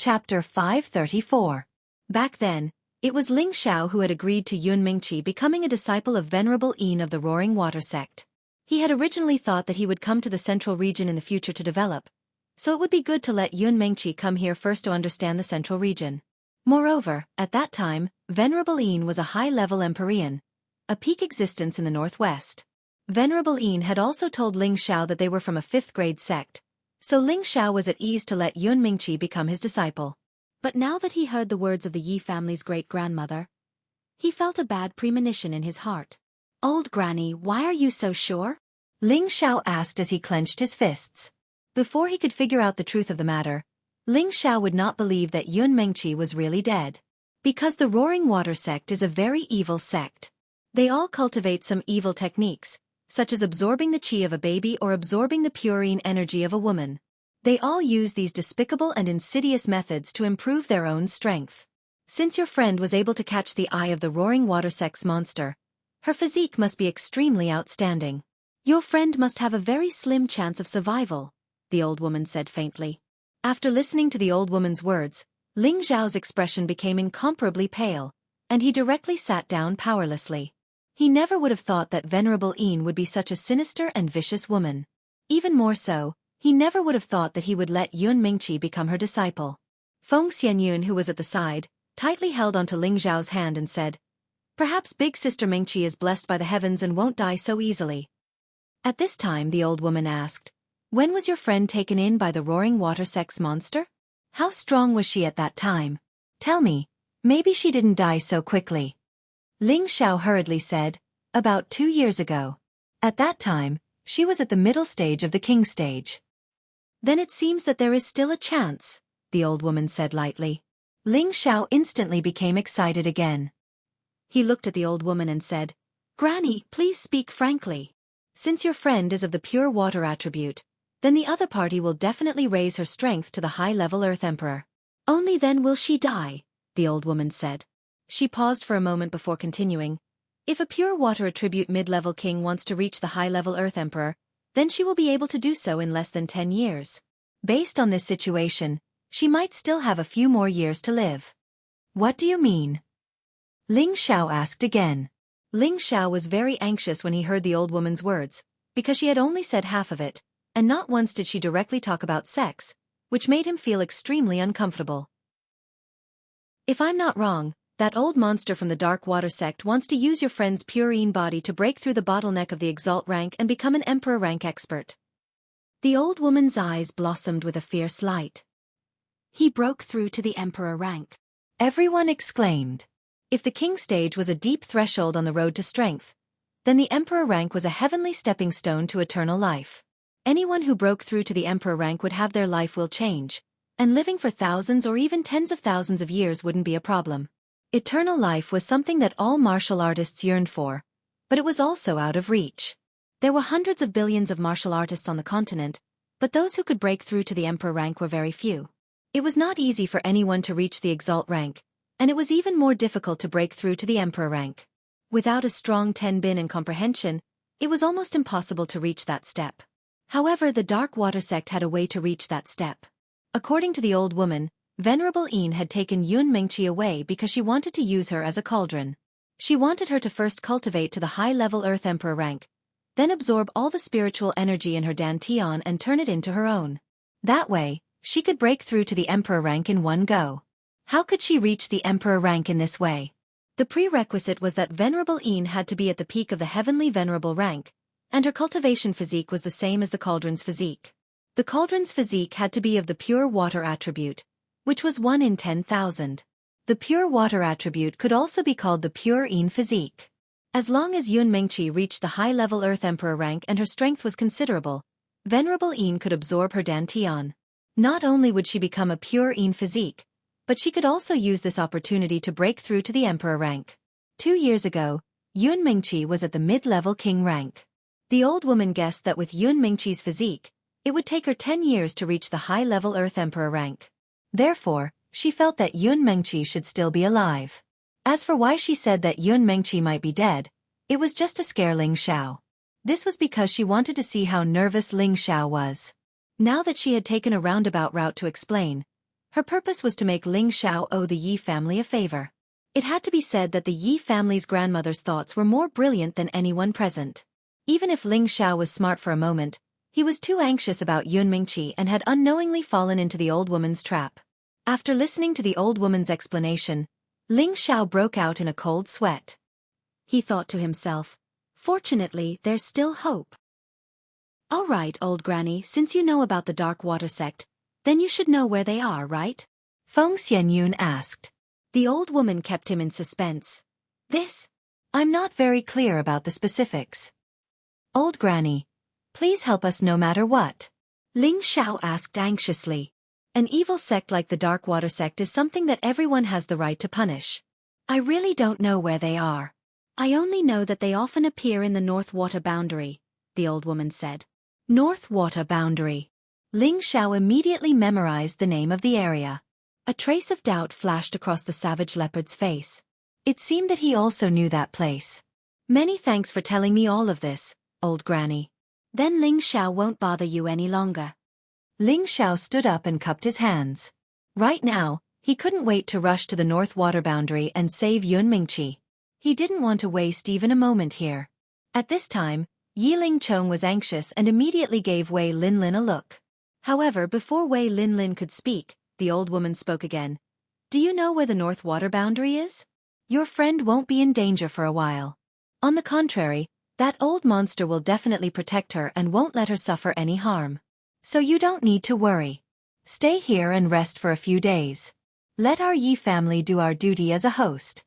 Chapter 534. Back then, it was Ling Xiao who had agreed to Yun Mingqi becoming a disciple of Venerable Yin of the Roaring Water sect. He had originally thought that he would come to the central region in the future to develop, so it would be good to let Yun Mingqi come here first to understand the central region. Moreover, at that time, Venerable Yin was a high-level Empyrean, a peak existence in the northwest. Venerable Yin had also told Ling Xiao that they were from a 5th-grade sect, so Ling Xiao was at ease to let Yun Mingqi become his disciple. But now that he heard the words of the Yi family's great-grandmother, he felt a bad premonition in his heart. "Old Granny, why are you so sure?" Ling Xiao asked as he clenched his fists. Before he could figure out the truth of the matter, Ling Xiao would not believe that Yun Mingqi was really dead. Because the Roaring Water sect is a very evil sect. They all cultivate some evil techniques, such as absorbing the qi of a baby or absorbing the purine energy of a woman. They all use these despicable and insidious methods to improve their own strength. Since your friend was able to catch the eye of the Roaring Water sect's monster, her physique must be extremely outstanding. Your friend must have a very slim chance of survival, the old woman said faintly. After listening to the old woman's words, Ling Xiao's expression became incomparably pale, and he directly sat down powerlessly. He never would have thought that Venerable Yin would be such a sinister and vicious woman. Even more so, he never would have thought that he would let Yun Mingqi become her disciple. Feng Xianyun, who was at the side, tightly held onto Ling Xiao's hand and said, "Perhaps Big Sister Mingqi is blessed by the heavens and won't die so easily." At this time the old woman asked, "When was your friend taken in by the Roaring Water sect's monster? How strong was she at that time? Tell me, maybe she didn't die so quickly." Ling Xiao hurriedly said, "About 2 years ago. At that time, she was at the middle stage of the king stage." "Then it seems that there is still a chance," the old woman said lightly. Ling Xiao instantly became excited again. He looked at the old woman and said, "Granny, please speak frankly. Since your friend is of the pure water attribute, then the other party will definitely raise her strength to the high-level Earth Emperor. Only then will she die," the old woman said. She paused for a moment before continuing. "If a pure water attribute mid-level king wants to reach the high-level Earth Emperor, then she will be able to do so in less than 10 years. Based on this situation, she might still have a few more years to live." "What do you mean?" Ling Xiao asked again. Ling Xiao was very anxious when he heard the old woman's words, because she had only said half of it, and not once did she directly talk about sex, which made him feel extremely uncomfortable. "If I'm not wrong, that old monster from the Dark Water sect wants to use your friend's purine body to break through the bottleneck of the Exalt rank and become an Emperor rank expert." The old woman's eyes blossomed with a fierce light. "He broke through to the Emperor rank," everyone exclaimed. If the king stage was a deep threshold on the road to strength, then the Emperor rank was a heavenly stepping stone to eternal life. Anyone who broke through to the Emperor rank would have their life will change, and living for thousands or even tens of thousands of years wouldn't be a problem. Eternal life was something that all martial artists yearned for, but it was also out of reach. There were hundreds of billions of martial artists on the continent, but those who could break through to the Emperor rank were very few. It was not easy for anyone to reach the Exalt rank, and it was even more difficult to break through to the Emperor rank. Without a strong Tenbin and comprehension, it was almost impossible to reach that step. However, the Dark Water sect had a way to reach that step. According to the old woman, Venerable Yin had taken Yun Mingqi away because she wanted to use her as a cauldron. She wanted her to first cultivate to the high-level Earth Emperor rank, then absorb all the spiritual energy in her Dantian and turn it into her own. That way, she could break through to the Emperor rank in one go. How could she reach the Emperor rank in this way? The prerequisite was that Venerable Yin had to be at the peak of the heavenly venerable rank, and her cultivation physique was the same as the cauldron's physique. The cauldron's physique had to be of the pure water attribute, which was 1 in 10,000. The pure water attribute could also be called the pure Yin physique. As long as Yun Mingqi reached the high-level Earth Emperor rank and her strength was considerable, Venerable Yin could absorb her Dantian. Not only would she become a pure Yin physique, but she could also use this opportunity to break through to the Emperor rank. 2 years ago, Yun Mingqi was at the mid-level king rank. The old woman guessed that with Yun Mingqi's physique, it would take her 10 years to reach the high-level Earth Emperor rank. Therefore, she felt that Yun Mingqi should still be alive. As for why she said that Yun Mingqi might be dead, it was just to scare Ling Xiao. This was because she wanted to see how nervous Ling Xiao was. Now that she had taken a roundabout route to explain, Her purpose was to make Ling Xiao owe the Yi family a favor. It had to be said that the Yi family's grandmother's thoughts were more brilliant than anyone present. Even if Ling Xiao was smart for a moment, he was too anxious about Yunmingqi and had unknowingly fallen into the old woman's trap. After listening to the old woman's explanation, Ling Xiao broke out in a cold sweat. He thought to himself, "Fortunately, there's still hope." "All right, old granny, since you know about the Dark Water sect, then you should know where they are, right?" Feng Xianyun asked. The old woman kept him in suspense. I'm not very clear about the specifics." "Old granny, please help us no matter what," Ling Xiao asked anxiously. "An evil sect like the Dark Water sect is something that everyone has the right to punish. I really don't know where they are. I only know that they often appear in the North Water boundary," the old woman said. North Water boundary. Ling Xiao immediately memorized the name of the area. A trace of doubt flashed across the savage leopard's face. It seemed that he also knew that place. "Many thanks for telling me all of this, old granny. Then Ling Xiao won't bother you any longer." Ling Xiao stood up and cupped his hands. Right now, he couldn't wait to rush to the North Water boundary and save Yunmingqi. He didn't want to waste even a moment here. At this time, Yi Lingchong was anxious and immediately gave Wei Linlin a look. However, before Wei Linlin could speak, the old woman spoke again. "Do you know where the North Water boundary is? Your friend won't be in danger for a while. On the contrary, that old monster will definitely protect her and won't let her suffer any harm. So you don't need to worry. Stay here and rest for a few days. Let our Yi family do our duty as a host."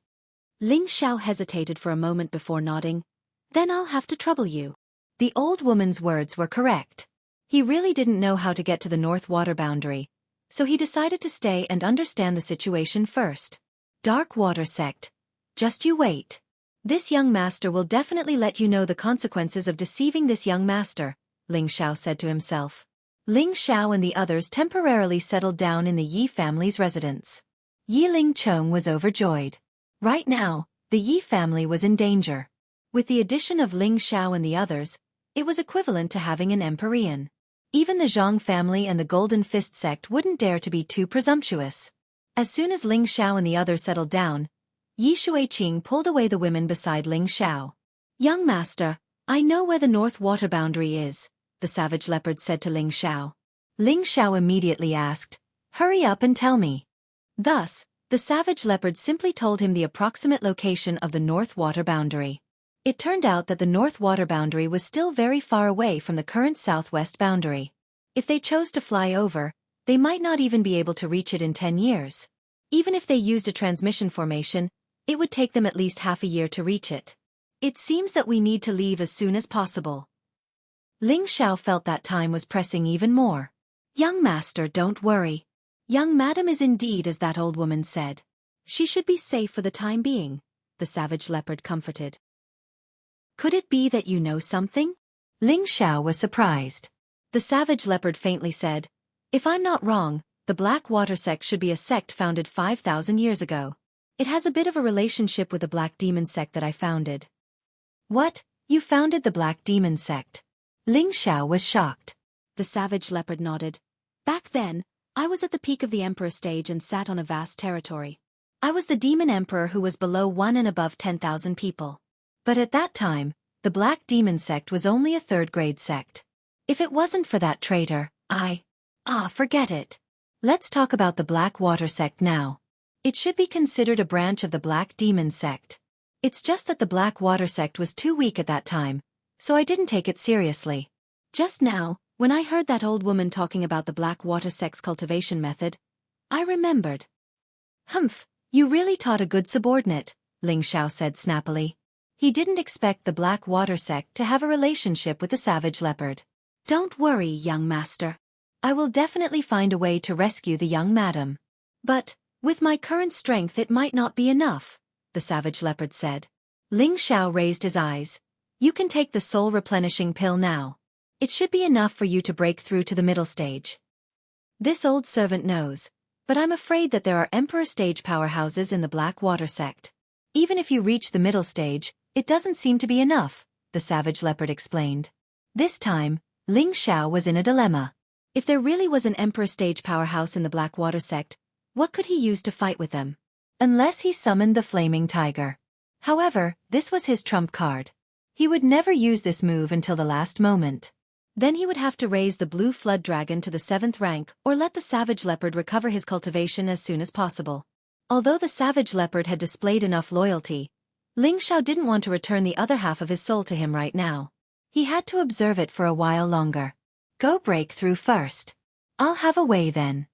Ling Xiao hesitated for a moment before nodding. "Then I'll have to trouble you." The old woman's words were correct. He really didn't know how to get to the North Water boundary, so he decided to stay and understand the situation first. Dark Water sect. Just you wait. This young master will definitely let you know the consequences of deceiving this young master, Ling Xiao said to himself. Ling Xiao and the others temporarily settled down in the Yi family's residence. Yi Lingchong was overjoyed. Right now, the Yi family was in danger. With the addition of Ling Xiao and the others, it was equivalent to having an Emperor. Even the Zhang family and the Golden Fist sect wouldn't dare to be too presumptuous. As soon as Ling Xiao and the others settled down, Yi Shuiqing pulled away the women beside Ling Xiao. "Young master, I know where the North Water boundary is," the savage leopard said to Ling Xiao. Ling Xiao immediately asked, "Hurry up and tell me." Thus, the savage leopard simply told him the approximate location of the North Water boundary. It turned out that the North Water boundary was still very far away from the current southwest boundary. If they chose to fly over, they might not even be able to reach it in 10 years. Even if they used a transmission formation, it would take them at least half a year to reach it. "It seems that we need to leave as soon as possible." Ling Xiao felt that time was pressing even more. "Young master, don't worry. Young madam is indeed as that old woman said. She should be safe for the time being," the savage leopard comforted. "Could it be that you know something?" Ling Xiao was surprised. The savage leopard faintly said, "If I'm not wrong, the Black Water sect should be a sect founded 5,000 years ago. It has a bit of a relationship with the Black Demon sect that I founded." "What? You founded the Black Demon sect?" Ling Xiao was shocked. The savage leopard nodded. "Back then, I was at the peak of the emperor stage and sat on a vast territory. I was the demon emperor who was below 1 and above 10,000 people. But at that time, the Black Demon sect was only a third-grade sect. If it wasn't for that traitor, forget it. Let's talk about the Black Water sect now. It should be considered a branch of the Black Demon sect. It's just that the Black Water sect was too weak at that time, so I didn't take it seriously. Just now, when I heard that old woman talking about the Black Water sect's cultivation method, I remembered." "Humph, you really taught a good subordinate," Ling Xiao said snappily. He didn't expect the Black Water sect to have a relationship with the savage leopard. "Don't worry, young master. I will definitely find a way to rescue the young madam. But, with my current strength it might not be enough," the savage leopard said. Ling Xiao raised his eyes. "You can take the soul replenishing pill now. It should be enough for you to break through to the middle stage." "This old servant knows, but I'm afraid that there are Emperor stage powerhouses in the Black Water sect. Even if you reach the middle stage, it doesn't seem to be enough," the savage leopard explained. This time, Ling Xiao was in a dilemma. If there really was an emperor stage powerhouse in the Blackwater sect, what could he use to fight with them? Unless he summoned the Flaming Tiger. However, this was his trump card. He would never use this move until the last moment. Then he would have to raise the Blue Flood Dragon to the 7th rank or let the Savage Leopard recover his cultivation as soon as possible. Although the Savage Leopard had displayed enough loyalty, Ling Xiao didn't want to return the other half of his soul to him right now. He had to observe it for a while longer. Go break through first. I'll have a way then.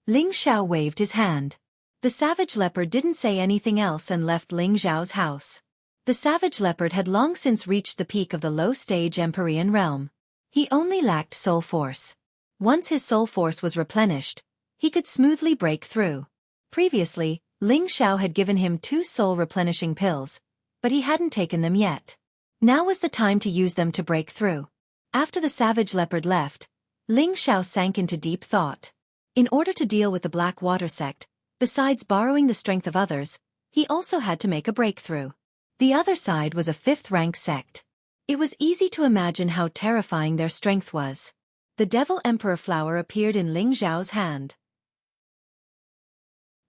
Ling Xiao waved his hand. The Savage Leopard didn't say anything else and left Ling Xiao's house. The Savage Leopard had long since reached the peak of the low-stage Empyrean realm. He only lacked soul force. Once his soul force was replenished, he could smoothly break through. Previously, Ling Xiao had given him 2 soul-replenishing pills, but he hadn't taken them yet. Now was the time to use them to break through. After the Savage Leopard left, Ling Xiao sank into deep thought. In order to deal with the Blackwater sect, besides borrowing the strength of others, he also had to make a breakthrough. The other side was a 5th-rank sect. It was easy to imagine how terrifying their strength was. The Devil Emperor flower appeared in Ling Xiao's hand.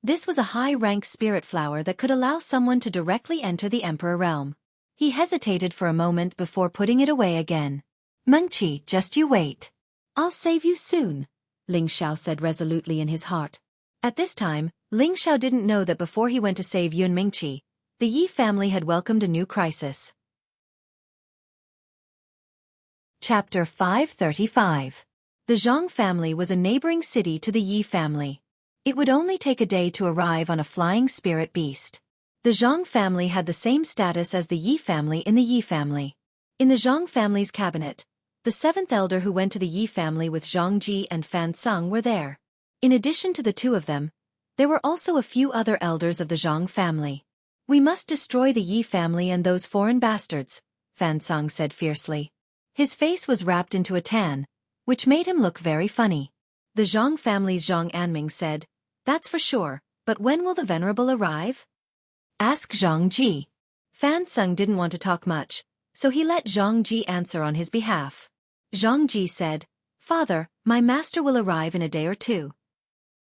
This was a high-rank spirit flower that could allow someone to directly enter the Emperor realm. He hesitated for a moment before putting it away again. Mengqi, just you wait. I'll save you soon, Ling Xiao said resolutely in his heart. At this time, Ling Xiao didn't know that before he went to save Yun Mingqi, the Yi family had welcomed a new crisis. Chapter 535. The Zhang family was a neighboring city to the Yi family. It would only take a day to arrive on a flying spirit beast. The Zhang family had the same status as the Yi family in the Yi family. In the Zhang family's cabinet, the 7th elder who went to the Yi family with Zhang Ji and Fan Sung were there. In addition to the 2 of them, there were also a few other elders of the Zhang family. We must destroy the Yi family and those foreign bastards, Fan Sung said fiercely. His face was wrapped into a tan, which made him look very funny. The Zhang family's Zhang Anming said, "That's for sure, but when will the Venerable arrive?" Ask Zhang Ji. Fan Sung didn't want to talk much, so he let Zhang Ji answer on his behalf. Zhang Ji said, "Father, my master will arrive in a day or 2.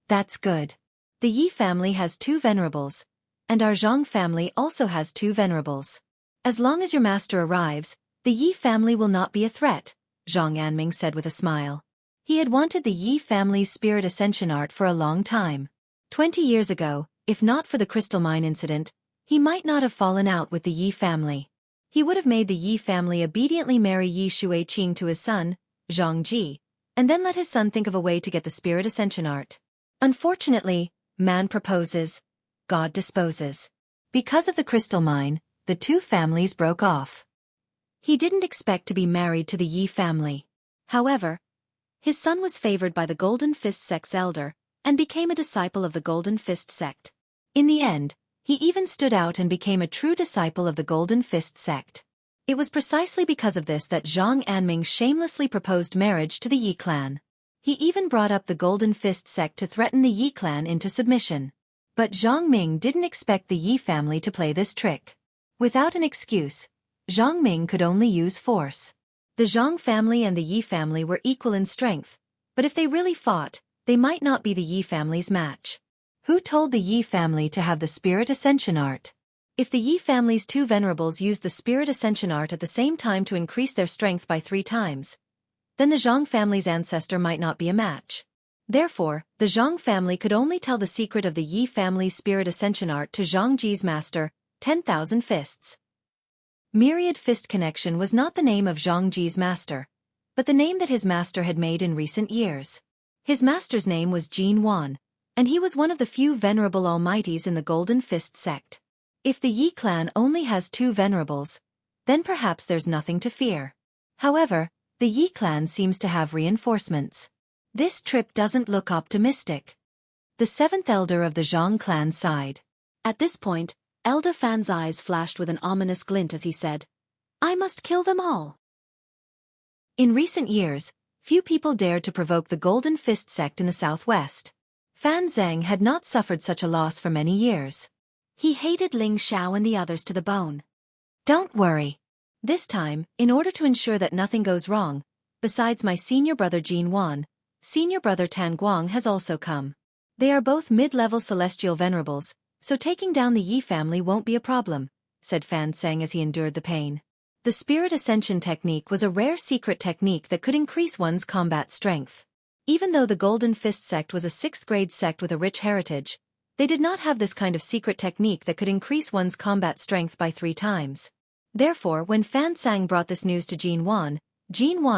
That's good. The Yi family has 2 venerables, and our Zhang family also has 2 venerables. As long as your master arrives, the Yi family will not be a threat," Zhang Anming said with a smile. He had wanted the Yi family's spirit ascension art for a long time. 20 years ago, if not for the crystal mine incident, he might not have fallen out with the Yi family. He would have made the Yi family obediently marry Yi Shuiqing to his son, Zhang Ji, and then let his son think of a way to get the spirit ascension art. Unfortunately, man proposes, God disposes. Because of the crystal mine, the 2 families broke off. He didn't expect to be married to the Yi family. However, his son was favored by the Golden Fist sect's elder, and became a disciple of the Golden Fist sect. In the end, he even stood out and became a true disciple of the Golden Fist sect. It was precisely because of this that Zhang Anming shamelessly proposed marriage to the Yi clan. He even brought up the Golden Fist sect to threaten the Yi clan into submission. But Zhang Ming didn't expect the Yi family to play this trick. Without an excuse, Zhang Ming could only use force. The Zhang family and the Yi family were equal in strength, but if they really fought, they might not be the Yi family's match. Who told the Yi family to have the spirit ascension art? If the Yi family's 2 venerables used the spirit ascension art at the same time to increase their strength by 3 times, then the Zhang family's ancestor might not be a match. Therefore, the Zhang family could only tell the secret of the Yi family's spirit ascension art to Zhang Ji's master, 10,000 Fists. Myriad Fist Connection was not the name of Zhang Ji's master, but the name that his master had made in recent years. His master's name was Jin Wan, and he was one of the few venerable almighties in the Golden Fist sect. If the Yi clan only has 2 venerables, then perhaps there's nothing to fear. However, the Yi clan seems to have reinforcements. This trip doesn't look optimistic. The 7th elder of the Zhang clan sighed. At this point, Elder Fan's eyes flashed with an ominous glint as he said, "I must kill them all." In recent years, few people dared to provoke the Golden Fist sect in the southwest. Fan Zheng had not suffered such a loss for many years. He hated Ling Xiao and the others to the bone. Don't worry. This time, in order to ensure that nothing goes wrong, besides my senior brother Jin Wan, senior brother Tan Guang has also come. They are both mid-level celestial venerables, so taking down the Yi family won't be a problem, said Fan Seng as he endured the pain. The Spirit Ascension technique was a rare secret technique that could increase one's combat strength. Even though the Golden Fist sect was a 6th-grade sect with a rich heritage, they did not have this kind of secret technique that could increase one's combat strength by 3 times. Therefore, when Fan Sang brought this news to Jin Wan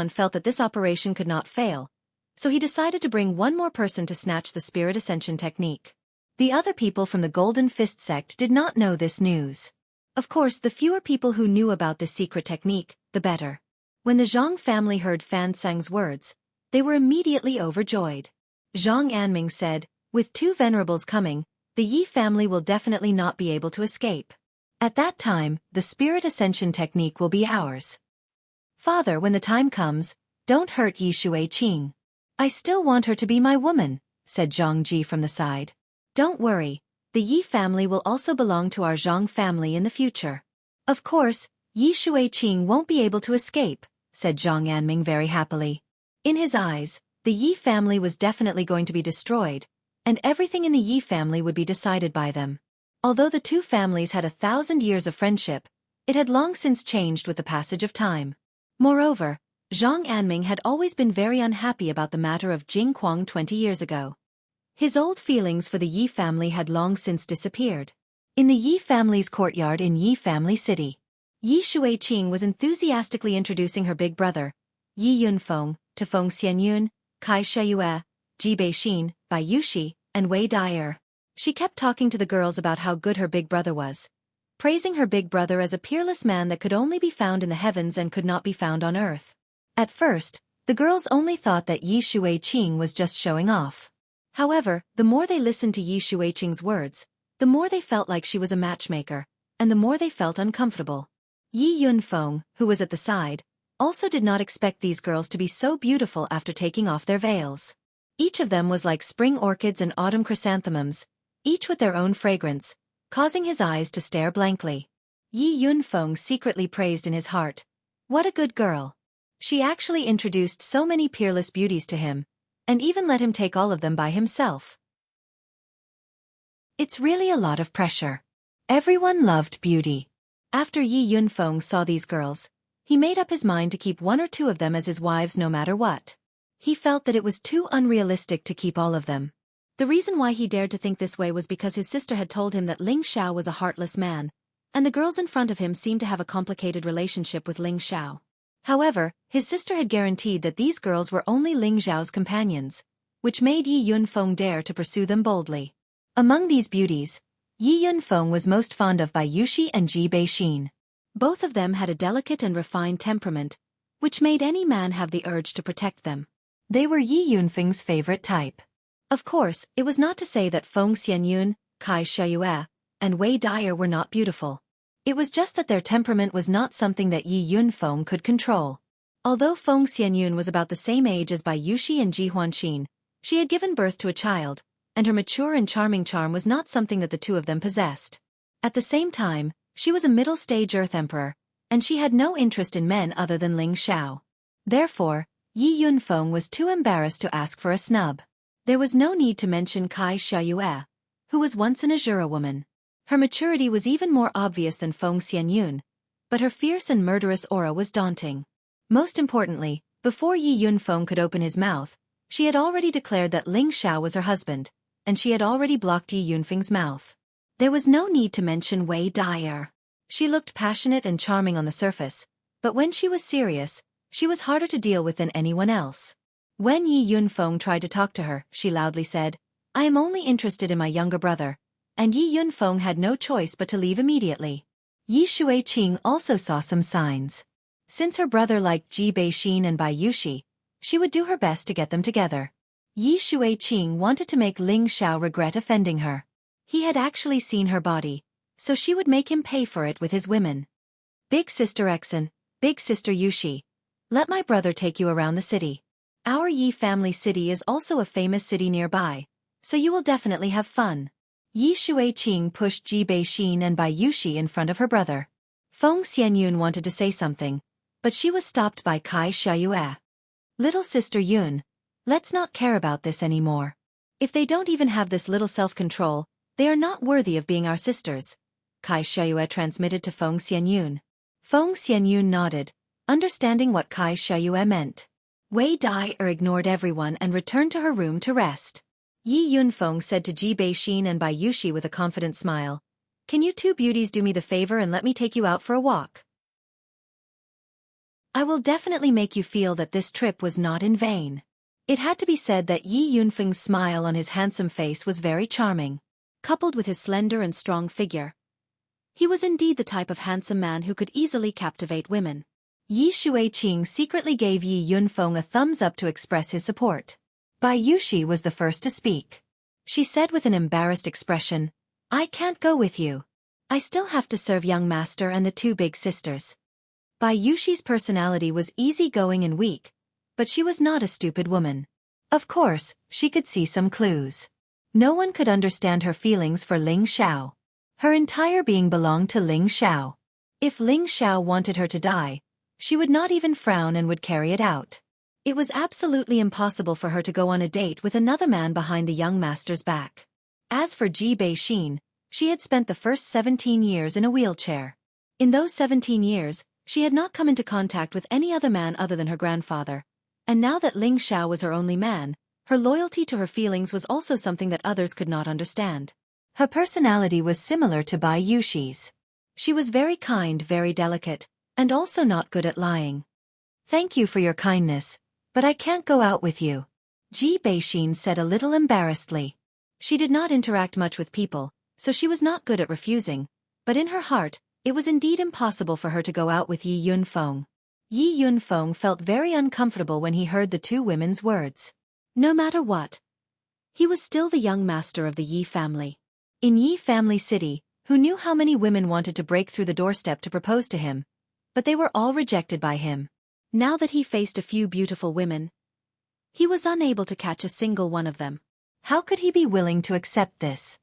felt that this operation could not fail, so he decided to bring one more person to snatch the Spirit Ascension technique. The other people from the Golden Fist sect did not know this news. Of course, the fewer people who knew about this secret technique, the better. When the Zhang family heard Fan Sang's words, they were immediately overjoyed. Zhang Anming said, with 2 venerables coming, the Yi family will definitely not be able to escape. At that time, the Spirit Ascension technique will be ours. Father, when the time comes, don't hurt Yi Shuiqing. I still want her to be my woman, said Zhang Ji from the side. Don't worry, the Yi family will also belong to our Zhang family in the future. Of course, Yi Shuiqing won't be able to escape, said Zhang Anming very happily. In his eyes, the Yi family was definitely going to be destroyed, and everything in the Yi family would be decided by them. Although the 2 families had 1,000 years of friendship, it had long since changed with the passage of time. Moreover, Zhang Anming had always been very unhappy about the matter of Jing Kuang 20 years ago. His old feelings for the Yi family had long since disappeared. In the Yi family's courtyard in Yi Family City, Yi Shuiqing was enthusiastically introducing her big brother, Yi Yunfeng, to Feng Xianyun, Kai Shiyue, Ji Beixin, Bai Yushi, and Wei Daier. She kept talking to the girls about how good her big brother was, praising her big brother as a peerless man that could only be found in the heavens and could not be found on earth. At first, the girls only thought that Yi Shuiqing was just showing off. However, the more they listened to Yi Shuiqing's words, the more they felt like she was a matchmaker, and the more they felt uncomfortable. Yi Yunfeng, who was at the side, also did not expect these girls to be so beautiful after taking off their veils. Each of them was like spring orchids and autumn chrysanthemums, each with their own fragrance, causing his eyes to stare blankly. Yi Yunfeng secretly praised in his heart, "What a good girl." She actually introduced so many peerless beauties to him, and even let him take all of them by himself. It's really a lot of pressure. Everyone loved beauty. After Yi Yunfeng saw these girls, he made up his mind to keep 1 or 2 of them as his wives no matter what. He felt that it was too unrealistic to keep all of them. The reason why he dared to think this way was because his sister had told him that Ling Xiao was a heartless man, and the girls in front of him seemed to have a complicated relationship with Ling Xiao. However, his sister had guaranteed that these girls were only Ling Xiao's companions, which made Yi Yunfeng dare to pursue them boldly. Among these beauties, Yi Yunfeng was most fond of Bai Yushi and Ji Beixin. Both of them had a delicate and refined temperament, which made any man have the urge to protect them. They were Yi Yunfeng's favorite type. Of course, it was not to say that Feng Xianyun, Kai Shiyue, and Wei Daier were not beautiful. It was just that their temperament was not something that Yi Yunfeng could control. Although Feng Xianyun was about the same age as Bai Yushi and Ji Huanxin, she had given birth to a child, and her mature and charming charm was not something that the 2 of them possessed. At the same time, she was a middle-stage Earth Emperor, and she had no interest in men other than Ling Xiao. Therefore, Yi Yunfeng was too embarrassed to ask for a snub. There was no need to mention Kai Shiyue, who was once an Azura woman. Her maturity was even more obvious than Feng Xianyun, but her fierce and murderous aura was daunting. Most importantly, before Yi Yunfeng could open his mouth, she had already declared that Ling Xiao was her husband, and she had already blocked Yi Yunfeng's mouth. There was no need to mention Wei Daier. She looked passionate and charming on the surface, but when she was serious, she was harder to deal with than anyone else. When Yi Yunfeng tried to talk to her, she loudly said, "I am only interested in my younger brother," and Yi Yunfeng had no choice but to leave immediately. Yi Shuiqing also saw some signs. Since her brother liked Ji Beixin and Bai Yushi, she would do her best to get them together. Yi Shuiqing wanted to make Ling Xiao regret offending her. He had actually seen her body, so she would make him pay for it with his women. "Big Sister Exen, Big Sister Yushi, let my brother take you around the city. Our Yi family city is also a famous city nearby, so you will definitely have fun." Yi Shuiqing pushed Ji Beixin and Bai Yushi in front of her brother. Feng Xianyun wanted to say something, but she was stopped by Kai Shiyue. "Little Sister Yun, Let's not care about this anymore. If they don't even have this little self-control, they are not worthy of being our sisters, Kai Xiaoyue transmitted to Feng Xianyun. Feng Xianyun nodded, understanding what Kai Xiaoyue meant. Wei Dai ignored everyone and returned to her room to rest. Yi Yunfeng said to Ji Beixin and Bai Yushi with a confident smile, "Can you two beauties do me the favor and let me take you out for a walk? I will definitely make you feel that this trip was not in vain." It had to be said that Yi Yunfeng's smile on his handsome face was very charming. Coupled with his slender and strong figure, he was indeed the type of handsome man who could easily captivate women. Yi Shuiqing secretly gave Yi Yunfeng a thumbs up to express his support. Bai Yushi was the first to speak. She said with an embarrassed expression, "I can't go with you. I still have to serve young master and the two big sisters." Bai Yushi's personality was easygoing and weak, but she was not a stupid woman. Of course, she could see some clues. No one could understand her feelings for Ling Xiao. Her entire being belonged to Ling Xiao. If Ling Xiao wanted her to die, she would not even frown and would carry it out. It was absolutely impossible for her to go on a date with another man behind the young master's back. As for Ji Beixin, she had spent the first 17 years in a wheelchair. In those 17 years, she had not come into contact with any other man other than her grandfather, and now that Ling Xiao was her only man, her loyalty to her feelings was also something that others could not understand. Her personality was similar to Bai Yushi's. She was very kind, very delicate, and also not good at lying. "Thank you for your kindness, but I can't go out with you," Ji Beixin said a little embarrassedly. She did not interact much with people, so she was not good at refusing, but in her heart, it was indeed impossible for her to go out with Yi Yunfeng. Yi Yunfeng felt very uncomfortable when he heard the two women's words. No matter what, he was still the young master of the Yi family. In Yi family city, who knew how many women wanted to break through the doorstep to propose to him, but they were all rejected by him. Now that he faced a few beautiful women, he was unable to catch a single one of them. How could he be willing to accept this?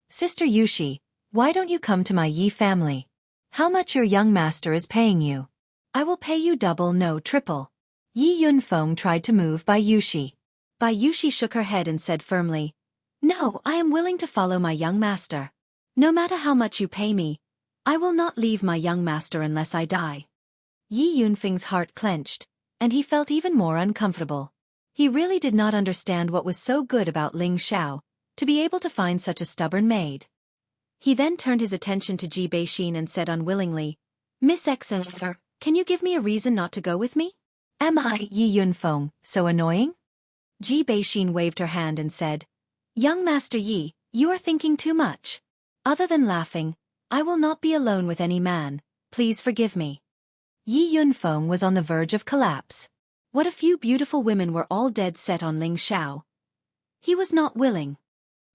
"Sister Yushi, why don't you come to my Yi family? How much your young master is paying you? I will pay you double, no triple." Yi Yunfeng tried to move Bai Yushi. Bai Yushi shook her head and said firmly, "No, I am willing to follow my young master. No matter how much you pay me, I will not leave my young master unless I die." Yi Yunfeng's heart clenched, and he felt even more uncomfortable. He really did not understand what was so good about Ling Xiao, to be able to find such a stubborn maid. He then turned his attention to Ji Beixin and said unwillingly, "Miss Excellent, can you give me a reason not to go with me? Am I, Yi Yunfeng, so annoying?" Ji Beixin waved her hand and said, "Young Master Yi, you are thinking too much. Other than laughing, I will not be alone with any man, please forgive me." Yi Yunfeng was on the verge of collapse. What a few beautiful women were all dead set on Ling Xiao. He was not willing.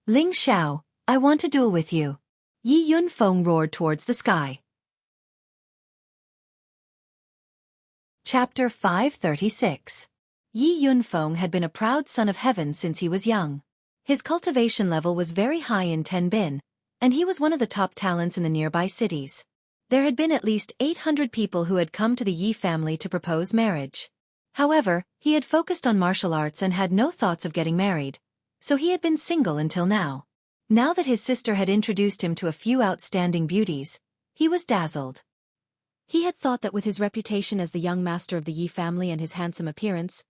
"Ling Xiao, I want to duel with you." Yi Yunfeng roared towards the sky. Chapter 536. Yi Yunfeng had been a proud son of heaven since he was young. His cultivation level was very high in Tenbin, and he was one of the top talents in the nearby cities. There had been at least 800 people who had come to the Yi family to propose marriage. However, he had focused on martial arts and had no thoughts of getting married, so he had been single until now. Now that his sister had introduced him to a few outstanding beauties, he was dazzled. He had thought that with his reputation as the young master of the Yi family and his handsome appearance,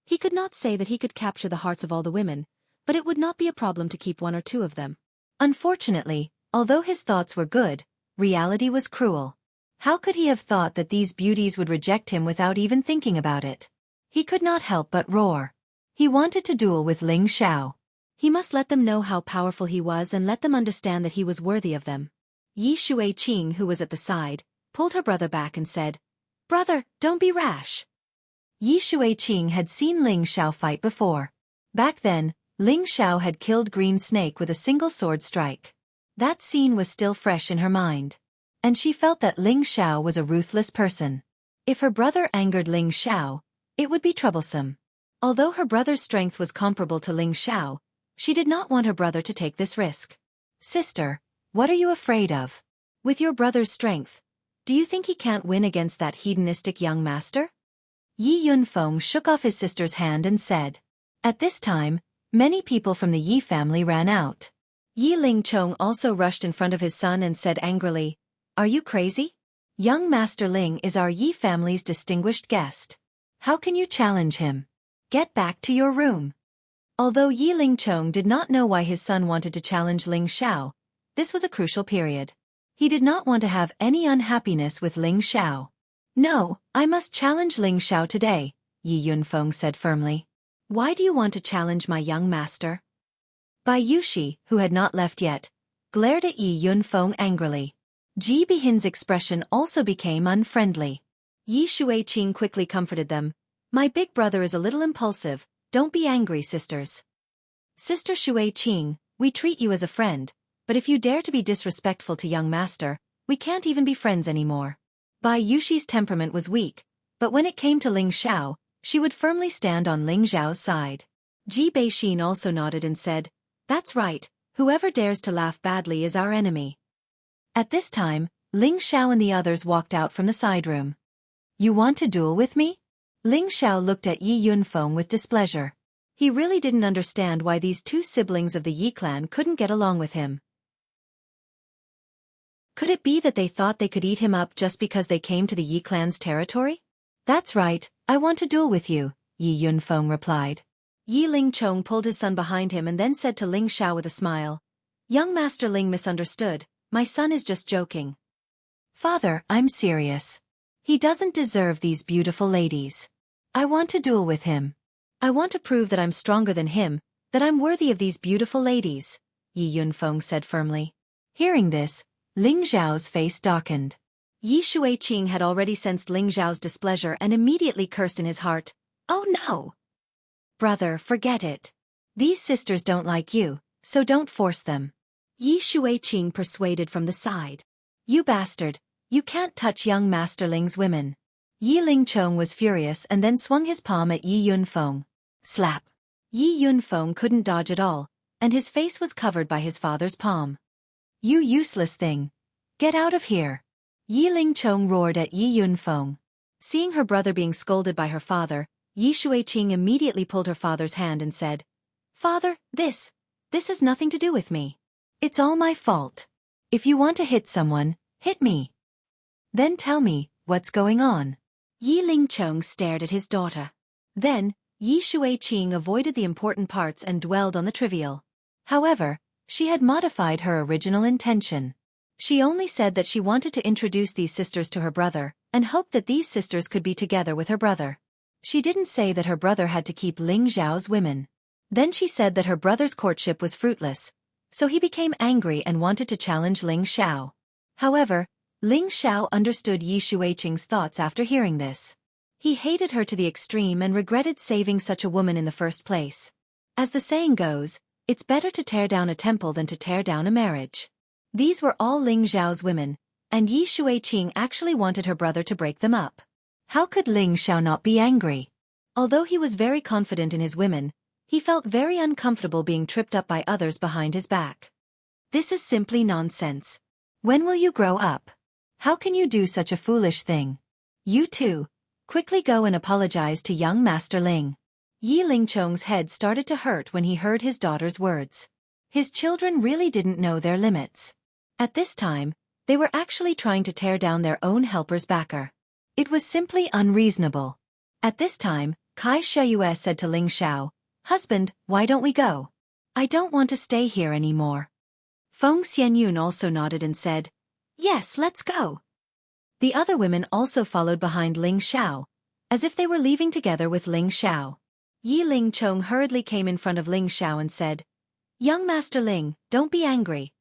he could not say that he could capture the hearts of all the women, but it would not be a problem to keep one or two of them. Unfortunately, although his thoughts were good, reality was cruel. How could he have thought that these beauties would reject him without even thinking about it? He could not help but roar. He wanted to duel with Ling Xiao. He must let them know how powerful he was and let them understand that he was worthy of them. Yi Shuiqing, who was at the side, pulled her brother back and said, "Brother, don't be rash." Yi Shuiqing had seen Ling Xiao fight before. Back then, Ling Xiao had killed Green Snake with a single sword strike. That scene was still fresh in her mind. And she felt that Ling Xiao was a ruthless person. If her brother angered Ling Xiao, it would be troublesome. Although her brother's strength was comparable to Ling Xiao, she did not want her brother to take this risk. "Sister, what are you afraid of? With your brother's strength, do you think he can't win against that hedonistic young master?" Yi Yunfeng shook off his sister's hand and said, At this time, many people from the Yi family ran out. Yi Lingchong also rushed in front of his son and said angrily, "Are you crazy? Young Master Ling is our Yi family's distinguished guest. How can you challenge him? Get back to your room." Although Yi Lingchong did not know why his son wanted to challenge Ling Xiao, this was a crucial period. He did not want to have any unhappiness with Ling Xiao. "No, I must challenge Ling Xiao today," Yi Yunfeng said firmly. "Why do you want to challenge my young master?" Bai Yushi, who had not left yet, glared at Yi Yunfeng angrily. Ji Bihin's expression also became unfriendly. Yi Shuiqing quickly comforted them. "My big brother is a little impulsive, don't be angry, sisters." "Sister Shuiqing, we treat you as a friend, but if you dare to be disrespectful to young master, we can't even be friends anymore." Bai Yushi's temperament was weak, but when it came to Ling Xiao, she would firmly stand on Ling Xiao's side. Ji Beixin also nodded and said, "That's right, whoever dares to laugh badly is our enemy." At this time, Ling Xiao and the others walked out from the side room. "You want to duel with me?" Ling Xiao looked at Yi Yunfeng with displeasure. He really didn't understand why these two siblings of the Yi clan couldn't get along with him. Could it be that they thought they could eat him up just because they came to the Yi clan's territory? "That's right, I want to duel with you," Yi Yunfeng replied. Yi Lingchong pulled his son behind him and then said to Ling Xiao with a smile, "Young Master Ling misunderstood, my son is just joking." "Father, I'm serious. He doesn't deserve these beautiful ladies. I want to duel with him. I want to prove that I'm stronger than him, that I'm worthy of these beautiful ladies," Yi Yunfeng said firmly. Hearing this, Ling Xiao's face darkened. Yi Shuiqing had already sensed Ling Xiao's displeasure and immediately cursed in his heart. "Oh no! Brother, forget it. These sisters don't like you, so don't force them." Yi Shuiqing persuaded from the side. "You bastard, you can't touch young Master Ling's women." Yi Lingchong was furious and then swung his palm at Yi Yunfeng. Slap! Yi Yunfeng couldn't dodge at all, and his face was covered by his father's palm. "You useless thing! Get out of here!" Yi Lingchong roared at Yi Yunfeng. Seeing her brother being scolded by her father, Yi Shuiqing immediately pulled her father's hand and said, "Father, this has nothing to do with me. It's all my fault. If you want to hit someone, hit me. Then tell me, what's going on?" Yi Lingchong stared at his daughter. Then, Yi Shuiqing avoided the important parts and dwelled on the trivial. However, she had modified her original intention. She only said that she wanted to introduce these sisters to her brother, and hoped that these sisters could be together with her brother. She didn't say that her brother had to keep Ling Xiao's women. Then she said that her brother's courtship was fruitless, so he became angry and wanted to challenge Ling Xiao. However, Ling Xiao understood Yi Shuiqing's thoughts after hearing this. He hated her to the extreme and regretted saving such a woman in the first place. As the saying goes, it's better to tear down a temple than to tear down a marriage. These were all Ling Xiao's women, and Yi Shuiqing actually wanted her brother to break them up. How could Ling Xiao not be angry? Although he was very confident in his women, he felt very uncomfortable being tripped up by others behind his back. This is simply nonsense. When will you grow up? How can you do such a foolish thing? You too, quickly go and apologize to young Master Ling. Yi Lingchong's head started to hurt when he heard his daughter's words. His children really didn't know their limits. At this time, they were actually trying to tear down their own helper's backer. It was simply unreasonable. At this time, Kai Sheyue said to Ling Xiao, "Husband, why don't we go? I don't want to stay here anymore." Feng Xianyun also nodded and said, "Yes, let's go." The other women also followed behind Ling Xiao, as if they were leaving together with Ling Xiao. Yi Lingchong hurriedly came in front of Ling Xiao and said, "Young Master Ling, don't be angry.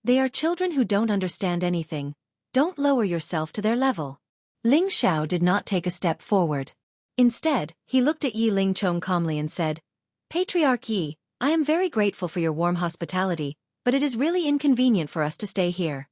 They are children who don't understand anything. Don't lower yourself to their level." Ling Xiao did not take a step forward. Instead, he looked at Yi Lingchong calmly and said, "Patriarch Yi, I am very grateful for your warm hospitality, but it is really inconvenient for us to stay here."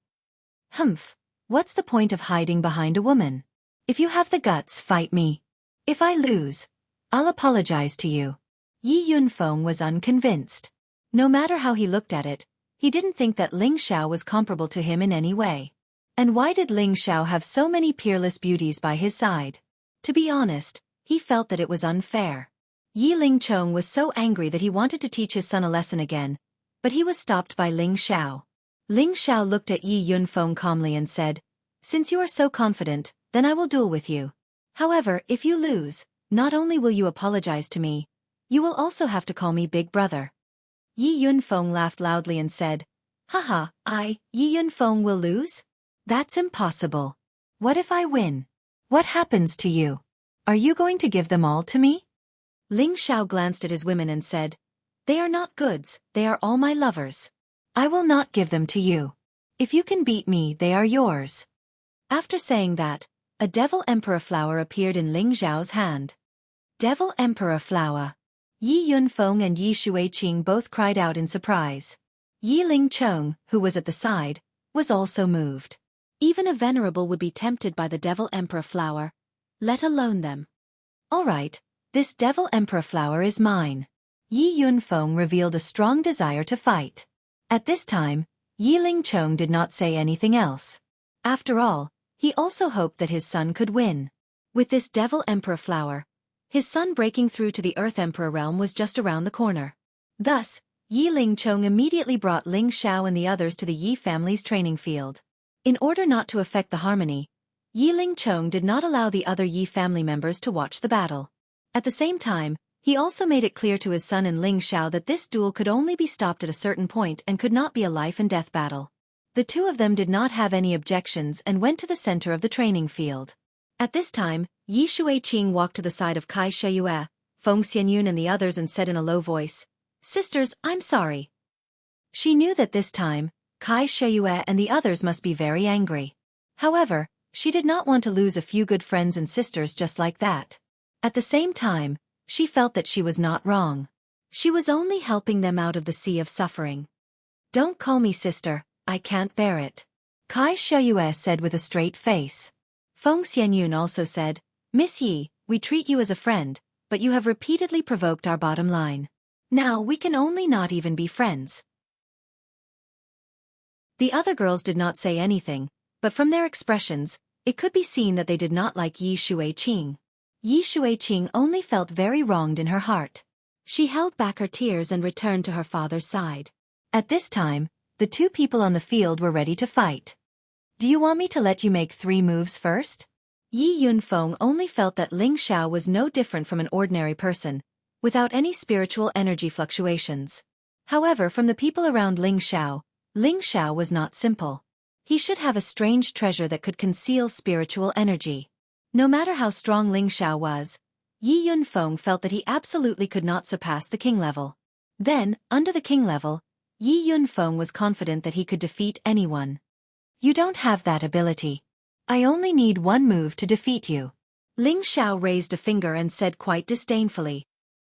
"Humph, what's the point of hiding behind a woman? If you have the guts, fight me. If I lose, I'll apologize to you." Yi Yunfeng was unconvinced. No matter how he looked at it, he didn't think that Ling Xiao was comparable to him in any way. And why did Ling Xiao have so many peerless beauties by his side? To be honest, He felt that it was unfair. Yi Lingchong was so angry that he wanted to teach his son a lesson again, but he was stopped by Ling Xiao. Ling Xiao looked at Yi Yunfeng calmly and said, "Since you are so confident, then I will duel with you. However, if you lose, not only will you apologize to me, you will also have to call me Big Brother." Yi Yunfeng laughed loudly and said, "Haha, Yi Yunfeng will lose? That's impossible. What if I win? What happens to you? Are you going to give them all to me?" Ling Xiao glanced at his women and said, "They are not goods, they are all my lovers. I will not give them to you. If you can beat me, they are yours." After saying that, a Devil Emperor flower appeared in Ling Xiao's hand. Devil Emperor flower. Yi Yunfeng and Yi Shuiqing both cried out in surprise. Yi Lingchong, who was at the side, was also moved. Even a venerable would be tempted by the Devil Emperor flower, let alone them. "All right, this Devil Emperor flower is mine." Yi Yunfeng revealed a strong desire to fight. At this time, Yi Lingchong did not say anything else. After all, he also hoped that his son could win. With this Devil Emperor flower, his son breaking through to the Earth Emperor realm was just around the corner. Thus, Yi Lingchong immediately brought Ling Xiao and the others to the Yi family's training field. In order not to affect the harmony, Yi Lingchong did not allow the other Yi family members to watch the battle. At the same time, he also made it clear to his son and Ling Xiao that this duel could only be stopped at a certain point and could not be a life-and-death battle. The two of them did not have any objections and went to the center of the training field. At this time, Yi Shuiqing walked to the side of Kai Sheyue, Feng Xianyun and the others and said in a low voice, "Sisters, I'm sorry." She knew that this time, Kai Sheyue and the others must be very angry. However, she did not want to lose a few good friends and sisters just like that. At the same time, she felt that she was not wrong. She was only helping them out of the sea of suffering. "Don't call me sister, I can't bear it," Kai Sheyue said with a straight face. Feng Xianyun also said, "Miss Yi, we treat you as a friend, but you have repeatedly provoked our bottom line. Now we can only not even be friends." The other girls did not say anything, but from their expressions, it could be seen that they did not like Yi Shuiqing. Yi Shuiqing only felt very wronged in her heart. She held back her tears and returned to her father's side. At this time, the two people on the field were ready to fight. "Do you want me to let you make 3 moves first?" Yi Yunfeng only felt that Ling Xiao was no different from an ordinary person, without any spiritual energy fluctuations. However, from the people around Ling Xiao was not simple. He should have a strange treasure that could conceal spiritual energy. No matter how strong Ling Xiao was, Yi Yunfeng felt that he absolutely could not surpass the king level. Then, under the king level, Yi Yunfeng was confident that he could defeat anyone. "You don't have that ability. I only need 1 move to defeat you." Ling Xiao raised a finger and said quite disdainfully.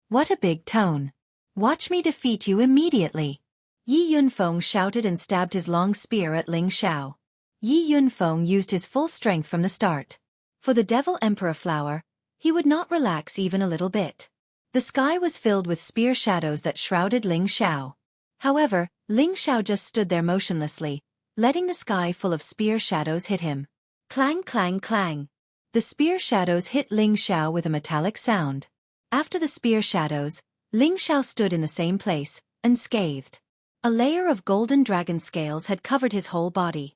"What a big tone. Watch me defeat you immediately." Yi Yunfeng shouted and stabbed his long spear at Ling Xiao. Yi Yunfeng used his full strength from the start. For the Devil Emperor flower, he would not relax even a little bit. The sky was filled with spear shadows that shrouded Ling Xiao. However, Ling Xiao just stood there motionlessly, letting the sky full of spear shadows hit him. Clang clang clang. The spear shadows hit Ling Xiao with a metallic sound. After the spear shadows, Ling Xiao stood in the same place, unscathed. A layer of golden dragon scales had covered his whole body.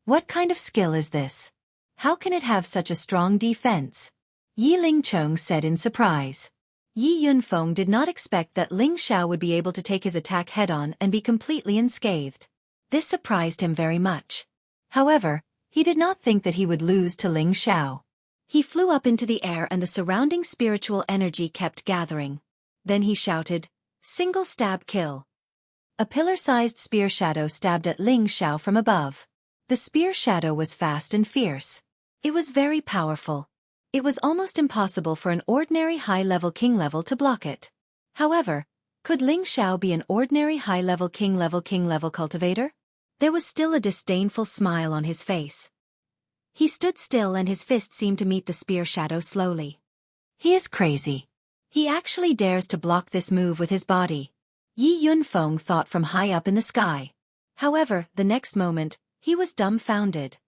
What kind of skill is this? How can it have such a strong defense? Yi Lingchong said in surprise. Yi Yunfeng did not expect that Ling Xiao would be able to take his attack head-on and be completely unscathed. This surprised him very much. However, he did not think that he would lose to Ling Xiao. He flew up into the air and the surrounding spiritual energy kept gathering. Then he shouted, "Single stab kill." A pillar-sized spear shadow stabbed at Ling Xiao from above. The spear shadow was fast and fierce. It was very powerful. It was almost impossible for an ordinary high-level king-level to block it. However, could Ling Xiao be an ordinary high-level king-level cultivator? There was still a disdainful smile on his face. He stood still and his fist seemed to meet the spear shadow slowly. He is crazy. He actually dares to block this move with his body. Yi Yunfeng thought from high up in the sky. However, the next moment, he was dumbfounded.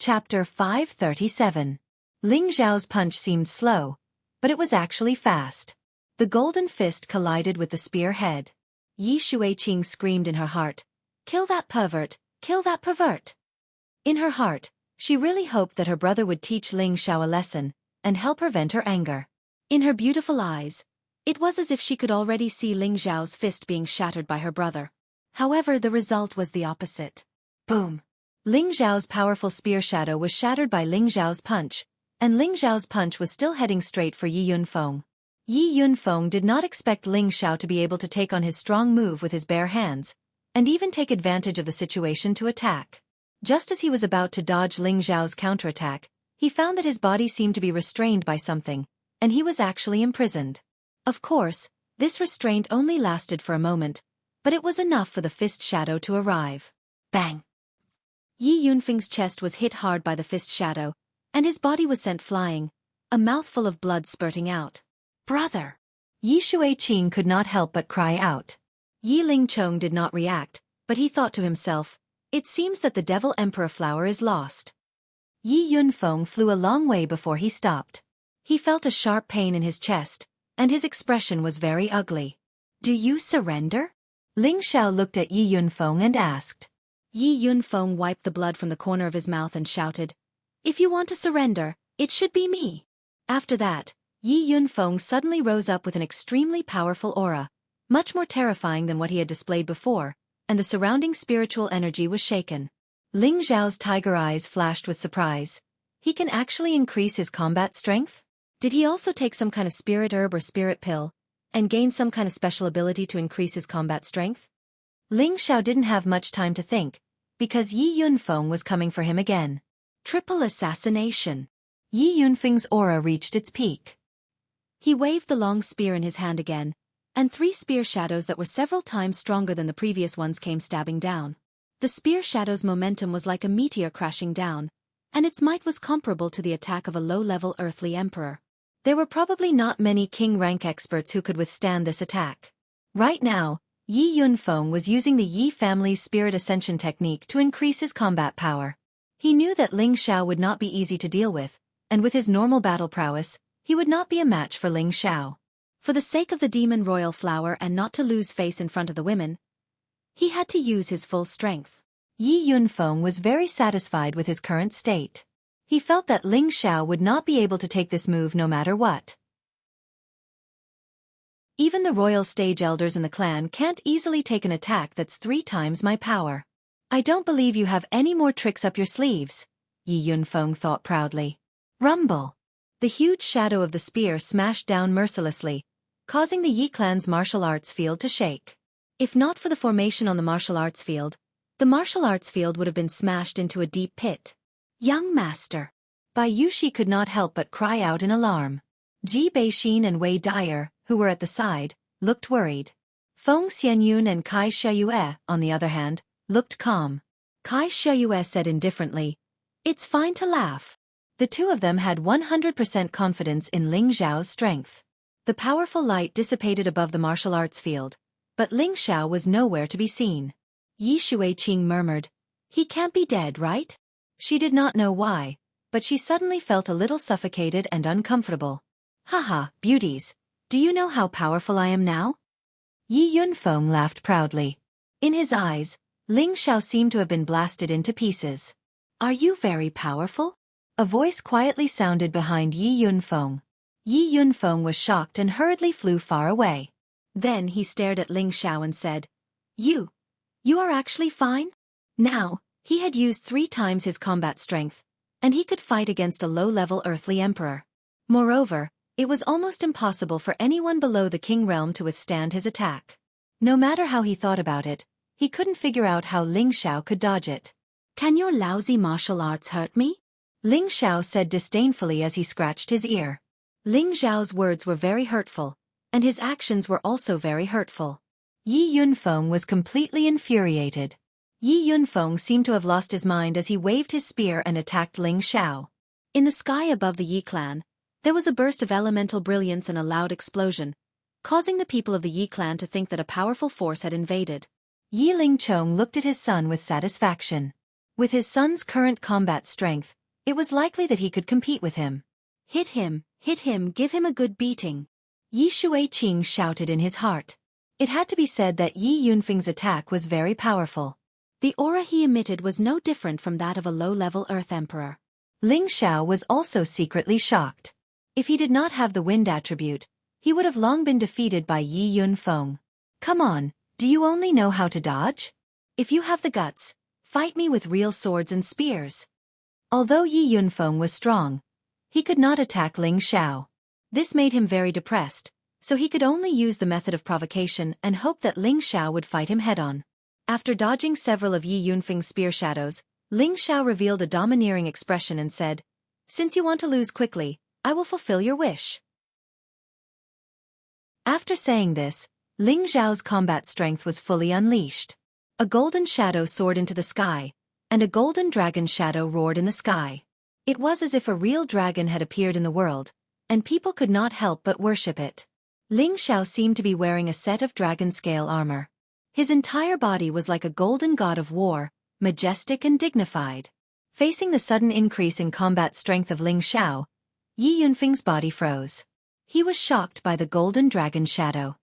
Chapter 537. Ling Xiao's punch seemed slow, but it was actually fast. The golden fist collided with the spear head. Yi Shuiqing screamed in her heart, "Kill that pervert! Kill that pervert!" In her heart, she really hoped that her brother would teach Ling Xiao a lesson and help her vent her anger. In her beautiful eyes, it was as if she could already see Ling Xiao's fist being shattered by her brother. However, the result was the opposite. Boom! Ling Xiao's powerful spear shadow was shattered by Ling Xiao's punch, and Ling Xiao's punch was still heading straight for Yi Yunfeng. Yi Yunfeng did not expect Ling Xiao to be able to take on his strong move with his bare hands, and even take advantage of the situation to attack. Just as he was about to dodge Ling Xiao's counterattack, he found that his body seemed to be restrained by something, and he was actually imprisoned. Of course, this restraint only lasted for a moment, but it was enough for the fist shadow to arrive. Bang! Yi Yunfeng's chest was hit hard by the fist shadow, and his body was sent flying, a mouthful of blood spurting out. "Brother!" Yi Shuiqing could not help but cry out. Yi Lingchong did not react, but he thought to himself, "It seems that the Devil Emperor flower is lost." Yi Yunfeng flew a long way before he stopped. He felt a sharp pain in his chest, and his expression was very ugly. "Do you surrender?" Ling Xiao looked at Yi Yunfeng and asked. Yi Yunfeng wiped the blood from the corner of his mouth and shouted, "If you want to surrender, it should be me." After that, Yi Yunfeng suddenly rose up with an extremely powerful aura, much more terrifying than what he had displayed before, and the surrounding spiritual energy was shaken. Ling Xiao's tiger eyes flashed with surprise. He can actually increase his combat strength? Did he also take some kind of spirit herb or spirit pill, and gain some kind of special ability to increase his combat strength? Ling Xiao didn't have much time to think, because Yi Yunfeng was coming for him again. Triple assassination. Yi Yunfeng's aura reached its peak. He waved the long spear in his hand again, and 3 spear shadows that were several times stronger than the previous ones came stabbing down. The spear shadow's momentum was like a meteor crashing down, and its might was comparable to the attack of a low-level earthly emperor. There were probably not many king-rank experts who could withstand this attack. Right now, Yi Yunfeng was using the Yi family's spirit ascension technique to increase his combat power. He knew that Ling Xiao would not be easy to deal with, and with his normal battle prowess, he would not be a match for Ling Xiao. For the sake of the demon royal flower and not to lose face in front of the women, he had to use his full strength. Yi Yunfeng was very satisfied with his current state. He felt that Ling Xiao would not be able to take this move no matter what. Even the royal stage elders in the clan can't easily take an attack that's 3 times my power. I don't believe you have any more tricks up your sleeves, Yi Yunfeng thought proudly. Rumble! The huge shadow of the spear smashed down mercilessly, causing the Yi clan's martial arts field to shake. If not for the formation on the martial arts field, the martial arts field would have been smashed into a deep pit. Young master! Bai Yushi could not help but cry out in alarm. Ji Beixin and Wei Dyer, who were at the side, looked worried. Feng Xianyun and Kai Shiyue, on the other hand, looked calm. Kai Shiyue said indifferently, "It's fine to laugh." The two of them had 100% confidence in Ling Xiao's strength. The powerful light dissipated above the martial arts field, but Ling Xiao was nowhere to be seen. Yi Shuiqing murmured, "He can't be dead, right?" She did not know why, but she suddenly felt a little suffocated and uncomfortable. "Haha, beauties, do you know how powerful I am now?" Yi Yunfeng laughed proudly. In his eyes, Ling Xiao seemed to have been blasted into pieces. "Are you very powerful?" A voice quietly sounded behind Yi Yunfeng. Yi Yunfeng was shocked and hurriedly flew far away. Then he stared at Ling Xiao and said, You are actually fine?" Now, he had used 3 times his combat strength, and he could fight against a low-level earthly emperor. Moreover, it was almost impossible for anyone below the king realm to withstand his attack. No matter how he thought about it, he couldn't figure out how Ling Xiao could dodge it. "Can your lousy martial arts hurt me?" Ling Xiao said disdainfully as he scratched his ear. Ling Xiao's words were very hurtful, and his actions were also very hurtful. Yi Yunfeng was completely infuriated. Yi Yunfeng seemed to have lost his mind as he waved his spear and attacked Ling Xiao. In the sky above the Yi clan, there was a burst of elemental brilliance and a loud explosion, causing the people of the Yi clan to think that a powerful force had invaded. Yi Lingchong looked at his son with satisfaction. With his son's current combat strength, it was likely that he could compete with him. Hit him, give him a good beating. Yi Shuiqing shouted in his heart. It had to be said that Yi Yunfeng's attack was very powerful. The aura he emitted was no different from that of a low-level Earth Emperor. Ling Xiao was also secretly shocked. If he did not have the wind attribute, he would have long been defeated by Yi Yunfeng. Come on, do you only know how to dodge? If you have the guts, fight me with real swords and spears. Although Yi Yunfeng was strong, he could not attack Ling Xiao. This made him very depressed, so he could only use the method of provocation and hope that Ling Xiao would fight him head-on. After dodging several of Yi Yunfeng's spear shadows, Ling Xiao revealed a domineering expression and said, "Since you want to lose quickly, I will fulfill your wish." After saying this, Ling Xiao's combat strength was fully unleashed. A golden shadow soared into the sky, and a golden dragon shadow roared in the sky. It was as if a real dragon had appeared in the world, and people could not help but worship it. Ling Xiao seemed to be wearing a set of dragon-scale armor. His entire body was like a golden god of war, majestic and dignified. Facing the sudden increase in combat strength of Ling Xiao, Yi Yunfeng's body froze. He was shocked by the golden dragon shadow.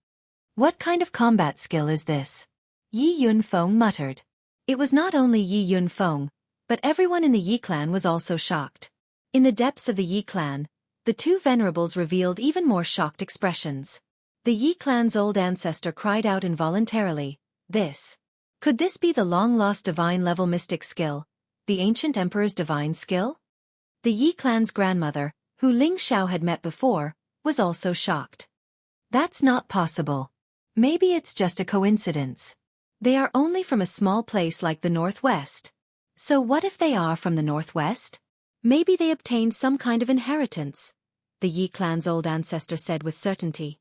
What kind of combat skill is this? Yi Yunfeng muttered. It was not only Yi Yunfeng, but everyone in the Yi clan was also shocked. In the depths of the Yi clan, the two venerables revealed even more shocked expressions. The Yi clan's old ancestor cried out involuntarily, Could this be the long-lost divine-level mystic skill, the ancient emperor's divine skill? The Yi clan's grandmother, who Ling Xiao had met before, was also shocked. That's not possible. Maybe it's just a coincidence. They are only from a small place like the Northwest. So what if they are from the Northwest? Maybe they obtained some kind of inheritance, the Yi clan's old ancestor said with certainty.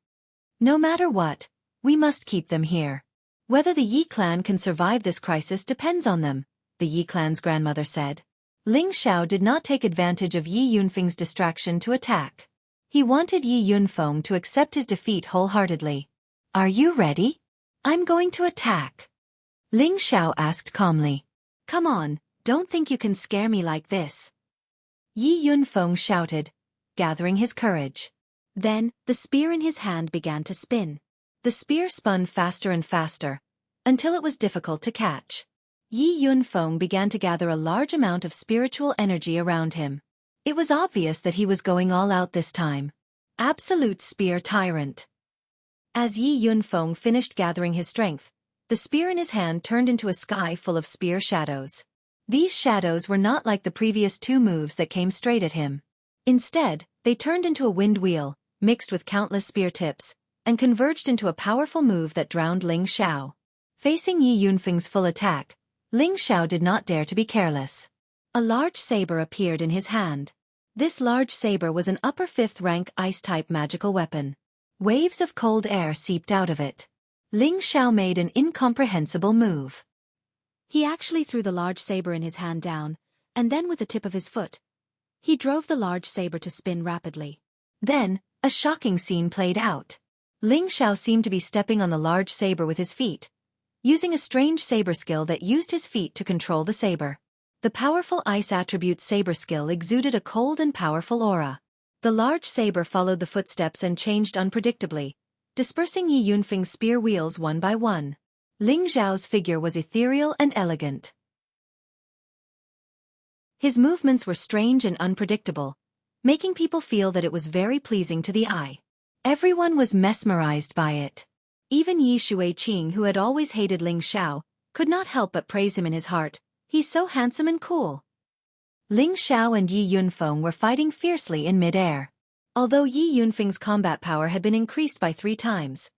No matter what, we must keep them here. Whether the Yi clan can survive this crisis depends on them, the Yi clan's grandmother said. Ling Xiao did not take advantage of Yi Yunfeng's distraction to attack. He wanted Yi Yunfeng to accept his defeat wholeheartedly. Are you ready? I'm going to attack. Ling Xiao asked calmly. Come on, don't think you can scare me like this. Yi Yunfeng shouted, gathering his courage. Then, the spear in his hand began to spin. The spear spun faster and faster, until it was difficult to catch. Yi Yunfeng began to gather a large amount of spiritual energy around him. It was obvious that he was going all out this time. Absolute spear tyrant. As Yi Yunfeng finished gathering his strength, the spear in his hand turned into a sky full of spear shadows. These shadows were not like the previous two moves that came straight at him. Instead, they turned into a wind wheel, mixed with countless spear tips, and converged into a powerful move that drowned Ling Xiao. Facing Yi Yunfeng's full attack, Ling Xiao did not dare to be careless. A large saber appeared in his hand. This large saber was an upper 5th rank ice-type magical weapon. Waves of cold air seeped out of it. Ling Xiao made an incomprehensible move. He actually threw the large saber in his hand down, and then with the tip of his foot, he drove the large saber to spin rapidly. Then, a shocking scene played out. Ling Xiao seemed to be stepping on the large saber with his feet, using a strange saber skill that used his feet to control the saber. The powerful ice attribute saber skill exuded a cold and powerful aura. The large saber followed the footsteps and changed unpredictably, dispersing Yi Yunfeng's spear wheels one by one. Ling Xiao's figure was ethereal and elegant. His movements were strange and unpredictable, making people feel that it was very pleasing to the eye. Everyone was mesmerized by it. Even Yi Shuiqing, who had always hated Ling Xiao, could not help but praise him in his heart. He's so handsome and cool. Ling Xiao and Yi Yunfeng were fighting fiercely in mid-air. Although Yi Yunfeng's combat power had been increased by 3 times,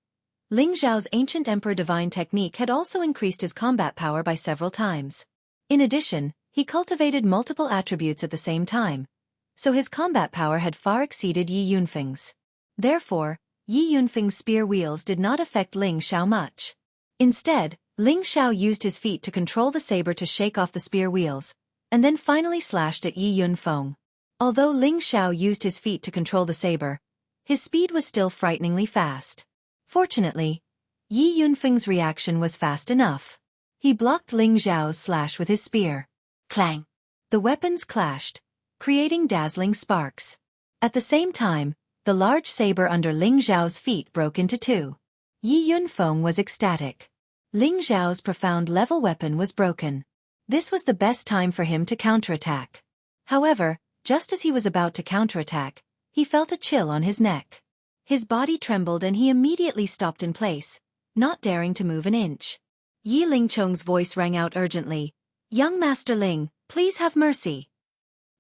Ling Xiao's ancient emperor divine technique had also increased his combat power by several times. In addition, he cultivated multiple attributes at the same time, so his combat power had far exceeded Yi Yunfeng's. Therefore, Yi Yunfeng's spear wheels did not affect Ling Xiao much. Instead, Ling Xiao used his feet to control the saber to shake off the spear wheels, and then finally slashed at Yi Yunfeng. Although Ling Xiao used his feet to control the saber, his speed was still frighteningly fast. Fortunately, Yi Yunfeng's reaction was fast enough. He blocked Ling Xiao's slash with his spear. Clang! The weapons clashed, creating dazzling sparks. At the same time, the large saber under Ling Xiao's feet broke into two. Yi Yunfeng was ecstatic. Ling Xiao's profound level weapon was broken. This was the best time for him to counterattack. However, just as he was about to counterattack, he felt a chill on his neck. His body trembled and he immediately stopped in place, not daring to move an inch. Yi Lingchong's voice rang out urgently, "Young Master Ling, please have mercy."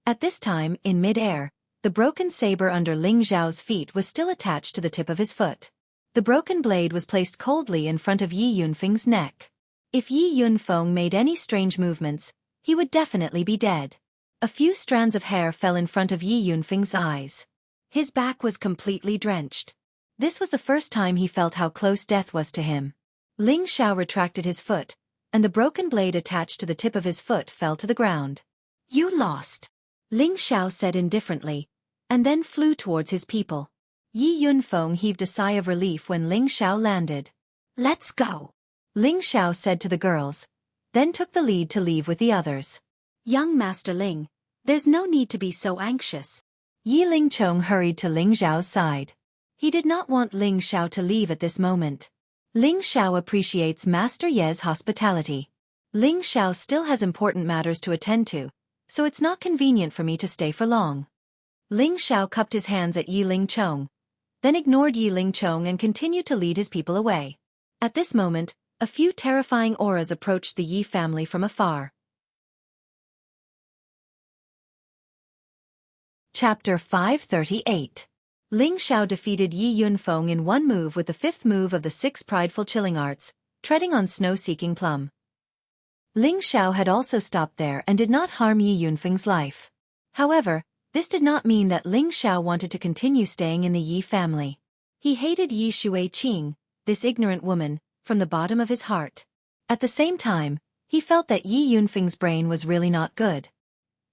At this time, in mid-air, the broken saber under Ling Xiao's feet was still attached to the tip of his foot. The broken blade was placed coldly in front of Yi Yunfeng's neck. If Yi Yunfeng made any strange movements, he would definitely be dead. A few strands of hair fell in front of Yi Yunfeng's eyes. His back was completely drenched. This was the first time he felt how close death was to him. Ling Xiao retracted his foot, and the broken blade attached to the tip of his foot fell to the ground. "You lost," Ling Xiao said indifferently, and then flew towards his people. Yi Yunfeng heaved a sigh of relief when Ling Xiao landed. "Let's go," Ling Xiao said to the girls, then took the lead to leave with the others. "Young Master Ling, there's no need to be so anxious." Yi Lingchong hurried to Ling Xiao's side. He did not want Ling Xiao to leave at this moment. Ling Xiao appreciates Master Ye's hospitality. Ling Xiao still has important matters to attend to, so it's not convenient for me to stay for long. Ling Xiao cupped his hands at Yi Lingchong, then ignored Yi Lingchong and continued to lead his people away. At this moment, a few terrifying auras approached the Yi family from afar. Chapter 538. Ling Xiao defeated Yi Yunfeng in one move with the fifth move of the six prideful chilling arts, treading on snow-seeking plum. Ling Xiao had also stopped there and did not harm Yi Yunfeng's life. However, this did not mean that Ling Xiao wanted to continue staying in the Yi family. He hated Yi Shuiqing, this ignorant woman, from the bottom of his heart. At the same time, he felt that Yi Yunfeng's brain was really not good.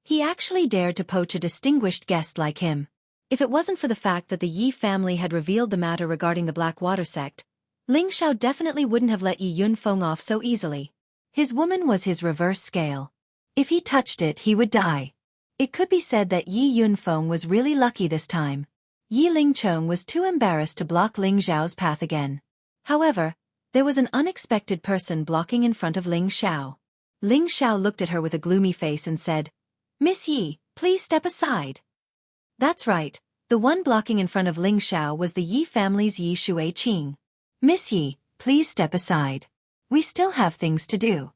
He actually dared to poach a distinguished guest like him. If it wasn't for the fact that the Yi family had revealed the matter regarding the Black Water sect, Ling Xiao definitely wouldn't have let Yi Yunfeng off so easily. His woman was his reverse scale. If he touched it, he would die. It could be said that Yi Yunfeng was really lucky this time. Yi Lingchong was too embarrassed to block Ling Xiao's path again. However, there was an unexpected person blocking in front of Ling Xiao. Ling Xiao looked at her with a gloomy face and said, "Miss Yi, please step aside." That's right, the one blocking in front of Ling Xiao was the Yi family's Yi Shuiqing. "Miss Yi, please step aside. We still have things to do,"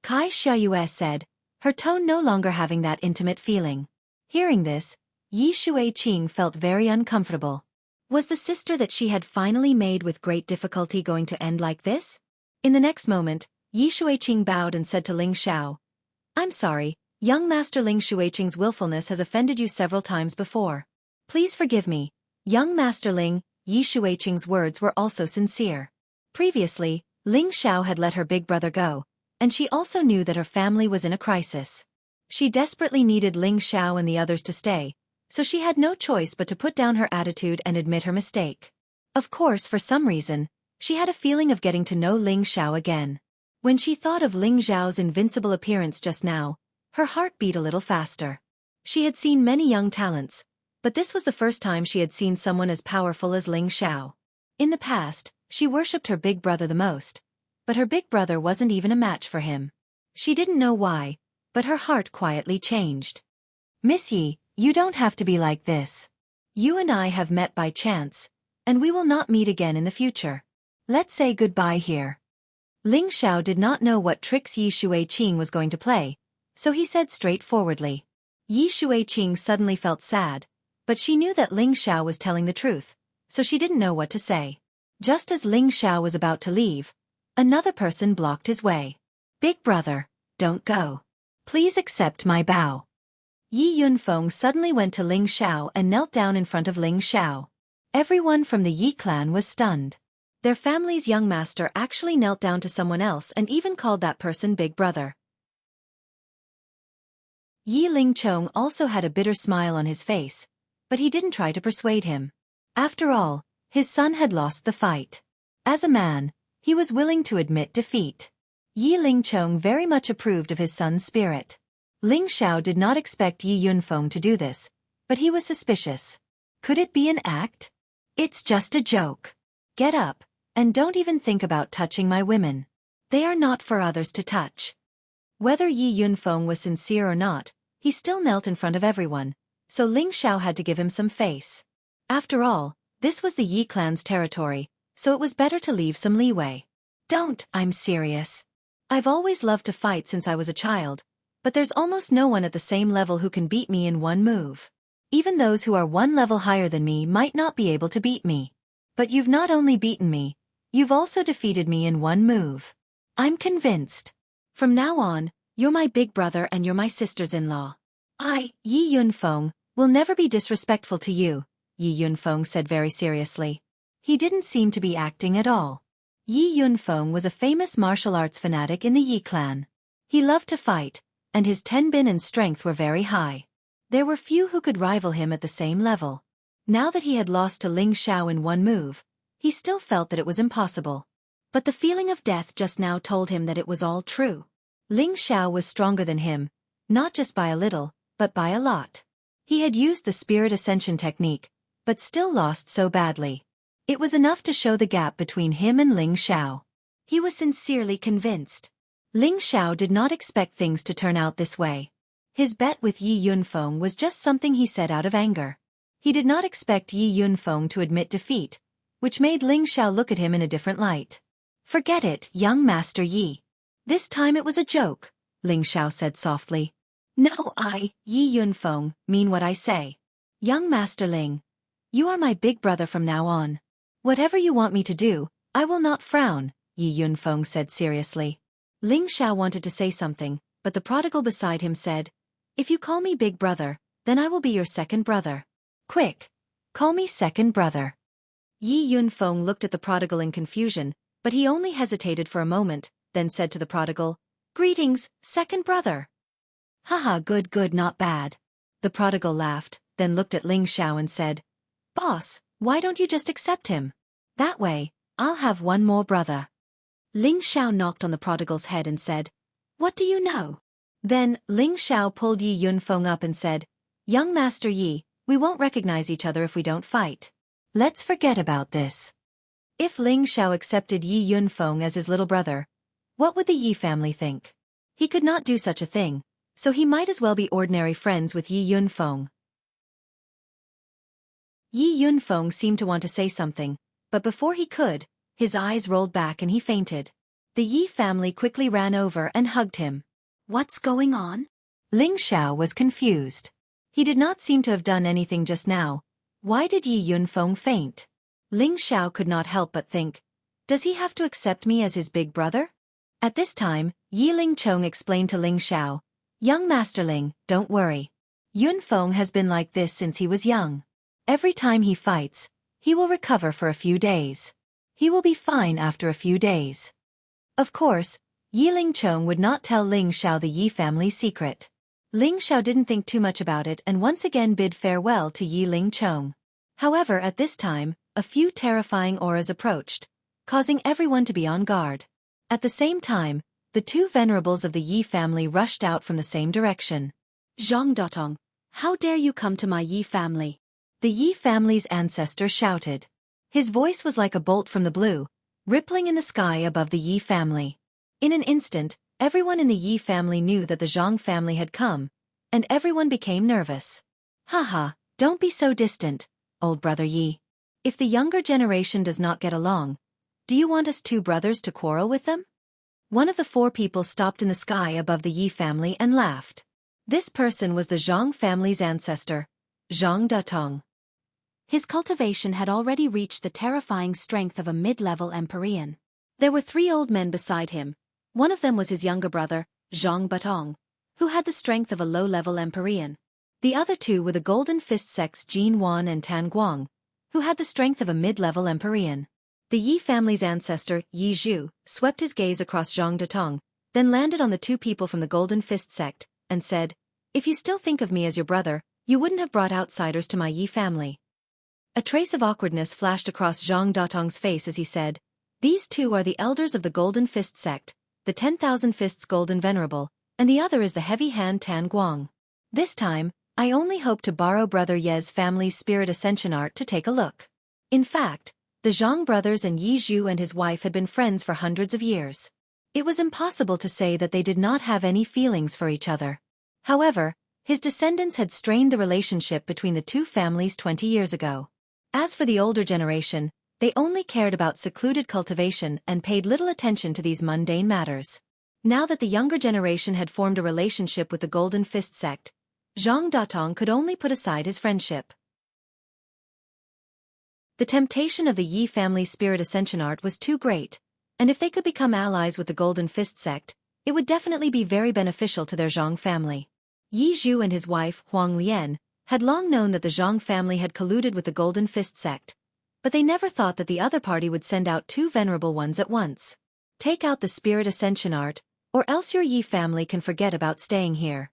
Kai Xiaoyue said, her tone no longer having that intimate feeling. Hearing this, Yi Shuiqing felt very uncomfortable. Was the sister that she had finally made with great difficulty going to end like this? In the next moment, Yi Shuiqing bowed and said to Ling Xiao, "I'm sorry, young Master Ling Shuiqing's willfulness has offended you several times before. Please forgive me, young Master Ling." Yi Shuiqing's words were also sincere. Previously, Ling Xiao had let her big brother go, and she also knew that her family was in a crisis. She desperately needed Ling Xiao and the others to stay, so she had no choice but to put down her attitude and admit her mistake. Of course, for some reason, she had a feeling of getting to know Ling Xiao again. When she thought of Ling Xiao's invincible appearance just now, her heart beat a little faster. She had seen many young talents, but this was the first time she had seen someone as powerful as Ling Xiao. In the past, she worshipped her big brother the most, but her big brother wasn't even a match for him. She didn't know why, but her heart quietly changed. "Miss Yi, you don't have to be like this. You and I have met by chance, and we will not meet again in the future. Let's say goodbye here." Ling Xiao did not know what tricks Yi Shuiqing was going to play, so he said straightforwardly. Yi Shuiqing suddenly felt sad, but she knew that Ling Xiao was telling the truth, so she didn't know what to say. Just as Ling Xiao was about to leave, another person blocked his way. "Big brother, don't go. Please accept my bow." Yi Yunfeng suddenly went to Ling Xiao and knelt down in front of Ling Xiao. Everyone from the Yi clan was stunned. Their family's young master actually knelt down to someone else and even called that person big brother. Yi Lingchong also had a bitter smile on his face, but he didn't try to persuade him. After all, his son had lost the fight. As a man, he was willing to admit defeat. Yi Lingchong very much approved of his son's spirit. Ling Xiao did not expect Yi Yunfeng to do this, but he was suspicious. Could it be an act? It's just a joke. Get up, and don't even think about touching my women. They are not for others to touch. Whether Yi Yunfeng was sincere or not, he still knelt in front of everyone, so Ling Xiao had to give him some face. After all, this was the Yi clan's territory, so it was better to leave some leeway. Don't, I'm serious. I've always loved to fight since I was a child, but there's almost no one at the same level who can beat me in one move. Even those who are one level higher than me might not be able to beat me. But you've not only beaten me, you've also defeated me in one move. I'm convinced. From now on, you're my big brother and you're my sisters-in-law. I, Yi Yunfeng, will never be disrespectful to you, Yi Yunfeng said very seriously. He didn't seem to be acting at all. Yi Yunfeng was a famous martial arts fanatic in the Yi clan. He loved to fight, and his tenbin and strength were very high. There were few who could rival him at the same level. Now that he had lost to Ling Xiao in one move, he still felt that it was impossible. But the feeling of death just now told him that it was all true. Ling Xiao was stronger than him, not just by a little, but by a lot. He had used the Spirit Ascension technique, but still lost so badly. It was enough to show the gap between him and Ling Xiao. He was sincerely convinced. Ling Xiao did not expect things to turn out this way. His bet with Yi Yunfeng was just something he said out of anger. He did not expect Yi Yunfeng to admit defeat, which made Ling Xiao look at him in a different light. Forget it, young Master Yi. This time it was a joke, Ling Xiao said softly. No, I, Yi Yunfeng, mean what I say. Young Master Ling, you are my big brother from now on. Whatever you want me to do, I will not frown, Yi Yunfeng said seriously. Ling Xiao wanted to say something, but the prodigal beside him said, If you call me big brother, then I will be your second brother. Quick, call me second brother. Yi Yunfeng looked at the prodigal in confusion, but he only hesitated for a moment, then said to the prodigal, Greetings, second brother. Haha, good, not bad. The prodigal laughed, then looked at Ling Xiao and said, Boss, why don't you just accept him? That way, I'll have one more brother. Ling Xiao knocked on the prodigal's head and said, What do you know? Then, Ling Xiao pulled Yi Yunfeng up and said, Young Master Yi, we won't recognize each other if we don't fight. Let's forget about this. If Ling Xiao accepted Yi Yunfeng as his little brother, what would the Yi family think? He could not do such a thing, so he might as well be ordinary friends with Yi Yunfeng. Yi Yunfeng seemed to want to say something, but before he could, his eyes rolled back and he fainted. The Yi family quickly ran over and hugged him. What's going on? Ling Xiao was confused. He did not seem to have done anything just now. Why did Yi Yunfeng faint? Ling Xiao could not help but think, does he have to accept me as his big brother? At this time, Yi Lingchong explained to Ling Xiao, Young Master Ling, don't worry. Yunfeng has been like this since he was young. Every time he fights, he will recover for a few days. He will be fine after a few days. Of course, Yi Lingchong would not tell Ling Xiao the Yi family's secret. Ling Xiao didn't think too much about it and once again bid farewell to Yi Lingchong. However, at this time, a few terrifying auras approached, causing everyone to be on guard. At the same time, the two venerables of the Yi family rushed out from the same direction. Zhang, how dare you come to my Yi family? The Yi family's ancestor shouted. His voice was like a bolt from the blue, rippling in the sky above the Yi family. In an instant, everyone in the Yi family knew that the Zhang family had come, and everyone became nervous. Haha, don't be so distant, old brother Yi. If the younger generation does not get along, do you want us two brothers to quarrel with them? One of the four people stopped in the sky above the Yi family and laughed. This person was the Zhang family's ancestor, Zhang Datong. His cultivation had already reached the terrifying strength of a mid-level Empyrean. There were 3 old men beside him. One of them was his younger brother, Zhang Batong, who had the strength of a low-level Empyrean. The other 2 were the Golden Fist sects Jin Wan and Tan Guang, who had the strength of a mid-level Empyrean. The Yi family's ancestor, Yi Zhu, swept his gaze across Zhang Datong, then landed on the 2 people from the Golden Fist sect, and said, If you still think of me as your brother, you wouldn't have brought outsiders to my Yi family. A trace of awkwardness flashed across Zhang Datong's face as he said, These 2 are the elders of the Golden Fist sect, the 10,000 Fists Golden Venerable, and the other is the heavy hand Tan Guang. This time, I only hope to borrow Brother Ye's family's spirit ascension art to take a look. In fact, the Zhang brothers and Yi Zhu and his wife had been friends for hundreds of years. It was impossible to say that they did not have any feelings for each other. However, his descendants had strained the relationship between the two families 20 years ago. As for the older generation, they only cared about secluded cultivation and paid little attention to these mundane matters. Now that the younger generation had formed a relationship with the Golden Fist sect, Zhang Datong could only put aside his friendship. The temptation of the Yi family spirit ascension art was too great, and if they could become allies with the Golden Fist sect, it would definitely be very beneficial to their Zhang family. Yi Zhu and his wife, Huang Lian, had long known that the Zhang family had colluded with the Golden Fist sect, but they never thought that the other party would send out two venerable ones at once. Take out the spirit ascension art, or else your Yi family can forget about staying here.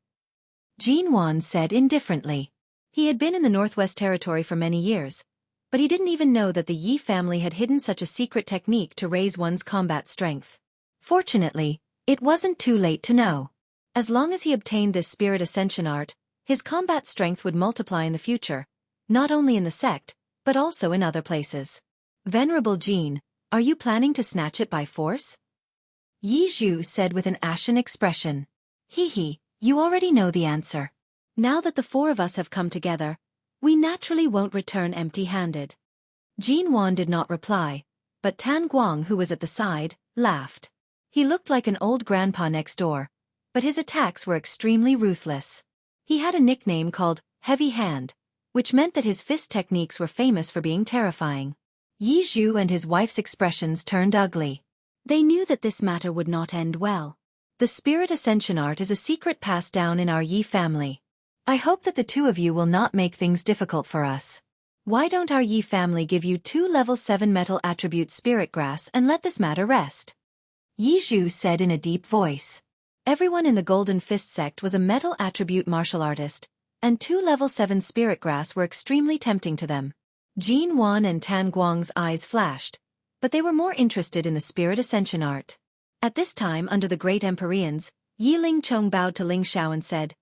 Jin Wan said indifferently. He had been in the Northwest Territory for many years, but he didn't even know that the Yi family had hidden such a secret technique to raise one's combat strength. Fortunately, it wasn't too late to know. As long as he obtained this spirit ascension art, his combat strength would multiply in the future, not only in the sect, but also in other places. Venerable Jin, are you planning to snatch it by force? Yi Zhu said with an ashen expression. Hee, you already know the answer. Now that the four of us have come together, we naturally won't return empty-handed. Jin Wan did not reply, but Tan Guang, who was at the side, laughed. He looked like an old grandpa next door, but his attacks were extremely ruthless. He had a nickname called Heavy Hand, which meant that his fist techniques were famous for being terrifying. Yi Zhu and his wife's expressions turned ugly. They knew that this matter would not end well. The spirit ascension art is a secret passed down in our Yi family. I hope that the two of you will not make things difficult for us. Why don't our Yi family give you 2 level 7 metal attribute spirit grass and let this matter rest? Yi Zhu said in a deep voice. Everyone in the Golden Fist sect was a metal attribute martial artist, and 2 level 7 spirit grass were extremely tempting to them. Jin Wan and Tan Guang's eyes flashed, but they were more interested in the spirit ascension art. At this time, under the great Empyreans, Yi Ling Chong bowed to Ling Xiao and said,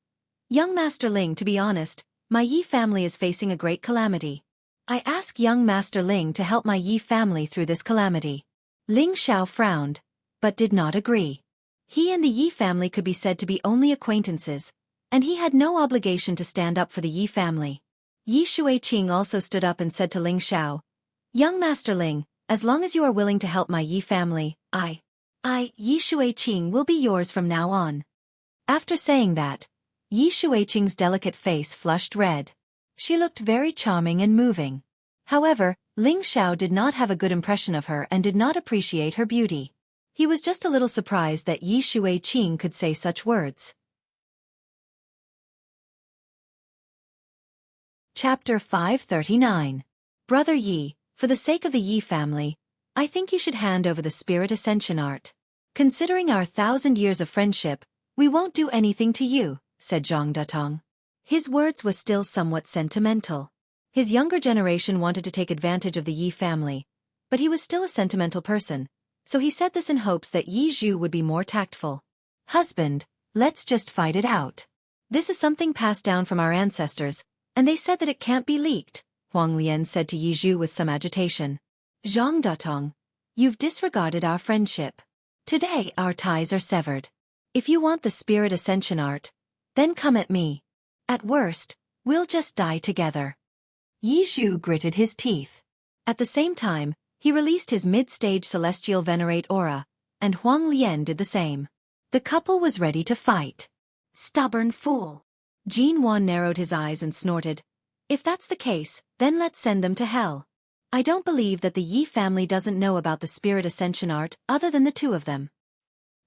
Young Master Ling, to be honest, my Yi family is facing a great calamity. I ask young Master Ling to help my Yi family through this calamity. Ling Xiao frowned, but did not agree. He and the Yi family could be said to be only acquaintances, and he had no obligation to stand up for the Yi family. Yi Shuiqing also stood up and said to Ling Xiao, Young Master Ling, as long as you are willing to help my Yi family, Yi Shuiqing, will be yours from now on. After saying that, Yi Shuiqing's delicate face flushed red. She looked very charming and moving. However, Ling Xiao did not have a good impression of her and did not appreciate her beauty. He was just a little surprised that Yi Shuiqing could say such words. Chapter 539. Brother Yi, for the sake of the Yi family, I think you should hand over the spirit ascension art. Considering our 1,000 years of friendship, we won't do anything to you, said Zhang Datong. His words were still somewhat sentimental. His younger generation wanted to take advantage of the Yi family, but he was still a sentimental person, so he said this in hopes that Yi Zhu would be more tactful. Husband, let's just fight it out. This is something passed down from our ancestors, and they said that it can't be leaked, Huang Lian said to Yi Zhu with some agitation. Zhang Datong, you've disregarded our friendship. Today our ties are severed. If you want the spirit ascension art, then come at me. At worst, we'll just die together. Yi Zhu gritted his teeth. At the same time, he released his mid-stage celestial venerate aura, and Huang Lian did the same. The couple was ready to fight. Stubborn fool. Jin Wan narrowed his eyes and snorted. If that's the case, then let's send them to hell. I don't believe that the Yi family doesn't know about the spirit ascension art other than the two of them.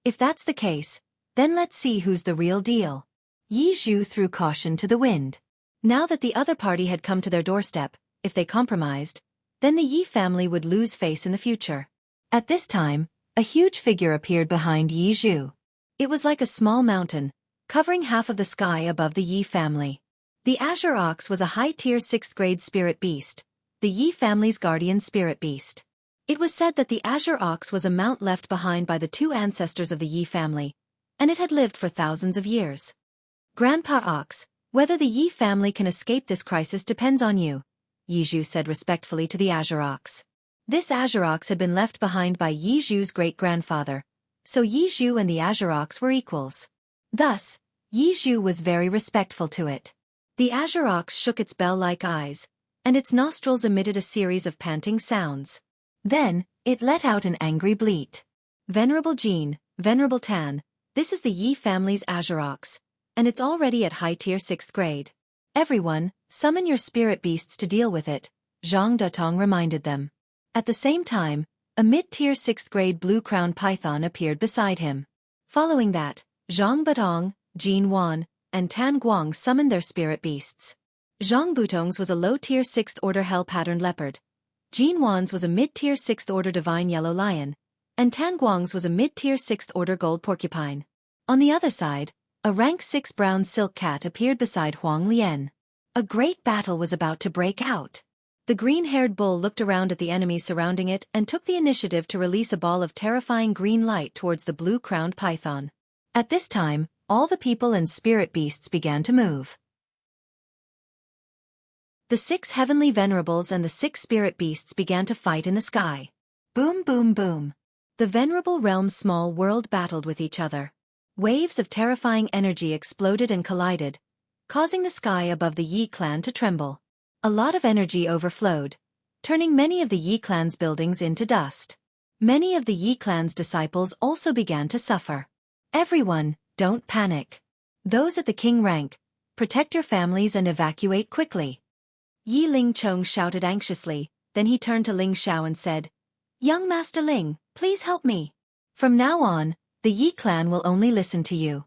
If that's the case, then let's see who's the real deal. Yi Zhu threw caution to the wind. Now that the other party had come to their doorstep, if they compromised, then the Yi family would lose face in the future. At this time, a huge figure appeared behind Yi Zhu. It was like a small mountain, covering half of the sky above the Yi family. The Azure Ox was a high-tier 6th-grade spirit beast, the Yi family's guardian spirit beast. It was said that the Azure Ox was a mount left behind by the two ancestors of the Yi family, and it had lived for thousands of years. Grandpa Ox, whether the Yi family can escape this crisis depends on you, Yizhu said respectfully to the Azure Ox. This Azure Ox had been left behind by Yizhu's great-grandfather, so Yizhu and the Azure Ox were equals. Thus, Yizhu was very respectful to it. The Azure Ox shook its bell-like eyes, and its nostrils emitted a series of panting sounds. Then, it let out an angry bleat. Venerable Jean, Venerable Tan, this is the Yi family's Azure Ox, and it's already at high tier 6th grade. Everyone, summon your spirit beasts to deal with it, Zhang Datong reminded them. At the same time, a mid-tier 6th grade blue-crowned python appeared beside him. Following that, Zhang Batong, Jin Wan, and Tan Guang summoned their spirit beasts. Zhang Butong's was a low-tier 6th order hell-patterned leopard. Jin Wan's was a mid-tier 6th order divine yellow lion, and Tan Guang's was a mid-tier 6th order gold porcupine. On the other side, a rank 6 brown silk cat appeared beside Huang Lian. A great battle was about to break out. The green-haired bull looked around at the enemies surrounding it and took the initiative to release a ball of terrifying green light towards the blue-crowned python. At this time, all the people and spirit beasts began to move. The 6 heavenly venerables and the 6 spirit beasts began to fight in the sky. Boom, boom, boom. The venerable realm's small world battled with each other. Waves of terrifying energy exploded and collided, causing the sky above the Yi clan to tremble. A lot of energy overflowed, turning many of the Yi clan's buildings into dust. Many of the Yi clan's disciples also began to suffer. Everyone, don't panic. Those at the king rank, protect your families and evacuate quickly. Yi Ling Chong shouted anxiously, then he turned to Ling Xiao and said, Young Master Ling, please help me. From now on, the Yi clan will only listen to you.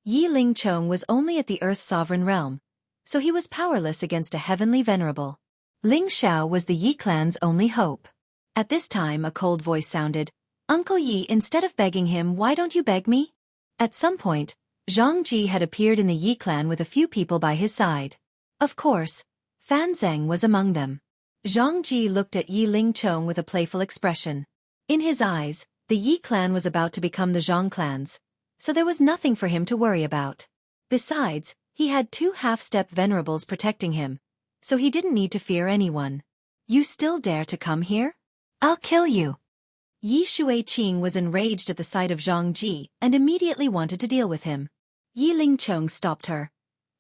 Yi Ling Chong was only at the Earth Sovereign Realm, so he was powerless against a heavenly venerable. Ling Xiao was the Yi clan's only hope. At this time a cold voice sounded, Uncle Yi, instead of begging him, why don't you beg me? At some point, Zhang Ji had appeared in the Yi clan with a few people by his side. Of course, Fan Zheng was among them. Zhang Ji looked at Yi Ling Chong with a playful expression. In his eyes, the Yi clan was about to become the Zhang clans, so there was nothing for him to worry about. Besides, he had 2 half-step venerables protecting him, so he didn't need to fear anyone. You still dare to come here? I'll kill you. Yi Shuiqing was enraged at the sight of Zhang Ji and immediately wanted to deal with him. Yi Ling Chong stopped her.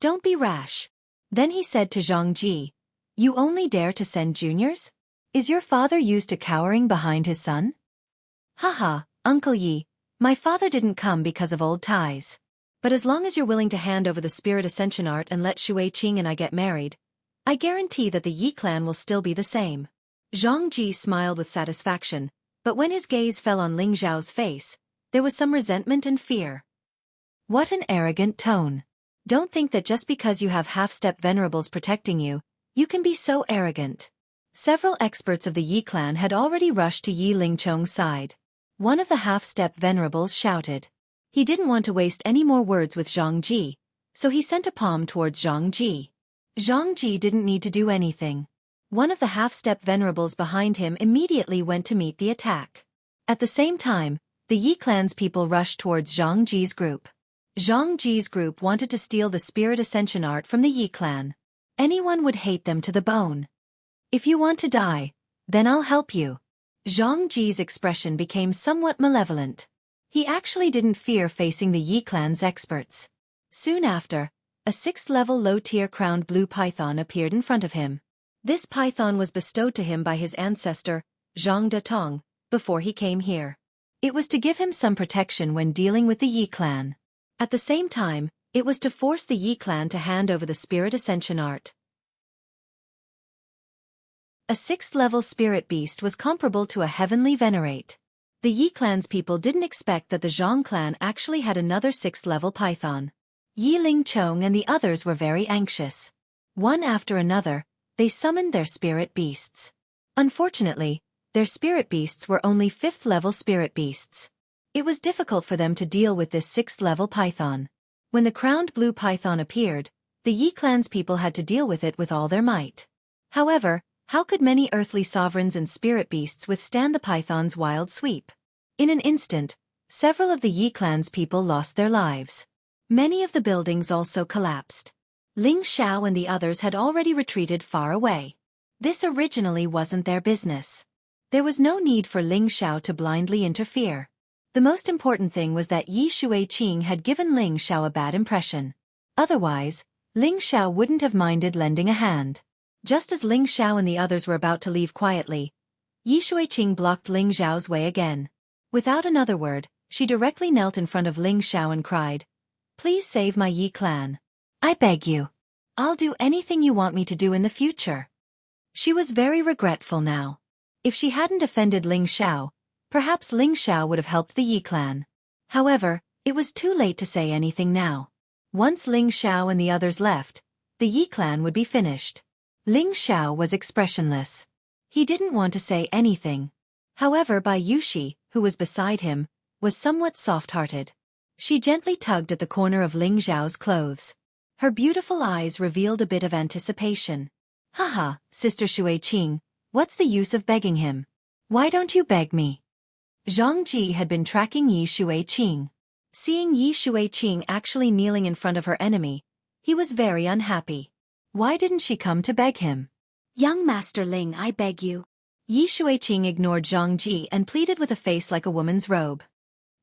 Don't be rash. Then he said to Zhang Ji, You only dare to send juniors? Is your father used to cowering behind his son? Haha, Uncle Yi, my father didn't come because of old ties. But as long as you're willing to hand over the spirit ascension art and let Shuiqing and I get married, I guarantee that the Yi clan will still be the same. Zhang Ji smiled with satisfaction, but when his gaze fell on Ling Xiao's face, there was some resentment and fear. What an arrogant tone. Don't think that just because you have half-step venerables protecting you, you can be so arrogant. Several experts of the Yi clan had already rushed to Yi Ling Chong's side. One of the half-step venerables shouted. He didn't want to waste any more words with Zhang Ji, so he sent a palm towards Zhang Ji. Zhang Ji didn't need to do anything. One of the half-step venerables behind him immediately went to meet the attack. At the same time, the Yi clan's people rushed towards Zhang Ji's group. Zhang Ji's group wanted to steal the spirit ascension art from the Yi clan. Anyone would hate them to the bone. If you want to die, then I'll help you. Zhang Ji's expression became somewhat malevolent. He actually didn't fear facing the Yi clan's experts. Soon after, a 6th-level low-tier crowned blue python appeared in front of him. This python was bestowed to him by his ancestor, Zhang Datong, before he came here. It was to give him some protection when dealing with the Yi clan. At the same time, it was to force the Yi clan to hand over the spirit ascension art. A 6th-level spirit beast was comparable to a heavenly venerate. The Yi clan's people didn't expect that the Zhang clan actually had another 6th-level python. Yi Ling Chong and the others were very anxious. One after another, they summoned their spirit beasts. Unfortunately, their spirit beasts were only 5th-level spirit beasts. It was difficult for them to deal with this 6th-level python. When the crowned blue python appeared, the Yi clan's people had to deal with it with all their might. However, how could many earthly sovereigns and spirit beasts withstand the python's wild sweep? In an instant, Several of the Yi clan's people lost their lives. Many of the buildings also collapsed. Ling Xiao and the others had already retreated far away. This originally wasn't their business. There was no need for Ling Xiao to blindly interfere. The most important thing was that Yi Shuiqing had given Ling Xiao a bad impression. Otherwise, Ling Xiao wouldn't have minded lending a hand. Just as Ling Xiao and the others were about to leave quietly, Yi Shuiqing blocked Ling Xiao's way again. Without another word, she directly knelt in front of Ling Xiao and cried, "Please save my Yi clan. I beg you. I'll do anything you want me to do in the future." She was very regretful now. If she hadn't offended Ling Xiao, perhaps Ling Xiao would have helped the Yi clan. However, it was too late to say anything now. Once Ling Xiao and the others left, the Yi clan would be finished. Ling Xiao was expressionless. He didn't want to say anything. However, Bai Yushi, who was beside him, was somewhat soft-hearted. She gently tugged at the corner of Ling Xiao's clothes. Her beautiful eyes revealed a bit of anticipation. "Haha, Sister Shuiqing, what's the use of begging him? Why don't you beg me?" Jianghu had been tracking Yi Shuiqing. Seeing Yi Shuiqing actually kneeling in front of her enemy, he was very unhappy. Why didn't she come to beg him? "Young Master Ling, I beg you." Yi Shuiqing ignored Jianghu and pleaded with a face like a woman's robe.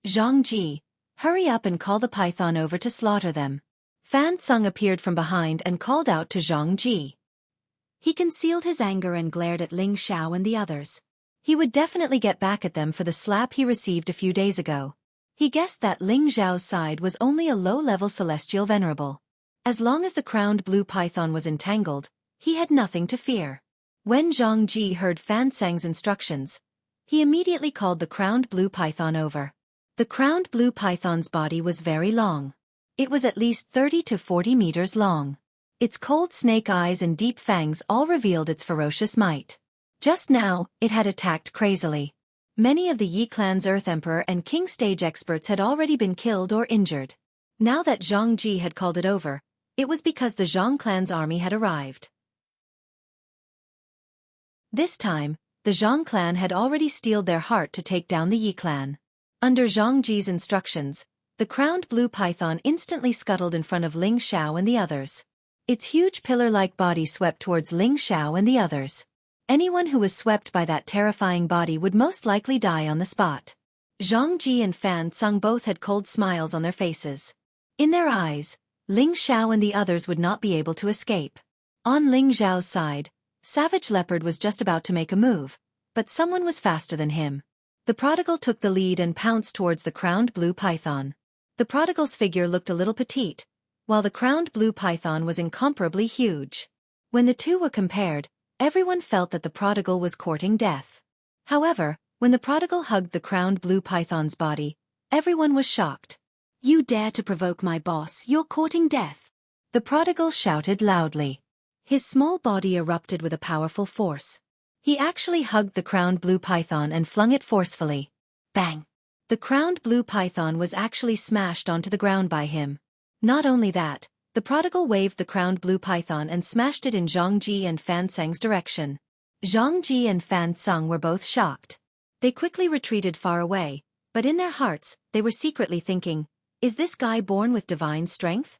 "Jianghu, hurry up and call the python over to slaughter them." Fan Sung appeared from behind and called out to Jianghu. He concealed his anger and glared at Ling Xiao and the others. He would definitely get back at them for the slap he received a few days ago. He guessed that Ling Xiao's side was only a low-level celestial venerable. As long as the crowned blue python was entangled, he had nothing to fear. When Jianghu heard Fan Sang's instructions, he immediately called the crowned blue python over. The crowned blue python's body was very long. It was at least 30 to 40 meters long. Its cold snake eyes and deep fangs all revealed its ferocious might. Just now, it had attacked crazily. Many of the Yi clan's Earth Emperor and King stage experts had already been killed or injured. Now that Jianghu had called it over, it was because the Zhang clan's army had arrived. This time, the Zhang clan had already steeled their heart to take down the Yi clan. Under Jianghu's instructions, the crowned blue python instantly scuttled in front of Ling Xiao and the others. Its huge pillar-like body swept towards Ling Xiao and the others. Anyone who was swept by that terrifying body would most likely die on the spot. Jianghu and Fan Sung both had cold smiles on their faces. In their eyes, Ling Xiao and the others would not be able to escape. On Ling Xiao's side, Savage Leopard was just about to make a move, but someone was faster than him. The prodigal took the lead and pounced towards the crowned blue python. The prodigal's figure looked a little petite, while the crowned blue python was incomparably huge. When the two were compared, everyone felt that the prodigal was courting death. However, when the prodigal hugged the crowned blue python's body, everyone was shocked. "You dare to provoke my boss, you're courting death!" The prodigal shouted loudly. His small body erupted with a powerful force. He actually hugged the crowned blue python and flung it forcefully. Bang! The crowned blue python was actually smashed onto the ground by him. Not only that, the prodigal waved the crowned blue python and smashed it in Jianghu and Fan Sang's direction. Jianghu and Fan Sung were both shocked. They quickly retreated far away, but in their hearts, they were secretly thinking, "Is this guy born with divine strength?"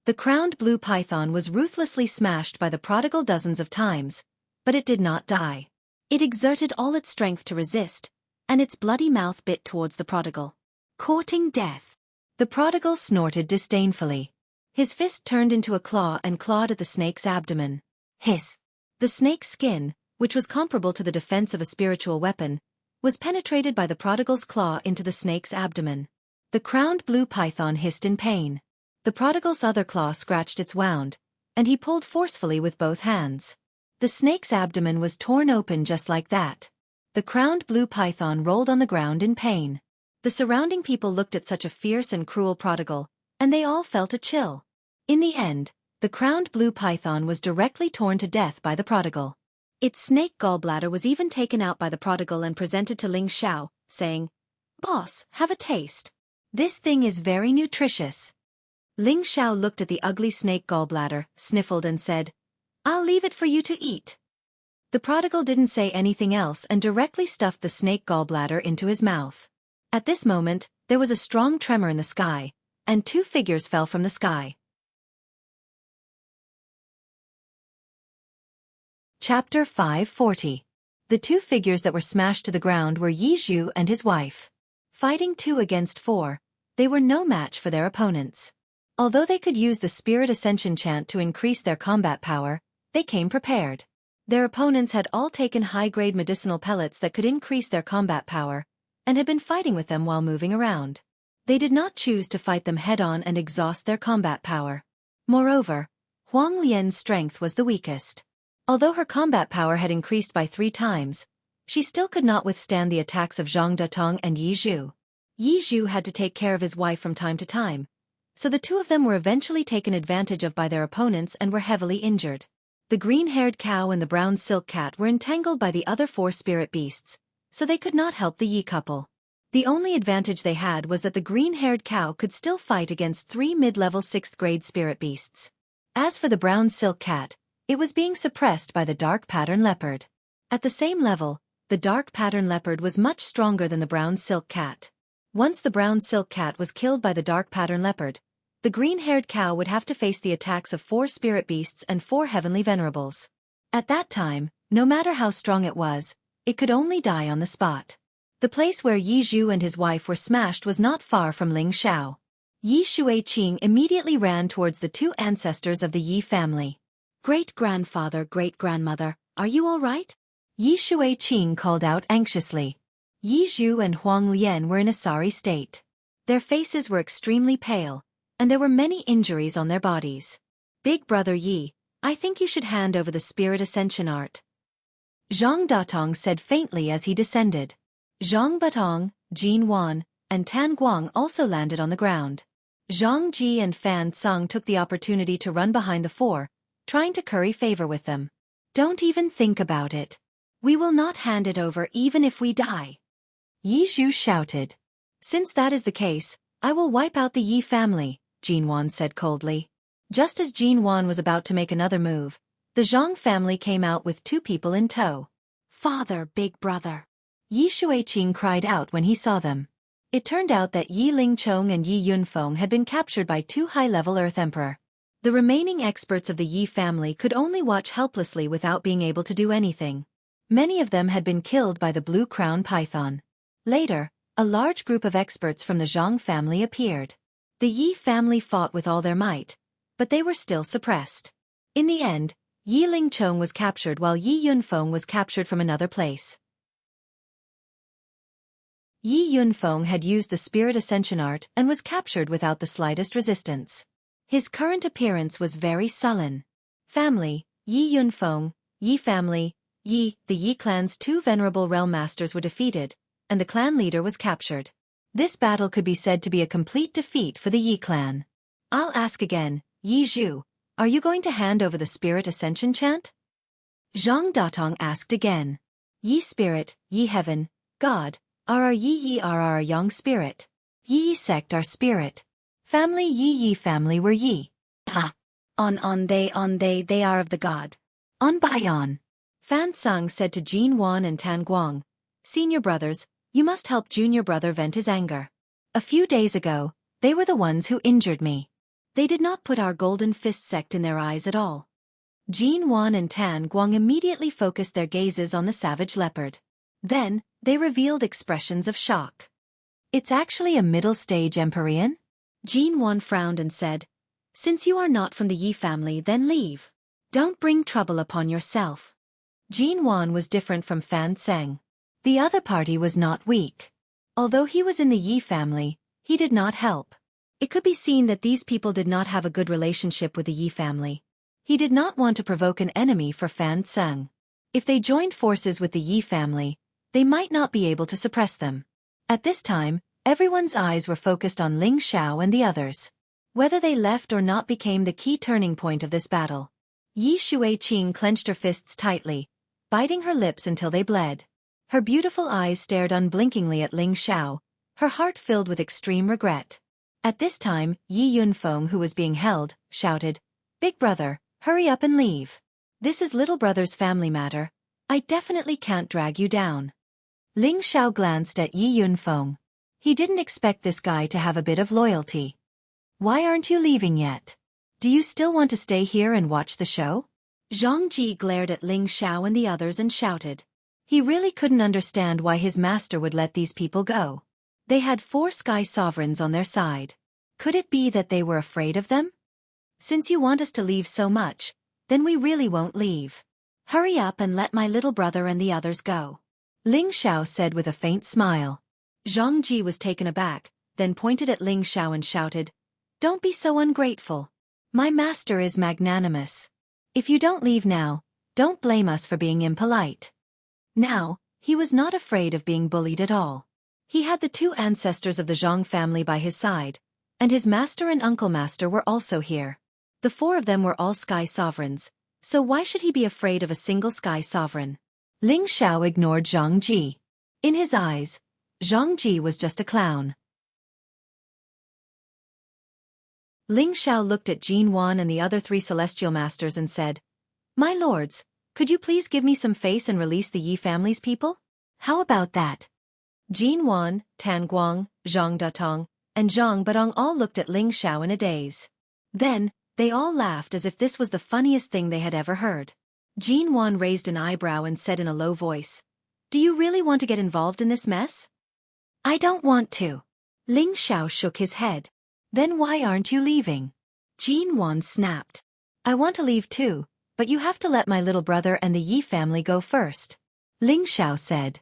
The crowned blue python was ruthlessly smashed by the prodigal dozens of times, but it did not die. It exerted all its strength to resist, and its bloody mouth bit towards the prodigal. Courting death. The prodigal snorted disdainfully. His fist turned into a claw and clawed at the snake's abdomen. Hiss! The snake's skin, which was comparable to the defense of a spiritual weapon, was penetrated by the prodigal's claw into the snake's abdomen. The crowned blue python hissed in pain. The prodigal's other claw scratched its wound, and he pulled forcefully with both hands. The snake's abdomen was torn open just like that. The crowned blue python rolled on the ground in pain. The surrounding people looked at such a fierce and cruel prodigal, and they all felt a chill. In the end, the crowned blue python was directly torn to death by the prodigal. Its snake gallbladder was even taken out by the prodigal and presented to Ling Xiao, saying, "Boss, have a taste. This thing is very nutritious." Ling Xiao looked at the ugly snake gallbladder, sniffled and said, "I'll leave it for you to eat." The prodigal didn't say anything else and directly stuffed the snake gallbladder into his mouth. At this moment, there was a strong tremor in the sky, and two figures fell from the sky. Chapter 540. The two figures that were smashed to the ground were Yi Zhu and his wife. Fighting 2 against 4, they were no match for their opponents. Although they could use the Spirit Ascension chant to increase their combat power, they came prepared. Their opponents had all taken high-grade medicinal pellets that could increase their combat power, and had been fighting with them while moving around. They did not choose to fight them head-on and exhaust their combat power. Moreover, Huang Lian's strength was the weakest. Although her combat power had increased by 3 times, she still could not withstand the attacks of Zhang Datong and Yi Zhu. Yi Zhu had to take care of his wife from time to time, so the two of them were eventually taken advantage of by their opponents and were heavily injured. The green-haired cow and the brown silk cat were entangled by the other 4 spirit beasts, so they could not help the Yi couple. The only advantage they had was that the green-haired cow could still fight against 3 mid-level 6th-grade spirit beasts. As for the brown silk cat, it was being suppressed by the dark pattern leopard. At the same level, the dark pattern leopard was much stronger than the brown silk cat. Once the brown silk cat was killed by the dark pattern leopard, the green-haired cow would have to face the attacks of 4 spirit beasts and 4 heavenly venerables. At that time, no matter how strong it was, it could only die on the spot. The place where Yi Zhu and his wife were smashed was not far from Ling Xiao. Yi Shuiqing immediately ran towards the 2 ancestors of the Yi family. Great-grandfather, great-grandmother, are you all right? Yi Shuiqing called out anxiously. Yi Zhu and Huang Lian were in a sorry state. Their faces were extremely pale, and there were many injuries on their bodies. Big brother Yi, I think you should hand over the Spirit Ascension art. Zhang Datong said faintly as he descended. Zhang Batong, Jin Wan, and Tan Guang also landed on the ground. Zhang Ji and Fan Tseng took the opportunity to run behind the 4, trying to curry favor with them. Don't even think about it. We will not hand it over even if we die. Yi Zhu shouted. Since that is the case, I will wipe out the Yi family, Jin Wan said coldly. Just as Jin Wan was about to make another move, the Zhang family came out with 2 people in tow. Father, big brother. Yi Shuiqing cried out when he saw them. It turned out that Yi Lingchong and Yi Yunfeng had been captured by 2 high-level Earth Emperor. The remaining experts of the Yi family could only watch helplessly without being able to do anything. Many of them had been killed by the Blue Crown Python. Later, a large group of experts from the Zhang family appeared. The Yi family fought with all their might, but they were still suppressed. In the end, Yi Lingchong was captured while Yi Yunfeng was captured from another place. Yi Yunfeng had used the Spirit Ascension art and was captured without the slightest resistance. His current appearance was very sullen. Family, Yi Yunfeng, Yi family, Yi, the Yi clan's 2 venerable realm masters were defeated, and the clan leader was captured. This battle could be said to be a complete defeat for the Yi clan. I'll ask again, Yi Zhu, are you going to hand over the Spirit Ascension chant? Zhang Datong asked again. Yi Spirit, Yi Heaven, God, are Yi are Yang Spirit. Yi sect our spirit. Family Yi family were Yi. Ah. On they are of the God. On by on. Fan Tseng said to Jin Wan and Tan Guang, Senior brothers, you must help junior brother vent his anger. A few days ago, they were the ones who injured me. They did not put our Golden Fist sect in their eyes at all. Jin Wan and Tan Guang immediately focused their gazes on the savage leopard. Then, they revealed expressions of shock. It's actually a middle-stage Empyrean? Jin Wan frowned and said, Since you are not from the Yi family, then leave. Don't bring trouble upon yourself. Jin Wan was different from Fan Tseng. The other party was not weak. Although he was in the Yi family, he did not help. It could be seen that these people did not have a good relationship with the Yi family. He did not want to provoke an enemy for Fan Tseng. If they joined forces with the Yi family, they might not be able to suppress them. At this time, everyone's eyes were focused on Ling Xiao and the others. Whether they left or not became the key turning point of this battle. Yi Shuiqing clenched her fists tightly, biting her lips until they bled. Her beautiful eyes stared unblinkingly at Ling Xiao, her heart filled with extreme regret. At this time, Yi Yunfeng, who was being held, shouted, Big brother, hurry up and leave. This is little brother's family matter. I definitely can't drag you down. Ling Xiao glanced at Yi Yunfeng. He didn't expect this guy to have a bit of loyalty. Why aren't you leaving yet? Do you still want to stay here and watch the show? Zhang Ji glared at Ling Xiao and the others and shouted. He really couldn't understand why his master would let these people go. They had 4 sky sovereigns on their side. Could it be that they were afraid of them? Since you want us to leave so much, then we really won't leave. Hurry up and let my little brother and the others go. Ling Xiao said with a faint smile. Zhang Ji was taken aback, then pointed at Ling Xiao and shouted, "Don't be so ungrateful. My master is magnanimous. If you don't leave now, don't blame us for being impolite." Now, he was not afraid of being bullied at all. He had the 2 ancestors of the Zhang family by his side, and his master and uncle master were also here. The 4 of them were all sky sovereigns, so why should he be afraid of a single sky sovereign? Ling Xiao ignored Zhang Ji. In his eyes, Zhang Ji was just a clown. Ling Xiao looked at Jin Wan and the other 3 celestial masters and said, "My lords, could you please give me some face and release the Yi family's people? How about that?" Jin Wan, Tan Guang, Zhang Datong, and Zhang Badong all looked at Ling Xiao in a daze. Then, they all laughed as if this was the funniest thing they had ever heard. Jin Wan raised an eyebrow and said in a low voice, "Do you really want to get involved in this mess?" "I don't want to." Ling Xiao shook his head. "Then why aren't you leaving?" Jin Wan snapped. "I want to leave too, but you have to let my little brother and the Yi family go first." Ling Xiao said.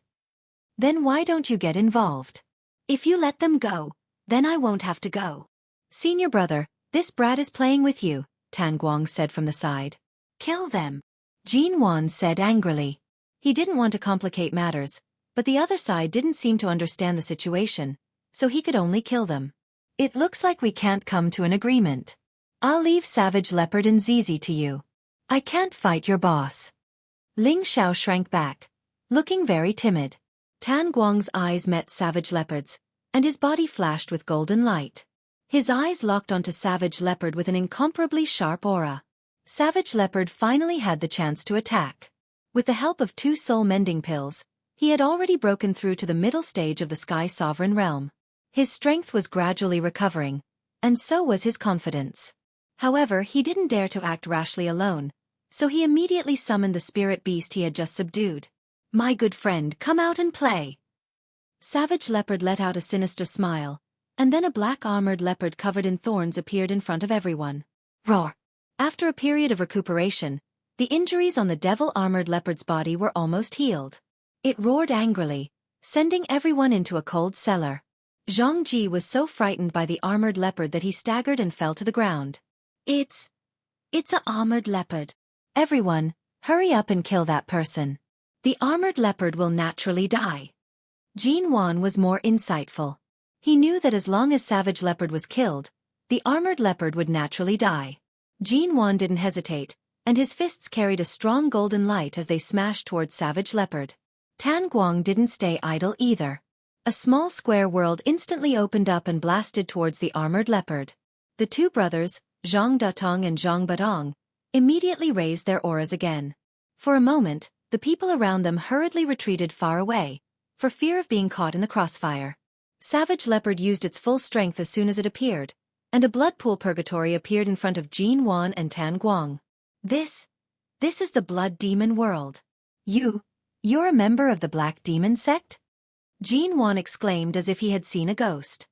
"Then why don't you get involved? If you let them go, then I won't have to go." "Senior brother, this brat is playing with you," Tan Guang said from the side. "Kill them," Jin Wan said angrily. He didn't want to complicate matters, but the other side didn't seem to understand the situation, so he could only kill them. "It looks like we can't come to an agreement. I'll leave Savage Leopard and Zizi to you. I can't fight your boss." Ling Xiao shrank back, looking very timid. Tan Guang's eyes met Savage Leopard's, and his body flashed with golden light. His eyes locked onto Savage Leopard with an incomparably sharp aura. Savage Leopard finally had the chance to attack. With the help of 2 soul-mending pills, he had already broken through to the middle stage of the Sky Sovereign realm. His strength was gradually recovering, and so was his confidence. However, he didn't dare to act rashly alone, so he immediately summoned the spirit beast he had just subdued. "My good friend, come out and play." Savage Leopard let out a sinister smile, and then a black armored leopard covered in thorns appeared in front of everyone. Roar! After a period of recuperation, the injuries on the devil-armored leopard's body were almost healed. It roared angrily, sending everyone into a cold cellar. Zhang Ji was so frightened by the armored leopard that he staggered and fell to the ground. It's a armored leopard. Everyone, hurry up and kill that person. The armored leopard will naturally die." Jin Wan was more insightful. He knew that as long as Savage Leopard was killed, the armored leopard would naturally die. Jin Wan didn't hesitate, and his fists carried a strong golden light as they smashed towards Savage Leopard. Tan Guang didn't stay idle either. A small square world instantly opened up and blasted towards the armored leopard. The 2 brothers, Zhang Datong and Zhang Badong, immediately raised their auras again. For a moment, the people around them hurriedly retreated far away, for fear of being caught in the crossfire. Savage Leopard used its full strength as soon as it appeared, and a blood pool purgatory appeared in front of Jin Wan and Tan Guang. This is the Blood Demon world. You're a member of the Black Demon sect?" Jin Wan exclaimed as if he had seen a ghost.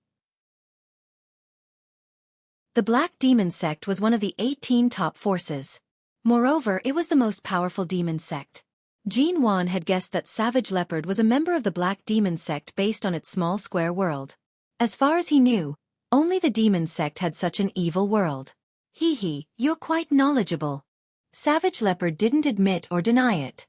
The Black Demon sect was one of the 18 top forces. Moreover, it was the most powerful demon sect. Jin Wan had guessed that Savage Leopard was a member of the Black Demon sect based on its small square world. As far as he knew, only the demon sect had such an evil world. Hee, you're quite knowledgeable." Savage Leopard didn't admit or deny it.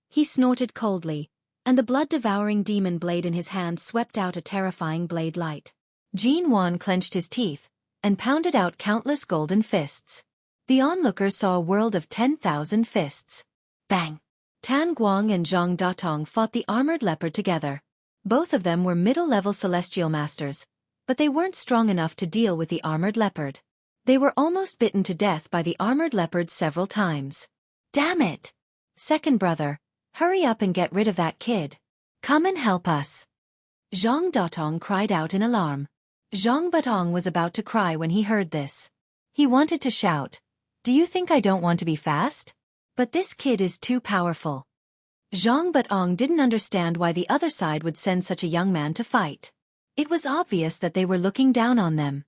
He snorted coldly, and the blood-devouring demon blade in his hand swept out a terrifying blade light. Jin Wan clenched his teeth and pounded out countless golden fists. The onlookers saw a world of 10,000 fists. Bang! Tan Guang and Zhang Datong fought the armored leopard together. Both of them were middle-level celestial masters, but they weren't strong enough to deal with the armored leopard. They were almost bitten to death by the armored leopard several times. "Damn it! Second brother, hurry up and get rid of that kid. Come and help us." Zhang Datong cried out in alarm. Zhang Batong was about to cry when he heard this. He wanted to shout, "Do you think I don't want to be fast? But this kid is too powerful." Zhang Batong didn't understand why the other side would send such a young man to fight. It was obvious that they were looking down on them.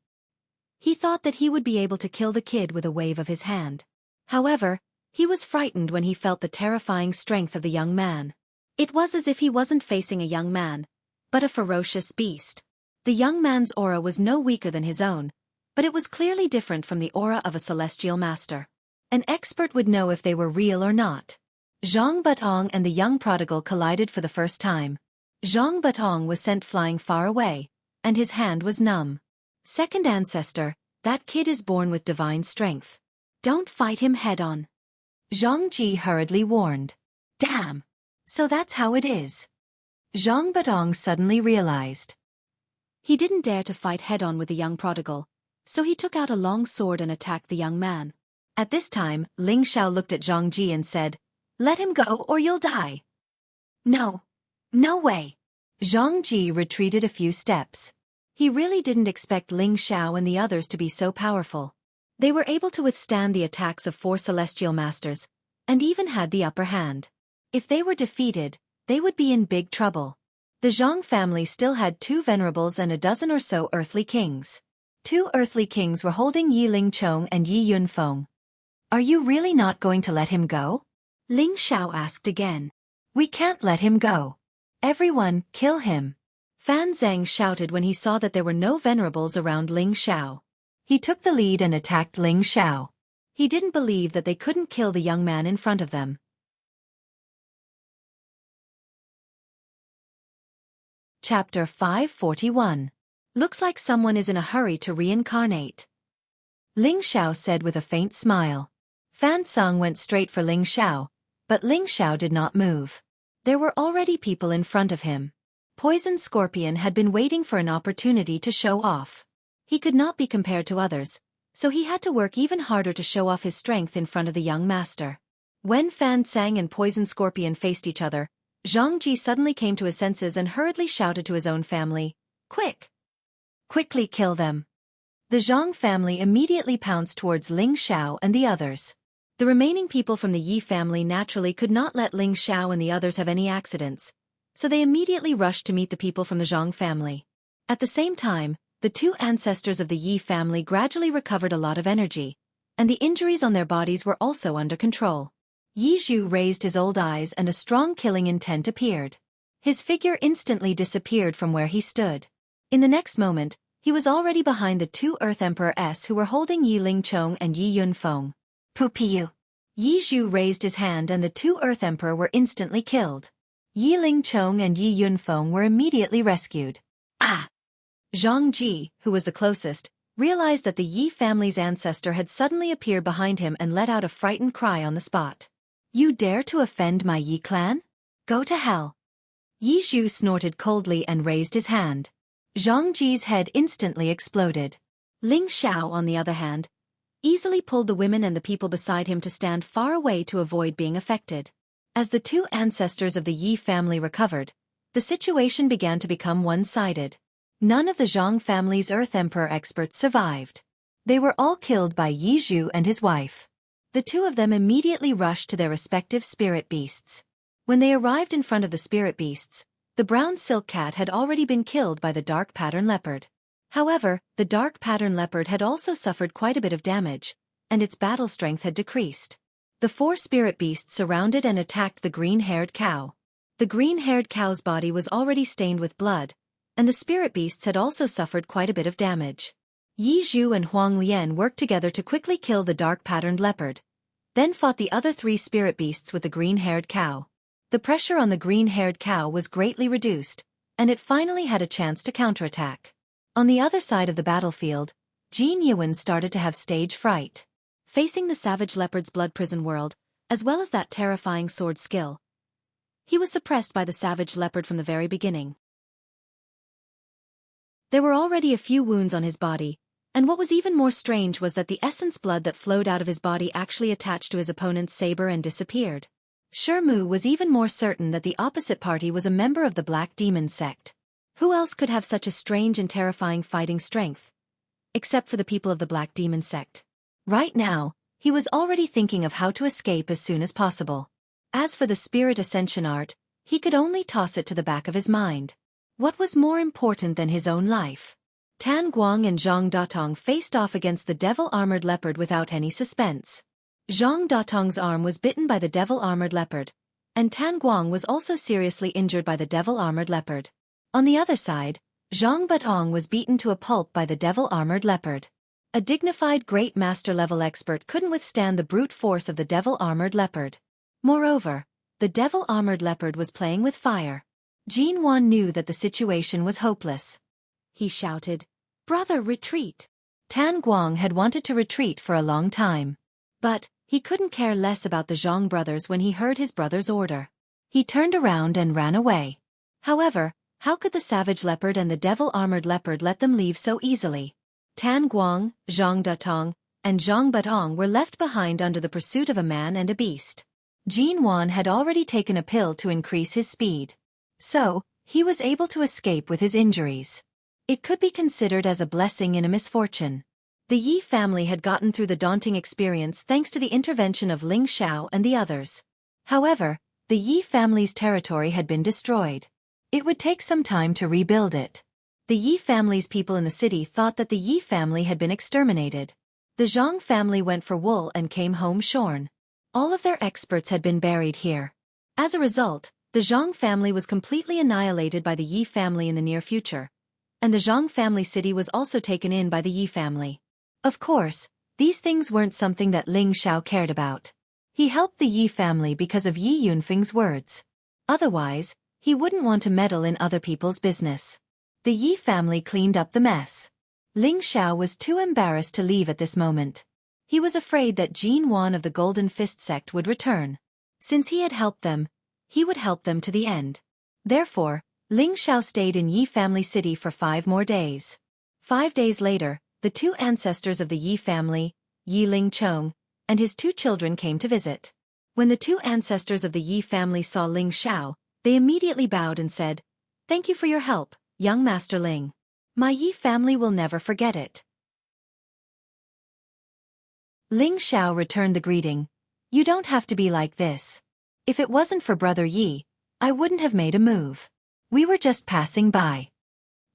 He thought that he would be able to kill the kid with a wave of his hand. However, he was frightened when he felt the terrifying strength of the young man. It was as if he wasn't facing a young man, but a ferocious beast. The young man's aura was no weaker than his own, but it was clearly different from the aura of a celestial master. An expert would know if they were real or not. Zhang Batong and the young prodigal collided for the first time. Zhang Batong was sent flying far away, and his hand was numb. Second ancestor, that kid is born with divine strength. Don't fight him head-on. Zhang Ji hurriedly warned. Damn! So that's how it is. Zhang Batong suddenly realized. He didn't dare to fight head-on with the young prodigal, so he took out a long sword and attacked the young man. At this time, Ling Xiao looked at Zhang Ji and said, "Let him go or you'll die." "No. No way." Zhang Ji retreated a few steps. He really didn't expect Ling Xiao and the others to be so powerful. They were able to withstand the attacks of 4 celestial masters, and even had the upper hand. If they were defeated, they would be in big trouble. The Zhang family still had 2 venerables and a dozen or so earthly kings. 2 earthly kings were holding Yi Lingchong and Yi Yunfeng. "Are you really not going to let him go?" Ling Xiao asked again. "We can't let him go. Everyone, kill him." Fan Zhang shouted when he saw that there were no venerables around Ling Xiao. He took the lead and attacked Ling Xiao. He didn't believe that they couldn't kill the young man in front of them. Chapter 541. Looks like someone is in a hurry to reincarnate. Ling Xiao said with a faint smile. Fan Song went straight for Ling Xiao, but Ling Xiao did not move. There were already people in front of him. Poison Scorpion had been waiting for an opportunity to show off. He could not be compared to others, so he had to work even harder to show off his strength in front of the young master. When Fan Sang and Poison Scorpion faced each other, Zhang Ji suddenly came to his senses and hurriedly shouted to his own family, "Quick! Quickly kill them!" The Zhang family immediately pounced towards Ling Xiao and the others. The remaining people from the Yi family naturally could not let Ling Xiao and the others have any accidents, so they immediately rushed to meet the people from the Zhang family. At the same time, the 2 ancestors of the Yi family gradually recovered a lot of energy, and the injuries on their bodies were also under control. Yi Zhu raised his old eyes and a strong killing intent appeared. His figure instantly disappeared from where he stood. In the next moment, he was already behind the 2 Earth Emperors who were holding Yi Lingchong and Yi Yunfeng. Pupiu! Yi Zhu raised his hand and the 2 Earth Emperor were instantly killed. Yi Lingchong and Yi Yunfeng were immediately rescued. Ah! Zhang Ji, who was the closest, realized that the Yi family's ancestor had suddenly appeared behind him and let out a frightened cry on the spot. "You dare to offend my Yi clan? Go to hell!" Yi Zhu snorted coldly and raised his hand. Zhang Ji's head instantly exploded. Ling Xiao, on the other hand, easily pulled the women and the people beside him to stand far away to avoid being affected. As the 2 ancestors of the Yi family recovered, the situation began to become one-sided. None of the Zhang family's Earth Emperor experts survived. They were all killed by Yi Zhu and his wife. The 2 of them immediately rushed to their respective spirit beasts. When they arrived in front of the spirit beasts, the brown silk cat had already been killed by the dark pattern leopard. However, the dark pattern leopard had also suffered quite a bit of damage, and its battle strength had decreased. The 4 spirit beasts surrounded and attacked the green-haired cow. The green-haired cow's body was already stained with blood, and the spirit beasts had also suffered quite a bit of damage. Yi Zhu and Huang Lian worked together to quickly kill the dark-patterned leopard, then fought the other 3 spirit beasts with the green-haired cow. The pressure on the green-haired cow was greatly reduced, and it finally had a chance to counterattack. On the other side of the battlefield, Jin Yuan started to have stage fright. Facing the savage leopard's blood prison world, as well as that terrifying sword skill, he was suppressed by the savage leopard from the very beginning. There were already a few wounds on his body, and what was even more strange was that the essence blood that flowed out of his body actually attached to his opponent's saber and disappeared. Shermu was even more certain that the opposite party was a member of the Black Demon sect. Who else could have such a strange and terrifying fighting strength? Except for the people of the Black Demon sect. Right now, he was already thinking of how to escape as soon as possible. As for the spirit ascension art, he could only toss it to the back of his mind. What was more important than his own life? Tan Guang and Zhang Datong faced off against the devil-armored leopard without any suspense. Zhang Datong's arm was bitten by the devil-armored leopard, and Tan Guang was also seriously injured by the devil-armored leopard. On the other side, Zhang Batong was beaten to a pulp by the devil-armored leopard. A dignified great master-level expert couldn't withstand the brute force of the devil-armored leopard. Moreover, the devil-armored leopard was playing with fire. Jin Wan knew that the situation was hopeless. He shouted, "Brother, retreat!" Tan Guang had wanted to retreat for a long time. But he couldn't care less about the Zhang brothers when he heard his brother's order. He turned around and ran away. However, how could the savage leopard and the devil-armored leopard let them leave so easily? Tan Guang, Zhang Datong, and Zhang Batong were left behind under the pursuit of a man and a beast. Jin Wan had already taken a pill to increase his speed. So, he was able to escape with his injuries. It could be considered as a blessing in a misfortune. The Yi family had gotten through the daunting experience thanks to the intervention of Ling Xiao and the others. However, the Yi family's territory had been destroyed. It would take some time to rebuild it. The Yi family's people in the city thought that the Yi family had been exterminated. The Zhang family went for wool and came home shorn. All of their experts had been buried here. As a result, the Zhang family was completely annihilated by the Yi family in the near future, and the Zhang family city was also taken in by the Yi family. Of course, these things weren't something that Ling Xiao cared about. He helped the Yi family because of Yi Yunfeng's words. Otherwise, he wouldn't want to meddle in other people's business. The Yi family cleaned up the mess. Ling Xiao was too embarrassed to leave at this moment. He was afraid that Jin Wan of the Golden Fist sect would return. Since he had helped them, he would help them to the end. Therefore, Ling Xiao stayed in Yi family city for 5 more days. 5 days later, the 2 ancestors of the Yi family, Yi Ling Chong, and his 2 children came to visit. When the 2 ancestors of the Yi family saw Ling Xiao, they immediately bowed and said, "Thank you for your help, young Master Ling. My Yi family will never forget it." Ling Xiao returned the greeting. "You don't have to be like this. If it wasn't for Brother Yi, I wouldn't have made a move. We were just passing by."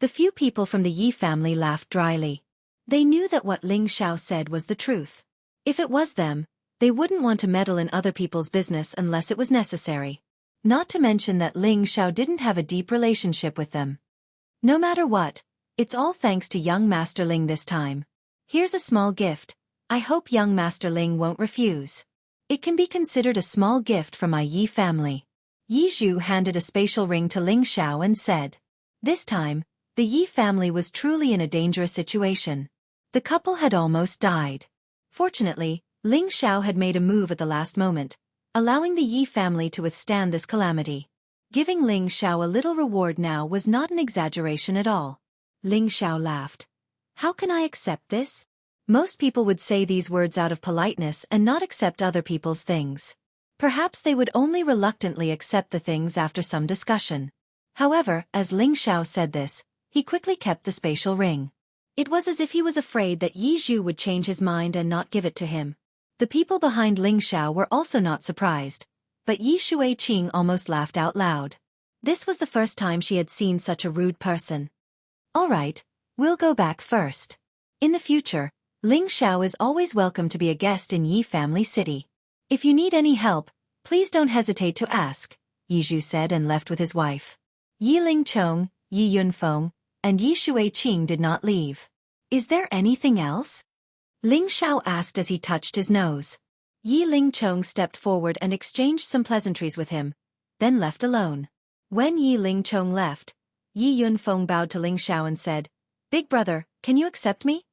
The few people from the Yi family laughed dryly. They knew that what Ling Xiao said was the truth. If it was them, they wouldn't want to meddle in other people's business unless it was necessary. Not to mention that Ling Xiao didn't have a deep relationship with them. No matter what, it's all thanks to young Master Ling this time. Here's a small gift. I hope young Master Ling won't refuse. It can be considered a small gift from my Yi family. Yi Zhu handed a spatial ring to Ling Xiao and said. This time, the Yi family was truly in a dangerous situation. The couple had almost died. Fortunately, Ling Xiao had made a move at the last moment, allowing the Yi family to withstand this calamity. Giving Ling Xiao a little reward now was not an exaggeration at all. Ling Xiao laughed. "How can I accept this?" Most people would say these words out of politeness and not accept other people's things. Perhaps they would only reluctantly accept the things after some discussion. However, as Ling Xiao said this, he quickly kept the spatial ring. It was as if he was afraid that Yi Zhu would change his mind and not give it to him. The people behind Ling Xiao were also not surprised, but Yi Shuiqing almost laughed out loud. This was the first time she had seen such a rude person. "All right, we'll go back first. In the future, Ling Xiao is always welcome to be a guest in Yi family city. If you need any help, please don't hesitate to ask," Yi Zhu said and left with his wife. Yi Ling Chong, Yi Yunfeng, and Yi Shuiqing did not leave. "Is there anything else?" Ling Xiao asked as he touched his nose. Yi Ling Chong stepped forward and exchanged some pleasantries with him, then left alone. When Yi Ling Chong left, Yi Yunfeng bowed to Ling Xiao and said, "Big brother, can you accept me?"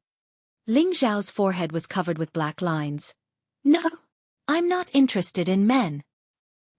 Ling Xiao's forehead was covered with black lines. "No, I'm not interested in men."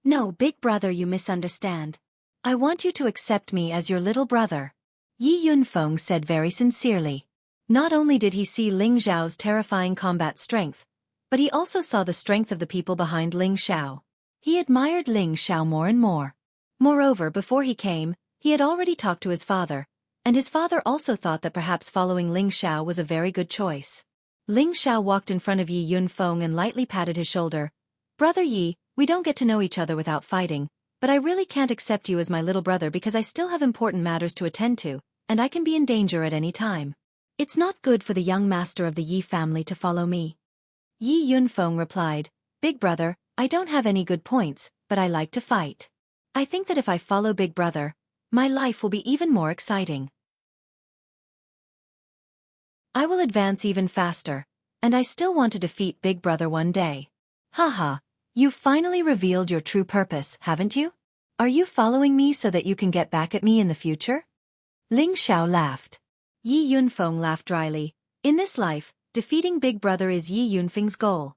"No, big brother, you misunderstand. I want you to accept me as your little brother," Yi Yunfeng said very sincerely. Not only did he see Ling Xiao's terrifying combat strength, but he also saw the strength of the people behind Ling Xiao. He admired Ling Xiao more and more. Moreover, before he came, He had already talked to his father, and his father also thought that perhaps following Ling Xiao was a very good choice. Ling Xiao walked in front of Yi Yunfeng and lightly patted his shoulder. "Brother Yi, we don't get to know each other without fighting, but I really can't accept you as my little brother because I still have important matters to attend to, and I can be in danger at any time. It's not good for the young master of the Yi family to follow me." Yi Yunfeng replied, "Big brother, I don't have any good points, but I like to fight. I think that if I follow Big brother, my life will be even more exciting. I will advance even faster, and I still want to defeat Big brother one day." "Haha, you've finally revealed your true purpose, haven't you? Are you following me so that you can get back at me in the future?" Ling Xiao laughed. Yi Yunfeng laughed dryly. "In this life, defeating Big brother is Yi Yunfeng's goal."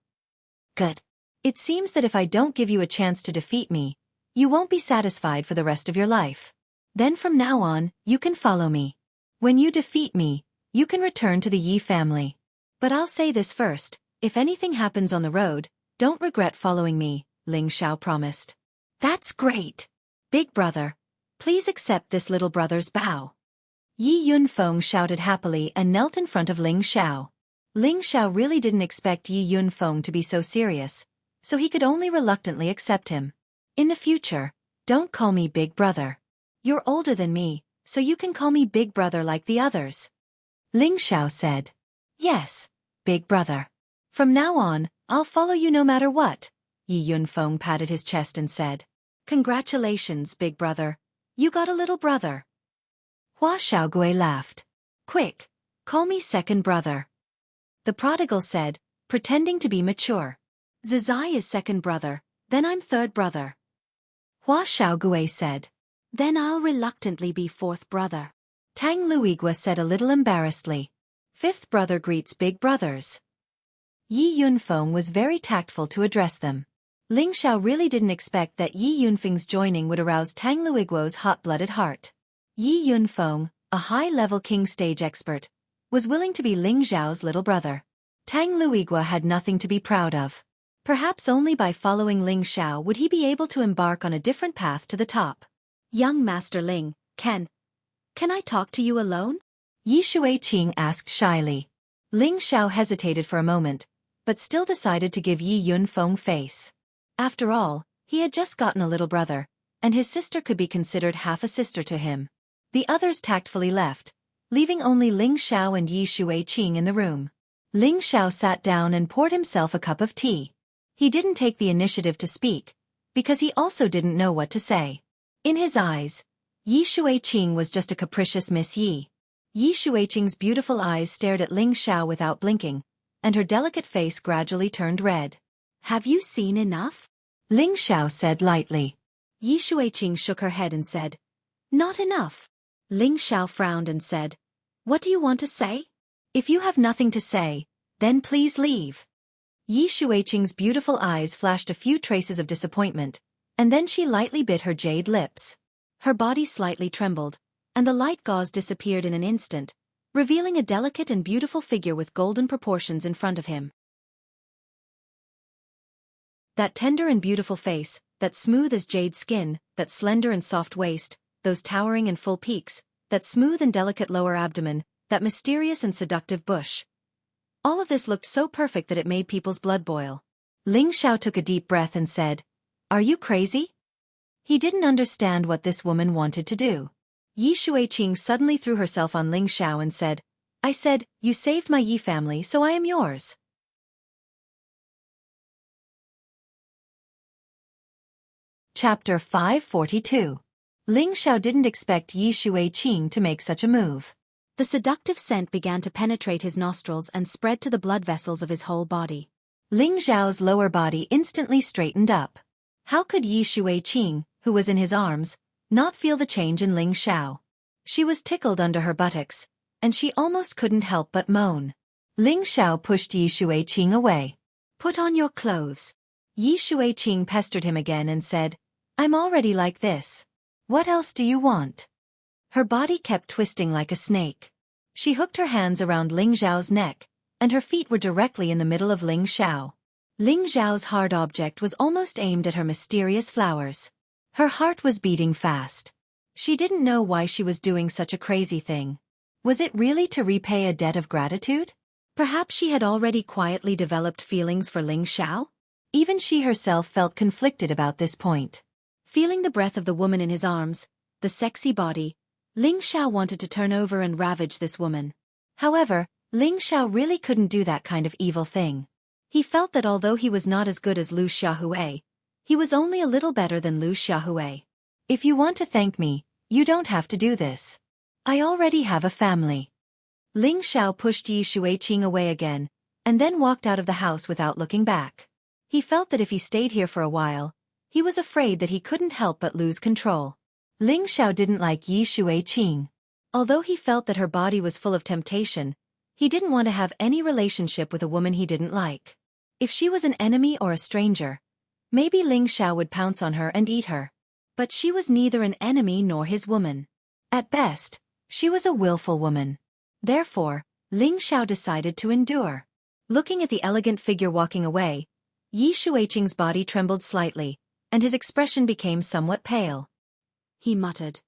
"Good. It seems that if I don't give you a chance to defeat me, you won't be satisfied for the rest of your life. Then from now on, you can follow me. When you defeat me, you can return to the Yi family. But I'll say this first, if anything happens on the road, don't regret following me," Ling Xiao promised. "That's great. Big brother, please accept this little brother's bow." Yi Yunfeng shouted happily and knelt in front of Ling Xiao. Ling Xiao really didn't expect Yi Yunfeng to be so serious, so he could only reluctantly accept him. "In the future, don't call me Big brother. You're older than me, so you can call me Big brother like the others." Ling Xiao said. "Yes, Big brother. From now on, I'll follow you no matter what." Yi Yunfeng patted his chest and said, "Congratulations, Big brother. You got a little brother." Hua Xiaogui laughed. "Quick, call me second brother." The prodigal said, pretending to be mature. "Zizai is second brother, then I'm third brother." Hua Xiaogui said, "Then I'll reluctantly be fourth brother." Tang Luigua said a little embarrassedly, "Fifth brother greets big brothers." Yi Yunfeng was very tactful to address them. Ling Xiao really didn't expect that Yi Yunfeng's joining would arouse Tang Luiguo's hot-blooded heart. Yi Yunfeng, a high-level king stage expert, was willing to be Ling Xiao's little brother. Tang Luigua had nothing to be proud of. Perhaps only by following Ling Xiao would he be able to embark on a different path to the top. "Young Master Ling, Can I talk to you alone?" Yi Shuiqing asked shyly. Ling Xiao hesitated for a moment, but still decided to give Yi Yunfeng face. After all, he had just gotten a little brother, and his sister could be considered half a sister to him. The others tactfully left, leaving only Ling Xiao and Yi Shuiqing in the room. Ling Xiao sat down and poured himself a cup of tea. He didn't take the initiative to speak, because he also didn't know what to say. In his eyes, Yi Shuiqing was just a capricious Miss Yi. Yi Shuiqing's beautiful eyes stared at Ling Xiao without blinking, and her delicate face gradually turned red. "Have you seen enough?" Ling Xiao said lightly. Yi Shuiqing shook her head and said, "Not enough." Ling Xiao frowned and said, "What do you want to say? If you have nothing to say, then please leave." Yi Shuiqing's beautiful eyes flashed a few traces of disappointment, and then she lightly bit her jade lips. Her body slightly trembled, and the light gauze disappeared in an instant, revealing a delicate and beautiful figure with golden proportions in front of him. That tender and beautiful face, that smooth as jade skin, that slender and soft waist, those towering and full peaks, that smooth and delicate lower abdomen, that mysterious and seductive bush. All of this looked so perfect that it made people's blood boil. Ling Xiao took a deep breath and said, "Are you crazy?" He didn't understand what this woman wanted to do. Yi Shuiqing suddenly threw herself on Ling Xiao and said, "I said, you saved my Yi family, so I am yours." Chapter 542. Ling Xiao didn't expect Yi Shuiqing to make such a move. The seductive scent began to penetrate his nostrils and spread to the blood vessels of his whole body. Ling Xiao's lower body instantly straightened up. How could Yi Shuiqing, who was in his arms, not feel the change in Ling Xiao? She was tickled under her buttocks, and she almost couldn't help but moan. Ling Xiao pushed Yi Shuiqing away. "Put on your clothes." Yi Shuiqing pestered him again and said, "I'm already like this. What else do you want?" Her body kept twisting like a snake. She hooked her hands around Ling Xiao's neck, and her feet were directly in the middle of Ling Xiao. Ling Xiao's hard object was almost aimed at her mysterious flowers. Her heart was beating fast. She didn't know why she was doing such a crazy thing. Was it really to repay a debt of gratitude? Perhaps she had already quietly developed feelings for Ling Xiao? Even she herself felt conflicted about this point. Feeling the breath of the woman in his arms, the sexy body, Ling Xiao wanted to turn over and ravage this woman. However, Ling Xiao really couldn't do that kind of evil thing. He felt that although he was not as good as Lu Xiaohui, he was only a little better than Lu Xiaohui. If you want to thank me, you don't have to do this. I already have a family. Ling Xiao pushed Yi Shuiqing away again, and then walked out of the house without looking back. He felt that if he stayed here for a while, he was afraid that he couldn't help but lose control. Ling Xiao didn't like Yi Shuiqing. Although he felt that her body was full of temptation, he didn't want to have any relationship with a woman he didn't like. If she was an enemy or a stranger, maybe Ling Xiao would pounce on her and eat her. But she was neither an enemy nor his woman. At best, she was a willful woman. Therefore, Ling Xiao decided to endure. Looking at the elegant figure walking away, Yi Shuiqing's body trembled slightly, and his expression became somewhat pale. He muttered,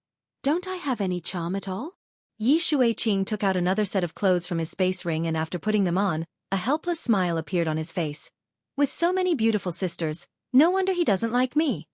"Don't I have any charm at all?" Yi Shuiqing took out another set of clothes from his space ring, and after putting them on, a helpless smile appeared on his face. With so many beautiful sisters, no wonder he doesn't like me.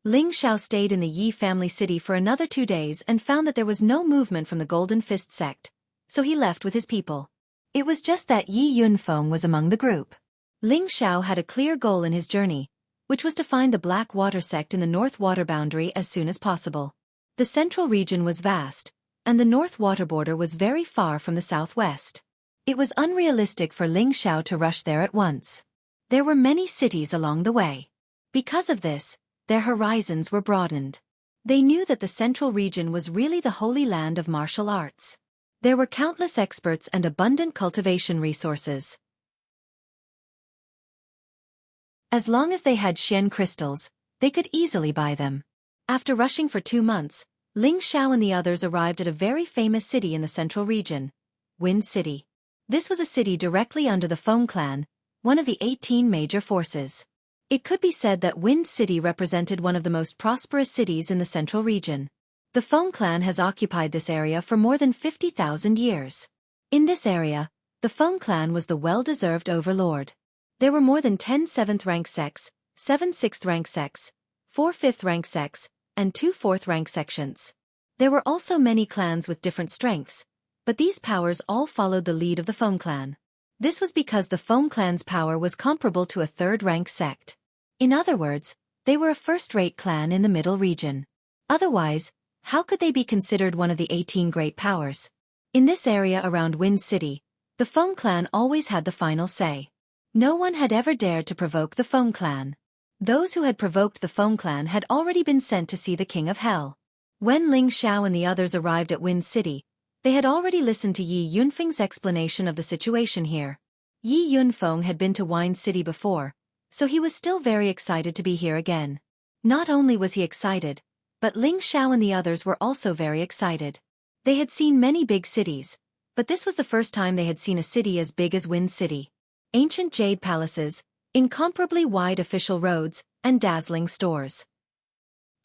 Ling Xiao stayed in the Yi family city for another 2 days and found that there was no movement from the Golden Fist sect, so he left with his people. It was just that Yi Yunfeng was among the group. Ling Xiao had a clear goal in his journey, which was to find the Black Water sect in the North Water boundary as soon as possible. The central region was vast, and the North Water border was very far from the southwest. It was unrealistic for Ling Xiao to rush there at once. There were many cities along the way. Because of this, their horizons were broadened. They knew that the central region was really the holy land of martial arts. There were countless experts and abundant cultivation resources. As long as they had Xian crystals, they could easily buy them. After rushing for 2 months, Ling Xiao and the others arrived at a very famous city in the central region, Wind City. This was a city directly under the Feng clan, one of the 18 major forces. It could be said that Wind City represented one of the most prosperous cities in the central region. The Feng clan has occupied this area for more than 50,000 years. In this area, the Feng clan was the well-deserved overlord. There were more than 10 7th-rank sects, 7 6th-rank sects, 4 5th-rank sects, and 2 4th-rank sections. There were also many clans with different strengths, but these powers all followed the lead of the Feng clan. This was because the Feng clan's power was comparable to a 3rd-rank sect. In other words, they were a first-rate clan in the middle region. Otherwise, how could they be considered one of the 18 great powers? In this area around Wind City, the Feng clan always had the final say. No one had ever dared to provoke the Feng clan. Those who had provoked the Feng clan had already been sent to see the King of Hell. When Ling Xiao and the others arrived at Wind City, they had already listened to Yi Yunfeng's explanation of the situation here. Yi Yunfeng had been to Wind City before, so he was still very excited to be here again. Not only was he excited, but Ling Xiao and the others were also very excited. They had seen many big cities, but this was the first time they had seen a city as big as Wind City. Ancient jade palaces, incomparably wide official roads, and dazzling stores.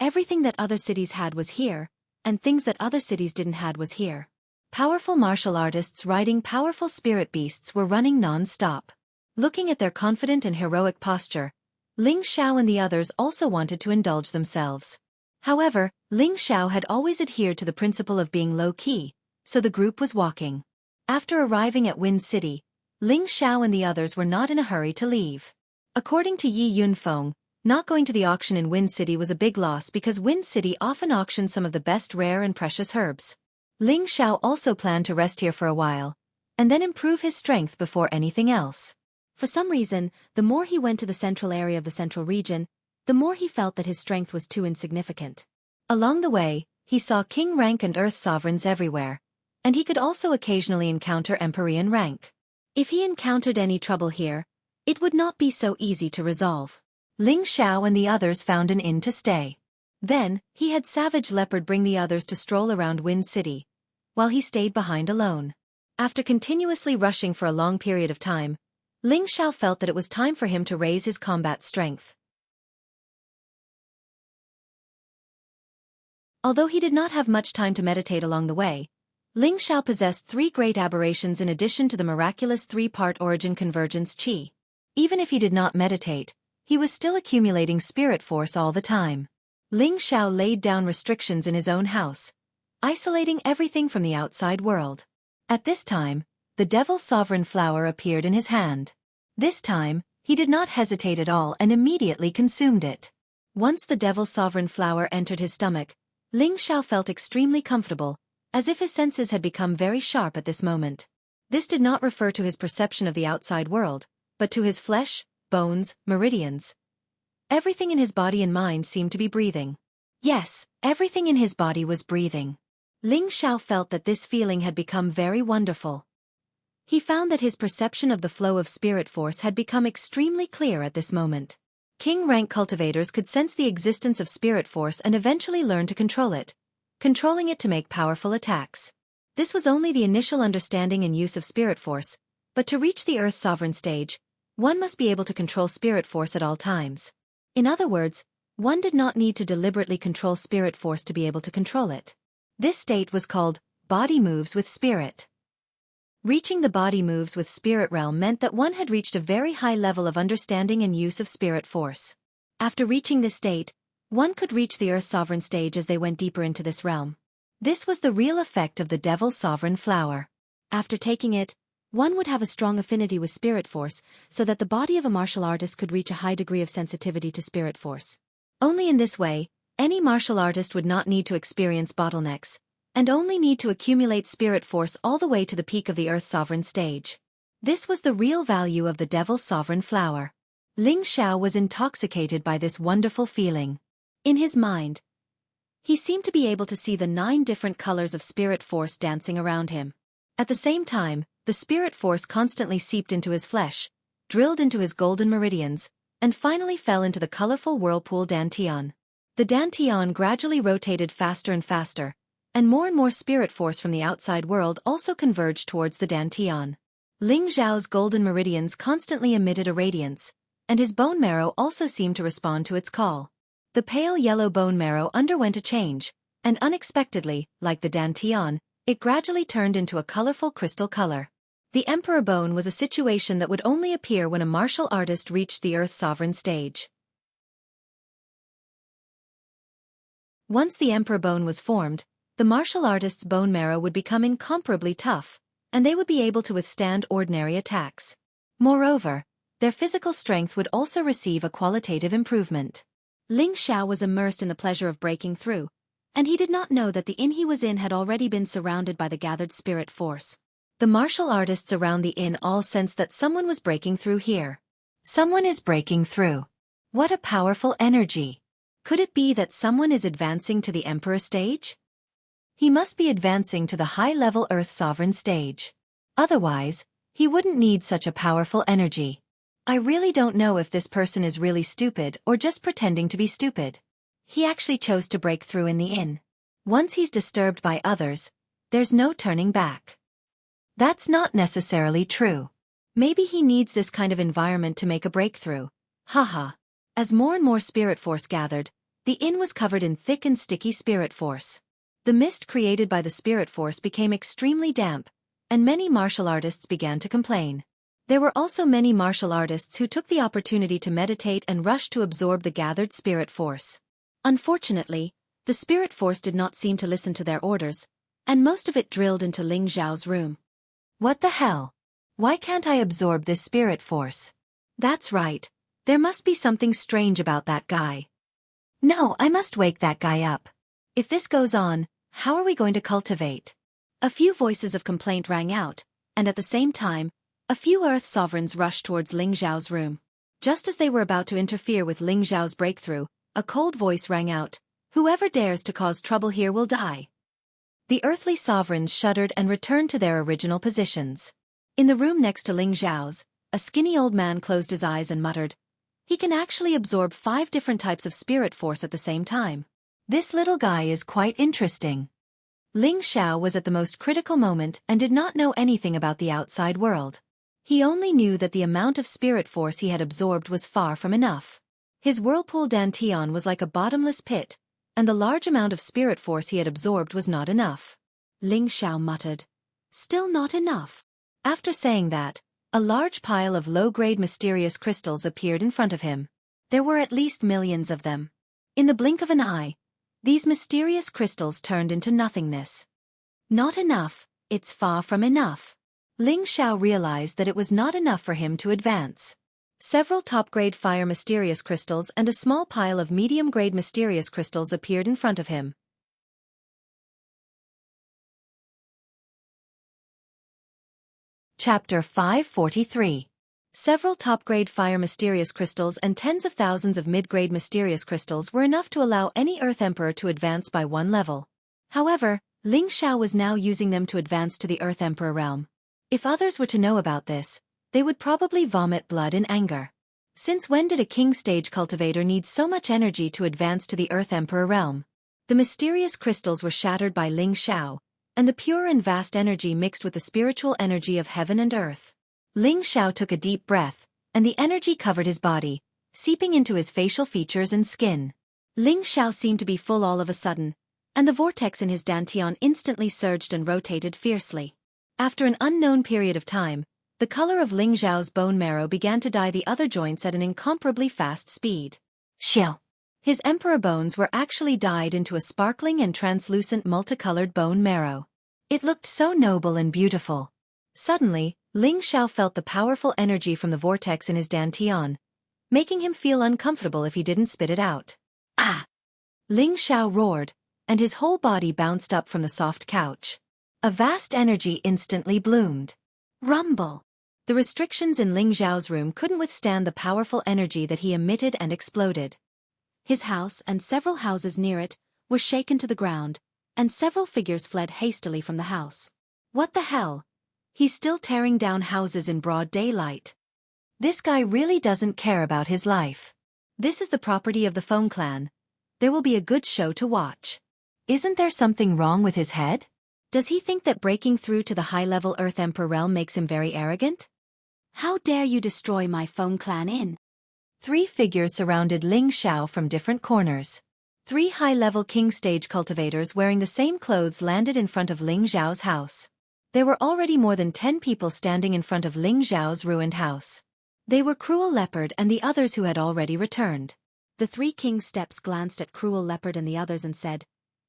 Everything that other cities had was here, and things that other cities didn't had was here. Powerful martial artists riding powerful spirit beasts were running non-stop. Looking at their confident and heroic posture, Ling Xiao and the others also wanted to indulge themselves. However, Ling Xiao had always adhered to the principle of being low-key, so the group was walking. After arriving at Wind City, Ling Xiao and the others were not in a hurry to leave. According to Yi Yunfeng, not going to the auction in Wind City was a big loss because Wind City often auctioned some of the best rare and precious herbs. Ling Xiao also planned to rest here for a while, and then improve his strength before anything else. For some reason, the more he went to the central area of the central region, the more he felt that his strength was too insignificant. Along the way, he saw king rank and earth sovereigns everywhere, and he could also occasionally encounter Empyrean rank. If he encountered any trouble here, it would not be so easy to resolve. Ling Xiao and the others found an inn to stay. Then, he had Savage Leopard bring the others to stroll around Wind City, while he stayed behind alone. After continuously rushing for a long period of time, Ling Xiao felt that it was time for him to raise his combat strength. Although he did not have much time to meditate along the way, Ling Xiao possessed 3 great aberrations in addition to the miraculous 3-part origin convergence qi. Even if he did not meditate, he was still accumulating spirit force all the time. Ling Xiao laid down restrictions in his own house, isolating everything from the outside world. At this time, the Devil's Sovereign Flower appeared in his hand. This time, he did not hesitate at all and immediately consumed it. Once the Devil's Sovereign Flower entered his stomach, Ling Xiao felt extremely comfortable, as if his senses had become very sharp at this moment. This did not refer to his perception of the outside world, but to his flesh, bones, meridians. Everything in his body and mind seemed to be breathing. Yes, everything in his body was breathing. Ling Xiao felt that this feeling had become very wonderful. He found that his perception of the flow of spirit force had become extremely clear at this moment. King-rank cultivators could sense the existence of spirit force and eventually learn to control it, controlling it to make powerful attacks. This was only the initial understanding and use of spirit force, but to reach the Earth Sovereign stage, one must be able to control spirit force at all times. In other words, one did not need to deliberately control spirit force to be able to control it. This state was called body moves with spirit. Reaching the body moves with spirit realm meant that one had reached a very high level of understanding and use of spirit force. After reaching this state, one could reach the Earth Sovereign stage as they went deeper into this realm. This was the real effect of the Devil's Sovereign Flower. After taking it, one would have a strong affinity with spirit force, so that the body of a martial artist could reach a high degree of sensitivity to spirit force. Only in this way, any martial artist would not need to experience bottlenecks, and only need to accumulate spirit force all the way to the peak of the Earth Sovereign stage. This was the real value of the Devil's Sovereign Flower. Ling Xiao was intoxicated by this wonderful feeling. In his mind, he seemed to be able to see the 9 different colors of spirit force dancing around him. At the same time, the spirit force constantly seeped into his flesh, drilled into his golden meridians, and finally fell into the colorful whirlpool Dantian. The Dantian gradually rotated faster and faster, and more spirit force from the outside world also converged towards the Dantian. Ling Xiao's golden meridians constantly emitted a radiance, and his bone marrow also seemed to respond to its call. The pale yellow bone marrow underwent a change, and unexpectedly, like the Dantian, it gradually turned into a colorful crystal color. The Emperor Bone was a situation that would only appear when a martial artist reached the Earth Sovereign stage. Once the Emperor Bone was formed, the martial artist's bone marrow would become incomparably tough, and they would be able to withstand ordinary attacks. Moreover, their physical strength would also receive a qualitative improvement. Ling Xiao was immersed in the pleasure of breaking through, and he did not know that the inn he was in had already been surrounded by the gathered spirit force. The martial artists around the inn all sensed that someone was breaking through here. Someone is breaking through. What a powerful energy! Could it be that someone is advancing to the Emperor stage? He must be advancing to the high-level Earth Sovereign stage. Otherwise, he wouldn't need such a powerful energy. I really don't know if this person is really stupid or just pretending to be stupid. He actually chose to break through in the inn. Once he's disturbed by others, there's no turning back. That's not necessarily true. Maybe he needs this kind of environment to make a breakthrough. Haha. As more and more spirit force gathered, the inn was covered in thick and sticky spirit force. The mist created by the spirit force became extremely damp, and many martial artists began to complain. There were also many martial artists who took the opportunity to meditate and rush to absorb the gathered spirit force. Unfortunately, the spirit force did not seem to listen to their orders, and most of it drilled into Ling Xiao's room. What the hell? Why can't I absorb this spirit force? That's right. There must be something strange about that guy. No, I must wake that guy up. If this goes on, how are we going to cultivate? A few voices of complaint rang out, and at the same time, a few Earth Sovereigns rushed towards Ling Xiao's room. Just as they were about to interfere with Ling Xiao's breakthrough, a cold voice rang out, "Whoever dares to cause trouble here will die." The earthly sovereigns shuddered and returned to their original positions. In the room next to Ling Xiao's, a skinny old man closed his eyes and muttered, "He can actually absorb 5 different types of spirit force at the same time. This little guy is quite interesting." Ling Xiao was at the most critical moment and did not know anything about the outside world. He only knew that the amount of spirit force he had absorbed was far from enough. His whirlpool Dantian was like a bottomless pit, and the large amount of spirit force he had absorbed was not enough. Ling Xiao muttered. Still not enough. After saying that, a large pile of low-grade mysterious crystals appeared in front of him. There were at least millions of them. In the blink of an eye, these mysterious crystals turned into nothingness. Not enough, it's far from enough. Ling Xiao realized that it was not enough for him to advance. Several top-grade fire mysterious crystals and a small pile of medium-grade mysterious crystals appeared in front of him. Chapter 543. Several top-grade fire mysterious crystals and tens of thousands of mid-grade mysterious crystals were enough to allow any Earth Emperor to advance by one level. However, Ling Xiao was now using them to advance to the Earth Emperor realm. If others were to know about this, they would probably vomit blood in anger. Since when did a king stage cultivator need so much energy to advance to the Earth Emperor realm? The mysterious crystals were shattered by Ling Xiao, and the pure and vast energy mixed with the spiritual energy of heaven and earth. Ling Xiao took a deep breath, and the energy covered his body, seeping into his facial features and skin. Ling Xiao seemed to be full all of a sudden, and the vortex in his dantian instantly surged and rotated fiercely. After an unknown period of time, the color of Ling Xiao's bone marrow began to dye the other joints at an incomparably fast speed. Xiao. His emperor bones were actually dyed into a sparkling and translucent multicolored bone marrow. It looked so noble and beautiful. Suddenly, Ling Xiao felt the powerful energy from the vortex in his dantian, making him feel uncomfortable if he didn't spit it out. Ah! Ling Xiao roared, and his whole body bounced up from the soft couch. A vast energy instantly bloomed. Rumble! The restrictions in Ling Xiao's room couldn't withstand the powerful energy that he emitted and exploded. His house and several houses near it were shaken to the ground, and several figures fled hastily from the house. What the hell? He's still tearing down houses in broad daylight. This guy really doesn't care about his life. This is the property of the Feng clan. There will be a good show to watch. Isn't there something wrong with his head? Does he think that breaking through to the high-level Earth Emperor realm makes him very arrogant? How dare you destroy my Feng clan inn? 3 figures surrounded Ling Xiao from different corners. 3 high-level king stage cultivators wearing the same clothes landed in front of Ling Xiao's house. There were already more than 10 people standing in front of Ling Xiao's ruined house. They were Cruel Leopard and the others who had already returned. The 3 king steps glanced at Cruel Leopard and the others and said,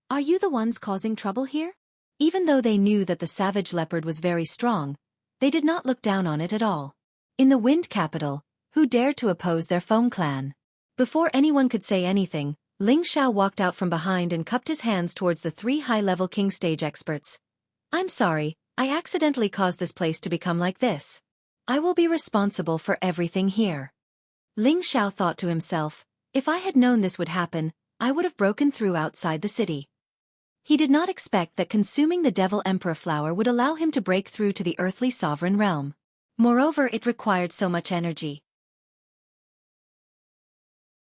"Are you the ones causing trouble here?" Even though they knew that the savage leopard was very strong, they did not look down on it at all. In the Wind Capital, who dared to oppose their Feng clan? Before anyone could say anything, Ling Xiao walked out from behind and cupped his hands towards the 3 high-level king stage experts. "I'm sorry, I accidentally caused this place to become like this. I will be responsible for everything here." Ling Xiao thought to himself, if I had known this would happen, I would have broken through outside the city. He did not expect that consuming the Devil Emperor flower would allow him to break through to the earthly sovereign realm. Moreover, it required so much energy.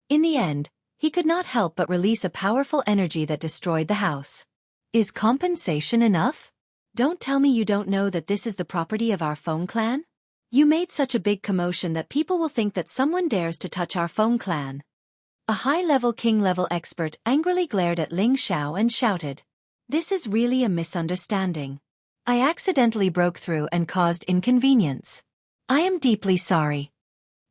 In the end, he could not help but release a powerful energy that destroyed the house. Is compensation enough? Don't tell me you don't know that this is the property of our Feng clan? You made such a big commotion that people will think that someone dares to touch our Feng clan. A high-level king-level expert angrily glared at Ling Xiao and shouted, "This is really a misunderstanding. I accidentally broke through and caused inconvenience. I am deeply sorry."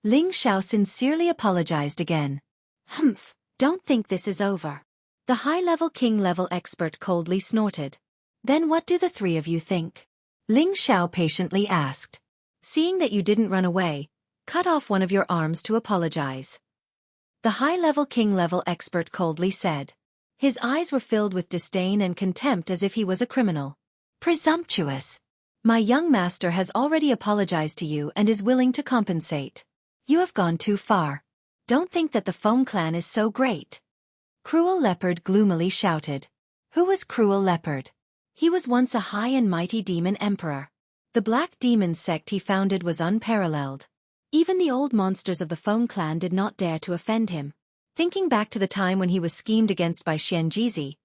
Ling Xiao sincerely apologized again. "Humph, don't think this is over." The high-level king-level expert coldly snorted. "Then what do the 3 of you think?" Ling Xiao patiently asked. "Seeing that you didn't run away, cut off one of your arms to apologize." The high-level king-level expert coldly said. His eyes were filled with disdain and contempt as if he was a criminal. "Presumptuous! My young master has already apologized to you and is willing to compensate. You have gone too far. Don't think that the Feng clan is so great." Cruel Leopard gloomily shouted. Who was Cruel Leopard? He was once a high and mighty demon emperor. The black demon sect he founded was unparalleled. Even the old monsters of the Feng clan did not dare to offend him. Thinking back to the time when he was schemed against by Xianxia,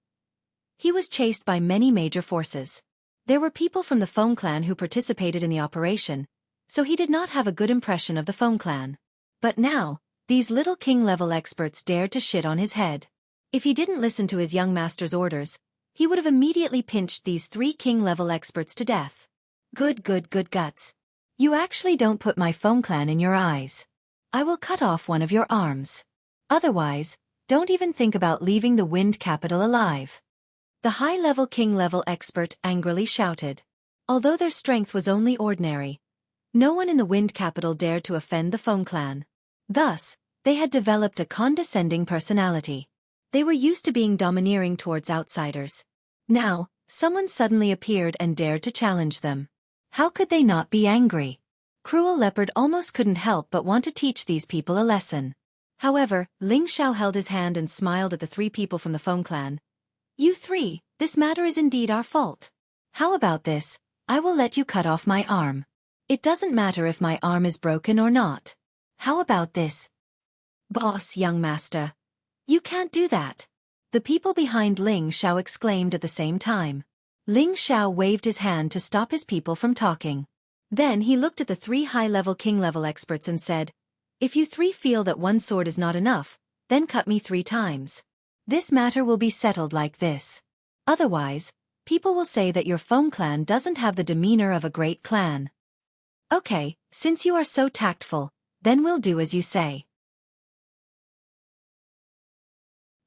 he was chased by many major forces. There were people from the Feng clan who participated in the operation, so he did not have a good impression of the Feng clan. But now, these little king-level experts dared to shit on his head. If he didn't listen to his young master's orders, he would have immediately pinched these 3 king-level experts to death. Good guts. You actually don't put my phone clan in your eyes. I will cut off one of your arms. Otherwise, don't even think about leaving the Wind Capital alive. The high-level king-level expert angrily shouted. Although their strength was only ordinary, no one in the Wind Capital dared to offend the phone clan. Thus, they had developed a condescending personality. They were used to being domineering towards outsiders. Now, someone suddenly appeared and dared to challenge them. How could they not be angry? Cruel Leopard almost couldn't help but want to teach these people a lesson. However, Ling Xiao held his hand and smiled at the 3 people from the phone clan. You 3, this matter is indeed our fault. How about this? I will let you cut off my arm. It doesn't matter if my arm is broken or not. How about this? Boss, young master. You can't do that. The people behind Ling Xiao exclaimed at the same time. Ling Xiao waved his hand to stop his people from talking. Then he looked at the 3 high-level king-level experts and said, If you 3 feel that one sword is not enough, then cut me 3 times. This matter will be settled like this. Otherwise, people will say that your phone clan doesn't have the demeanor of a great clan. Okay, since you are so tactful, then we'll do as you say.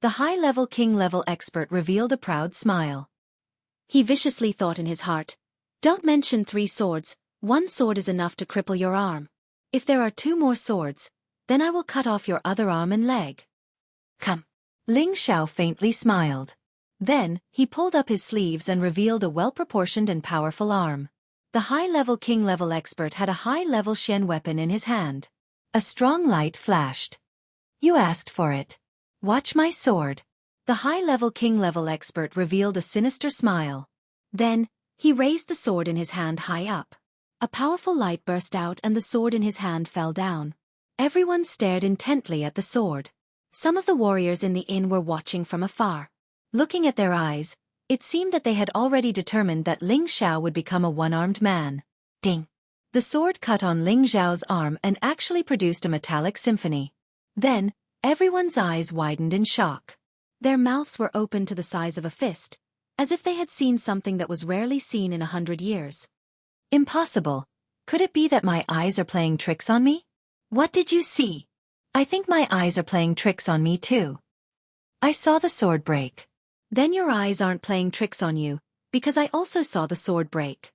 The high-level king-level expert revealed a proud smile. He viciously thought in his heart, Don't mention 3 swords, 1 sword is enough to cripple your arm. If there are 2 more swords, then I will cut off your other arm and leg. Come. Ling Xiao faintly smiled. Then, he pulled up his sleeves and revealed a well-proportioned and powerful arm. The high-level king-level expert had a high-level Xian weapon in his hand. A strong light flashed. You asked for it. Watch my sword. The high-level king-level expert revealed a sinister smile. Then, he raised the sword in his hand high up. A powerful light burst out and the sword in his hand fell down. Everyone stared intently at the sword. Some of the warriors in the inn were watching from afar. Looking at their eyes, it seemed that they had already determined that Ling Xiao would become a one-armed man. Ding! The sword cut on Ling Xiao's arm and actually produced a metallic symphony. Then, everyone's eyes widened in shock. Their mouths were open to the size of a fist, as if they had seen something that was rarely seen in 100 years. Impossible. Could it be that my eyes are playing tricks on me? What did you see? I think my eyes are playing tricks on me too. I saw the sword break. Then your eyes aren't playing tricks on you, because I also saw the sword break.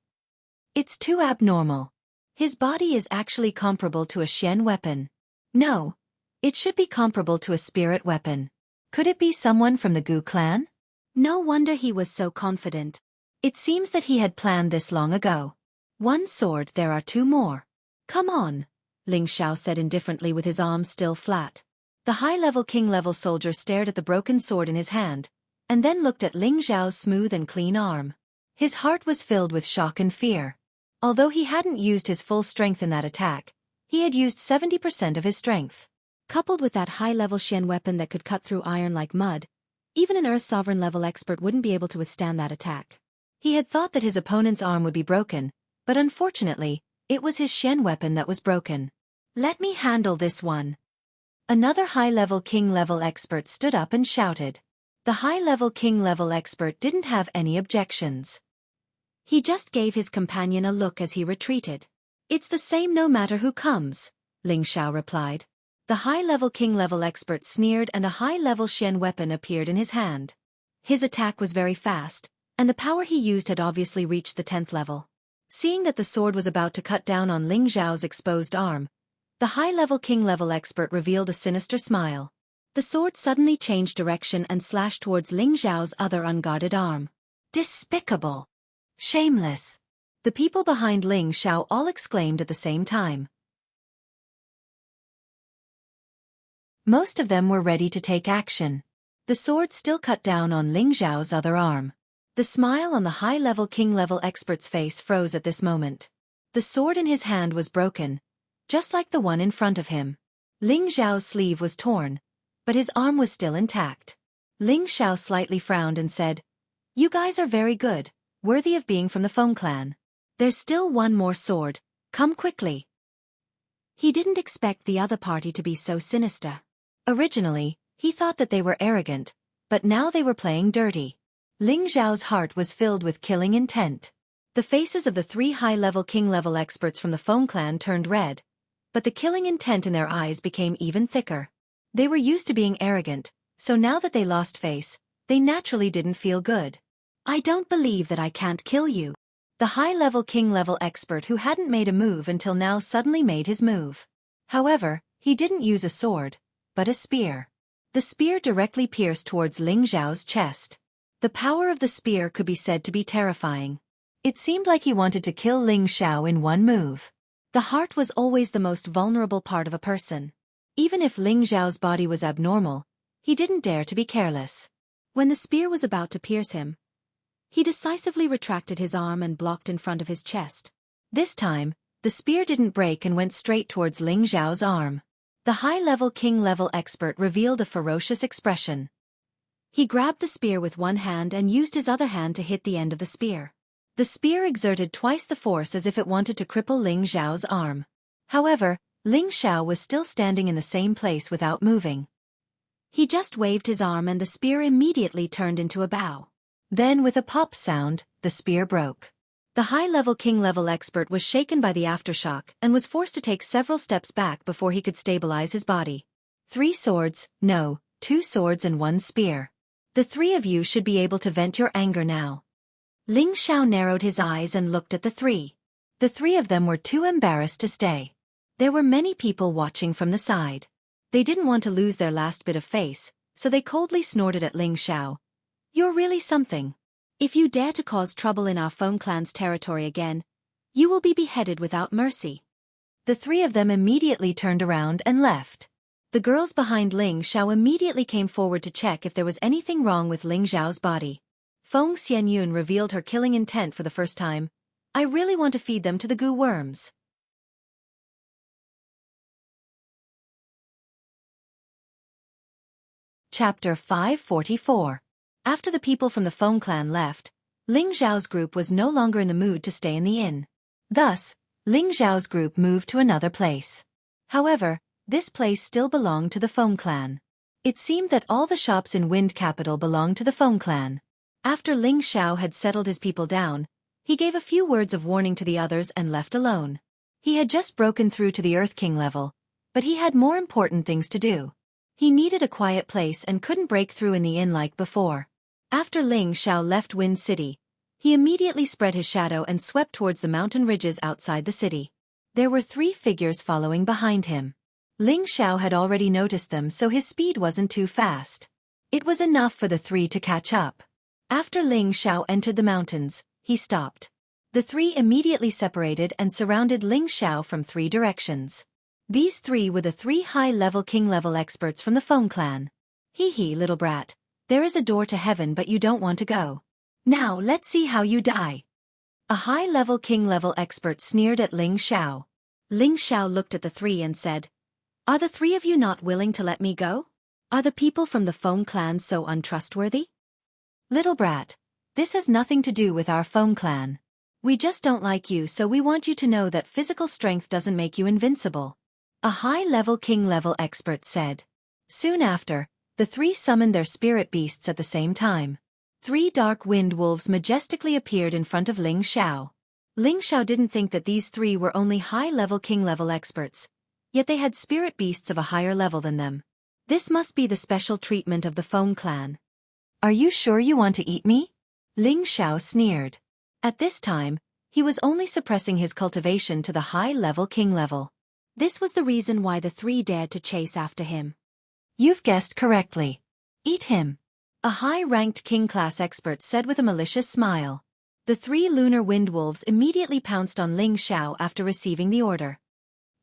It's too abnormal. His body is actually comparable to a Xian weapon. No. It should be comparable to a spirit weapon. Could it be someone from the Gu clan? No wonder he was so confident. It seems that he had planned this long ago. 1 sword, there are 2 more. Come on, Ling Xiao said indifferently with his arms still flat. The high-level king-level soldier stared at the broken sword in his hand, and then looked at Ling Xiao's smooth and clean arm. His heart was filled with shock and fear. Although he hadn't used his full strength in that attack, he had used 70% of his strength. Coupled with that high-level Xian weapon that could cut through iron like mud, even an Earth Sovereign level expert wouldn't be able to withstand that attack. He had thought that his opponent's arm would be broken, but unfortunately, it was his Xian weapon that was broken. Let me handle this one. Another high-level king-level expert stood up and shouted. The high-level king-level expert didn't have any objections. He just gave his companion a look as he retreated. It's the same no matter who comes, Ling Xiao replied. The high-level king-level expert sneered and a high-level Xian weapon appeared in his hand. His attack was very fast, and the power he used had obviously reached the 10th level. Seeing that the sword was about to cut down on Ling Xiao's exposed arm, the high-level king-level expert revealed a sinister smile. The sword suddenly changed direction and slashed towards Ling Xiao's other unguarded arm. Despicable! Shameless! The people behind Ling Xiao all exclaimed at the same time. Most of them were ready to take action. The sword still cut down on Ling Xiao's other arm. The smile on the high-level king-level expert's face froze at this moment. The sword in his hand was broken, just like the one in front of him. Ling Xiao's sleeve was torn, but his arm was still intact. Ling Xiao slightly frowned and said, "You guys are very good, worthy of being from the Feng clan. There's still 1 more sword, come quickly." He didn't expect the other party to be so sinister. Originally, he thought that they were arrogant, but now they were playing dirty. Ling Xiao's heart was filled with killing intent. The faces of the 3 high-level king-level experts from the Feng clan turned red, but the killing intent in their eyes became even thicker. They were used to being arrogant, so now that they lost face, they naturally didn't feel good. I don't believe that I can't kill you. The high-level king-level expert who hadn't made a move until now suddenly made his move. However, he didn't use a sword, but a spear. The spear directly pierced towards Ling Xiao's chest. The power of the spear could be said to be terrifying. It seemed like he wanted to kill Ling Xiao in one move. The heart was always the most vulnerable part of a person. Even if Ling Xiao's body was abnormal, he didn't dare to be careless. When the spear was about to pierce him, he decisively retracted his arm and blocked in front of his chest. This time, the spear didn't break and went straight towards Ling Xiao's arm. The high-level king-level expert revealed a ferocious expression. He grabbed the spear with one hand and used his other hand to hit the end of the spear. The spear exerted twice the force as if it wanted to cripple Ling Xiao's arm. However, Ling Xiao was still standing in the same place without moving. He just waved his arm and the spear immediately turned into a bow. Then with a pop sound, the spear broke. The high-level king-level expert was shaken by the aftershock and was forced to take several steps back before he could stabilize his body. 3 swords, no, 2 swords and 1 spear. The 3 of you should be able to vent your anger now. Ling Xiao narrowed his eyes and looked at the 3. The 3 of them were too embarrassed to stay. There were many people watching from the side. They didn't want to lose their last bit of face, so they coldly snorted at Ling Xiao. You're really something. If you dare to cause trouble in our Feng clan's territory again, you will be beheaded without mercy. The 3 of them immediately turned around and left. The girls behind Ling Xiao immediately came forward to check if there was anything wrong with Ling Xiao's body. Feng Xianyun revealed her killing intent for the first time. I really want to feed them to the goo worms. Chapter 544. After the people from the Feng clan left, Ling Xiao's group was no longer in the mood to stay in the inn. Thus, Ling Xiao's group moved to another place. However, this place still belonged to the Feng clan. It seemed that all the shops in Wind Capital belonged to the Feng clan. After Ling Xiao had settled his people down, he gave a few words of warning to the others and left alone. He had just broken through to the Earth King level, but he had more important things to do. He needed a quiet place and couldn't break through in the inn like before. After Ling Xiao left Wind City, he immediately spread his shadow and swept towards the mountain ridges outside the city. There were 3 figures following behind him. Ling Xiao had already noticed them, so his speed wasn't too fast. It was enough for the 3 to catch up. After Ling Xiao entered the mountains, he stopped. The 3 immediately separated and surrounded Ling Xiao from 3 directions. These 3 were the 3 high-level king-level experts from the Feng clan. Hee hee, little brat. There is a door to heaven but you don't want to go. Now let's see how you die. A high-level king-level expert sneered at Ling Xiao. Ling Xiao looked at the 3 and said, Are the 3 of you not willing to let me go? Are the people from the Feng clan so untrustworthy? Little brat, this has nothing to do with our Feng clan. We just don't like you, so we want you to know that physical strength doesn't make you invincible. A high-level king-level expert said. Soon after, the 3 summoned their spirit beasts at the same time. 3 dark wind wolves majestically appeared in front of Ling Xiao. Ling Xiao didn't think that these 3 were only high-level king-level experts, yet they had spirit beasts of a higher level than them. This must be the special treatment of the Feng clan. Are you sure you want to eat me? Ling Xiao sneered. At this time, he was only suppressing his cultivation to the high-level king level. This was the reason why the 3 dared to chase after him. You've guessed correctly. Eat him. A high-ranked king-class expert said with a malicious smile. The 3 lunar wind wolves immediately pounced on Ling Xiao after receiving the order.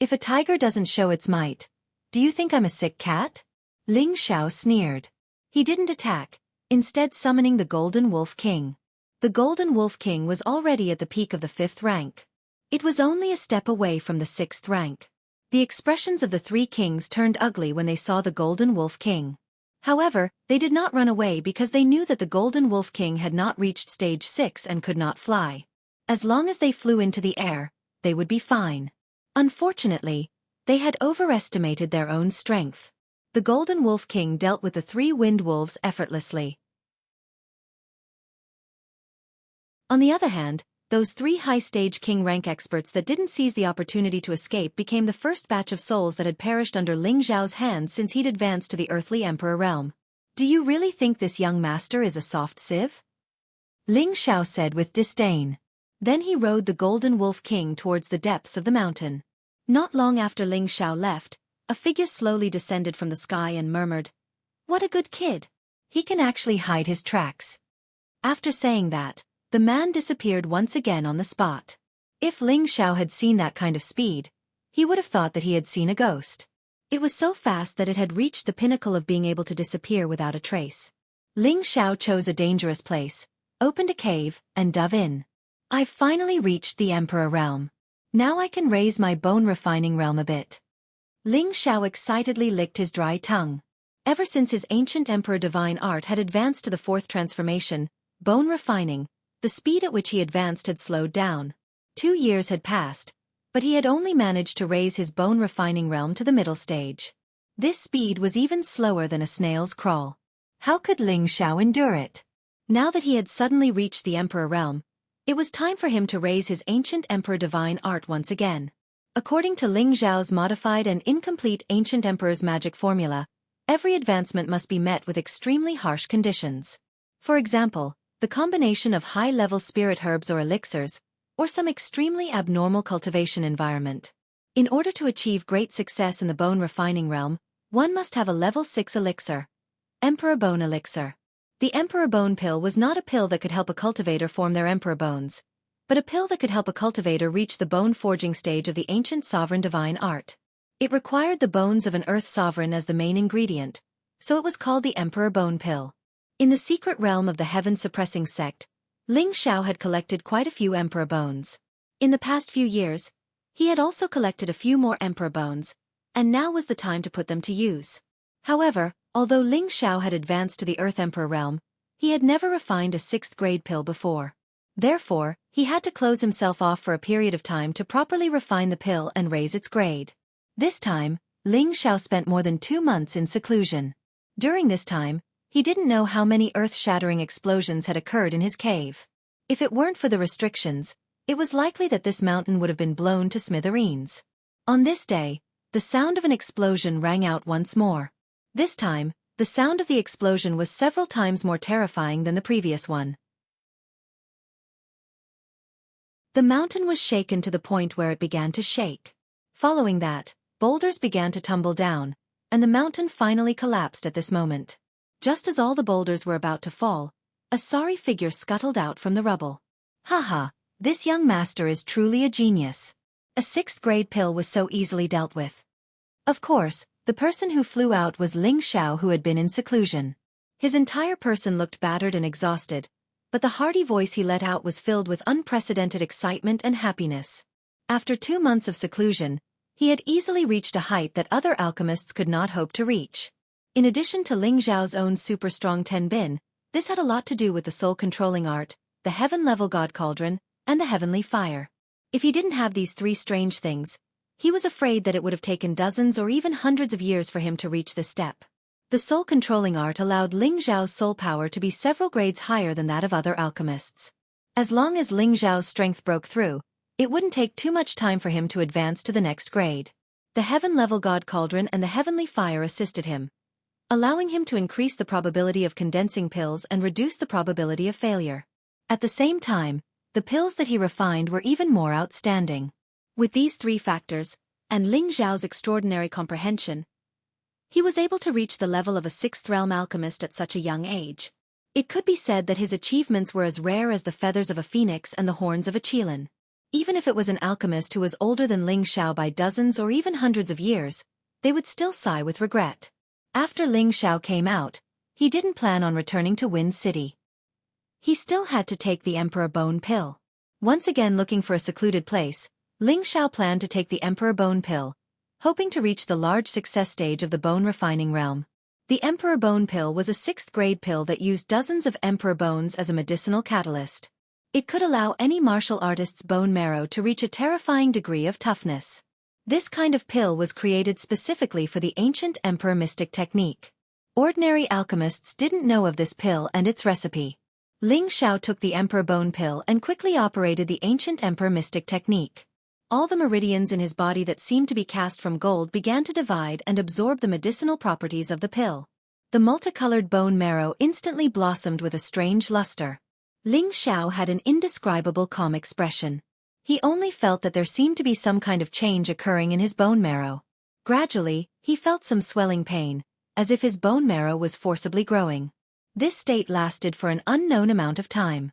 If a tiger doesn't show its might, do you think I'm a sick cat? Ling Xiao sneered. He didn't attack, instead summoning the Golden Wolf King. The Golden Wolf King was already at the peak of the 5th rank. It was only a step away from the 6th rank. The expressions of the 3 kings turned ugly when they saw the Golden Wolf King. However, they did not run away because they knew that the Golden Wolf King had not reached stage 6 and could not fly. As long as they flew into the air, they would be fine. Unfortunately, they had overestimated their own strength. The Golden Wolf King dealt with the 3 wind wolves effortlessly. On the other hand, those 3 high-stage king rank experts that didn't seize the opportunity to escape became the first batch of souls that had perished under Ling Xiao's hands since he'd advanced to the earthly emperor realm. Do you really think this young master is a soft sieve? Ling Xiao said with disdain. Then he rode the Golden Wolf King towards the depths of the mountain. Not long after Ling Xiao left, a figure slowly descended from the sky and murmured, "What a good kid. He can actually hide his tracks." After saying that, the man disappeared once again on the spot. If Ling Xiao had seen that kind of speed, he would have thought that he had seen a ghost. It was so fast that it had reached the pinnacle of being able to disappear without a trace. Ling Xiao chose a dangerous place, opened a cave, and dove in. "I've finally reached the Emperor realm. Now I can raise my bone-refining realm a bit." Ling Xiao excitedly licked his dry tongue. Ever since his ancient Emperor divine art had advanced to the 4th transformation, bone refining, the speed at which he advanced had slowed down. 2 years had passed, but he had only managed to raise his bone-refining realm to the middle stage. This speed was even slower than a snail's crawl. How could Ling Xiao endure it? Now that he had suddenly reached the Emperor realm, it was time for him to raise his ancient Emperor divine art once again. According to Ling Xiao's modified and incomplete Ancient Emperor's magic formula, every advancement must be met with extremely harsh conditions. For example, the combination of high-level spirit herbs or elixirs, or some extremely abnormal cultivation environment. In order to achieve great success in the bone-refining realm, one must have a level 6 elixir. Emperor Bone Elixir. The Emperor Bone Pill was not a pill that could help a cultivator form their emperor bones, but a pill that could help a cultivator reach the bone-forging stage of the ancient sovereign divine art. It required the bones of an earth sovereign as the main ingredient, so it was called the Emperor Bone Pill. In the secret realm of the heaven-suppressing sect, Ling Xiao had collected quite a few emperor bones. In the past few years, he had also collected a few more emperor bones, and now was the time to put them to use. However, although Ling Xiao had advanced to the Earth Emperor realm, he had never refined a 6th-grade pill before. Therefore, he had to close himself off for a period of time to properly refine the pill and raise its grade. This time, Ling Xiao spent more than 2 months in seclusion. During this time, he didn't know how many earth-shattering explosions had occurred in his cave. If it weren't for the restrictions, it was likely that this mountain would have been blown to smithereens. On this day, the sound of an explosion rang out once more. This time, the sound of the explosion was several times more terrifying than the previous one. The mountain was shaken to the point where it began to shake. Following that, boulders began to tumble down, and the mountain finally collapsed at this moment. Just as all the boulders were about to fall, a sorry figure scuttled out from the rubble. Haha, this young master is truly a genius. A 6th-grade pill was so easily dealt with. Of course, the person who flew out was Ling Xiao, who had been in seclusion. His entire person looked battered and exhausted, but the hearty voice he let out was filled with unprecedented excitement and happiness. After 2 months of seclusion, he had easily reached a height that other alchemists could not hope to reach. In addition to Ling Xiao's own super-strong Tenbin, this had a lot to do with the soul-controlling art, the heaven-level god cauldron, and the heavenly fire. If he didn't have these 3 strange things, he was afraid that it would have taken dozens or even hundreds of years for him to reach this step. The soul-controlling art allowed Ling Xiao's soul power to be several grades higher than that of other alchemists. As long as Ling Xiao's strength broke through, it wouldn't take too much time for him to advance to the next grade. The heaven-level god cauldron and the heavenly fire assisted him, allowing him to increase the probability of condensing pills and reduce the probability of failure. At the same time, the pills that he refined were even more outstanding. With these 3 factors, and Ling Xiao's extraordinary comprehension, he was able to reach the level of a 6th-realm alchemist at such a young age. It could be said that his achievements were as rare as the feathers of a phoenix and the horns of a qilin. Even if it was an alchemist who was older than Ling Xiao by dozens or even hundreds of years, they would still sigh with regret. After Ling Xiao came out, he didn't plan on returning to Wind City. He still had to take the Emperor Bone Pill. Once again looking for a secluded place, Ling Xiao planned to take the Emperor Bone Pill, hoping to reach the large success stage of the bone-refining realm. The Emperor Bone Pill was a 6th-grade pill that used dozens of emperor bones as a medicinal catalyst. It could allow any martial artist's bone marrow to reach a terrifying degree of toughness. This kind of pill was created specifically for the ancient emperor mystic technique. Ordinary alchemists didn't know of this pill and its recipe. Ling Xiao took the emperor bone pill and quickly operated the ancient emperor mystic technique. All the meridians in his body that seemed to be cast from gold began to divide and absorb the medicinal properties of the pill. The multicolored bone marrow instantly blossomed with a strange luster. Ling Xiao had an indescribable calm expression. He only felt that there seemed to be some kind of change occurring in his bone marrow. Gradually, he felt some swelling pain, as if his bone marrow was forcibly growing. This state lasted for an unknown amount of time.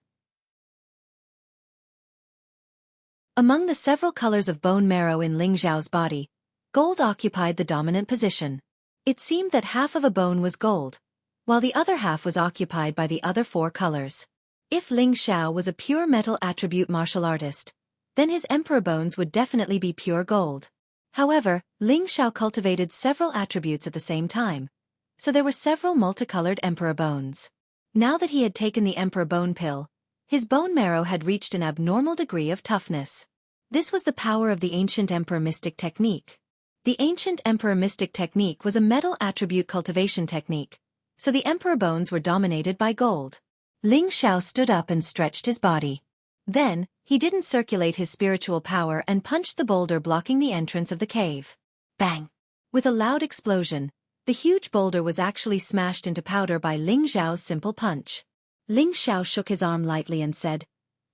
Among the several colors of bone marrow in Ling Xiao's body, gold occupied the dominant position. It seemed that half of a bone was gold, while the other half was occupied by the other 4 colors. If Ling Xiao was a pure metal attribute martial artist, then his emperor bones would definitely be pure gold. However, Ling Xiao cultivated several attributes at the same time, so there were several multicolored emperor bones. Now that he had taken the emperor bone pill, his bone marrow had reached an abnormal degree of toughness. This was the power of the ancient emperor mystic technique. The ancient emperor mystic technique was a metal attribute cultivation technique, so the emperor bones were dominated by gold. Ling Xiao stood up and stretched his body. Then, he didn't circulate his spiritual power and punched the boulder blocking the entrance of the cave. Bang! With a loud explosion, the huge boulder was actually smashed into powder by Ling Xiao's simple punch. Ling Xiao shook his arm lightly and said,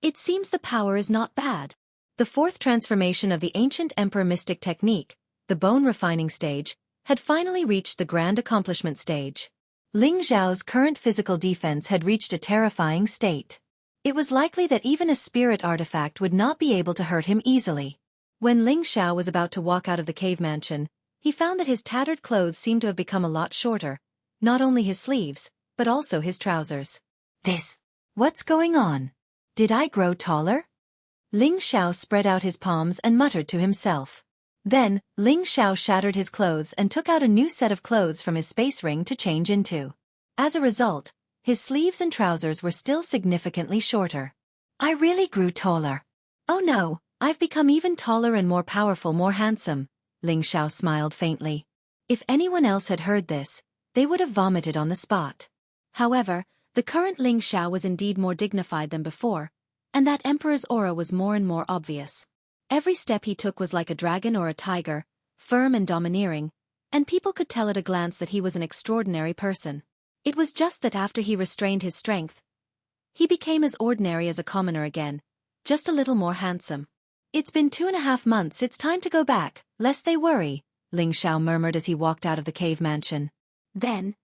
"It seems the power is not bad." The 4th transformation of the ancient emperor mystic technique, the bone refining stage, had finally reached the grand accomplishment stage. Ling Xiao's current physical defense had reached a terrifying state. It was likely that even a spirit artifact would not be able to hurt him easily. When Ling Xiao was about to walk out of the cave mansion, he found that his tattered clothes seemed to have become a lot shorter, not only his sleeves, but also his trousers. What's going on? Did I grow taller? Ling Xiao spread out his palms and muttered to himself. Then, Ling Xiao shattered his clothes and took out a new set of clothes from his space ring to change into. As a result, his sleeves and trousers were still significantly shorter. I really grew taller. Oh no, I've become even taller and more powerful, more handsome, Ling Xiao smiled faintly. If anyone else had heard this, they would have vomited on the spot. However, the current Ling Xiao was indeed more dignified than before, and that emperor's aura was more and more obvious. Every step he took was like a dragon or a tiger, firm and domineering, and people could tell at a glance that he was an extraordinary person. It was just that after he restrained his strength, he became as ordinary as a commoner again, just a little more handsome. It's been 2.5 months, it's time to go back, lest they worry, Ling Xiao murmured as he walked out of the cave mansion. Then,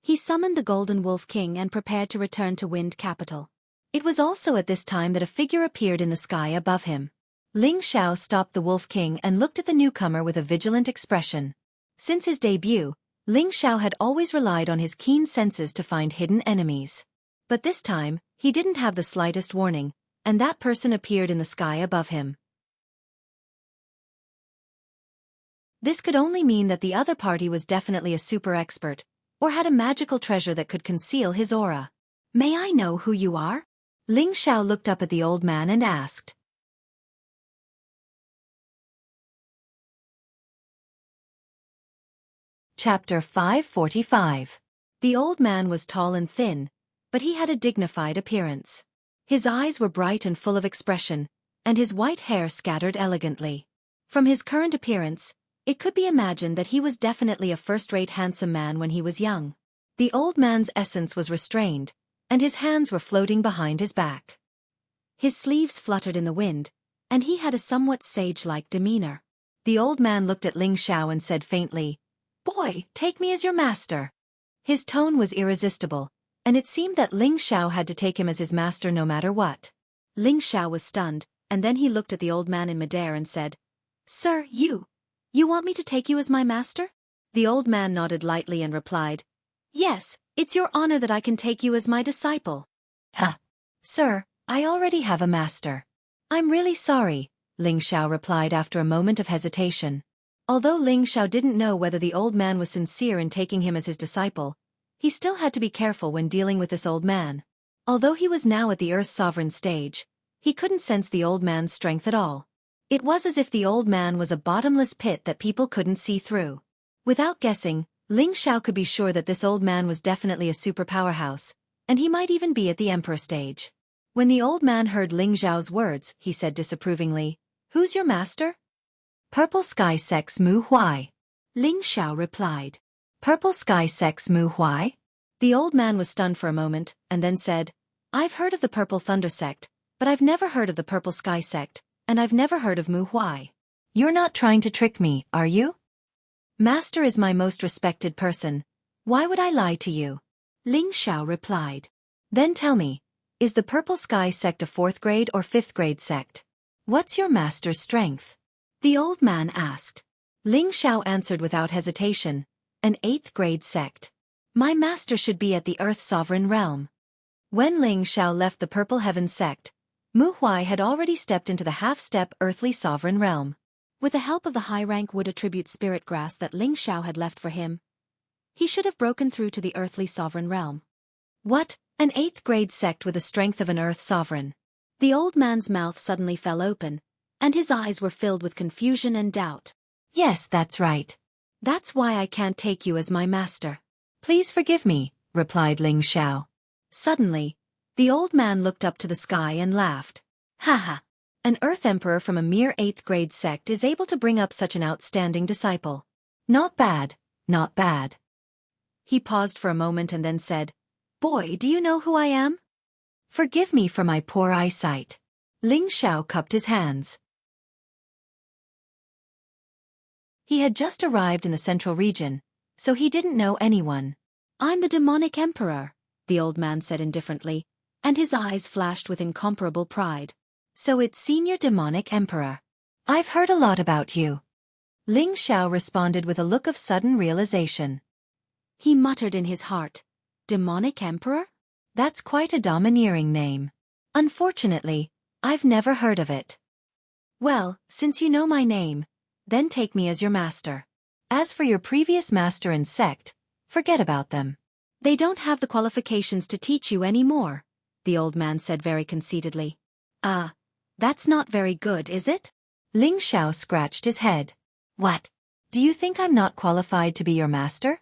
he summoned the Golden Wolf King and prepared to return to Wind Capital. It was also at this time that a figure appeared in the sky above him. Ling Xiao stopped the Wolf King and looked at the newcomer with a vigilant expression. Since his debut, Ling Xiao had always relied on his keen senses to find hidden enemies. But this time, he didn't have the slightest warning, and that person appeared in the sky above him. This could only mean that the other party was definitely a super expert, or had a magical treasure that could conceal his aura. May I know who you are? Ling Xiao looked up at the old man and asked. Chapter 545. The old man was tall and thin, but he had a dignified appearance. His eyes were bright and full of expression, and his white hair scattered elegantly. From his current appearance, it could be imagined that he was definitely a first-rate handsome man when he was young. The old man's essence was restrained, and his hands were floating behind his back. His sleeves fluttered in the wind, and he had a somewhat sage-like demeanor. The old man looked at Ling Xiao and said faintly, "Boy, take me as your master." His tone was irresistible, and it seemed that Ling Xiao had to take him as his master no matter what. Ling Xiao was stunned, and then he looked at the old man in midair and said, "Sir, you want me to take you as my master?" The old man nodded lightly and replied, "Yes, it's your honor that I can take you as my disciple." Sir, I already have a master." "I'm really sorry," Ling Xiao replied after a moment of hesitation. Although Ling Xiao didn't know whether the old man was sincere in taking him as his disciple, he still had to be careful when dealing with this old man. Although he was now at the Earth Sovereign stage, he couldn't sense the old man's strength at all. It was as if the old man was a bottomless pit that people couldn't see through. Without guessing, Ling Xiao could be sure that this old man was definitely a super powerhouse, and he might even be at the emperor stage. When the old man heard Ling Xiao's words, he said disapprovingly, "Who's your master?" "Purple Sky Sex Mu Huai." Ling Xiao replied. "Purple Sky Sex Mu Huai?" The old man was stunned for a moment, and then said, "I've heard of the Purple Thunder sect, but I've never heard of the Purple Sky sect, and I've never heard of Mu Huai. You're not trying to trick me, are you?" "Master is my most respected person. Why would I lie to you?" Ling Xiao replied. "Then tell me, is the Purple Sky sect a 4th grade or 5th grade sect? What's your master's strength?" The old man asked. Ling Xiao answered without hesitation, "An 8th grade sect. My master should be at the Earth Sovereign realm." When Ling Xiao left the Purple Heaven sect, Mu Huai had already stepped into the half-step Earthly Sovereign realm. With the help of the high-rank wood attribute spirit grass that Ling Xiao had left for him, he should have broken through to the Earthly Sovereign realm. What? An 8th grade sect with the strength of an Earth Sovereign? The old man's mouth suddenly fell open, and his eyes were filled with confusion and doubt. "Yes, that's right. That's why I can't take you as my master." "Please forgive me," replied Ling Xiao. Suddenly, the old man looked up to the sky and laughed. "Haha! An Earth Emperor from a mere 8th grade sect is able to bring up such an outstanding disciple. Not bad, not bad." He paused for a moment and then said, "Boy, do you know who I am?" "Forgive me for my poor eyesight." Ling Xiao cupped his hands. He had just arrived in the central region, so he didn't know anyone. "I'm the demonic emperor," the old man said indifferently, and his eyes flashed with incomparable pride. "So it's Senior Demonic Emperor. I've heard a lot about you." Ling Xiao responded with a look of sudden realization. He muttered in his heart, "Demonic Emperor? That's quite a domineering name. Unfortunately, I've never heard of it." "Well, since you know my name, then take me as your master. As for your previous master and sect, forget about them. They don't have the qualifications to teach you anymore," the old man said very conceitedly. That's not very good, is it?" Ling Xiao scratched his head. "What? Do you think I'm not qualified to be your master?"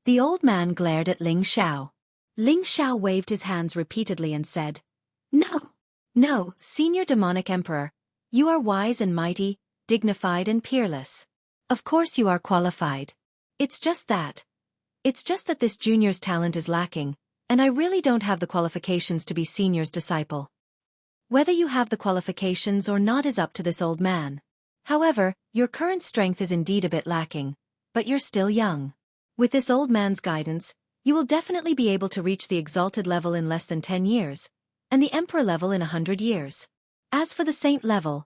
The old man glared at Ling Xiao. Ling Xiao waved his hands repeatedly and said, "No, no, Senior Demonic Emperor. You are wise and mighty, dignified and peerless. Of course you are qualified. It's just that this junior's talent is lacking, and I really don't have the qualifications to be Senior's disciple." Whether you have the qualifications or not is up to this old man. However, your current strength is indeed a bit lacking, but you're still young. With this old man's guidance, you will definitely be able to reach the exalted level in less than 10 years, and the emperor level in 100 years. As for the saint level,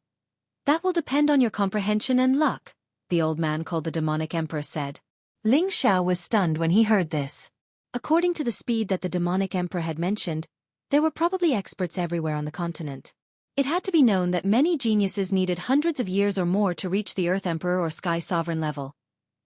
that will depend on your comprehension and luck, the old man called the demonic emperor said. Ling Xiao was stunned when he heard this. According to the speed that the demonic emperor had mentioned, there were probably experts everywhere on the continent. It had to be known that many geniuses needed hundreds of years or more to reach the Earth Emperor or Sky Sovereign level.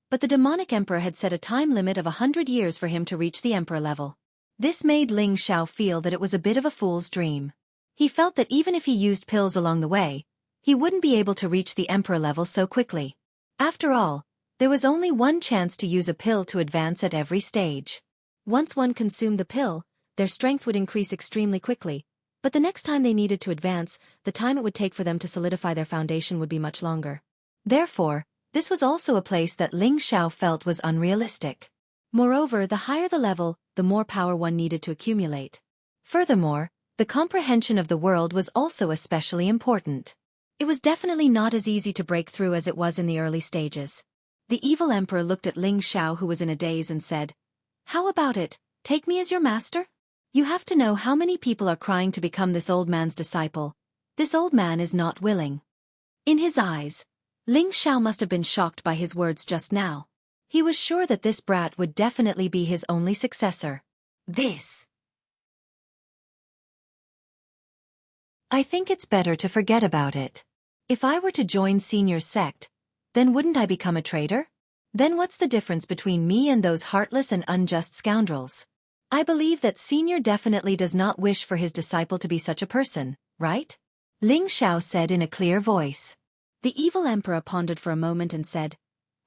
But the demonic emperor had set a time limit of 100 years for him to reach the emperor level. This made Ling Xiao feel that it was a bit of a fool's dream. He felt that even if he used pills along the way, he wouldn't be able to reach the emperor level so quickly. After all, there was only one chance to use a pill to advance at every stage. Once one consumed the pill, their strength would increase extremely quickly, but the next time they needed to advance, the time it would take for them to solidify their foundation would be much longer. Therefore, this was also a place that Ling Xiao felt was unrealistic. Moreover, the higher the level, the more power one needed to accumulate. Furthermore, the comprehension of the world was also especially important. It was definitely not as easy to break through as it was in the early stages. The evil emperor looked at Ling Xiao, who was in a daze, and said, "How about it? Take me as your master? You have to know how many people are crying to become this old man's disciple. This old man is not willing." In his eyes, Ling Xiao must have been shocked by his words just now. He was sure that this brat would definitely be his only successor. I think it's better to forget about it. If I were to join Senior's sect, then wouldn't I become a traitor? Then what's the difference between me and those heartless and unjust scoundrels? I believe that Senior definitely does not wish for his disciple to be such a person, right? Ling Xiao said in a clear voice. The evil emperor pondered for a moment and said,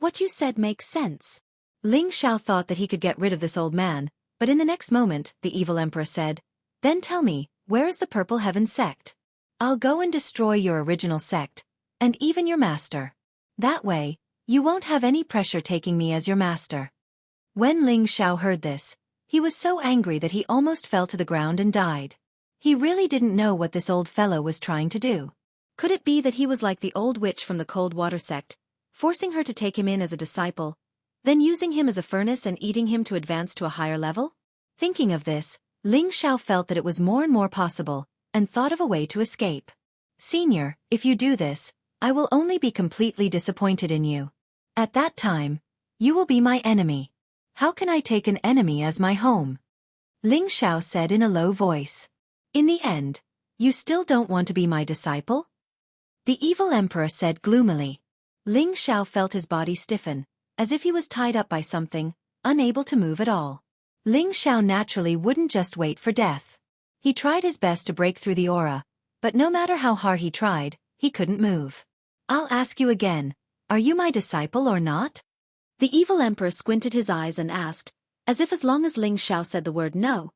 "What you said makes sense." Ling Xiao thought that he could get rid of this old man, but in the next moment, the evil emperor said, "Then tell me, where is the Purple Heaven sect? I'll go and destroy your original sect, and even your master. That way, you won't have any pressure taking me as your master." When Ling Xiao heard this, he was so angry that he almost fell to the ground and died. He really didn't know what this old fellow was trying to do. Could it be that he was like the old witch from the Cold Water sect, forcing her to take him in as a disciple, then using him as a furnace and eating him to advance to a higher level? Thinking of this, Ling Xiao felt that it was more and more possible, and thought of a way to escape. "Senior, if you do this, I will only be completely disappointed in you. At that time, you will be my enemy. How can I take an enemy as my home?" Ling Xiao said in a low voice. "In the end, you still don't want to be my disciple?" The evil emperor said gloomily. Ling Xiao felt his body stiffen, as if he was tied up by something, unable to move at all. Ling Xiao naturally wouldn't just wait for death. He tried his best to break through the aura, but no matter how hard he tried, he couldn't move. "I'll ask you again, are you my disciple or not?" The evil emperor squinted his eyes and asked, as if as long as Ling Xiao said the word no,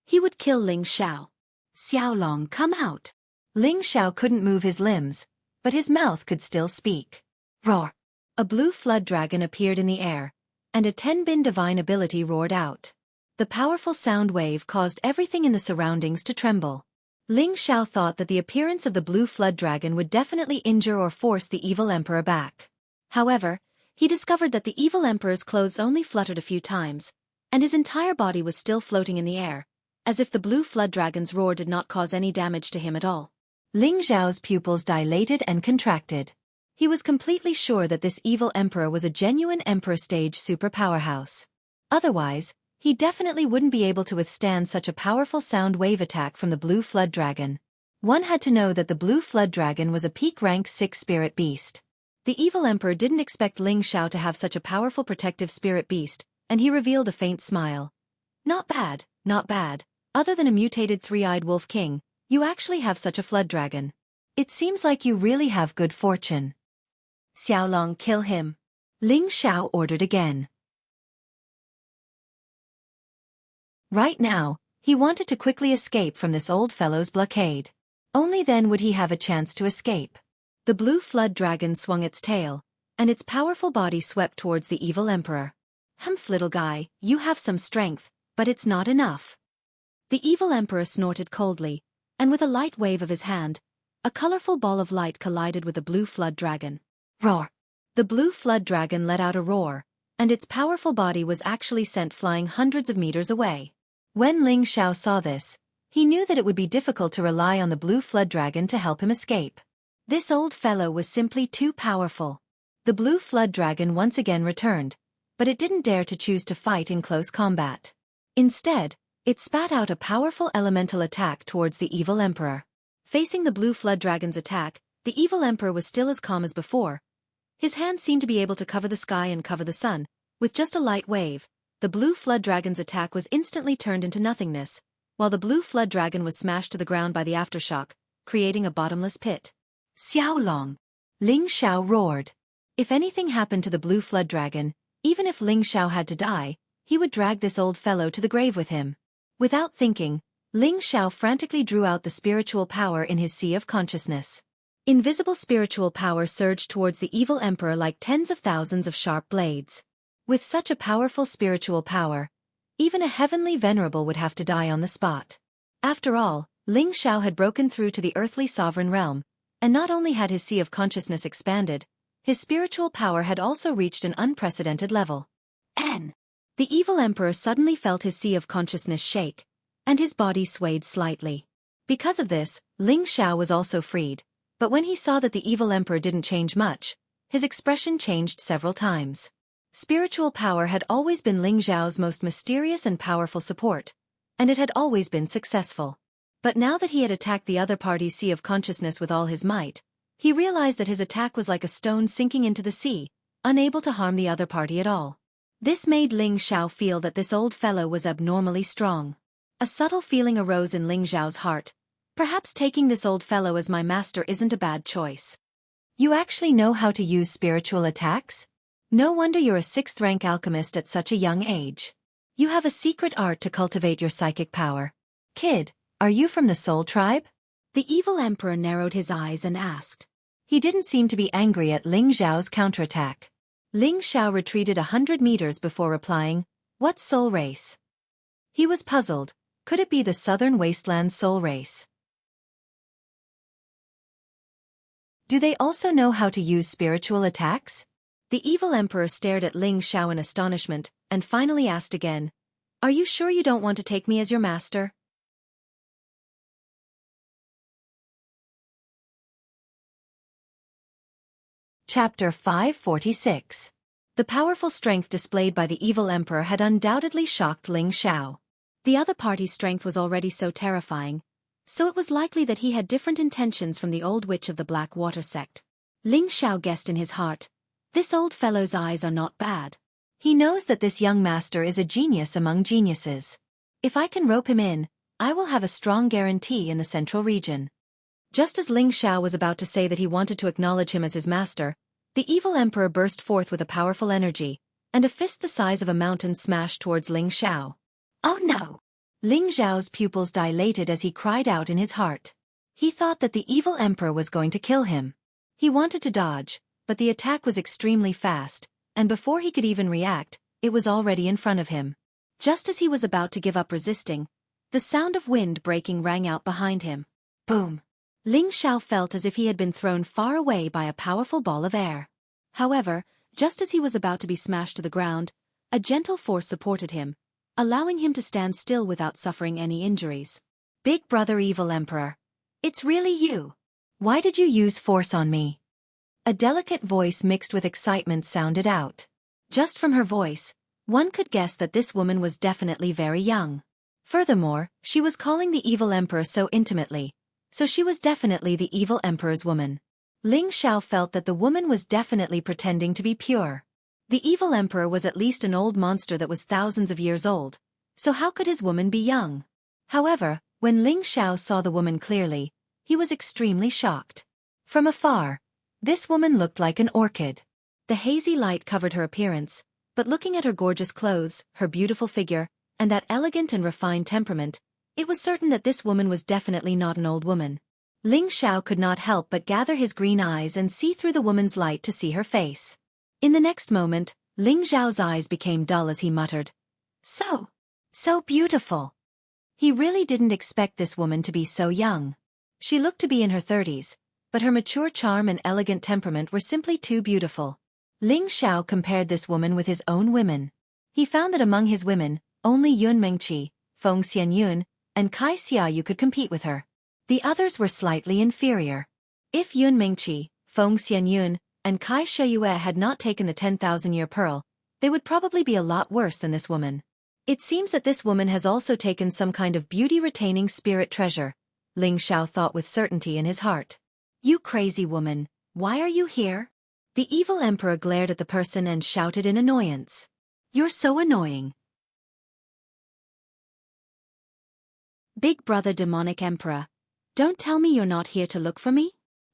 he would kill Ling Xiao. "Xiaolong, come out." Ling Xiao couldn't move his limbs, but his mouth could still speak. Roar! A blue flood dragon appeared in the air, and a 10-bin divine ability roared out. The powerful sound wave caused everything in the surroundings to tremble. Ling Xiao thought that the appearance of the blue flood dragon would definitely injure or force the evil emperor back. However, he discovered that the evil emperor's clothes only fluttered a few times, and his entire body was still floating in the air, as if the blue flood dragon's roar did not cause any damage to him at all. Ling Xiao's pupils dilated and contracted. He was completely sure that this evil emperor was a genuine emperor stage super powerhouse. Otherwise, he definitely wouldn't be able to withstand such a powerful sound wave attack from the blue flood dragon. One had to know that the blue flood dragon was a peak rank 6 spirit beast. The evil emperor didn't expect Ling Xiao to have such a powerful protective spirit beast, and he revealed a faint smile. "Not bad, not bad. Other than a mutated three-eyed wolf king, you actually have such a flood dragon. It seems like you really have good fortune." "Xiaolong, kill him," Ling Xiao ordered again. Right now, he wanted to quickly escape from this old fellow's blockade. Only then would he have a chance to escape. The blue flood dragon swung its tail, and its powerful body swept towards the evil emperor. "Humph, little guy, you have some strength, but it's not enough." The evil emperor snorted coldly, and with a light wave of his hand, a colorful ball of light collided with the blue flood dragon. Roar! The blue flood dragon let out a roar, and its powerful body was actually sent flying hundreds of meters away. When Ling Xiao saw this, he knew that it would be difficult to rely on the blue flood dragon to help him escape. This old fellow was simply too powerful. The blue flood dragon once again returned, but it didn't dare to choose to fight in close combat. Instead, it spat out a powerful elemental attack towards the evil emperor. Facing the blue flood dragon's attack, the evil emperor was still as calm as before. His hand seemed to be able to cover the sky and cover the sun. With just a light wave, the blue flood dragon's attack was instantly turned into nothingness, while the blue flood dragon was smashed to the ground by the aftershock, creating a bottomless pit. "Xiaolong!" Ling Xiao roared. If anything happened to the blue flood dragon, even if Ling Xiao had to die, he would drag this old fellow to the grave with him. Without thinking, Ling Xiao frantically drew out the spiritual power in his sea of consciousness. Invisible spiritual power surged towards the evil emperor like tens of thousands of sharp blades. With such a powerful spiritual power, even a heavenly venerable would have to die on the spot. After all, Ling Xiao had broken through to the earthly sovereign realm, and not only had his sea of consciousness expanded, his spiritual power had also reached an unprecedented level. The evil emperor suddenly felt his sea of consciousness shake, and his body swayed slightly. Because of this, Ling Xiao was also freed, but when he saw that the evil emperor didn't change much, his expression changed several times. Spiritual power had always been Ling Xiao's most mysterious and powerful support, and it had always been successful. But now that he had attacked the other party's sea of consciousness with all his might, he realized that his attack was like a stone sinking into the sea, unable to harm the other party at all. This made Ling Xiao feel that this old fellow was abnormally strong. A subtle feeling arose in Ling Xiao's heart. Perhaps taking this old fellow as my master isn't a bad choice. You actually know how to use spiritual attacks? No wonder you're a 6th-rank alchemist at such a young age. You have a secret art to cultivate your psychic power. Kid, are you from the Soul Tribe? The evil emperor narrowed his eyes and asked. He didn't seem to be angry at Ling Xiao's counterattack. Ling Xiao retreated 100 meters before replying, "What soul race?" He was puzzled. Could it be the Southern Wasteland soul race? Do they also know how to use spiritual attacks? The evil emperor stared at Ling Xiao in astonishment, and finally asked again, "Are you sure you don't want to take me as your master?" Chapter 546. The powerful strength displayed by the evil emperor had undoubtedly shocked Ling Xiao. The other party's strength was already so terrifying, so it was likely that he had different intentions from the old witch of the Black Water sect. Ling Xiao guessed in his heart, this old fellow's eyes are not bad. He knows that this young master is a genius among geniuses. If I can rope him in, I will have a strong guarantee in the central region. Just as Ling Xiao was about to say that he wanted to acknowledge him as his master, the evil emperor burst forth with a powerful energy, and a fist the size of a mountain smashed towards Ling Xiao. Oh no! Ling Xiao's pupils dilated as he cried out in his heart. He thought that the evil emperor was going to kill him. He wanted to dodge, but the attack was extremely fast, and before he could even react, it was already in front of him. Just as he was about to give up resisting, the sound of wind breaking rang out behind him. Boom! Ling Xiao felt as if he had been thrown far away by a powerful ball of air. However, just as he was about to be smashed to the ground, a gentle force supported him, allowing him to stand still without suffering any injuries. Big brother evil emperor. It's really you. Why did you use force on me? A delicate voice mixed with excitement sounded out. Just from her voice, one could guess that this woman was definitely very young. Furthermore, she was calling the evil emperor so intimately, so she was definitely the evil emperor's woman. Ling Xiao felt that the woman was definitely pretending to be pure. The evil emperor was at least an old monster that was thousands of years old, so how could his woman be young? However, when Ling Xiao saw the woman clearly, he was extremely shocked. From afar, this woman looked like an orchid. The hazy light covered her appearance, but looking at her gorgeous clothes, her beautiful figure, and that elegant and refined temperament, it was certain that this woman was definitely not an old woman. Ling Xiao could not help but gather his green eyes and see through the woman's light to see her face. In the next moment, Ling Xiao's eyes became dull as he muttered, So beautiful. He really didn't expect this woman to be so young. She looked to be in her 30s, but her mature charm and elegant temperament were simply too beautiful. Ling Xiao compared this woman with his own women. He found that among his women, only Yun Mengqi, Feng Xianyun, and Kai Xiaoyu could compete with her. The others were slightly inferior. If Yun Mengqi, Feng Xianyun, and Kai Xiaoyu had not taken the 10,000-year pearl, they would probably be a lot worse than this woman. It seems that this woman has also taken some kind of beauty-retaining spirit treasure, Ling Xiao thought with certainty in his heart. You crazy woman, why are you here? The evil emperor glared at the person and shouted in annoyance. You're so annoying. Big brother demonic emperor, don't tell me you're not here to look for me?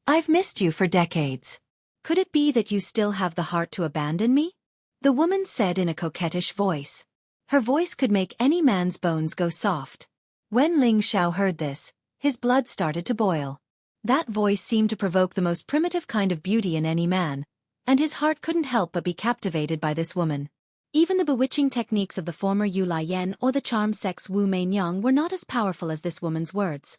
I've missed you for decades. Could it be that you still have the heart to abandon me? The woman said in a coquettish voice. Her voice could make any man's bones go soft. When Ling Xiao heard this, his blood started to boil. That voice seemed to provoke the most primitive kind of beauty in any man, and his heart couldn't help but be captivated by this woman. Even the bewitching techniques of the former Yu Lai Yan or the charm sex Wu Meinyang were not as powerful as this woman's words.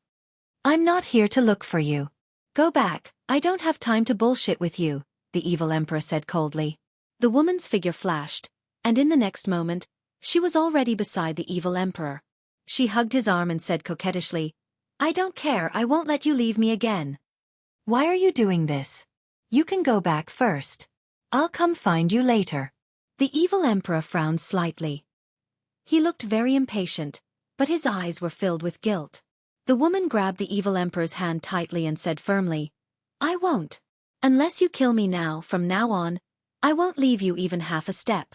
I'm not here to look for you. Go back, I don't have time to bullshit with you, the evil emperor said coldly. The woman's figure flashed, and in the next moment, she was already beside the evil emperor. She hugged his arm and said coquettishly, I don't care, I won't let you leave me again. Why are you doing this? You can go back first. I'll come find you later. The evil emperor frowned slightly. He looked very impatient, but his eyes were filled with guilt. The woman grabbed the evil emperor's hand tightly and said firmly, I won't. Unless you kill me now, from now on, I won't leave you even half a step.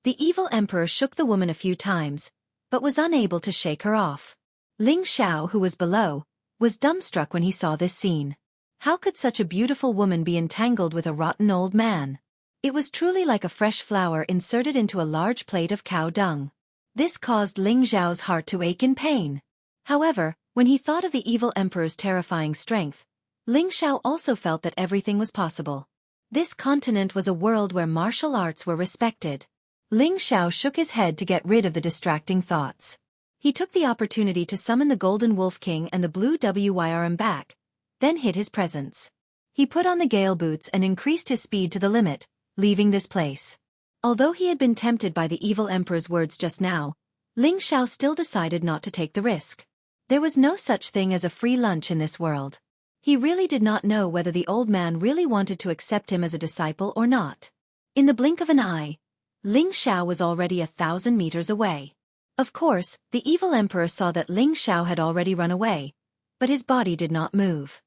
The evil emperor shook the woman a few times, but was unable to shake her off. Ling Xiao, who was below, was dumbstruck when he saw this scene. How could such a beautiful woman be entangled with a rotten old man? It was truly like a fresh flower inserted into a large plate of cow dung. This caused Ling Xiao's heart to ache in pain. However, when he thought of the evil emperor's terrifying strength, Ling Xiao also felt that everything was possible. This continent was a world where martial arts were respected. Ling Xiao shook his head to get rid of the distracting thoughts. He took the opportunity to summon the Golden Wolf King and the Blue Wyrm back, then hid his presence. He put on the gale boots and increased his speed to the limit, leaving this place. Although he had been tempted by the evil emperor's words just now, Ling Xiao still decided not to take the risk. There was no such thing as a free lunch in this world. He really did not know whether the old man really wanted to accept him as a disciple or not. In the blink of an eye, Ling Xiao was already 1,000 meters away. Of course, the evil emperor saw that Ling Xiao had already run away, but his body did not move.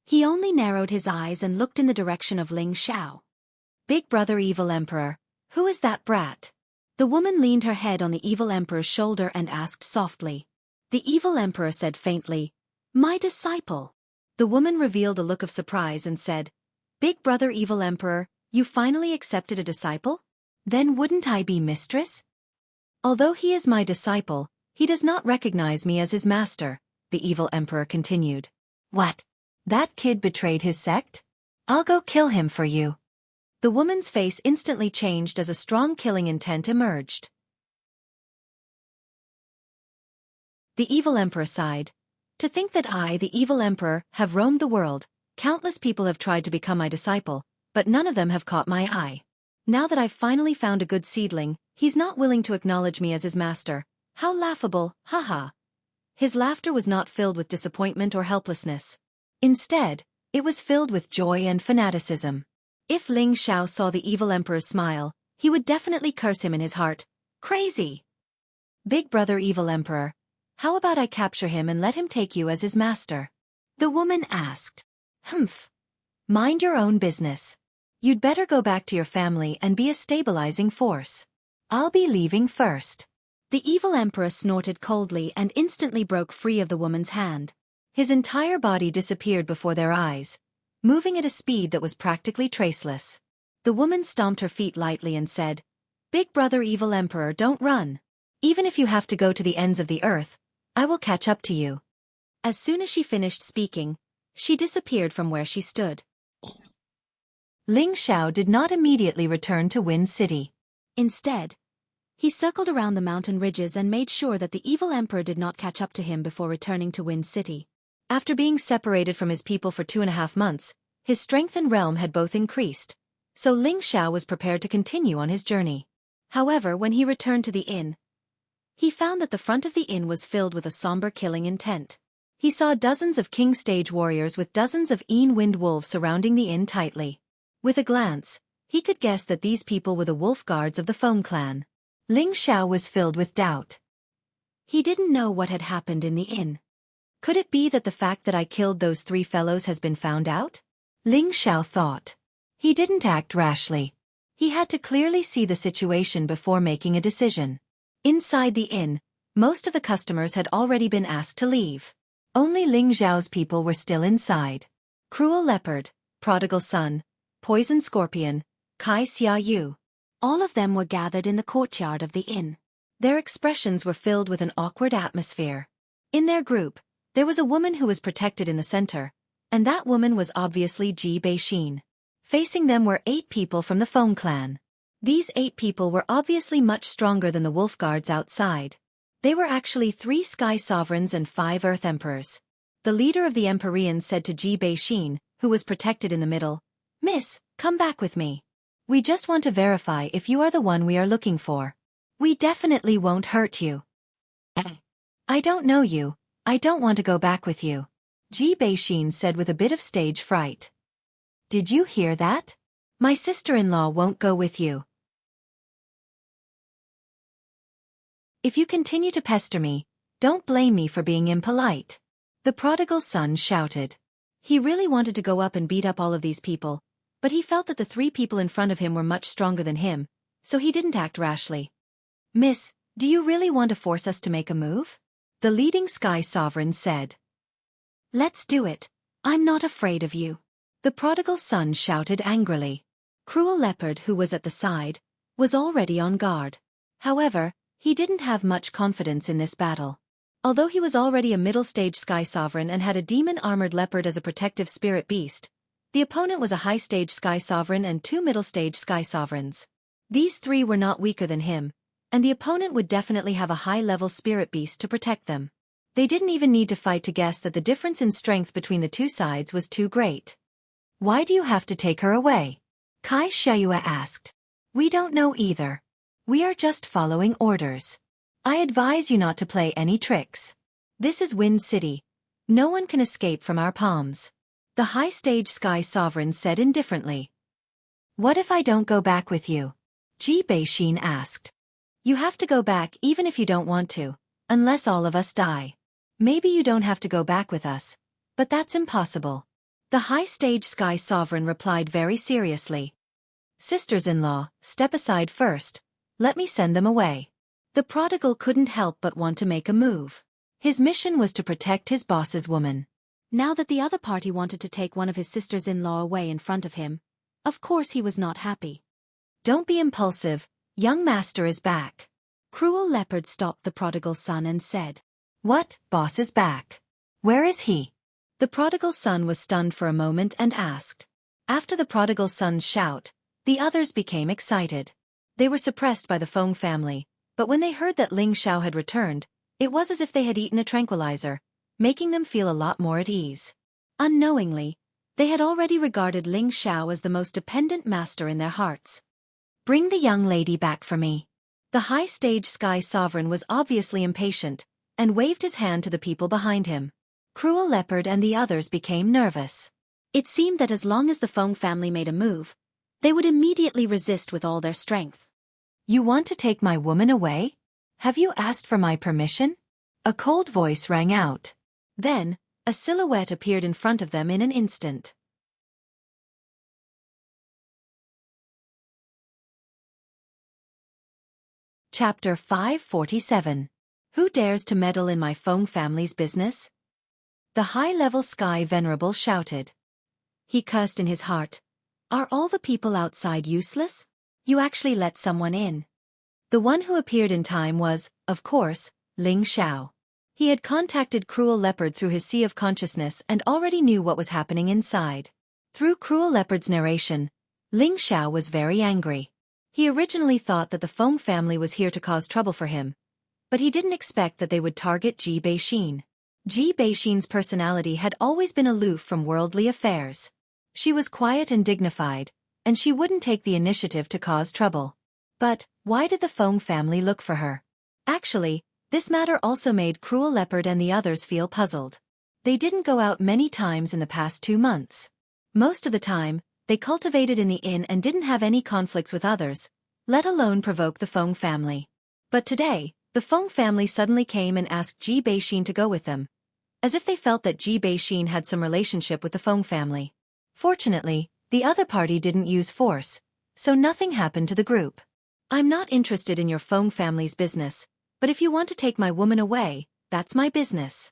He only narrowed his eyes and looked in the direction of Ling Xiao. Big brother evil emperor, who is that brat? The woman leaned her head on the evil emperor's shoulder and asked softly. The evil emperor said faintly, "My disciple." The woman revealed a look of surprise and said, "Big brother evil emperor, you finally accepted a disciple? Then wouldn't I be mistress?" "Although he is my disciple, he does not recognize me as his master," the evil emperor continued. "What? That kid betrayed his sect? I'll go kill him for you." The woman's face instantly changed as a strong killing intent emerged. The evil emperor sighed. "To think that I, the evil emperor, have roamed the world, countless people have tried to become my disciple, but none of them have caught my eye. Now that I've finally found a good seedling, he's not willing to acknowledge me as his master. How laughable, haha." His laughter was not filled with disappointment or helplessness. Instead, it was filled with joy and fanaticism. If Ling Xiao saw the evil emperor's smile, he would definitely curse him in his heart. Crazy! "Big brother evil emperor, how about I capture him and let him take you as his master?" The woman asked. "Humph. Mind your own business. You'd better go back to your family and be a stabilizing force. I'll be leaving first." The evil emperor snorted coldly and instantly broke free of the woman's hand. His entire body disappeared before their eyes, moving at a speed that was practically traceless. The woman stomped her feet lightly and said, "Big brother evil emperor, don't run. Even if you have to go to the ends of the earth, I will catch up to you." As soon as she finished speaking, she disappeared from where she stood. Ling Xiao did not immediately return to Wind City. Instead, he circled around the mountain ridges and made sure that the evil emperor did not catch up to him before returning to Wind City. After being separated from his people for 2.5 months, his strength and realm had both increased, so Ling Xiao was prepared to continue on his journey. However, when he returned to the inn, he found that the front of the inn was filled with a somber killing intent. He saw dozens of king stage warriors with dozens of wind wolves surrounding the inn tightly. With a glance, he could guess that these people were the wolf guards of the Feng clan. Ling Xiao was filled with doubt. He didn't know what had happened in the inn. Could it be that the fact that I killed those 3 fellows has been found out? Ling Xiao thought. He didn't act rashly. He had to clearly see the situation before making a decision. Inside the inn, most of the customers had already been asked to leave. Only Ling Xiao's people were still inside. Cruel Leopard, Prodigal Son, Poison Scorpion, Kai Xia Yu. All of them were gathered in the courtyard of the inn. Their expressions were filled with an awkward atmosphere. In their group, there was a woman who was protected in the center, and that woman was obviously Ji Beixin. Facing them were 8 people from the Feng clan. These 8 people were obviously much stronger than the wolf guards outside. They were actually 3 sky sovereigns and 5 earth emperors. The leader of the Empyreans said to Ji Beixin, who was protected in the middle, "Miss, come back with me. We just want to verify if you are the one we are looking for. We definitely won't hurt you." "I don't know you. I don't want to go back with you," Ji Beixin said with a bit of stage fright. "Did you hear that? My sister-in-law won't go with you. If you continue to pester me, don't blame me for being impolite," the prodigal son shouted. He really wanted to go up and beat up all of these people, but he felt that the 3 people in front of him were much stronger than him, so he didn't act rashly. "Miss, do you really want to force us to make a move?" the leading sky sovereign said. "Let's do it. I'm not afraid of you. The prodigal son shouted angrily. Cruel Leopard, who was at the side, was already on guard. However, he didn't have much confidence in this battle. Although he was already a middle-stage sky sovereign and had a demon-armored leopard as a protective spirit beast, the opponent was a high-stage sky sovereign and 2 middle-stage sky sovereigns. These 3 were not weaker than him, and the opponent would definitely have a high-level spirit beast to protect them. They didn't even need to fight to guess that the difference in strength between the 2 sides was too great. Why do you have to take her away? Xianxia asked. We don't know either. We are just following orders. I advise you not to play any tricks. This is Wind City. No one can escape from our palms. The high-stage sky sovereign said indifferently. What if I don't go back with you? Jianghu asked. You have to go back even if you don't want to, unless all of us die. Maybe you don't have to go back with us, but that's impossible. The high-stage sky sovereign replied very seriously. Sisters-in-law, step aside first. Let me send them away. The prodigal couldn't help but want to make a move. His mission was to protect his boss's woman. Now that the other party wanted to take one of his sisters-in-law away in front of him, of course he was not happy. Don't be impulsive, young master is back. Cruel Leopard stopped the prodigal son and said, What, boss is back? Where is he? The prodigal son was stunned for a moment and asked. After the prodigal son's shout, the others became excited. They were suppressed by the Feng family, but when they heard that Ling Xiao had returned, it was as if they had eaten a tranquilizer, making them feel a lot more at ease. Unknowingly, they had already regarded Ling Xiao as the most dependent master in their hearts. Bring the young lady back for me. The high-stage sky sovereign was obviously impatient, and waved his hand to the people behind him. Cruel Leopard and the others became nervous. It seemed that as long as the Feng family made a move, they would immediately resist with all their strength. You want to take my woman away? Have you asked for my permission? A cold voice rang out. Then, a silhouette appeared in front of them in an instant. Chapter 547. Who dares to meddle in my Feng family's business? The high-level sky venerable shouted. He cursed in his heart. Are all the people outside useless? You actually let someone in. The one who appeared in time was, of course, Ling Xiao. He had contacted Cruel Leopard through his sea of consciousness and already knew what was happening inside. Through Cruel Leopard's narration, Ling Xiao was very angry. He originally thought that the Feng family was here to cause trouble for him, but he didn't expect that they would target Jianghu. Jianghu's personality had always been aloof from worldly affairs. She was quiet and dignified, and she wouldn't take the initiative to cause trouble. But, why did the Feng family look for her? Actually, this matter also made Cruel Leopard and the others feel puzzled. They didn't go out many times in the past 2 months. Most of the time, they cultivated in the inn and didn't have any conflicts with others, let alone provoke the Feng family. But today, the Feng family suddenly came and asked Jianghu to go with them, as if they felt that Jianghu had some relationship with the Feng family. Fortunately, the other party didn't use force, so nothing happened to the group. I'm not interested in your Feng family's business, but if you want to take my woman away, that's my business.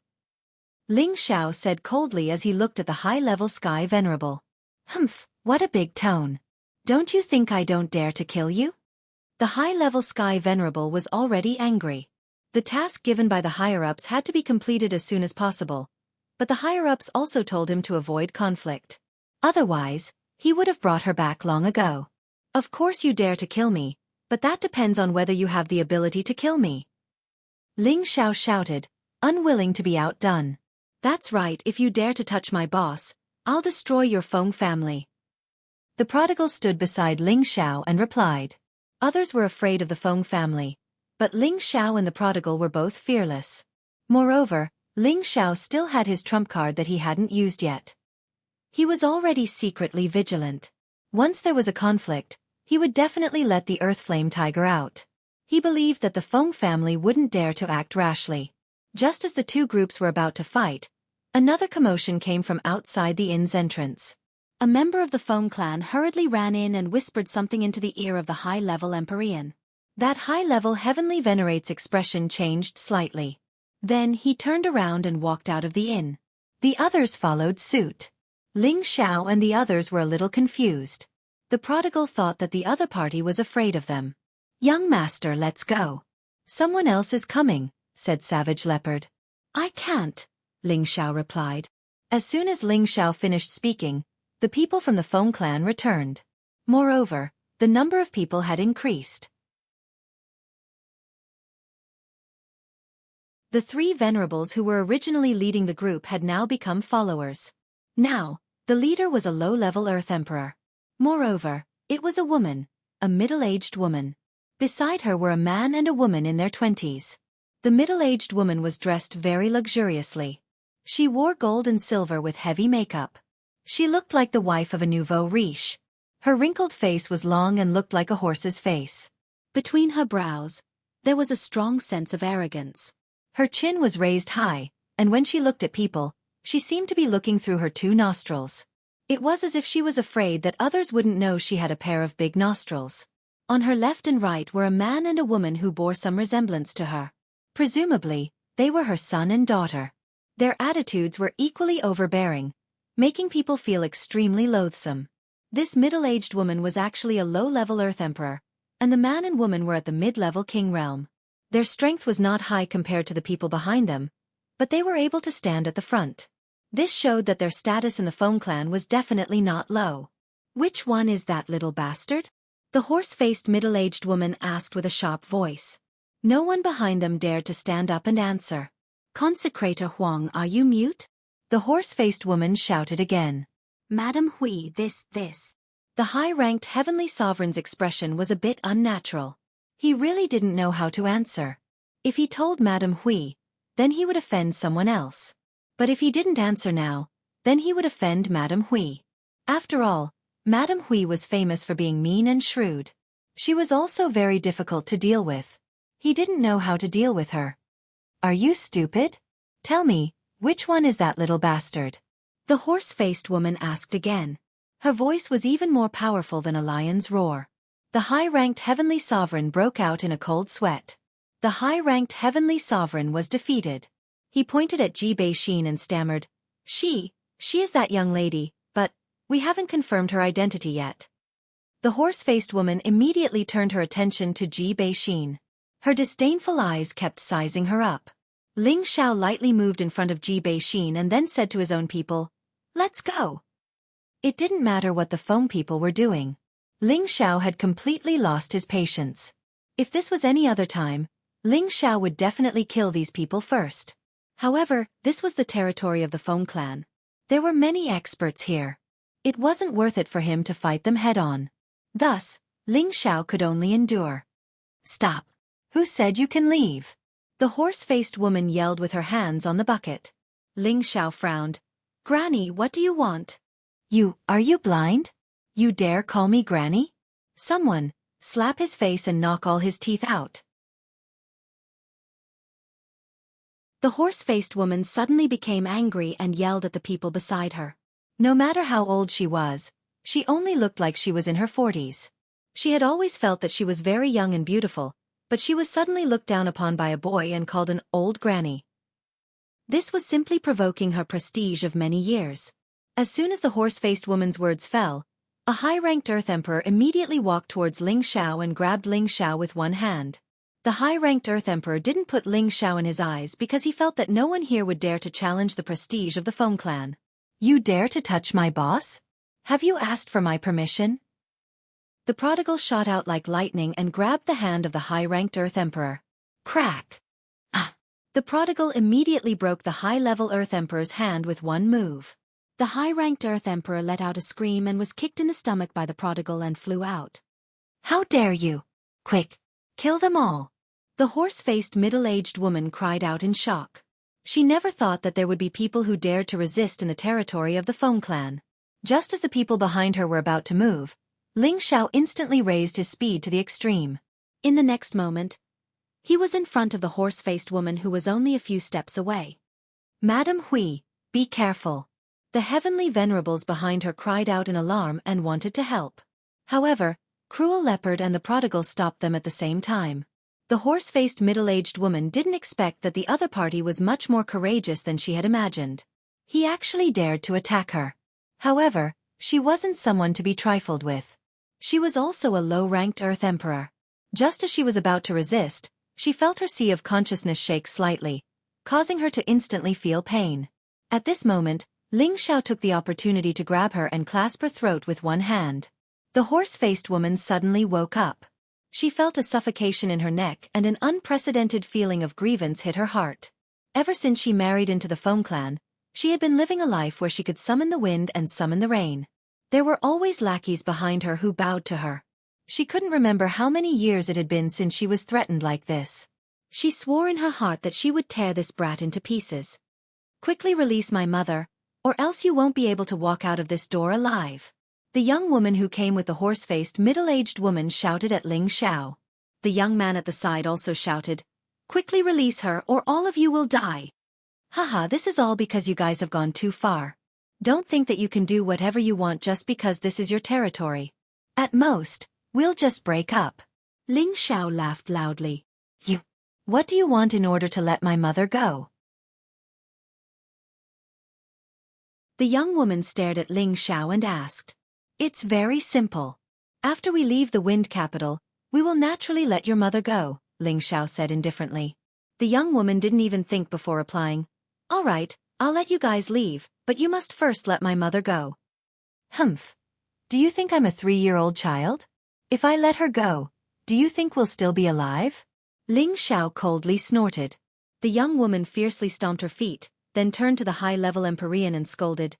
Ling Xiao said coldly as he looked at the high-level sky venerable. Humph, what a big tone. Don't you think I don't dare to kill you? The high-level sky venerable was already angry. The task given by the higher-ups had to be completed as soon as possible, but the higher-ups also told him to avoid conflict. Otherwise, he would have brought her back long ago. Of course you dare to kill me, but that depends on whether you have the ability to kill me. Ling Xiao shouted, unwilling to be outdone. That's right, if you dare to touch my boss, I'll destroy your Feng family. The prodigal stood beside Ling Xiao and replied. Others were afraid of the Feng family, but Ling Xiao and the prodigal were both fearless. Moreover, Ling Xiao still had his trump card that he hadn't used yet. He was already secretly vigilant. Once there was a conflict, he would definitely let the Earth Flame Tiger out. He believed that the Feng family wouldn't dare to act rashly. Just as the 2 groups were about to fight, another commotion came from outside the inn's entrance. A member of the Feng clan hurriedly ran in and whispered something into the ear of the high-level Empyrean. That high-level Heavenly Venerate's expression changed slightly. Then he turned around and walked out of the inn. The others followed suit. Ling Xiao and the others were a little confused. The prodigal thought that the other party was afraid of them. "Young master, let's go." "Someone else is coming," said Savage Leopard. "I can't," Ling Xiao replied. As soon as Ling Xiao finished speaking, the people from the Feng clan returned. Moreover, the number of people had increased. The three venerables who were originally leading the group had now become followers. Now, the leader was a low-level Earth Emperor. Moreover, it was a woman, a middle-aged woman. Beside her were a man and a woman in their 20s. The middle-aged woman was dressed very luxuriously. She wore gold and silver with heavy makeup. She looked like the wife of a nouveau riche. Her wrinkled face was long and looked like a horse's face. Between her brows, there was a strong sense of arrogance. Her chin was raised high, and when she looked at people, she seemed to be looking through her two nostrils. It was as if she was afraid that others wouldn't know she had a pair of big nostrils. On her left and right were a man and a woman who bore some resemblance to her. Presumably, they were her son and daughter. Their attitudes were equally overbearing, making people feel extremely loathsome. This middle-aged woman was actually a low-level Earth Emperor, and the man and woman were at the mid-level King realm. Their strength was not high compared to the people behind them, but they were able to stand at the front. This showed that their status in the Feng clan was definitely not low. "Which one is that little bastard?" the horse-faced middle-aged woman asked with a sharp voice. No one behind them dared to stand up and answer. "Consecrator Huang, are you mute?" the horse-faced woman shouted again. "Madam Hui, this. The high-ranked heavenly sovereign's expression was a bit unnatural. He really didn't know how to answer. If he told Madam Hui, then he would offend someone else. But if he didn't answer now, then he would offend Madam Hui. After all, Madam Hui was famous for being mean and shrewd. She was also very difficult to deal with. He didn't know how to deal with her. "Are you stupid? Tell me, which one is that little bastard?" the horse-faced woman asked again. Her voice was even more powerful than a lion's roar. The high-ranked heavenly sovereign broke out in a cold sweat. The high-ranked heavenly sovereign was defeated. He pointed at Ji Bei-shin and stammered, She is that young lady, but we haven't confirmed her identity yet." The horse-faced woman immediately turned her attention to Ji Bei-shin. Her disdainful eyes kept sizing her up. Ling Xiao lightly moved in front of Ji Bei-shin and then said to his own people, "Let's go." It didn't matter what the Feng people were doing. Ling Xiao had completely lost his patience. If this was any other time, Ling Xiao would definitely kill these people first. However, this was the territory of the Feng clan. There were many experts here. It wasn't worth it for him to fight them head-on. Thus, Ling Xiao could only endure. "Stop! Who said you can leave?" the horse-faced woman yelled with her hands on the bucket. Ling Xiao frowned. "Granny, what do you want?" Are you blind? You dare call me Granny? Someone, slap his face and knock all his teeth out." The horse-faced woman suddenly became angry and yelled at the people beside her. No matter how old she was, she only looked like she was in her 40s. She had always felt that she was very young and beautiful, but she was suddenly looked down upon by a boy and called an old granny. This was simply provoking her prestige of many years. As soon as the horse-faced woman's words fell, a high-ranked Earth Emperor immediately walked towards Ling Xiao and grabbed Ling Xiao with one hand. The high-ranked Earth Emperor didn't put Ling Xiao in his eyes because he felt that no one here would dare to challenge the prestige of the Feng clan. "You dare to touch my boss? Have you asked for my permission?" The prodigal shot out like lightning and grabbed the hand of the high-ranked Earth Emperor. Crack! Ah! The prodigal immediately broke the high-level Earth Emperor's hand with one move. The high-ranked Earth Emperor let out a scream and was kicked in the stomach by the prodigal and flew out. "How dare you! Quick! Kill them all!" The horse-faced middle-aged woman cried out in shock. She never thought that there would be people who dared to resist in the territory of the Feng clan. Just as the people behind her were about to move, Ling Xiao instantly raised his speed to the extreme. In the next moment, he was in front of the horse-faced woman who was only a few steps away. "Madam Hui, be careful." The heavenly venerables behind her cried out in alarm and wanted to help. However, Cruel Leopard and the prodigal stopped them at the same time. The horse-faced middle-aged woman didn't expect that the other party was much more courageous than she had imagined. He actually dared to attack her. However, she wasn't someone to be trifled with. She was also a low-ranked Earth Emperor. Just as she was about to resist, she felt her sea of consciousness shake slightly, causing her to instantly feel pain. At this moment, Ling Xiao took the opportunity to grab her and clasp her throat with one hand. The horse-faced woman suddenly woke up. She felt a suffocation in her neck and an unprecedented feeling of grievance hit her heart. Ever since she married into the Feng clan, she had been living a life where she could summon the wind and summon the rain. There were always lackeys behind her who bowed to her. She couldn't remember how many years it had been since she was threatened like this. She swore in her heart that she would tear this brat into pieces. Quickly release my mother, or else you won't be able to walk out of this door alive. The young woman who came with the horse-faced middle-aged woman shouted at Ling Xiao. The young man at the side also shouted, "Quickly release her or all of you will die." Haha, this is all because you guys have gone too far. Don't think that you can do whatever you want just because this is your territory. At most, we'll just break up. Ling Xiao laughed loudly. What do you want in order to let my mother go? The young woman stared at Ling Xiao and asked. It's very simple. After we leave the Wind Capital, we will naturally let your mother go, Ling Xiao said indifferently. The young woman didn't even think before replying. All right, I'll let you guys leave, but you must first let my mother go. Humph. Do you think I'm a 3-year-old child? If I let her go, do you think we'll still be alive? Ling Xiao coldly snorted. The young woman fiercely stomped her feet, then turned to the high-level Empyrean and scolded.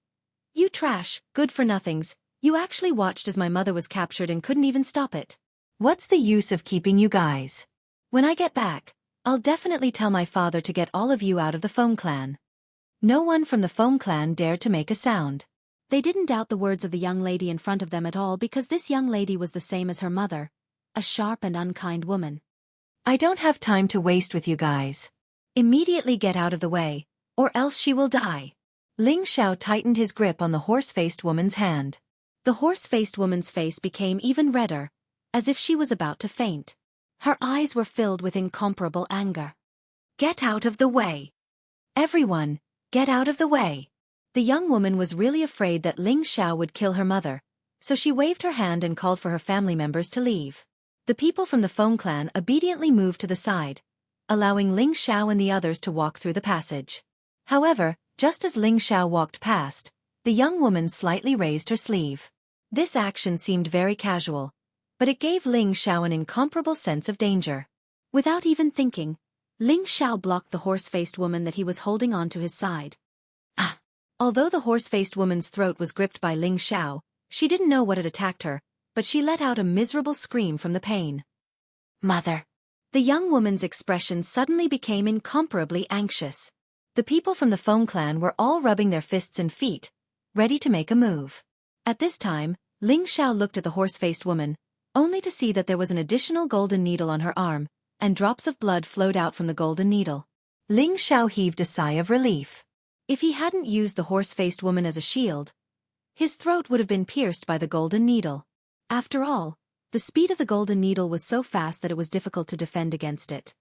You trash, good-for-nothings. You actually watched as my mother was captured and couldn't even stop it. What's the use of keeping you guys? When I get back, I'll definitely tell my father to get all of you out of the Feng clan. No one from the Feng clan dared to make a sound. They didn't doubt the words of the young lady in front of them at all because this young lady was the same as her mother, a sharp and unkind woman. I don't have time to waste with you guys. Immediately get out of the way, or else she will die. Ling Xiao tightened his grip on the horse-faced woman's hand. The horse-faced woman's face became even redder, as if she was about to faint. Her eyes were filled with incomparable anger. Get out of the way. Everyone, get out of the way. The young woman was really afraid that Ling Xiao would kill her mother, so she waved her hand and called for her family members to leave. The people from the Feng clan obediently moved to the side, allowing Ling Xiao and the others to walk through the passage. However, just as Ling Xiao walked past, the young woman slightly raised her sleeve. This action seemed very casual, but it gave Ling Xiao an incomparable sense of danger. Without even thinking, Ling Xiao blocked the horse-faced woman that he was holding onto his side. Ah! Although the horse-faced woman's throat was gripped by Ling Xiao, she didn't know what had attacked her, but she let out a miserable scream from the pain. Mother! The young woman's expression suddenly became incomparably anxious. The people from the Feng clan were all rubbing their fists and feet, ready to make a move. At this time, Ling Xiao looked at the horse-faced woman, only to see that there was an additional golden needle on her arm, and drops of blood flowed out from the golden needle. Ling Xiao heaved a sigh of relief. If he hadn't used the horse-faced woman as a shield, his throat would have been pierced by the golden needle. After all, the speed of the golden needle was so fast that it was difficult to defend against it.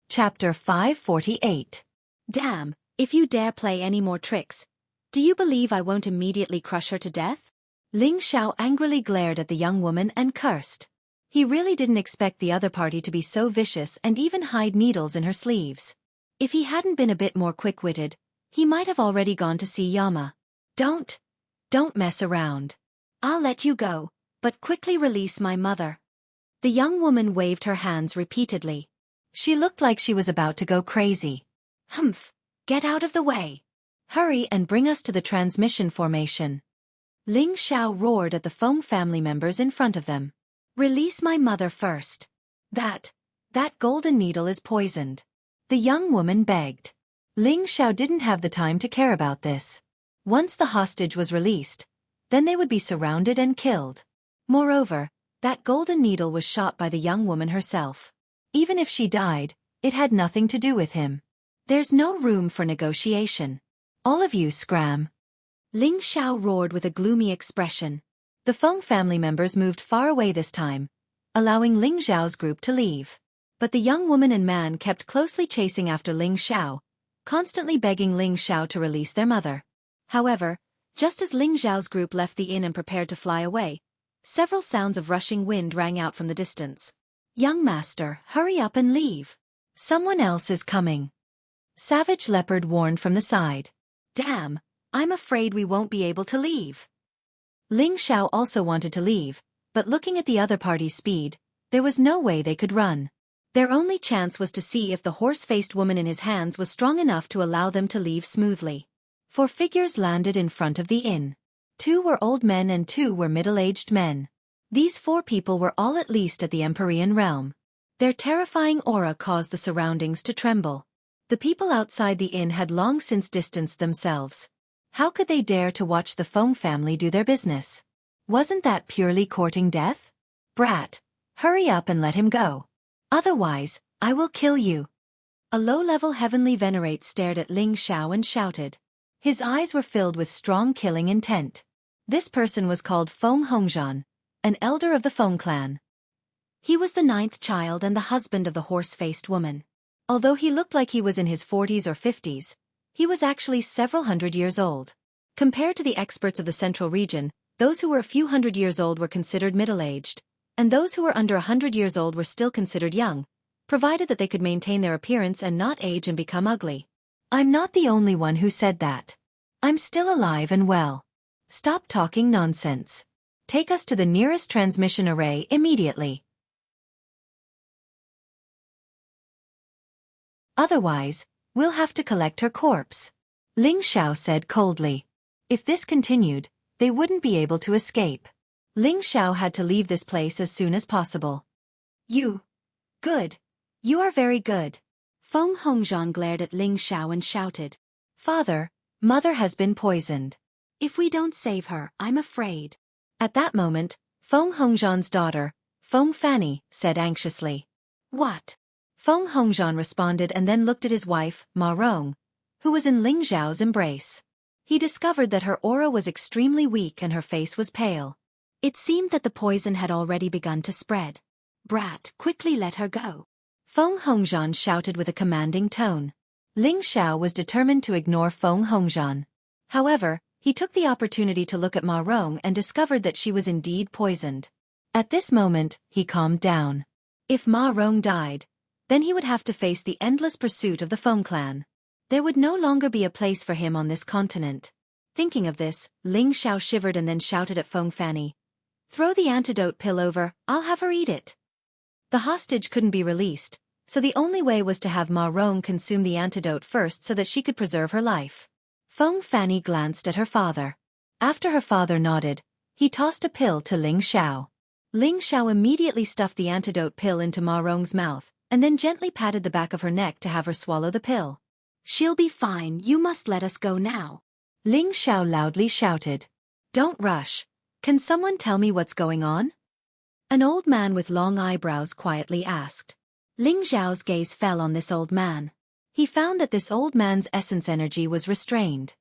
Chapter 548. Damn, if you dare play any more tricks, do you believe I won't immediately crush her to death? Ling Xiao angrily glared at the young woman and cursed. He really didn't expect the other party to be so vicious and even hide needles in her sleeves. If he hadn't been a bit more quick-witted, he might have already gone to see Yama. Don't mess around. I'll let you go, but quickly release my mother. The young woman waved her hands repeatedly. She looked like she was about to go crazy. Humph, get out of the way. Hurry and bring us to the transmission formation. Ling Xiao roared at the Feng family members in front of them. Release my mother first. That golden needle is poisoned. The young woman begged. Ling Xiao didn't have the time to care about this. Once the hostage was released, then they would be surrounded and killed. Moreover, that golden needle was shot by the young woman herself. Even if she died, it had nothing to do with him. There's no room for negotiation. All of you scram. Ling Xiao roared with a gloomy expression. The Feng family members moved far away this time, allowing Ling Xiao's group to leave. But the young woman and man kept closely chasing after Ling Xiao, constantly begging Ling Xiao to release their mother. However, just as Ling Xiao's group left the inn and prepared to fly away, several sounds of rushing wind rang out from the distance. "Young master, hurry up and leave. Someone else is coming." Savage Leopard warned from the side. "Damn, I'm afraid we won't be able to leave." Ling Xiao also wanted to leave, but looking at the other party's speed, there was no way they could run. Their only chance was to see if the horse-faced woman in his hands was strong enough to allow them to leave smoothly. 4 figures landed in front of the inn. 2 were old men and 2 were middle-aged men. These 4 people were all at least at the Empyrean realm. Their terrifying aura caused the surroundings to tremble. The people outside the inn had long since distanced themselves. How could they dare to watch the Feng family do their business? Wasn't that purely courting death? "Brat, hurry up and let him go. Otherwise, I will kill you." A low-level heavenly venerate stared at Ling Xiao and shouted. His eyes were filled with strong killing intent. This person was called Feng Hongzhan, an elder of the Feng clan. He was the 9th child and the husband of the horse-faced woman. Although he looked like he was in his 40s or 50s, he was actually several hundred years old. Compared to the experts of the central region, those who were a few hundred years old were considered middle-aged, and those who were under 100 years old were still considered young, provided that they could maintain their appearance and not age and become ugly. "I'm not the only one who said that. I'm still alive and well. Stop talking nonsense. Take us to the nearest transmission array immediately. Otherwise, we'll have to collect her corpse," Ling Xiao said coldly. If this continued, they wouldn't be able to escape. Ling Xiao had to leave this place as soon as possible. Good. You are very good." Feng Hongzhan glared at Ling Xiao and shouted. "Father, mother has been poisoned. If we don't save her, I'm afraid." At that moment, Feng Hongzhan's daughter, Feng Fanny, said anxiously. "What?" Feng Hongzhan responded and then looked at his wife, Ma Rong, who was in Ling Xiao's embrace. He discovered that her aura was extremely weak and her face was pale. It seemed that the poison had already begun to spread. "Brat, quickly let her go." Feng Hongzhan shouted with a commanding tone. Ling Xiao was determined to ignore Feng Hongzhan. However, he took the opportunity to look at Ma Rong and discovered that she was indeed poisoned. At this moment, he calmed down. If Ma Rong died, then he would have to face the endless pursuit of the Feng clan. There would no longer be a place for him on this continent. Thinking of this, Ling Xiao shivered and then shouted at Feng Fanny. "Throw the antidote pill over, I'll have her eat it." The hostage couldn't be released, so the only way was to have Ma Rong consume the antidote first so that she could preserve her life. Feng Fanny glanced at her father. After her father nodded, he tossed a pill to Ling Xiao. Ling Xiao immediately stuffed the antidote pill into Ma Rong's mouth, and then gently patted the back of her neck to have her swallow the pill. "She'll be fine, you must let us go now," Ling Xiao loudly shouted. "Don't rush. Can someone tell me what's going on?" An old man with long eyebrows quietly asked. Ling Xiao's gaze fell on this old man. He found that this old man's essence energy was restrained.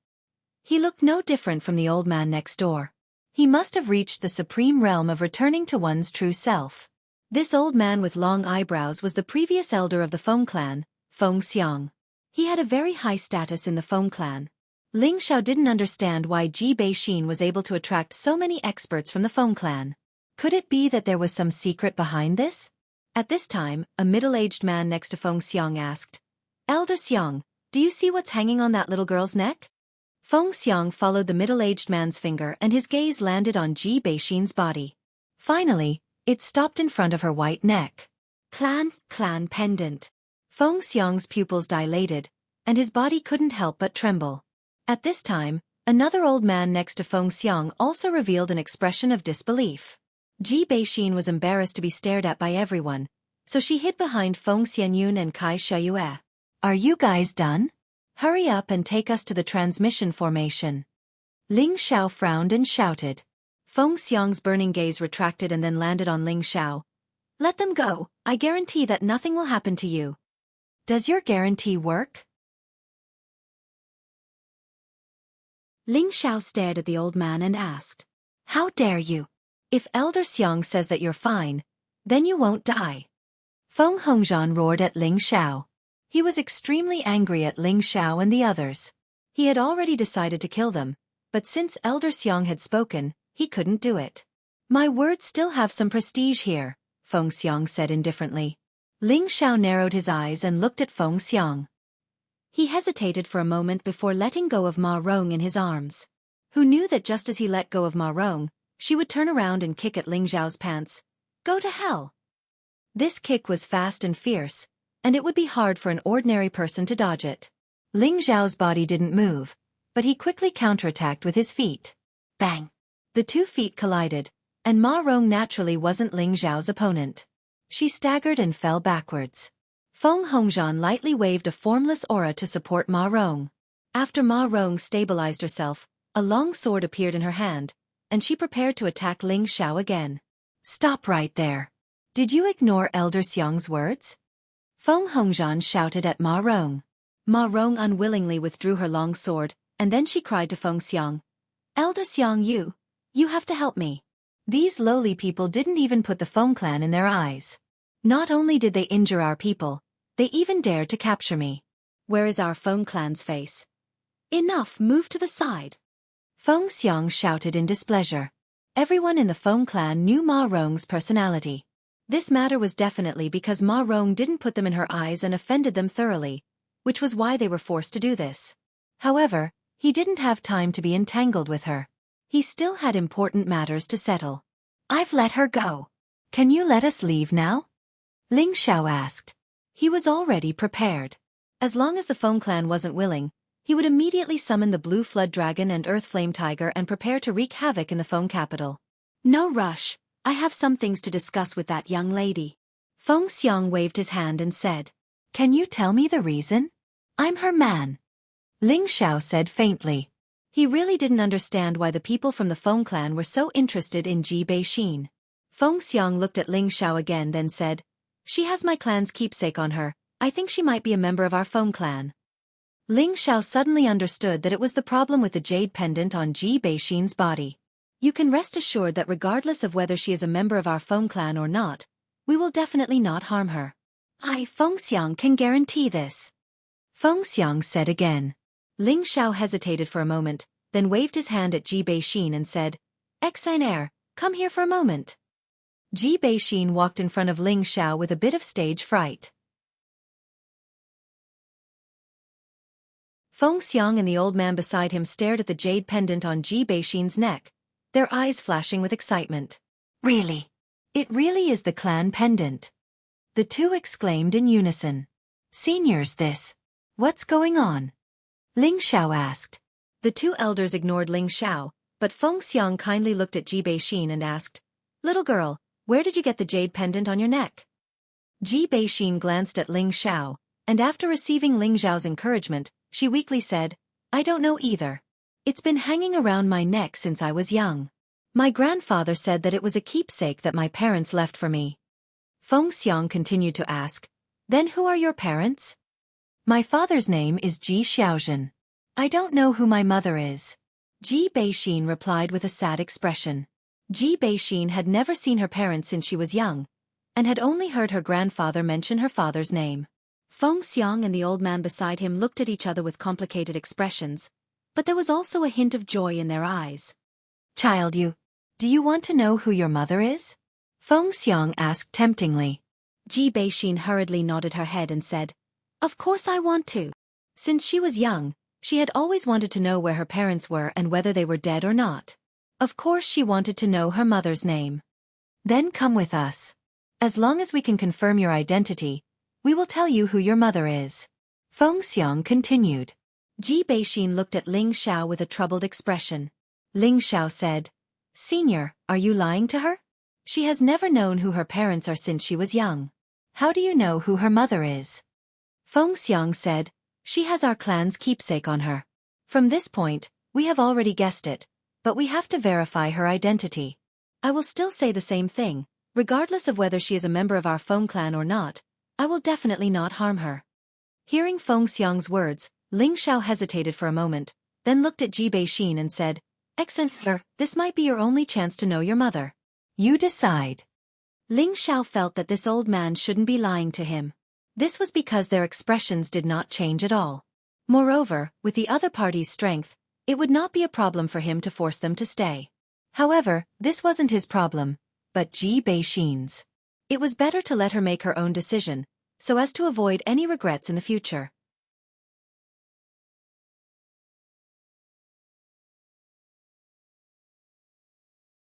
He looked no different from the old man next door. He must have reached the supreme realm of returning to one's true self. This old man with long eyebrows was the previous elder of the Feng clan, Feng Xiang. He had a very high status in the Feng clan. Ling Xiao didn't understand why Ji Beixin was able to attract so many experts from the Feng clan. Could it be that there was some secret behind this? At this time, a middle-aged man next to Feng Xiang asked, "Elder Xiang, do you see what's hanging on that little girl's neck?" Feng Xiang followed the middle-aged man's finger and his gaze landed on Ji Beixin's body. Finally, it stopped in front of her white neck. Clan pendant. Feng Xiang's pupils dilated, and his body couldn't help but tremble. At this time, another old man next to Feng Xiang also revealed an expression of disbelief. Ji Beixin was embarrassed to be stared at by everyone, so she hid behind Feng Xianyun and Kai Shuyue. "Are you guys done? Hurry up and take us to the transmission formation." Ling Xiao frowned and shouted. Feng Xiang's burning gaze retracted and then landed on Ling Xiao. "Let them go, I guarantee that nothing will happen to you." "Does your guarantee work?" Ling Xiao stared at the old man and asked. "How dare you? If Elder Xiang says that you're fine, then you won't die." Feng Hongzhan roared at Ling Xiao. He was extremely angry at Ling Xiao and the others. He had already decided to kill them, but since Elder Xiang had spoken, he couldn't do it. My words still have some prestige here, Feng Xiang said indifferently. Ling Xiao narrowed his eyes and looked at Feng Xiang. He hesitated for a moment before letting go of Ma Rong in his arms. Who knew that just as he let go of Ma Rong, she would turn around and kick at Ling Xiao's pants. Go to hell! This kick was fast and fierce, and it would be hard for an ordinary person to dodge it. Ling Xiao's body didn't move, but he quickly counterattacked with his feet. Bang! The 2 feet collided, and Ma Rong naturally wasn't Ling Xiao's opponent. She staggered and fell backwards. Feng Hongzhan lightly waved a formless aura to support Ma Rong. After Ma Rong stabilized herself, a long sword appeared in her hand, and she prepared to attack Ling Xiao again. Stop right there. Did you ignore Elder Xiang's words? Feng Hongzhan shouted at Ma Rong. Ma Rong unwillingly withdrew her long sword, and then she cried to Feng Xiang. Elder Xiang, you have to help me. These lowly people didn't even put the Feng clan in their eyes. Not only did they injure our people, they even dared to capture me. Where is our Feng clan's face? Enough, move to the side. Feng Xiang shouted in displeasure. Everyone in the Feng clan knew Ma Rong's personality. This matter was definitely because Ma Rong didn't put them in her eyes and offended them thoroughly, which was why they were forced to do this. However, he didn't have time to be entangled with her. He still had important matters to settle. I've let her go. Can you let us leave now? Ling Xiao asked. He was already prepared. As long as the Feng clan wasn't willing, he would immediately summon the Blue Flood Dragon and Earth Flame Tiger and prepare to wreak havoc in the Feng capital. No rush, I have some things to discuss with that young lady. Feng Xiang waved his hand and said. Can you tell me the reason? I'm her man. Ling Xiao said faintly. He really didn't understand why the people from the Feng clan were so interested in Ji Bei-shin. Feng Xiang looked at Ling Xiao again then said, She has my clan's keepsake on her, I think she might be a member of our Feng clan. Ling Xiao suddenly understood that it was the problem with the jade pendant on Ji Bei-shin's body. You can rest assured that regardless of whether she is a member of our Feng clan or not, we will definitely not harm her. I, Feng Xiang, can guarantee this. Feng Xiang said again. Ling Xiao hesitated for a moment, then waved his hand at Ji Bei-shin and said, Exinair, come here for a moment. Ji Bei-shin walked in front of Ling Xiao with a bit of stage fright. Feng Xiang and the old man beside him stared at the jade pendant on Ji Bei-shin's neck, their eyes flashing with excitement. Really? It really is the clan pendant. The two exclaimed in unison. Seniors, this. What's going on? Ling Xiao asked. The 2 elders ignored Ling Xiao, but Feng Xiang kindly looked at Ji Bei-shin and asked, Little girl, where did you get the jade pendant on your neck? Ji Bei-shin glanced at Ling Xiao, and after receiving Ling Xiao's encouragement, she weakly said, I don't know either. It's been hanging around my neck since I was young. My grandfather said that it was a keepsake that my parents left for me. Feng Xiang continued to ask, Then who are your parents? My father's name is Ji Xiaozhen. I don't know who my mother is. Ji Bei-shin replied with a sad expression. Ji Bei-shin had never seen her parents since she was young, and had only heard her grandfather mention her father's name. Feng Xiang and the old man beside him looked at each other with complicated expressions, but there was also a hint of joy in their eyes. Child, do you want to know who your mother is? Feng Xiang asked temptingly. Ji Bei-shin hurriedly nodded her head and said, Of course I want to. Since she was young, she had always wanted to know where her parents were and whether they were dead or not. Of course she wanted to know her mother's name. Then come with us. As long as we can confirm your identity, we will tell you who your mother is. Feng Xiang continued. Ji Bei-shin looked at Ling Xiao with a troubled expression. Ling Xiao said, Senior, are you lying to her? She has never known who her parents are since she was young. How do you know who her mother is? Feng Xiang said, She has our clan's keepsake on her. From this point, we have already guessed it, but we have to verify her identity. I will still say the same thing, regardless of whether she is a member of our Feng clan or not, I will definitely not harm her. Hearing Feng Xiang's words, Ling Xiao hesitated for a moment, then looked at Ji Bei-shin and said, Excellent, this might be your only chance to know your mother. You decide. Ling Xiao felt that this old man shouldn't be lying to him. This was because their expressions did not change at all. Moreover, with the other party's strength, it would not be a problem for him to force them to stay. However, this wasn't his problem, but Ji Beixin's. It was better to let her make her own decision, so as to avoid any regrets in the future.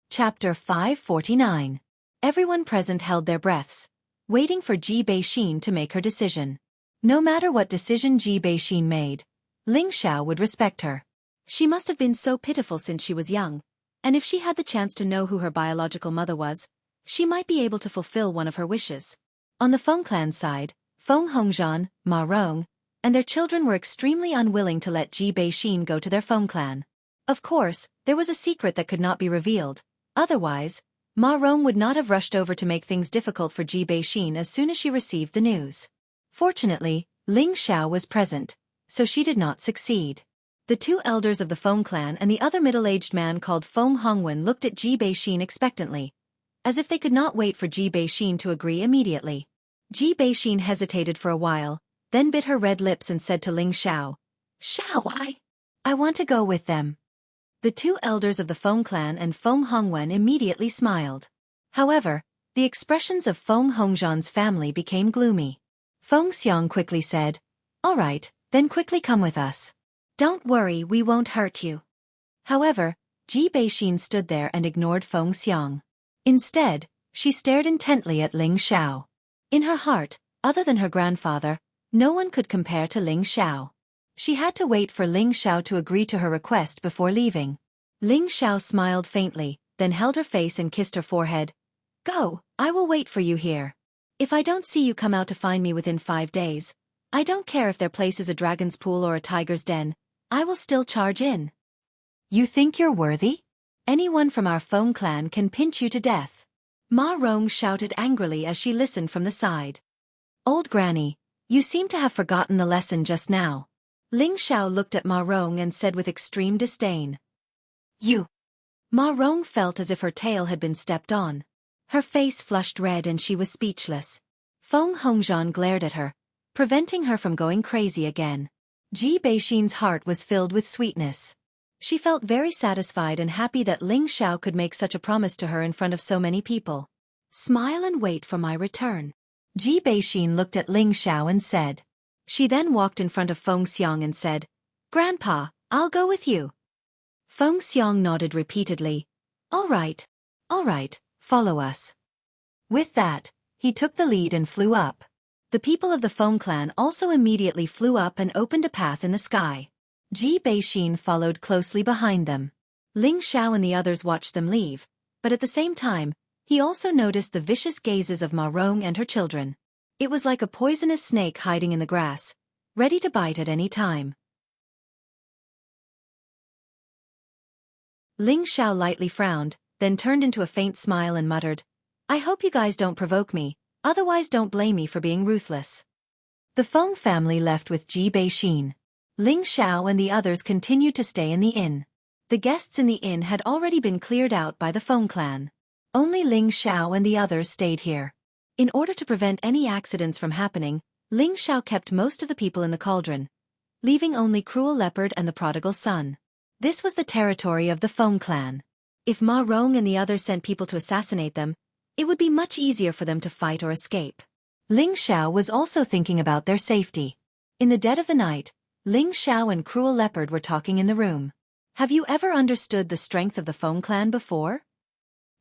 Chapter 549. Everyone present held their breaths, waiting for Ji Beixin to make her decision. No matter what decision Ji Beixin made, Ling Xiao would respect her. She must have been so pitiful since she was young, and if she had the chance to know who her biological mother was, she might be able to fulfill one of her wishes. On the Feng clan side, Feng Hongzhan, Ma Rong, and their children were extremely unwilling to let Ji Beixin go to their Feng clan. Of course, there was a secret that could not be revealed. Otherwise, Ma Rong would not have rushed over to make things difficult for Ji Beixin as soon as she received the news. Fortunately, Ling Xiao was present, so she did not succeed. The two elders of the Feng clan and the other middle-aged man called Feng Hongwen looked at Ji Beixin expectantly, as if they could not wait for Ji Beixin to agree immediately. Ji Beixin hesitated for a while, then bit her red lips and said to Ling Xiao, "Xiao, I want to go with them." The two elders of the Feng clan and Feng Hongwen immediately smiled. However, the expressions of Feng Hongzhan's family became gloomy. Feng Xiang quickly said, "All right, then quickly come with us. Don't worry, we won't hurt you." However, Ji Beixin stood there and ignored Feng Xiang. Instead, she stared intently at Ling Xiao. In her heart, other than her grandfather, no one could compare to Ling Xiao. She had to wait for Ling Xiao to agree to her request before leaving. Ling Xiao smiled faintly, then held her face and kissed her forehead. "Go, I will wait for you here. If I don't see you come out to find me within 5 days, I don't care if their place is a dragon's pool or a tiger's den, I will still charge in." "You think you're worthy? Anyone from our Feng clan can pinch you to death." Ma Rong shouted angrily as she listened from the side. "Old Granny, you seem to have forgotten the lesson just now." Ling Xiao looked at Ma Rong and said with extreme disdain. "You." Ma Rong felt as if her tail had been stepped on. Her face flushed red and she was speechless. Feng Hongzhan glared at her, preventing her from going crazy again. Ji Beixin's heart was filled with sweetness. She felt very satisfied and happy that Ling Xiao could make such a promise to her in front of so many people. "Smile and wait for my return." Ji Beixin looked at Ling Xiao and said. She then walked in front of Feng Xiang and said, "Grandpa, I'll go with you." Feng Xiang nodded repeatedly. All right, follow us." With that, he took the lead and flew up. The people of the Feng clan also immediately flew up and opened a path in the sky. Ji Beixin followed closely behind them. Ling Xiao and the others watched them leave, but at the same time, he also noticed the vicious gazes of Ma Rong and her children. It was like a poisonous snake hiding in the grass, ready to bite at any time. Ling Xiao lightly frowned, then turned into a faint smile and muttered, "I hope you guys don't provoke me, otherwise don't blame me for being ruthless." The Feng family left with Ji Beixin. Ling Xiao and the others continued to stay in the inn. The guests in the inn had already been cleared out by the Feng clan. Only Ling Xiao and the others stayed here. In order to prevent any accidents from happening, Ling Xiao kept most of the people in the cauldron, leaving only Cruel Leopard and the prodigal son. This was the territory of the Feng clan. If Ma Rong and the others sent people to assassinate them, it would be much easier for them to fight or escape. Ling Xiao was also thinking about their safety. In the dead of the night, Ling Xiao and Cruel Leopard were talking in the room. "Have you ever understood the strength of the Feng clan before?"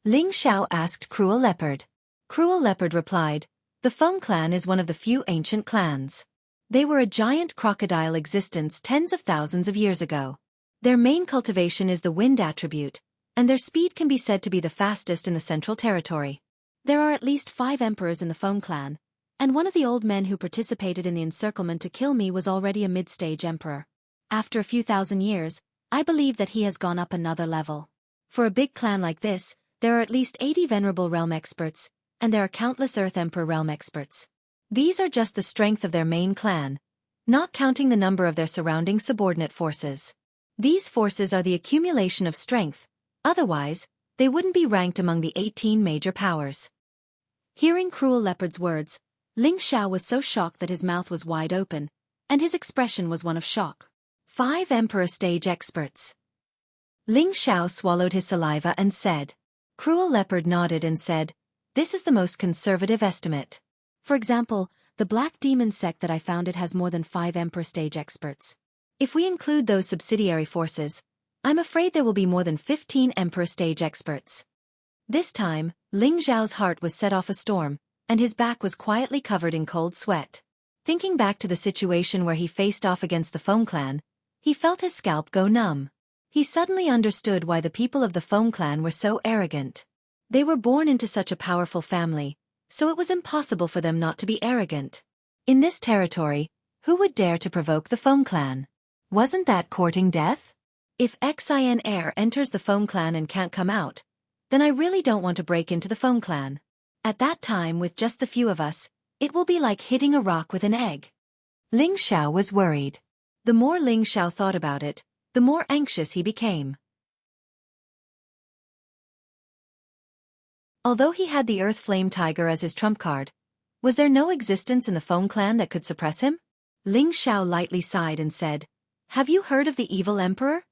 Ling Xiao asked Cruel Leopard. Cruel Leopard replied, "The Feng clan is one of the few ancient clans. They were a giant crocodile existence tens of thousands of years ago. Their main cultivation is the wind attribute, and their speed can be said to be the fastest in the central territory. There are at least 5 emperors in the Feng clan, and one of the old men who participated in the encirclement to kill me was already a mid-stage emperor. After a few thousand years, I believe that he has gone up another level. For a big clan like this, there are at least 80 venerable realm experts, and there are countless Earth Emperor realm experts. These are just the strength of their main clan, not counting the number of their surrounding subordinate forces. These forces are the accumulation of strength, otherwise, they wouldn't be ranked among the 18 major powers." Hearing Cruel Leopard's words, Ling Xiao was so shocked that his mouth was wide open, and his expression was one of shock. 5 Emperor Stage Experts. Ling Xiao swallowed his saliva and said. Cruel Leopard nodded and said, "This is the most conservative estimate. For example, the Black Demon sect that I founded has more than 5 Emperor Stage Experts. If we include those subsidiary forces, I'm afraid there will be more than 15 Emperor Stage Experts." This time, Ling Xiao's heart was set off a storm, and his back was quietly covered in cold sweat. Thinking back to the situation where he faced off against the Feng clan, he felt his scalp go numb. He suddenly understood why the people of the Feng clan were so arrogant. They were born into such a powerful family, so it was impossible for them not to be arrogant. In this territory, who would dare to provoke the Feng clan? Wasn't that courting death? If Xin heir enters the Feng clan and can't come out, then I really don't want to break into the Feng clan. At that time, with just the few of us, it will be like hitting a rock with an egg. Ling Xiao was worried. The more Ling Xiao thought about it, the more anxious he became. Although he had the Earth Flame Tiger as his trump card, was there no existence in the Feng clan that could suppress him? Ling Xiao lightly sighed and said, "Have you heard of the evil emperor?"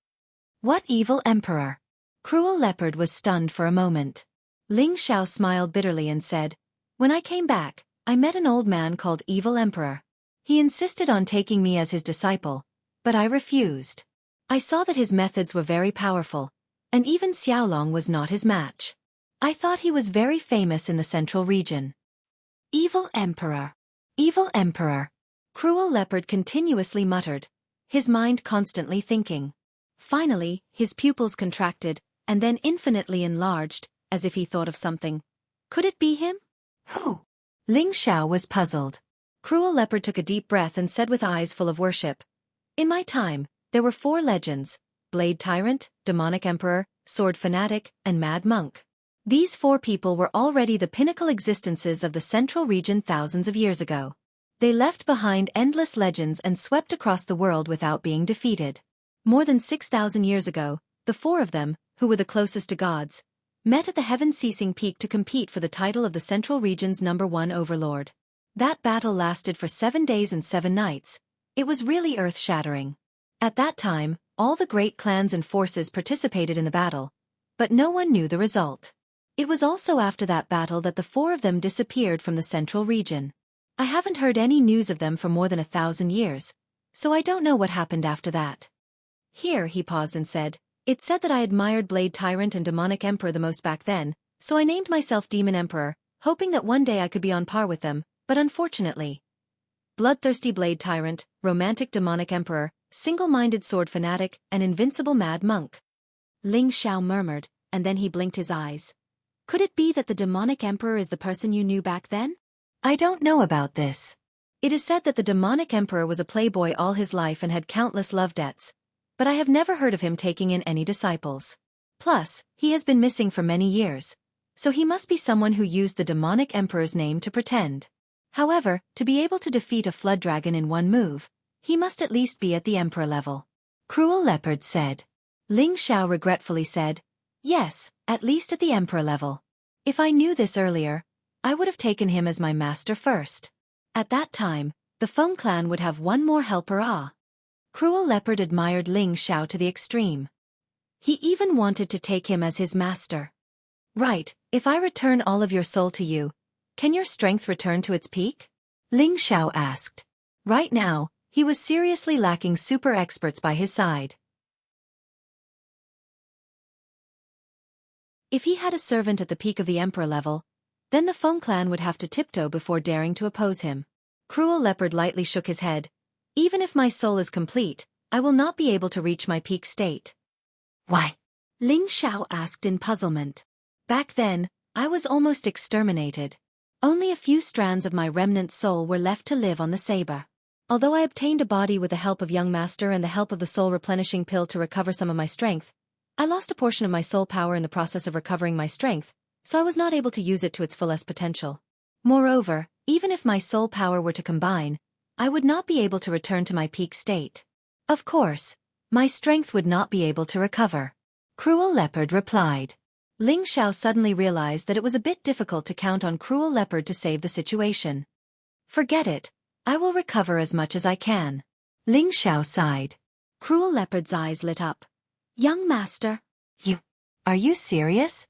"What evil emperor?" Cruel Leopard was stunned for a moment. Ling Xiao smiled bitterly and said, "When I came back, I met an old man called Evil Emperor. He insisted on taking me as his disciple, but I refused. I saw that his methods were very powerful, and even Xiaolong was not his match. I thought he was very famous in the central region." Evil Emperor. Evil Emperor. Cruel Leopard continuously muttered, his mind constantly thinking. Finally, his pupils contracted, and then infinitely enlarged, as if he thought of something. Could it be him? Who? Ling Xiao was puzzled. Cruel Leopard took a deep breath and said with eyes full of worship, "In my time, there were 4 legends: Blade Tyrant, Demonic Emperor, Sword Fanatic, and Mad Monk. These 4 people were already the pinnacle existences of the central region thousands of years ago. They left behind endless legends and swept across the world without being defeated. More than 6,000 years ago, the 4 of them, who were the closest to gods, met at the heaven-ceasing peak to compete for the title of the central region's #1 overlord. That battle lasted for 7 days and 7 nights. It was really earth-shattering. At that time, all the great clans and forces participated in the battle, but no one knew the result. It was also after that battle that the 4 of them disappeared from the central region. I haven't heard any news of them for more than 1,000 years, so I don't know what happened after that." Here he paused and said, "It said that I admired Blade Tyrant and Demonic Emperor the most back then, so I named myself Demon Emperor, hoping that one day I could be on par with them, but unfortunately. Bloodthirsty Blade Tyrant, romantic Demonic Emperor, single-minded Sword Fanatic, and invincible Mad Monk." Ling Xiao murmured, and then he blinked his eyes. "Could it be that the Demonic Emperor is the person you knew back then?" "I don't know about this. It is said that the Demonic Emperor was a playboy all his life and had countless love debts, but I have never heard of him taking in any disciples. Plus, he has been missing for many years, so he must be someone who used the Demonic Emperor's name to pretend. However, to be able to defeat a flood dragon in one move, he must at least be at the Emperor level." Cruel Leopard said. Ling Xiao regretfully said, "Yes, at least at the Emperor level. If I knew this earlier, I would have taken him as my master first. At that time, the Feng clan would have one more helper. Ah." Cruel Leopard admired Ling Xiao to the extreme. He even wanted to take him as his master. "Right, if I return all of your soul to you, can your strength return to its peak?" Ling Xiao asked. Right now, he was seriously lacking super experts by his side. If he had a servant at the peak of the Emperor level, then the Feng clan would have to tiptoe before daring to oppose him. Cruel Leopard lightly shook his head. "Even if my soul is complete, I will not be able to reach my peak state." "Why?" Ling Xiao asked in puzzlement. "Back then, I was almost exterminated. Only a few strands of my remnant soul were left to live on the saber. Although I obtained a body with the help of young master and the help of the soul-replenishing pill to recover some of my strength, I lost a portion of my soul power in the process of recovering my strength, so I was not able to use it to its fullest potential. Moreover, even if my soul power were to combine, I would not be able to return to my peak state. Of course, my strength would not be able to recover." Cruel Leopard replied. Ling Xiao suddenly realized that it was a bit difficult to count on Cruel Leopard to save the situation. Forget it. I will recover as much as I can. Ling Xiao sighed. Cruel Leopard's eyes lit up. Young master. Are you serious?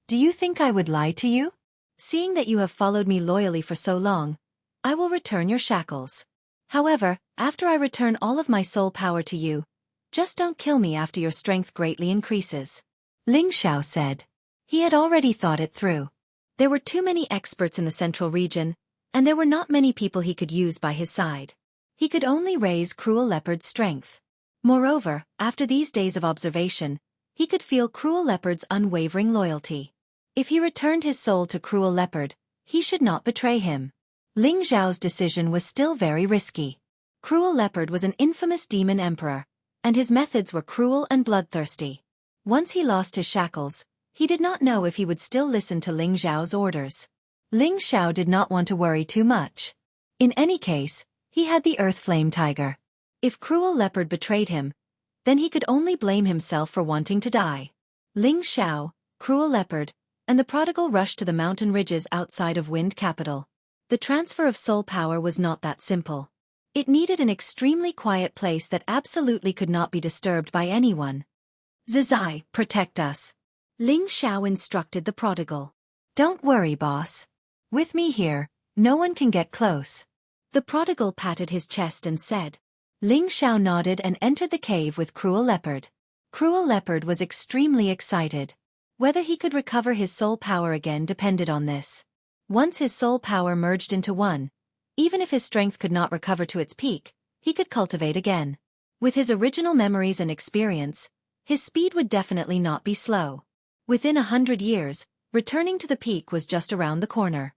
Do you think I would lie to you? Seeing that you have followed me loyally for so long, I will return your shackles. However, after I return all of my soul power to you, just don't kill me after your strength greatly increases. Ling Xiao said. He had already thought it through. There were too many experts in the central region, and there were not many people he could use by his side. He could only raise Cruel Leopard's strength. Moreover, after these days of observation, he could feel Cruel Leopard's unwavering loyalty. If he returned his soul to Cruel Leopard, he should not betray him. Ling Xiao's decision was still very risky. Cruel Leopard was an infamous demon emperor, and his methods were cruel and bloodthirsty. Once he lost his shackles, he did not know if he would still listen to Ling Xiao's orders. Ling Xiao did not want to worry too much. In any case, he had the Earth Flame Tiger. If Cruel Leopard betrayed him, then he could only blame himself for wanting to die. Ling Xiao, Cruel Leopard, and the prodigal rushed to the mountain ridges outside of Wind Capital. The transfer of soul power was not that simple. It needed an extremely quiet place that absolutely could not be disturbed by anyone. Zizai, protect us. Ling Xiao instructed the prodigal. Don't worry, boss. With me here, no one can get close. The prodigal patted his chest and said. Ling Xiao nodded and entered the cave with Cruel Leopard. Cruel Leopard was extremely excited. Whether he could recover his soul power again depended on this. Once his soul power merged into one, even if his strength could not recover to its peak, he could cultivate again. With his original memories and experience, his speed would definitely not be slow. Within 100 years, returning to the peak was just around the corner.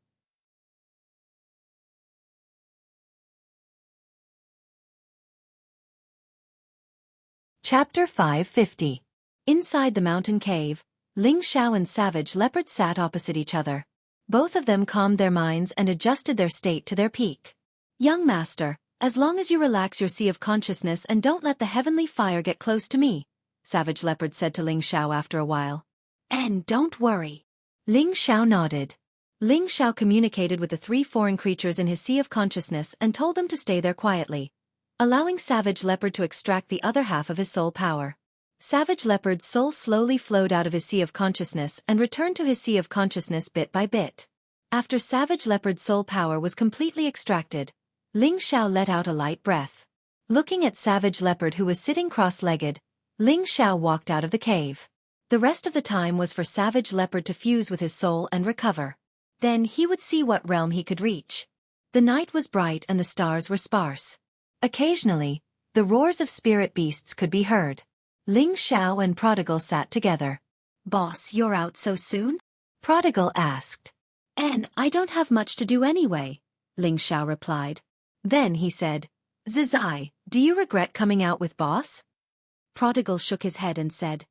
Chapter 550. Inside the mountain cave, Ling Xiao and Savage Leopard sat opposite each other. Both of them calmed their minds and adjusted their state to their peak. Young master, as long as you relax your sea of consciousness and don't let the heavenly fire get close to me, Savage Leopard said to Ling Xiao after a while. And don't worry. Ling Xiao nodded. Ling Xiao communicated with the 3 foreign creatures in his sea of consciousness and told them to stay there quietly, allowing Savage Leopard to extract the other half of his soul power. Savage Leopard's soul slowly flowed out of his sea of consciousness and returned to his sea of consciousness bit by bit. After Savage Leopard's soul power was completely extracted, Ling Xiao let out a light breath. Looking at Savage Leopard who was sitting cross-legged, Ling Xiao walked out of the cave. The rest of the time was for Savage Leopard to fuse with his soul and recover. Then he would see what realm he could reach. The night was bright and the stars were sparse. Occasionally, the roars of spirit beasts could be heard. Ling Xiao and Prodigal sat together. Boss, you're out so soon? Prodigal asked. I don't have much to do anyway, Ling Xiao replied. Then he said, Zizai, do you regret coming out with boss? Prodigal shook his head and said,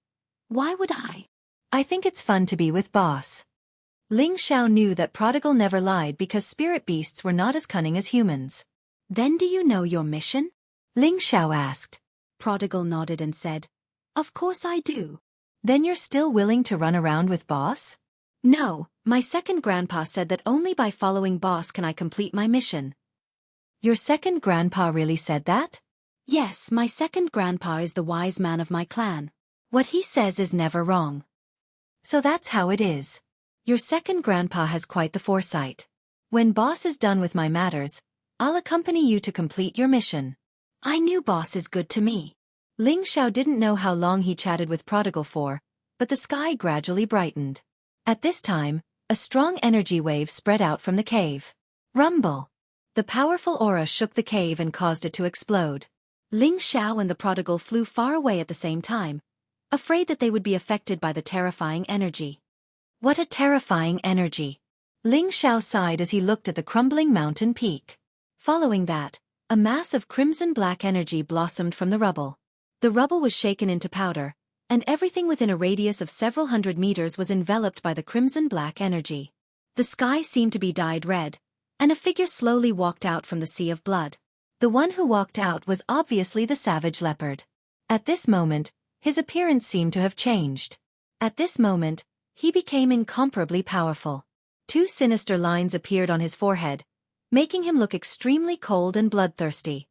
Why would I? I think it's fun to be with boss. Ling Xiao knew that Prodigal never lied because spirit beasts were not as cunning as humans. Then do you know your mission? Ling Xiao asked. Prodigal nodded and said, Of course I do. Then you're still willing to run around with boss? No, my second grandpa said that only by following boss can I complete my mission. Your second grandpa really said that? Yes, my second grandpa is the wise man of my clan. What he says is never wrong. So that's how it is. Your second grandpa has quite the foresight. When boss is done with my matters, I'll accompany you to complete your mission. I knew boss is good to me. Ling Xiao didn't know how long he chatted with Prodigal for, but the sky gradually brightened. At this time, a strong energy wave spread out from the cave. Rumble! The powerful aura shook the cave and caused it to explode. Ling Xiao and the Prodigal flew far away at the same time, afraid that they would be affected by the terrifying energy. What a terrifying energy! Ling Xiao sighed as he looked at the crumbling mountain peak. Following that, a mass of crimson-black energy blossomed from the rubble. The rubble was shaken into powder, and everything within a radius of several hundred meters was enveloped by the crimson-black energy. The sky seemed to be dyed red, and a figure slowly walked out from the sea of blood. The one who walked out was obviously the Savage Leopard. At this moment, his appearance seemed to have changed. At this moment, he became incomparably powerful. Two sinister lines appeared on his forehead, making him look extremely cold and bloodthirsty.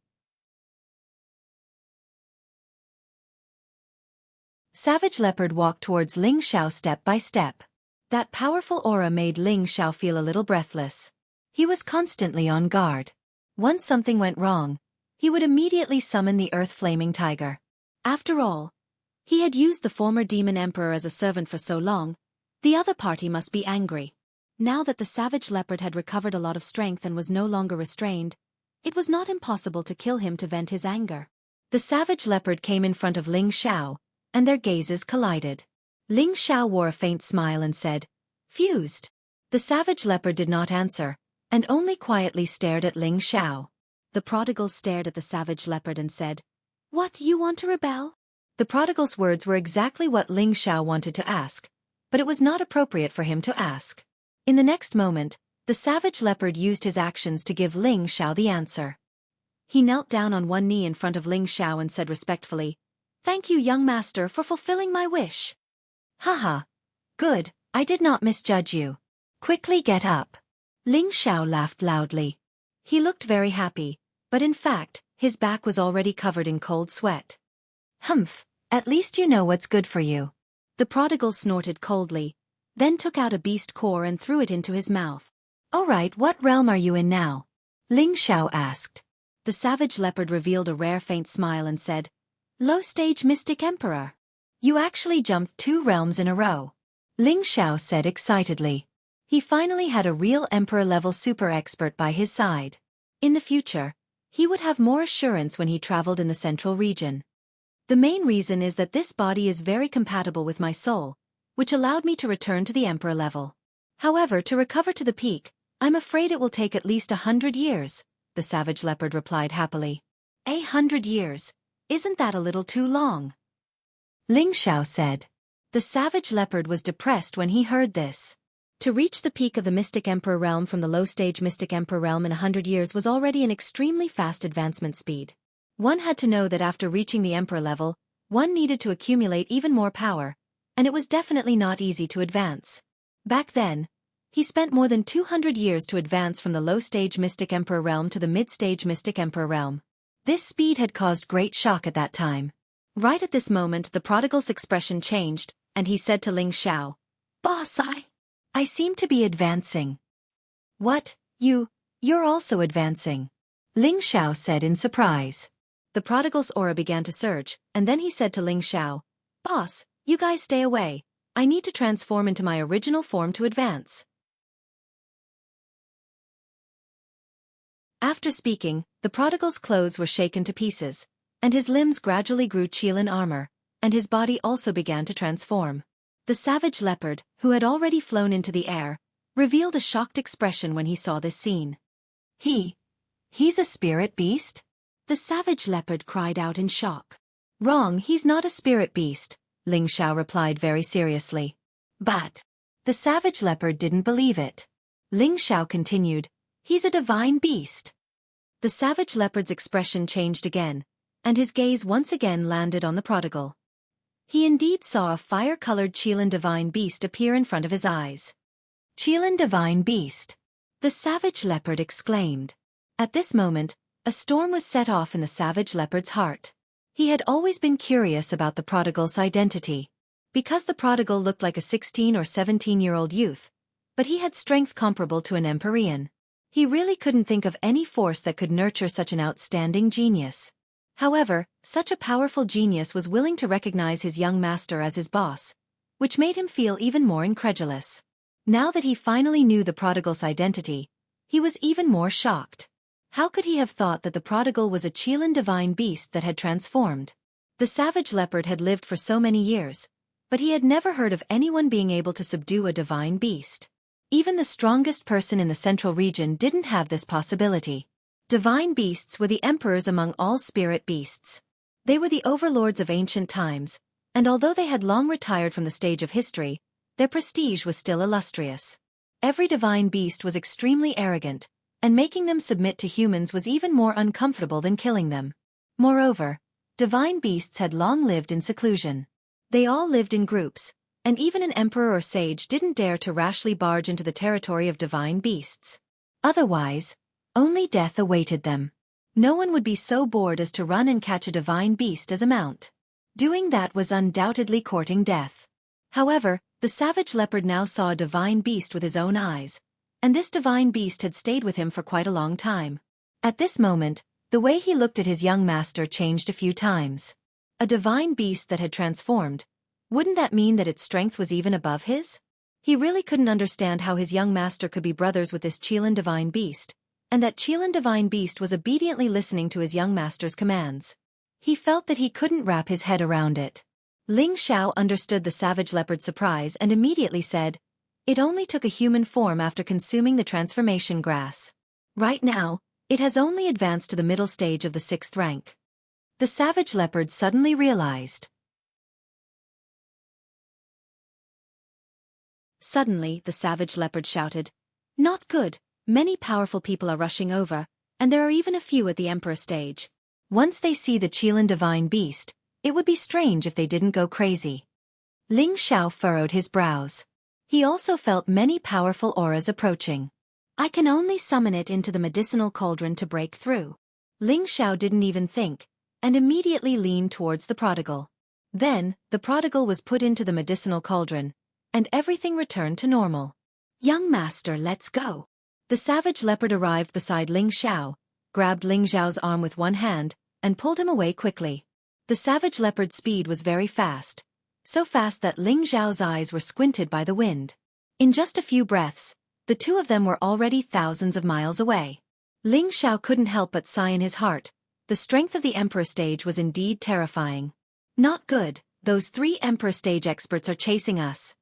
Savage Leopard walked towards Ling Xiao step by step. That powerful aura made Ling Xiao feel a little breathless. He was constantly on guard. Once something went wrong, he would immediately summon the Earth-Flaming Tiger. After all, he had used the former Demon Emperor as a servant for so long, the other party must be angry. Now that the Savage Leopard had recovered a lot of strength and was no longer restrained, it was not impossible to kill him to vent his anger. The Savage Leopard came in front of Ling Xiao, and their gazes collided. Ling Xiao wore a faint smile and said, "Fused." The Savage Leopard did not answer, and only quietly stared at Ling Xiao. The prodigal stared at the Savage Leopard and said, "What, you want to rebel?" The prodigal's words were exactly what Ling Xiao wanted to ask, but it was not appropriate for him to ask. In the next moment, the Savage Leopard used his actions to give Ling Xiao the answer. He knelt down on one knee in front of Ling Xiao and said respectfully, "Thank you, young master, for fulfilling my wish." "Haha. Good, I did not misjudge you. Quickly get up." Ling Xiao laughed loudly. He looked very happy, but in fact, his back was already covered in cold sweat. "Humph, at least you know what's good for you." The prodigal snorted coldly, then took out a beast core and threw it into his mouth. "All right, what realm are you in now?" Ling Xiao asked. The Savage Leopard revealed a rare faint smile and said, "Low-stage Mystic Emperor. You actually jumped 2 realms in a row." Ling Xiao said excitedly. He finally had a real Emperor-level super expert by his side. In the future, he would have more assurance when he traveled in the central region. "The main reason is that this body is very compatible with my soul, which allowed me to return to the Emperor level. However, to recover to the peak, I'm afraid it will take at least 100 years, the Savage Leopard replied happily. 100 years? Isn't that a little too long?" Ling Xiao said. The Savage Leopard was depressed when he heard this. To reach the peak of the Mystic Emperor realm from the low-stage Mystic Emperor realm in 100 years was already an extremely fast advancement speed. One had to know that after reaching the Emperor level, one needed to accumulate even more power, and it was definitely not easy to advance. Back then, he spent more than 200 years to advance from the low-stage Mystic Emperor realm to the mid-stage Mystic Emperor realm. This speed had caused great shock at that time. Right at this moment the prodigal's expression changed, and he said to Ling Xiao, "Boss, I seem to be advancing." "What, you're also advancing?" Ling Xiao said in surprise. The prodigal's aura began to surge, and then he said to Ling Xiao, "Boss, you guys stay away. I need to transform into my original form to advance." After speaking, the prodigal's clothes were shaken to pieces, and his limbs gradually grew Qilin armor, and his body also began to transform. The Savage Leopard, who had already flown into the air, revealed a shocked expression when he saw this scene. He's a spirit beast?" The Savage Leopard cried out in shock. "Wrong, he's not a spirit beast," Ling Xiao replied very seriously. "But..." The Savage Leopard didn't believe it. Ling Xiao continued, "He's a divine beast." The Savage Leopard's expression changed again, and his gaze once again landed on the prodigal. He indeed saw a fire-colored Qilin divine beast appear in front of his eyes. "Qilin divine beast!" the Savage Leopard exclaimed. At this moment, a storm was set off in the Savage Leopard's heart. He had always been curious about the prodigal's identity. Because the prodigal looked like a 16 or 17-year-old youth, but he had strength comparable to an Empyrean. He really couldn't think of any force that could nurture such an outstanding genius. However, such a powerful genius was willing to recognize his young master as his boss, which made him feel even more incredulous. Now that he finally knew the prodigal's identity, he was even more shocked. How could he have thought that the prodigal was a Qilin divine beast that had transformed? The Savage Leopard had lived for so many years, but he had never heard of anyone being able to subdue a divine beast. Even the strongest person in the central region didn't have this possibility. Divine beasts were the emperors among all spirit beasts. They were the overlords of ancient times, and although they had long retired from the stage of history, their prestige was still illustrious. Every divine beast was extremely arrogant, and making them submit to humans was even more uncomfortable than killing them. Moreover, divine beasts had long lived in seclusion. They all lived in groups, and even an emperor or sage didn't dare to rashly barge into the territory of divine beasts. Otherwise, only death awaited them. No one would be so bored as to run and catch a divine beast as a mount. Doing that was undoubtedly courting death. However, the savage leopard now saw a divine beast with his own eyes, and this divine beast had stayed with him for quite a long time. At this moment, the way he looked at his young master changed a few times. A divine beast that had transformed. Wouldn't that mean that its strength was even above his? He really couldn't understand how his young master could be brothers with this Qilin divine beast, and that Qilin divine beast was obediently listening to his young master's commands. He felt that he couldn't wrap his head around it. Ling Xiao understood the savage leopard's surprise and immediately said, "It only took a human form after consuming the transformation grass. Right now, it has only advanced to the middle stage of the 6th rank." The savage leopard suddenly realized. Suddenly, the savage leopard shouted, "Not good, many powerful people are rushing over, and there are even a few at the emperor stage. Once they see the Qilin divine beast, it would be strange if they didn't go crazy." Ling Xiao furrowed his brows. He also felt many powerful auras approaching. "I can only summon it into the medicinal cauldron to break through." Ling Xiao didn't even think, and immediately leaned towards the prodigal. Then, the prodigal was put into the medicinal cauldron, and everything returned to normal. "Young master, let's go." The savage leopard arrived beside Ling Xiao, grabbed Ling Xiao's arm with one hand, and pulled him away quickly. The savage leopard's speed was very fast, so fast that Ling Xiao's eyes were squinted by the wind. In just a few breaths, the two of them were already thousands of miles away. Ling Xiao couldn't help but sigh in his heart. The strength of the emperor stage was indeed terrifying. "Not good, those 3 emperor stage experts are chasing us."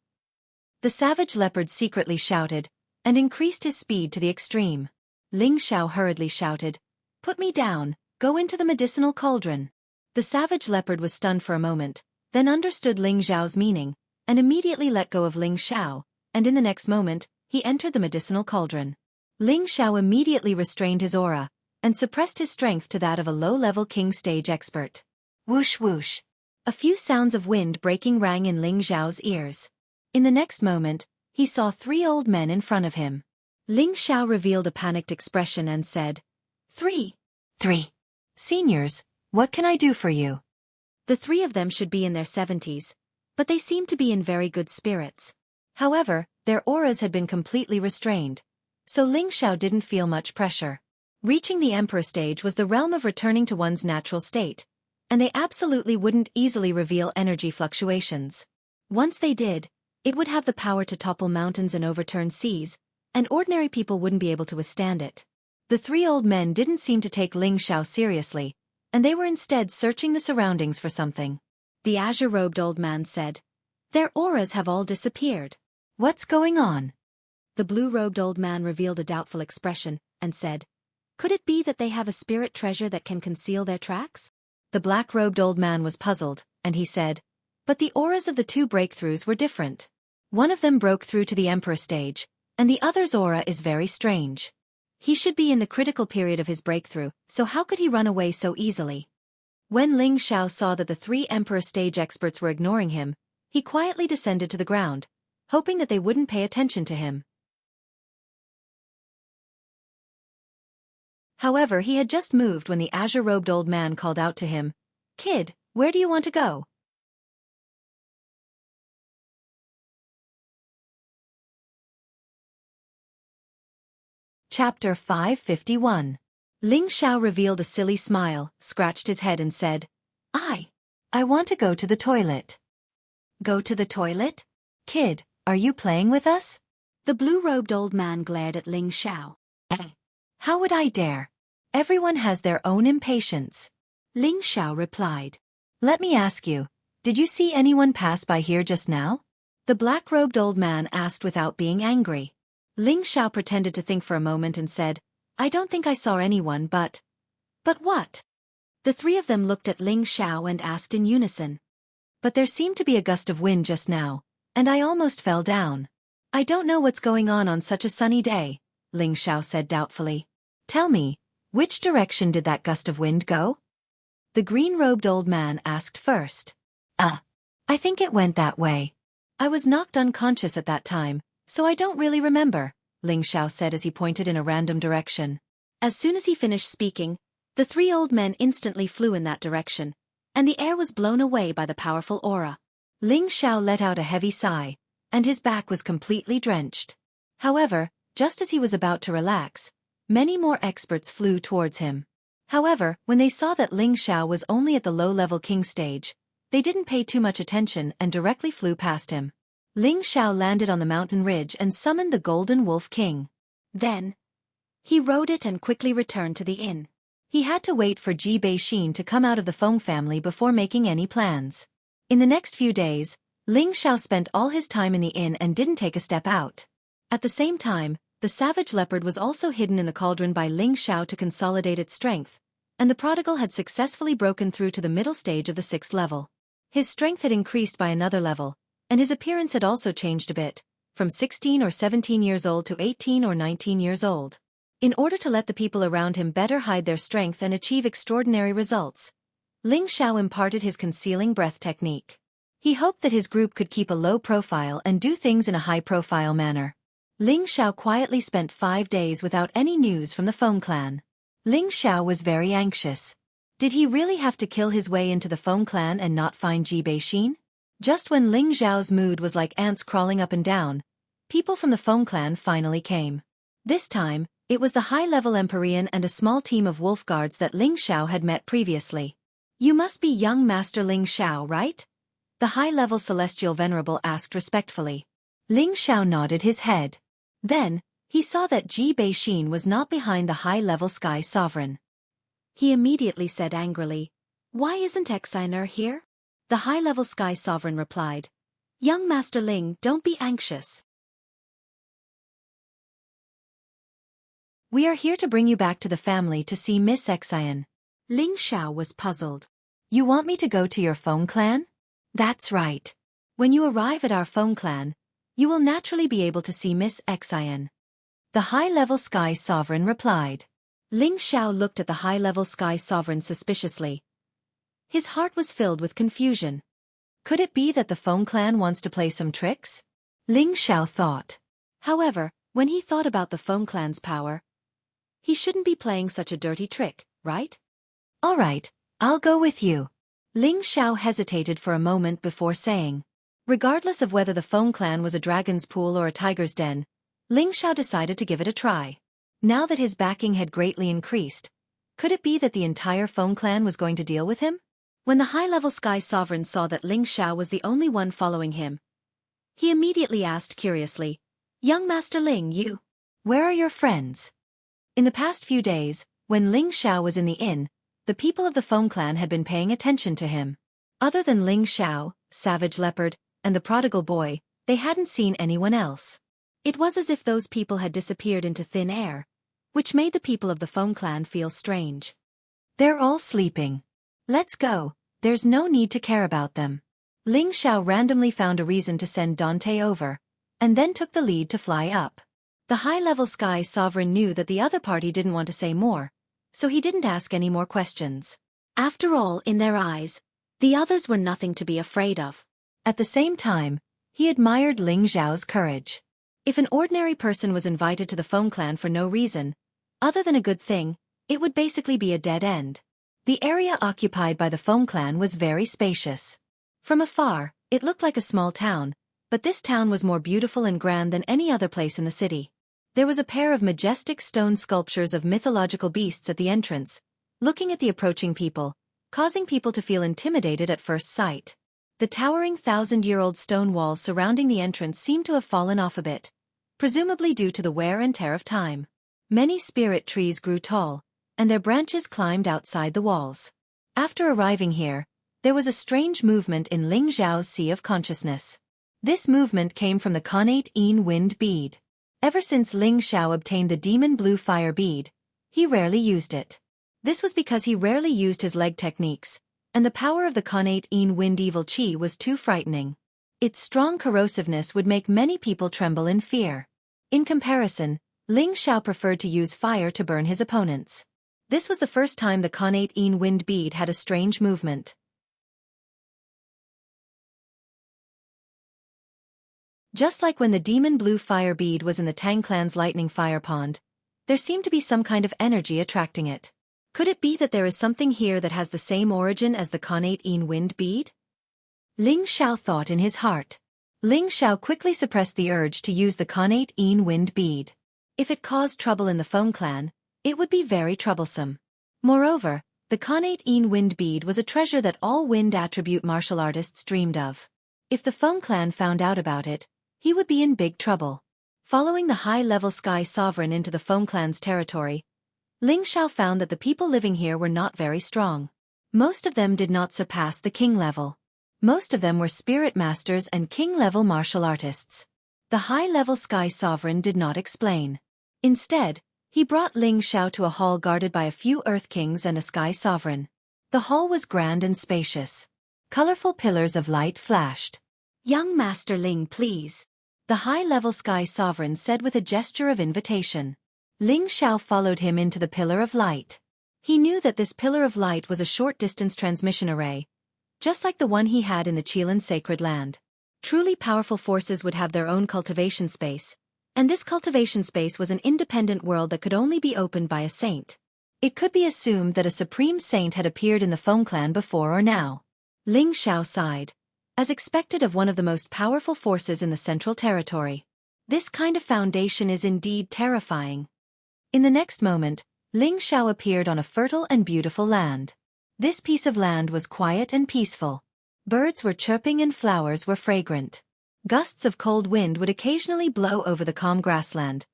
The savage leopard secretly shouted, and increased his speed to the extreme. Ling Xiao hurriedly shouted, "Put me down, go into the medicinal cauldron." The savage leopard was stunned for a moment, then understood Ling Xiao's meaning, and immediately let go of Ling Xiao, and in the next moment, he entered the medicinal cauldron. Ling Xiao immediately restrained his aura, and suppressed his strength to that of a low-level king stage expert. Whoosh whoosh. A few sounds of wind breaking rang in Ling Xiao's ears. In the next moment, he saw 3 old men in front of him. Ling Xiao revealed a panicked expression and said, "Three seniors, what can I do for you?" The 3 of them should be in their 70s, but they seemed to be in very good spirits. However, their auras had been completely restrained, so Ling Xiao didn't feel much pressure. Reaching the emperor stage was the realm of returning to one's natural state, and they absolutely wouldn't easily reveal energy fluctuations. Once they did, it would have the power to topple mountains and overturn seas, and ordinary people wouldn't be able to withstand it. The 3 old men didn't seem to take Ling Xiao seriously, and they were instead searching the surroundings for something. The azure-robed old man said, "Their auras have all disappeared. What's going on?" The blue-robed old man revealed a doubtful expression, and said, "Could it be that they have a spirit treasure that can conceal their tracks?" The black-robed old man was puzzled, and he said, "But the auras of the 2 breakthroughs were different. One of them broke through to the emperor stage, and the other's aura is very strange. He should be in the critical period of his breakthrough, so how could he run away so easily?" When Ling Xiao saw that the 3 emperor stage experts were ignoring him, he quietly descended to the ground, hoping that they wouldn't pay attention to him. However, he had just moved when the azure-robed old man called out to him, "Kid, where do you want to go?" Chapter 551. Ling Xiao revealed a silly smile, scratched his head and said, I want to go to the toilet." "Go to the toilet? Kid, are you playing with us?" The blue-robed old man glared at Ling Xiao. "How would I dare? Everyone has their own impatience." Ling Xiao replied, "Let me ask you, did you see anyone pass by here just now?" The black-robed old man asked without being angry. Ling Xiao pretended to think for a moment and said, "I don't think I saw anyone, but what?" The 3 of them looked at Ling Xiao and asked in unison. "But there seemed to be a gust of wind just now, and I almost fell down." "I don't know what's going on such a sunny day," Ling Xiao said doubtfully. "Tell me, which direction did that gust of wind go?" The green-robed old man asked first. I think it went that way." I was knocked unconscious at that time, so I don't really remember, Ling Xiao said as he pointed in a random direction. As soon as he finished speaking, the three old men instantly flew in that direction, and the air was blown away by the powerful aura. Ling Xiao let out a heavy sigh, and his back was completely drenched. However, just as he was about to relax, many more experts flew towards him. However, when they saw that Ling Xiao was only at the low-level king stage, they didn't pay too much attention and directly flew past him. Ling Xiao landed on the mountain ridge and summoned the Golden Wolf King. Then, he rode it and quickly returned to the inn. He had to wait for Ji Beixin to come out of the Feng family before making any plans. In the next few days, Ling Xiao spent all his time in the inn and didn't take a step out. At the same time, the savage leopard was also hidden in the cauldron by Ling Xiao to consolidate its strength, and the prodigal had successfully broken through to the middle stage of the 6th level. His strength had increased by another level, and his appearance had also changed a bit, from 16 or 17 years old to 18 or 19 years old. In order to let the people around him better hide their strength and achieve extraordinary results, Ling Xiao imparted his concealing breath technique. He hoped that his group could keep a low profile and do things in a high-profile manner. Ling Xiao quietly spent 5 days without any news from the Feng clan. Ling Xiao was very anxious. Did he really have to kill his way into the Feng clan and not find Ji Beixin? Just when Ling Xiao's mood was like ants crawling up and down, people from the Feng clan finally came. This time, it was the high-level Empyrean and a small team of wolf guards that Ling Xiao had met previously. You must be young Master Ling Xiao, right? The high-level celestial venerable asked respectfully. Ling Xiao nodded his head. Then, he saw that Ji Beixin was not behind the high-level Sky Sovereign. He immediately said angrily, "Why isn't Xianxia here?" The high-level Sky Sovereign replied, "Young Master Ling, don't be anxious. We are here to bring you back to the family to see Miss Xian." Ling Xiao was puzzled. "You want me to go to your Feng clan?" "That's right. When you arrive at our Feng clan, you will naturally be able to see Miss Xian." The high-level Sky Sovereign replied. Ling Xiao looked at the high-level Sky Sovereign suspiciously. His heart was filled with confusion. Could it be that the Feng clan wants to play some tricks? Ling Xiao thought. However, when he thought about the Feng clan's power, he shouldn't be playing such a dirty trick, right? "All right, I'll go with you." Ling Xiao hesitated for a moment before saying. Regardless of whether the Feng clan was a dragon's pool or a tiger's den, Ling Xiao decided to give it a try. Now that his backing had greatly increased, could it be that the entire Feng clan was going to deal with him? When the high-level Sky Sovereign saw that Ling Xiao was the only one following him, he immediately asked curiously, "Young Master Ling, where are your friends?" In the past few days, when Ling Xiao was in the inn, the people of the Feng clan had been paying attention to him. Other than Ling Xiao, Savage Leopard, and the prodigal boy, they hadn't seen anyone else. It was as if those people had disappeared into thin air, which made the people of the Feng clan feel strange. "They're all sleeping. Let's go, there's no need to care about them." Ling Xiao randomly found a reason to send Dante over, and then took the lead to fly up. The high-level Sky Sovereign knew that the other party didn't want to say more, so he didn't ask any more questions. After all, in their eyes, the others were nothing to be afraid of. At the same time, he admired Ling Xiao's courage. If an ordinary person was invited to the Feng clan for no reason, other than a good thing, it would basically be a dead end. The area occupied by the Feng clan was very spacious. From afar, it looked like a small town, but this town was more beautiful and grand than any other place in the city. There was a pair of majestic stone sculptures of mythological beasts at the entrance, looking at the approaching people, causing people to feel intimidated at first sight. The towering 1,000-year-old stone walls surrounding the entrance seemed to have fallen off a bit, presumably due to the wear and tear of time. Many spirit trees grew tall, and their branches climbed outside the walls. After arriving here, there was a strange movement in Ling Xiao's Sea of Consciousness. This movement came from the connate wind bead. Ever since Ling Xiao obtained the demon blue fire bead, he rarely used it. This was because he rarely used his leg techniques, and the power of the connate wind evil chi was too frightening. Its strong corrosiveness would make many people tremble in fear. In comparison, Ling Xiao preferred to use fire to burn his opponents. This was the first time the connate wind bead had a strange movement. Just like when the demon blue fire bead was in the Tang clan's lightning fire pond, there seemed to be some kind of energy attracting it. Could it be that there is something here that has the same origin as the connate Yin wind bead? Ling Xiao thought in his heart. Ling Xiao quickly suppressed the urge to use the connate Yin wind bead. If it caused trouble in the Feng clan, it would be very troublesome. Moreover, the connate Yin wind bead was a treasure that all wind attribute martial artists dreamed of. If the Feng clan found out about it, he would be in big trouble. Following the high-level Sky Sovereign into the Feng clan's territory, Ling Xiao found that the people living here were not very strong. Most of them did not surpass the king level. Most of them were spirit masters and king-level martial artists. The high-level Sky Sovereign did not explain. Instead, he brought Ling Xiao to a hall guarded by a few Earth Kings and a Sky Sovereign. The hall was grand and spacious. Colorful pillars of light flashed. "Young Master Ling, please," the high-level Sky Sovereign said with a gesture of invitation. Ling Xiao followed him into the pillar of light. He knew that this pillar of light was a short-distance transmission array, just like the one he had in the Qilan sacred land. Truly powerful forces would have their own cultivation space, and this cultivation space was an independent world that could only be opened by a saint. It could be assumed that a supreme saint had appeared in the Feng clan before or now. Ling Xiao sighed. As expected of one of the most powerful forces in the Central Territory. This kind of foundation is indeed terrifying. In the next moment, Ling Xiao appeared on a fertile and beautiful land. This piece of land was quiet and peaceful. Birds were chirping and flowers were fragrant. Gusts of cold wind would occasionally blow over the calm grassland,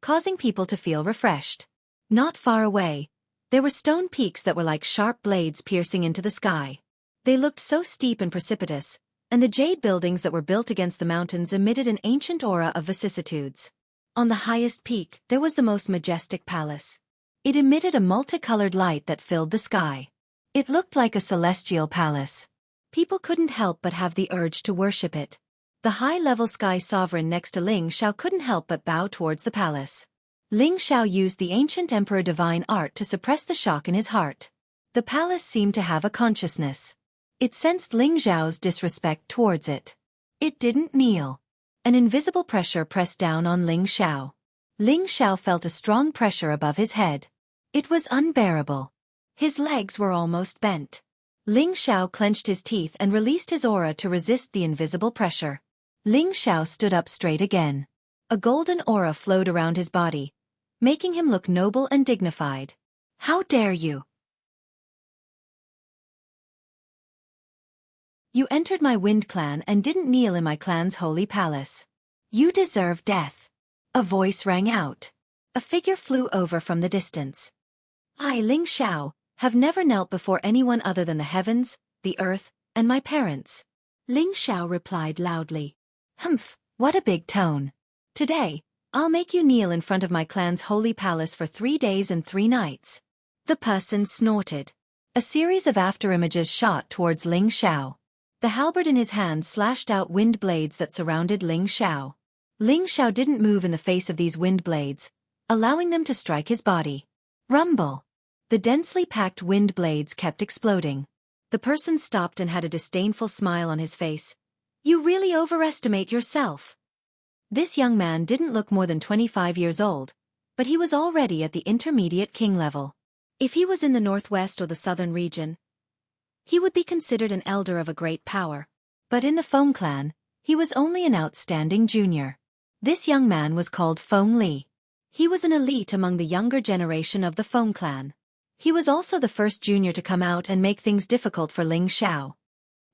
causing people to feel refreshed. Not far away, there were stone peaks that were like sharp blades piercing into the sky. They looked so steep and precipitous, and the jade buildings that were built against the mountains emitted an ancient aura of vicissitudes. On the highest peak, there was the most majestic palace. It emitted a multicolored light that filled the sky. It looked like a celestial palace. People couldn't help but have the urge to worship it. The high-level Sky Sovereign next to Ling Xiao couldn't help but bow towards the palace. Ling Xiao used the ancient Emperor Divine Art to suppress the shock in his heart. The palace seemed to have a consciousness. It sensed Ling Xiao's disrespect towards it. It didn't kneel. An invisible pressure pressed down on Ling Xiao. Ling Xiao felt a strong pressure above his head. It was unbearable. His legs were almost bent. Ling Xiao clenched his teeth and released his aura to resist the invisible pressure. Ling Xiao stood up straight again. A golden aura flowed around his body, making him look noble and dignified. "How dare you? You entered my Wind clan and didn't kneel in my clan's holy palace. You deserve death." A voice rang out. A figure flew over from the distance. "I, Ling Xiao, have never knelt before anyone other than the heavens, the earth, and my parents." Ling Xiao replied loudly. "Humph, what a big tone. Today, I'll make you kneel in front of my clan's holy palace for 3 days and 3 nights. The person snorted. A series of afterimages shot towards Ling Xiao. The halberd in his hand slashed out wind blades that surrounded Ling Xiao. Ling Xiao didn't move in the face of these wind blades, allowing them to strike his body. Rumble. The densely packed wind blades kept exploding. The person stopped and had a disdainful smile on his face. "You really overestimate yourself." This young man didn't look more than 25 years old, but he was already at the intermediate king level. If he was in the northwest or the southern region, he would be considered an elder of a great power. But in the Feng clan, he was only an outstanding junior. This young man was called Feng Li. He was an elite among the younger generation of the Feng clan. He was also the first junior to come out and make things difficult for Ling Xiao.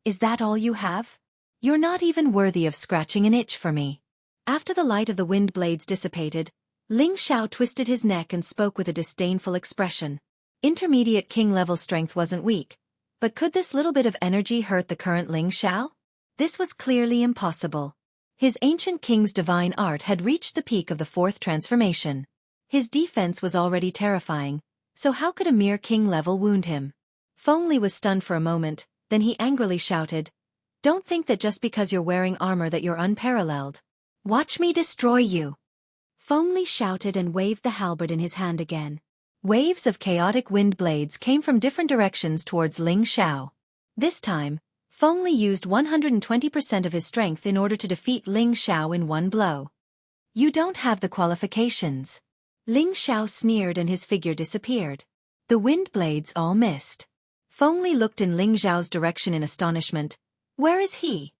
"Is that all you have? You're not even worthy of scratching an itch for me." After the light of the wind blades dissipated, Ling Xiao twisted his neck and spoke with a disdainful expression. Intermediate king-level strength wasn't weak, but could this little bit of energy hurt the current Ling Xiao? This was clearly impossible. His ancient king's divine art had reached the peak of the 4th transformation. His defense was already terrifying, so how could a mere king-level wound him? Feng Li was stunned for a moment, then he angrily shouted, "Don't think that just because you're wearing armor that you're unparalleled. Watch me destroy you." Feng Li shouted and waved the halberd in his hand again. Waves of chaotic wind blades came from different directions towards Ling Xiao. This time, Feng Li used 120% of his strength in order to defeat Ling Xiao in one blow. You don't have the qualifications. Ling Xiao sneered and his figure disappeared. The wind blades all missed. Feng Li looked in Ling Xiao's direction in astonishment. Where is he?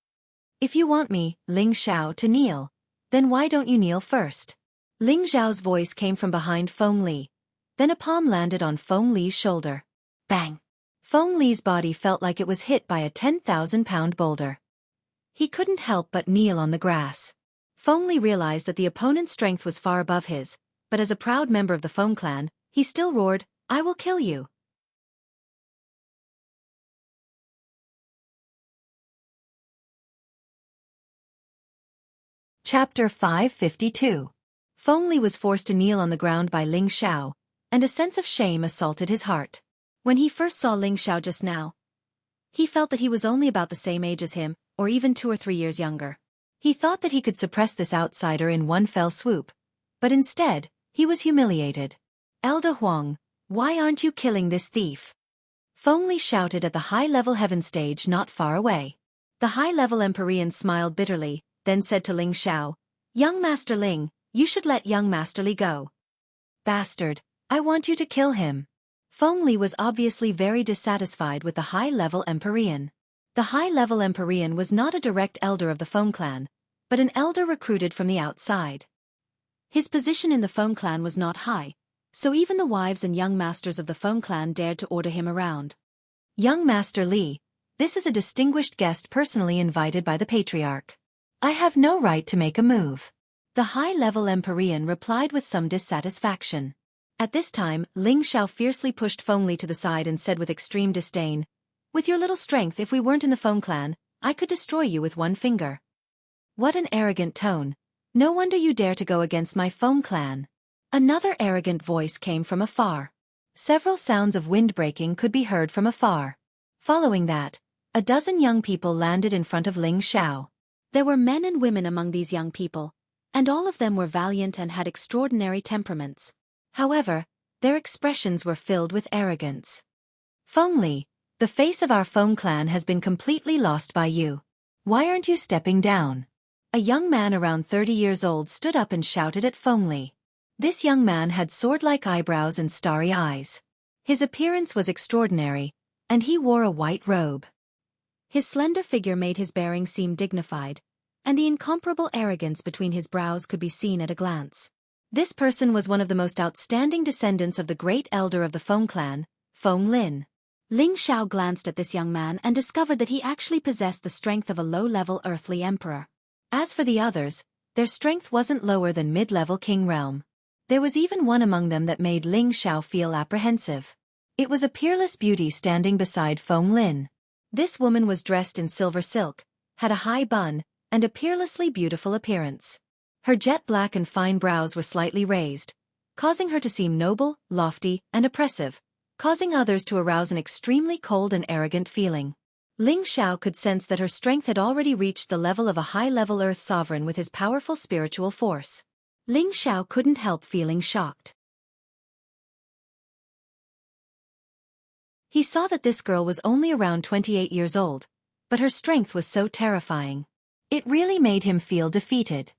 If you want me, Ling Xiao, to kneel, then why don't you kneel first? Ling Xiao's voice came from behind Feng Li. Then a palm landed on Feng Li's shoulder. Bang! Feng Li's body felt like it was hit by a 10,000-pound boulder. He couldn't help but kneel on the grass. Feng Li realized that the opponent's strength was far above his, but as a proud member of the Feng clan, he still roared, I will kill you. Chapter 552. Feng Li was forced to kneel on the ground by Ling Xiao, and a sense of shame assaulted his heart. When he first saw Ling Xiao just now, he felt that he was only about the same age as him, or even 2 or 3 years younger. He thought that he could suppress this outsider in one fell swoop, but instead, he was humiliated. Elder Huang, why aren't you killing this thief? Feng Li shouted at the high-level heaven stage not far away. The high-level Empyrean smiled bitterly, then said to Ling Xiao, Young Master Ling, you should let young Master Li go. Bastard, I want you to kill him. Feng Li was obviously very dissatisfied with the high-level Empyrean. The high-level Empyrean was not a direct elder of the Feng clan, but an elder recruited from the outside. His position in the Feng clan was not high, so even the wives and young masters of the Feng clan dared to order him around. Young Master Li, this is a distinguished guest personally invited by the Patriarch. I have no right to make a move. The high-level Empyrean replied with some dissatisfaction. At this time, Ling Xiao fiercely pushed Feng Li to the side and said with extreme disdain, With your little strength, if we weren't in the Feng clan, I could destroy you with one finger. What an arrogant tone. No wonder you dare to go against my Feng clan. Another arrogant voice came from afar. Several sounds of wind breaking could be heard from afar. Following that, a dozen young people landed in front of Ling Xiao. There were men and women among these young people, and all of them were valiant and had extraordinary temperaments. However, their expressions were filled with arrogance. Feng Li, the face of our Feng clan has been completely lost by you. Why aren't you stepping down? A young man around 30 years old stood up and shouted at Feng Li. This young man had sword-like eyebrows and starry eyes. His appearance was extraordinary, and he wore a white robe. His slender figure made his bearing seem dignified, and the incomparable arrogance between his brows could be seen at a glance. This person was one of the most outstanding descendants of the great elder of the Feng clan, Feng Lin. Ling Xiao glanced at this young man and discovered that he actually possessed the strength of a low-level earthly emperor. As for the others, their strength wasn't lower than mid-level king realm. There was even one among them that made Ling Xiao feel apprehensive. It was a peerless beauty standing beside Feng Lin. This woman was dressed in silver silk, had a high bun, and a peerlessly beautiful appearance. Her jet-black and fine brows were slightly raised, causing her to seem noble, lofty, and oppressive, causing others to arouse an extremely cold and arrogant feeling. Ling Xiao could sense that her strength had already reached the level of a high-level earth sovereign with his powerful spiritual force. Ling Xiao couldn't help feeling shocked. He saw that this girl was only around 28 years old, but her strength was so terrifying. It really made him feel defeated.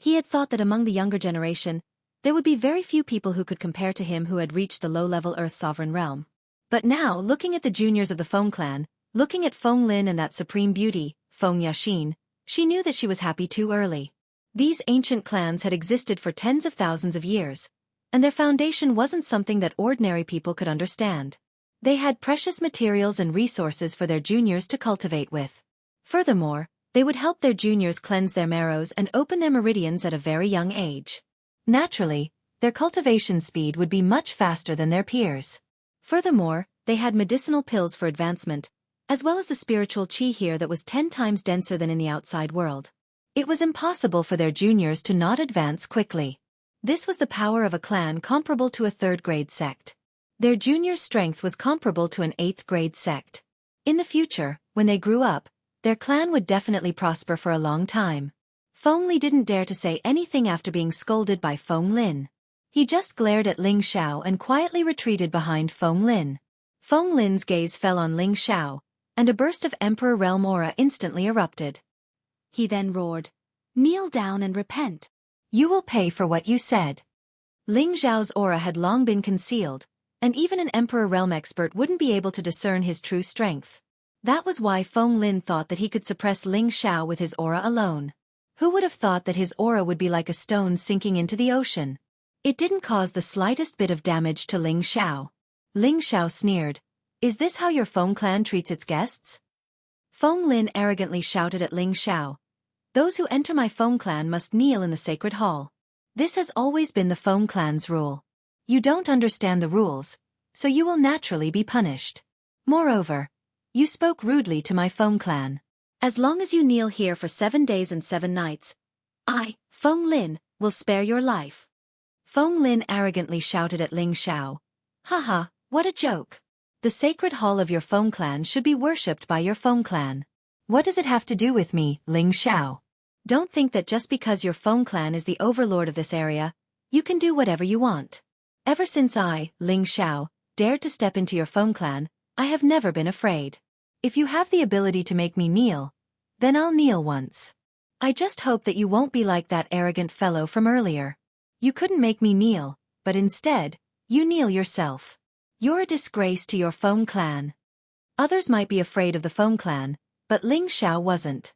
He had thought that among the younger generation, there would be very few people who could compare to him who had reached the low-level Earth Sovereign realm. But now, looking at the juniors of the Feng clan, looking at Feng Lin and that supreme beauty, Feng Yaxin, she knew that she was happy too early. These ancient clans had existed for tens of thousands of years, and their foundation wasn't something that ordinary people could understand. They had precious materials and resources for their juniors to cultivate with. Furthermore, they would help their juniors cleanse their marrows and open their meridians at a very young age. Naturally, their cultivation speed would be much faster than their peers. Furthermore, they had medicinal pills for advancement, as well as the spiritual qi here that was 10 times denser than in the outside world. It was impossible for their juniors to not advance quickly. This was the power of a clan comparable to a 3rd-grade sect. Their juniors' strength was comparable to an 8th-grade sect. In the future, when they grew up, their clan would definitely prosper for a long time. Feng Li didn't dare to say anything after being scolded by Feng Lin. He just glared at Ling Xiao and quietly retreated behind Feng Lin. Feng Lin's gaze fell on Ling Xiao, and a burst of Emperor Realm aura instantly erupted. He then roared, "Kneel down and repent. You will pay for what you said." Ling Xiao's aura had long been concealed, and even an Emperor Realm expert wouldn't be able to discern his true strength. That was why Feng Lin thought that he could suppress Ling Xiao with his aura alone. Who would have thought that his aura would be like a stone sinking into the ocean? It didn't cause the slightest bit of damage to Ling Xiao. Ling Xiao sneered, "Is this how your Feng clan treats its guests?" Feng Lin arrogantly shouted at Ling Xiao, "Those who enter my Feng clan must kneel in the sacred hall. This has always been the Feng clan's rule. You don't understand the rules, so you will naturally be punished. Moreover, you spoke rudely to my Feng clan. As long as you kneel here for 7 days and 7 nights, I, Feng Lin, will spare your life." Feng Lin arrogantly shouted at Ling Xiao, "Haha, what a joke. The sacred hall of your Feng clan should be worshipped by your Feng clan. What does it have to do with me, Ling Xiao? Don't think that just because your Feng clan is the overlord of this area, you can do whatever you want. Ever since I, Ling Xiao, dared to step into your Feng clan, I have never been afraid. If you have the ability to make me kneel, then I'll kneel once. I just hope that you won't be like that arrogant fellow from earlier. You couldn't make me kneel, but instead, you kneel yourself. You're a disgrace to your Feng clan." Others might be afraid of the Feng clan, but Ling Xiao wasn't.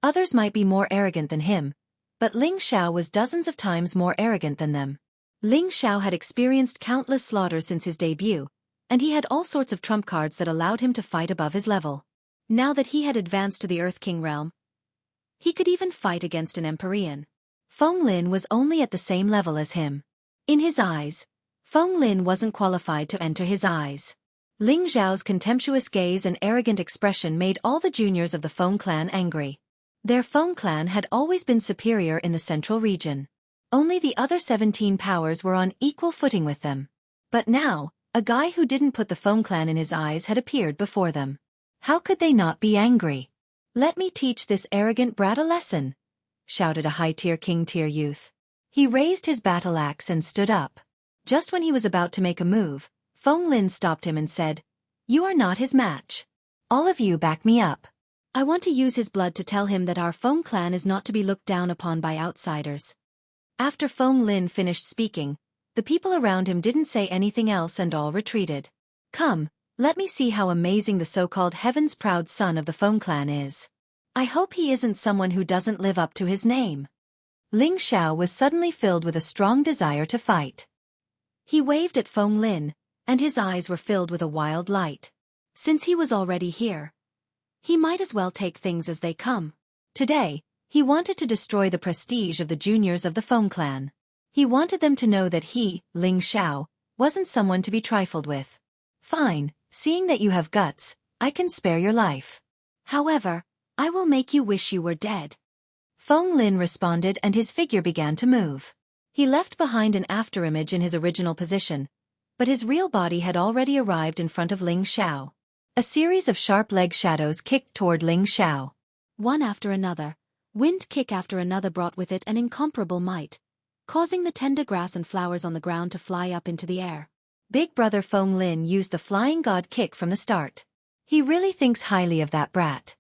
Others might be more arrogant than him, but Ling Xiao was dozens of times more arrogant than them. Ling Xiao had experienced countless slaughters since his debut, and he had all sorts of trump cards that allowed him to fight above his level. Now that he had advanced to the Earth King realm, he could even fight against an Empyrean. Feng Lin was only at the same level as him. In his eyes, Feng Lin wasn't qualified to enter his eyes. Ling Xiao's contemptuous gaze and arrogant expression made all the juniors of the Feng clan angry. Their Feng clan had always been superior in the central region. Only the other 17 powers were on equal footing with them. But now, a guy who didn't put the Feng clan in his eyes had appeared before them. How could they not be angry? "Let me teach this arrogant brat a lesson," shouted a high-tier king-tier youth. He raised his battle axe and stood up. Just when he was about to make a move, Feng Lin stopped him and said, "You are not his match. All of you back me up. I want to use his blood to tell him that our Feng clan is not to be looked down upon by outsiders." After Feng Lin finished speaking, the people around him didn't say anything else and all retreated. "Come, let me see how amazing the so-called heaven's proud son of the Feng clan is. I hope he isn't someone who doesn't live up to his name." Ling Xiao was suddenly filled with a strong desire to fight. He waved at Feng Lin, and his eyes were filled with a wild light. Since he was already here, he might as well take things as they come. Today, he wanted to destroy the prestige of the juniors of the Feng clan. He wanted them to know that he, Ling Xiao, wasn't someone to be trifled with. "Fine, seeing that you have guts, I can spare your life. However, I will make you wish you were dead." Feng Lin responded and his figure began to move. He left behind an afterimage in his original position, but his real body had already arrived in front of Ling Xiao. A series of sharp leg shadows kicked toward Ling Xiao. One after another, wind kick after another brought with it an incomparable might, causing the tender grass and flowers on the ground to fly up into the air. Big brother Feng Lin used the flying god kick from the start. He really thinks highly of that brat.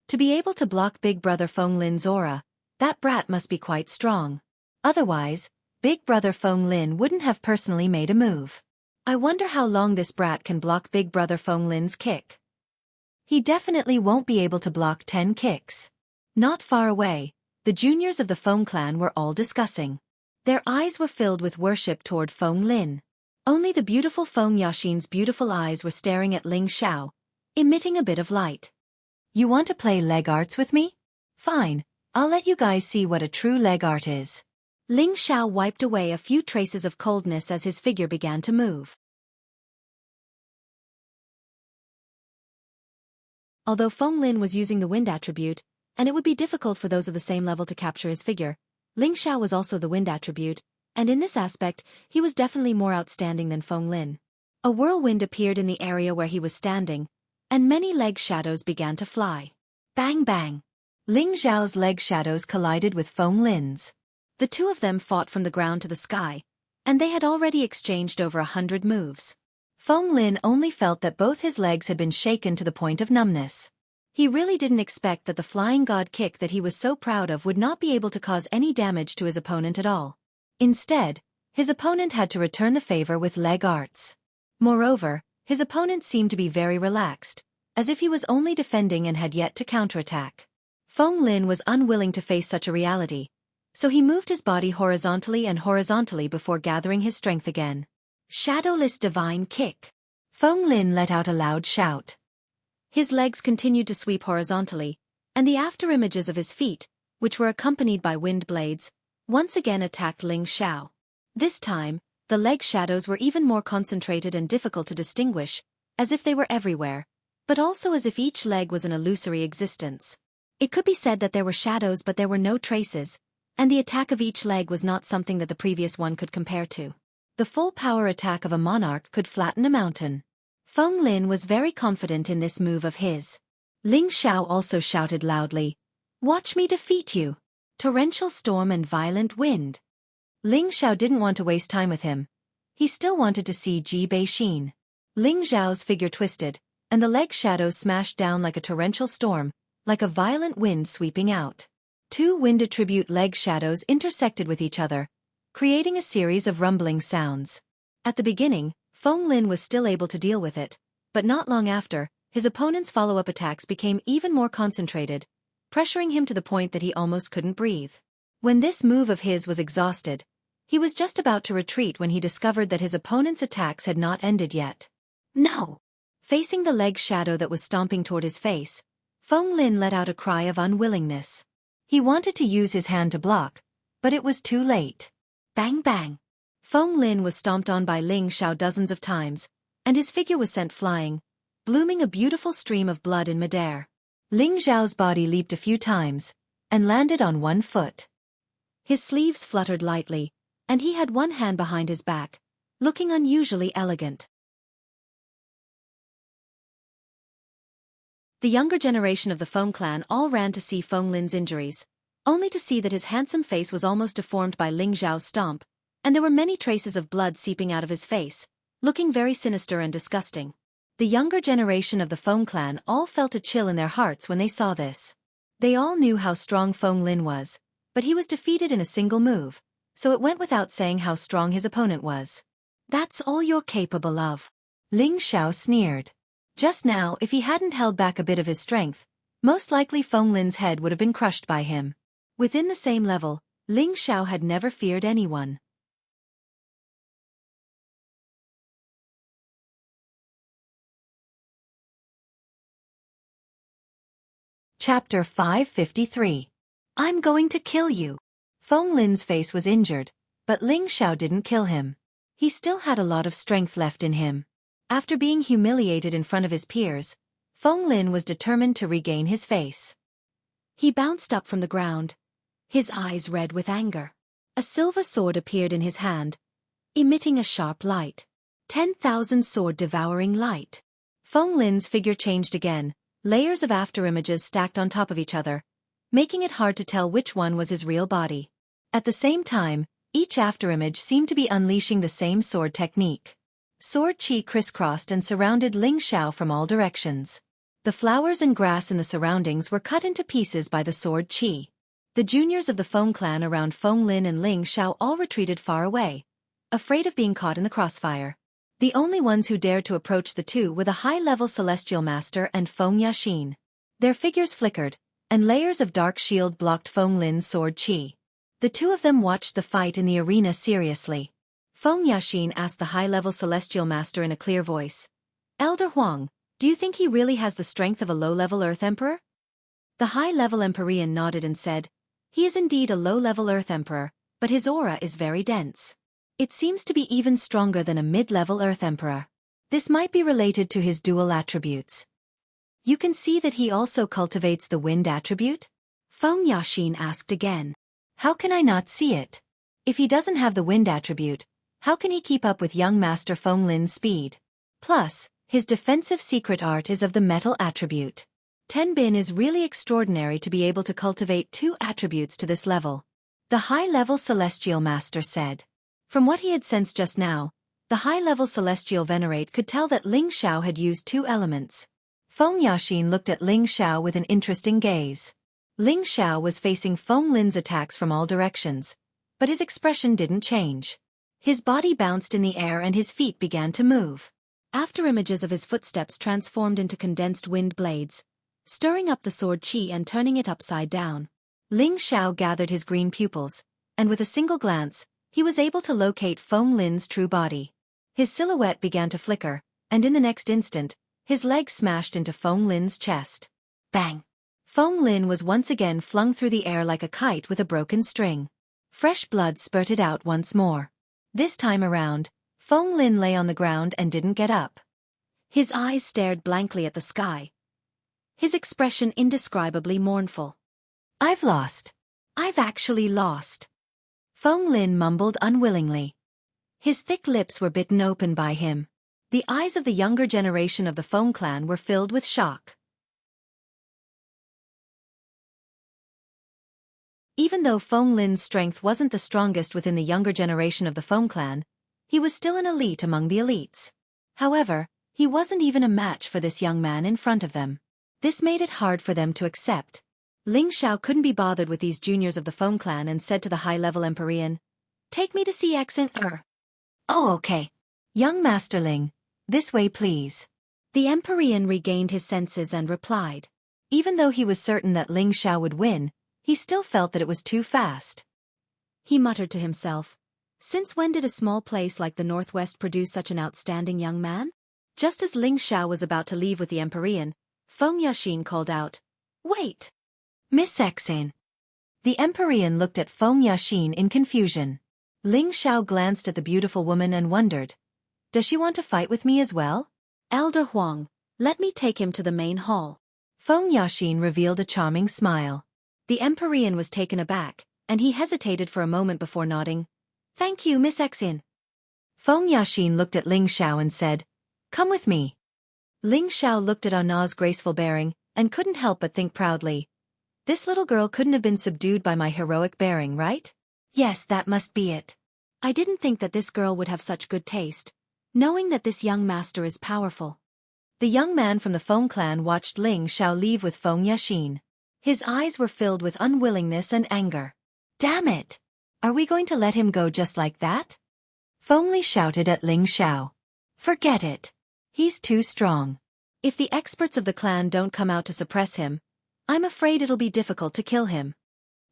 To be able to block Big brother Feng Lin's aura, that brat must be quite strong. Otherwise, Big brother Feng Lin wouldn't have personally made a move. I wonder how long this brat can block Big brother Feng Lin's kick. He definitely won't be able to block 10 kicks. Not far away, the juniors of the Feng clan were all discussing. Their eyes were filled with worship toward Feng Lin. Only the beautiful Feng Yaxin's beautiful eyes were staring at Ling Xiao, emitting a bit of light. "You want to play leg arts with me? Fine, I'll let you guys see what a true leg art is." Ling Xiao wiped away a few traces of coldness as his figure began to move. Although Feng Lin was using the wind attribute, and it would be difficult for those of the same level to capture his figure, Ling Xiao was also the wind attribute, and in this aspect, he was definitely more outstanding than Feng Lin. A whirlwind appeared in the area where he was standing, and many leg shadows began to fly. Bang bang! Ling Xiao's leg shadows collided with Feng Lin's. The two of them fought from the ground to the sky, and they had already exchanged over 100 moves. Feng Lin only felt that both his legs had been shaken to the point of numbness. He really didn't expect that the flying god kick that he was so proud of would not be able to cause any damage to his opponent at all. Instead, his opponent had to return the favor with leg arts. Moreover, his opponent seemed to be very relaxed, as if he was only defending and had yet to counterattack. Feng Lin was unwilling to face such a reality, so he moved his body horizontally and horizontally before gathering his strength again. Shadowless divine kick. Feng Lin let out a loud shout. His legs continued to sweep horizontally, and the afterimages of his feet, which were accompanied by wind blades, once again attacked Ling Xiao. This time, the leg shadows were even more concentrated and difficult to distinguish, as if they were everywhere, but also as if each leg was an illusory existence. It could be said that there were shadows but there were no traces, and the attack of each leg was not something that the previous one could compare to. The full power attack of a monarch could flatten a mountain. Feng Lin was very confident in this move of his. Ling Xiao also shouted loudly, "Watch me defeat you! Torrential storm and violent wind." Ling Xiao didn't want to waste time with him. He still wanted to see Ji Bei-shin. Ling Xiao's figure twisted, and the leg shadows smashed down like a torrential storm, like a violent wind sweeping out. Two wind attribute leg shadows intersected with each other, creating a series of rumbling sounds. At the beginning, Feng Lin was still able to deal with it, but not long after, his opponent's follow-up attacks became even more concentrated, pressuring him to the point that he almost couldn't breathe. When this move of his was exhausted, he was just about to retreat when he discovered that his opponent's attacks had not ended yet. No! Facing the leg shadow that was stomping toward his face, Feng Lin let out a cry of unwillingness. He wanted to use his hand to block, but it was too late. Bang bang! Feng Lin was stomped on by Ling Xiao dozens of times, and his figure was sent flying, blooming a beautiful stream of blood in midair. Ling Xiao's body leaped a few times, and landed on one foot. His sleeves fluttered lightly, and he had one hand behind his back, looking unusually elegant. The younger generation of the Feng clan all ran to see Feng Lin's injuries, only to see that his handsome face was almost deformed by Ling Xiao's stomp, and there were many traces of blood seeping out of his face, looking very sinister and disgusting. The younger generation of the Feng clan all felt a chill in their hearts when they saw this. They all knew how strong Feng Lin was, but he was defeated in a single move, so it went without saying how strong his opponent was. "That's all you're capable of," Ling Xiao sneered. Just now, if he hadn't held back a bit of his strength, most likely Feng Lin's head would have been crushed by him. Within the same level, Ling Xiao had never feared anyone. Chapter 553. I'm going to kill you. Feng Lin's face was injured, but Ling Xiao didn't kill him. He still had a lot of strength left in him. After being humiliated in front of his peers, Feng Lin was determined to regain his face. He bounced up from the ground, his eyes red with anger. A silver sword appeared in his hand, emitting a sharp light. 10,000 sword-devouring light. Feng Lin's figure changed again, layers of afterimages stacked on top of each other, making it hard to tell which one was his real body. At the same time, each afterimage seemed to be unleashing the same sword technique. Sword chi crisscrossed and surrounded Ling Xiao from all directions. The flowers and grass in the surroundings were cut into pieces by the sword chi. The juniors of the Feng clan around Feng Lin and Ling Xiao all retreated far away, afraid of being caught in the crossfire. The only ones who dared to approach the two were the high-level Celestial Master and Feng Yashin. Their figures flickered, and layers of dark shield blocked Feng Lin's sword chi. The two of them watched the fight in the arena seriously. Feng Yashin asked the high-level Celestial Master in a clear voice, "Elder Huang, do you think he really has the strength of a low-level Earth Emperor?" The high-level Empyrean nodded and said, "He is indeed a low-level Earth Emperor, but his aura is very dense. It seems to be even stronger than a mid-level Earth Emperor. This might be related to his dual attributes. You can see that he also cultivates the wind attribute?" Feng Yashin asked again. "How can I not see it? If he doesn't have the wind attribute, how can he keep up with young Master Feng Lin's speed? Plus, his defensive secret art is of the metal attribute. Tenbin is really extraordinary to be able to cultivate two attributes to this level," the high-level Celestial Master said. From what he had sensed just now, The high-level celestial venerate could tell that Ling Xiao had used 2 elements. Feng Yaxin looked at Ling Xiao with an interesting gaze. Ling Xiao was facing Feng Lin's attacks from all directions, but his expression didn't change. His body bounced in the air and his feet began to move. After images of his footsteps transformed into condensed wind blades, stirring up the sword qi and turning it upside down. Ling Xiao gathered his green pupils, and with a single glance, he was able to locate Feng Lin's true body. His silhouette began to flicker, and in the next instant, his leg smashed into Feng Lin's chest. Bang! Feng Lin was once again flung through the air like a kite with a broken string. Fresh blood spurted out once more. This time around, Feng Lin lay on the ground and didn't get up. His eyes stared blankly at the sky, his expression indescribably mournful. I've lost. I've actually lost. Feng Lin mumbled unwillingly. His thick lips were bitten open by him. The eyes of the younger generation of the Feng clan were filled with shock. Even though Feng Lin's strength wasn't the strongest within the younger generation of the Feng clan, he was still an elite among the elites. However, he wasn't even a match for this young man in front of them. This made it hard for them to accept. Ling Xiao couldn't be bothered with these juniors of the Feng clan and said to the high-level Empyrean, "Take me to see Xianxia." "Oh, okay. Young Master Ling, this way please." The Empyrean regained his senses and replied. Even though he was certain that Ling Xiao would win, he still felt that it was too fast. He muttered to himself, "Since when did a small place like the Northwest produce such an outstanding young man?" Just as Ling Xiao was about to leave with the Empyrean, Feng Yaxin called out, "Wait! Miss Xin." The Empyrean looked at Feng Yaxin in confusion. Ling Xiao glanced at the beautiful woman and wondered, "Does she want to fight with me as well?" "Elder Huang, let me take him to the main hall." Feng Yaxin revealed a charming smile. The Empyrean was taken aback, and he hesitated for a moment before nodding. "Thank you, Miss Xin." Feng Yaxin looked at Ling Xiao and said, "Come with me." Ling Xiao looked at Anna's graceful bearing, and couldn't help but think proudly. This little girl couldn't have been subdued by my heroic bearing, right? Yes, that must be it. I didn't think that this girl would have such good taste, knowing that this young master is powerful. The young man from the Feng clan watched Ling Xiao leave with Feng Yaxin. His eyes were filled with unwillingness and anger. "Damn it! Are we going to let him go just like that?" Feng Li shouted at Ling Xiao. "Forget it. He's too strong. If the experts of the clan don't come out to suppress him, I'm afraid it'll be difficult to kill him."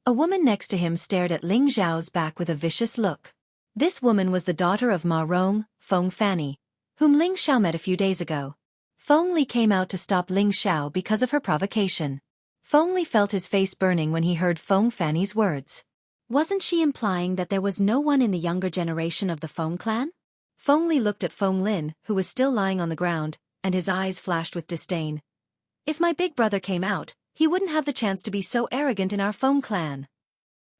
A woman next to him stared at Ling Xiao's back with a vicious look. This woman was the daughter of Ma Rong, Feng Fanny, whom Ling Xiao met a few days ago. Feng Li came out to stop Ling Xiao because of her provocation. Feng Li felt his face burning when he heard Feng Fanny's words. Wasn't she implying that there was no one in the younger generation of the Feng clan? Feng Li looked at Feng Lin, who was still lying on the ground, and his eyes flashed with disdain. "If my big brother came out, he wouldn't have the chance to be so arrogant in our Feng clan.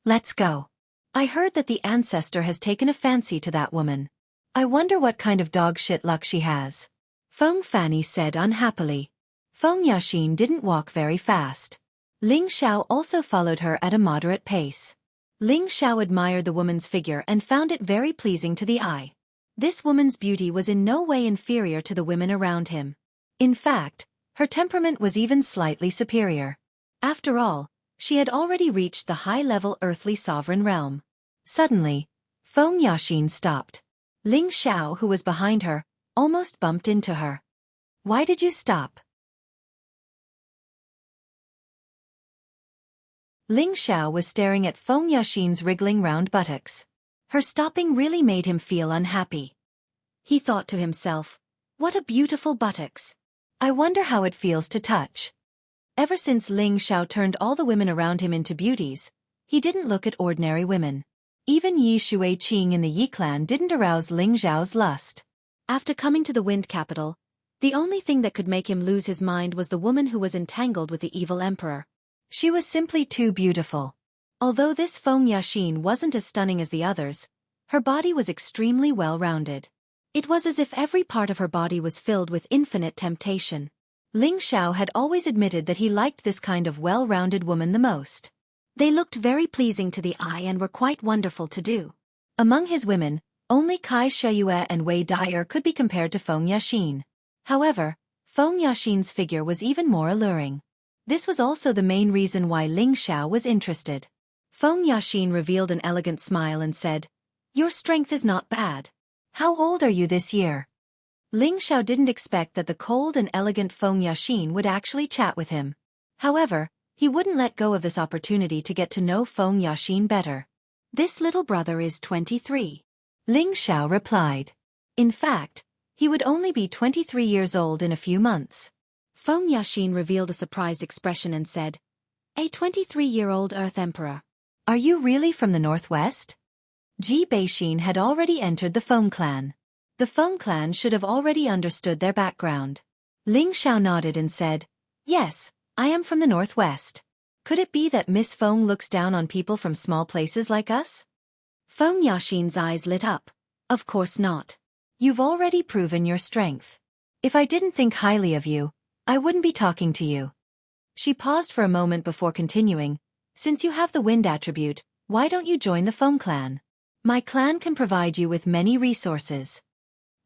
Let's go. I heard that the ancestor has taken a fancy to that woman. I wonder what kind of dog shit luck she has." Feng Fanny said unhappily. Feng Yaxin didn't walk very fast. Ling Xiao also followed her at a moderate pace. Ling Xiao admired the woman's figure and found it very pleasing to the eye. This woman's beauty was in no way inferior to the women around him. In fact, her temperament was even slightly superior. After all, she had already reached the high-level earthly sovereign realm. Suddenly, Feng Yaxin stopped. Ling Xiao, who was behind her, almost bumped into her. "Why did you stop?" Ling Xiao was staring at Feng Yaxin's wriggling round buttocks. Her stopping really made him feel unhappy. He thought to himself, "What a beautiful buttocks. I wonder how it feels to touch." Ever since Ling Xiao turned all the women around him into beauties, he didn't look at ordinary women. Even Yi Shui Qing in the Yi clan didn't arouse Ling Xiao's lust. After coming to the Wind Capital, the only thing that could make him lose his mind was the woman who was entangled with the evil emperor. She was simply too beautiful. Although this Feng Yaxin wasn't as stunning as the others, her body was extremely well-rounded. It was as if every part of her body was filled with infinite temptation. Ling Xiao had always admitted that he liked this kind of well-rounded woman the most. They looked very pleasing to the eye and were quite wonderful to do. Among his women, Only Kai Shuyue and Wei Dyer could be compared to Feng Yaxin. However, Feng Yaxin's figure was even more alluring. This was also the main reason why Ling Xiao was interested. Feng Yaxin revealed an elegant smile and said, "Your strength is not bad. How old are you this year?" Ling Xiao didn't expect that the cold and elegant Feng Yaxin would actually chat with him. However, he wouldn't let go of this opportunity to get to know Feng Yaxin better. This little brother is 23. Ling Xiao replied. In fact, he would only be 23 years old in a few months. Feng Yaxin revealed a surprised expression and said, "A 23-year-old Earth Emperor. Are you really from the northwest?" Ji Beixin had already entered the Feng clan. The Feng clan should have already understood their background. Ling Xiao nodded and said, "Yes, I am from the northwest. Could it be that Miss Feng looks down on people from small places like us?" Feng Yaxin's eyes lit up. "Of course not. You've already proven your strength. If I didn't think highly of you, I wouldn't be talking to you." She paused for a moment before continuing, "Since you have the wind attribute, why don't you join the Feng clan? My clan can provide you with many resources."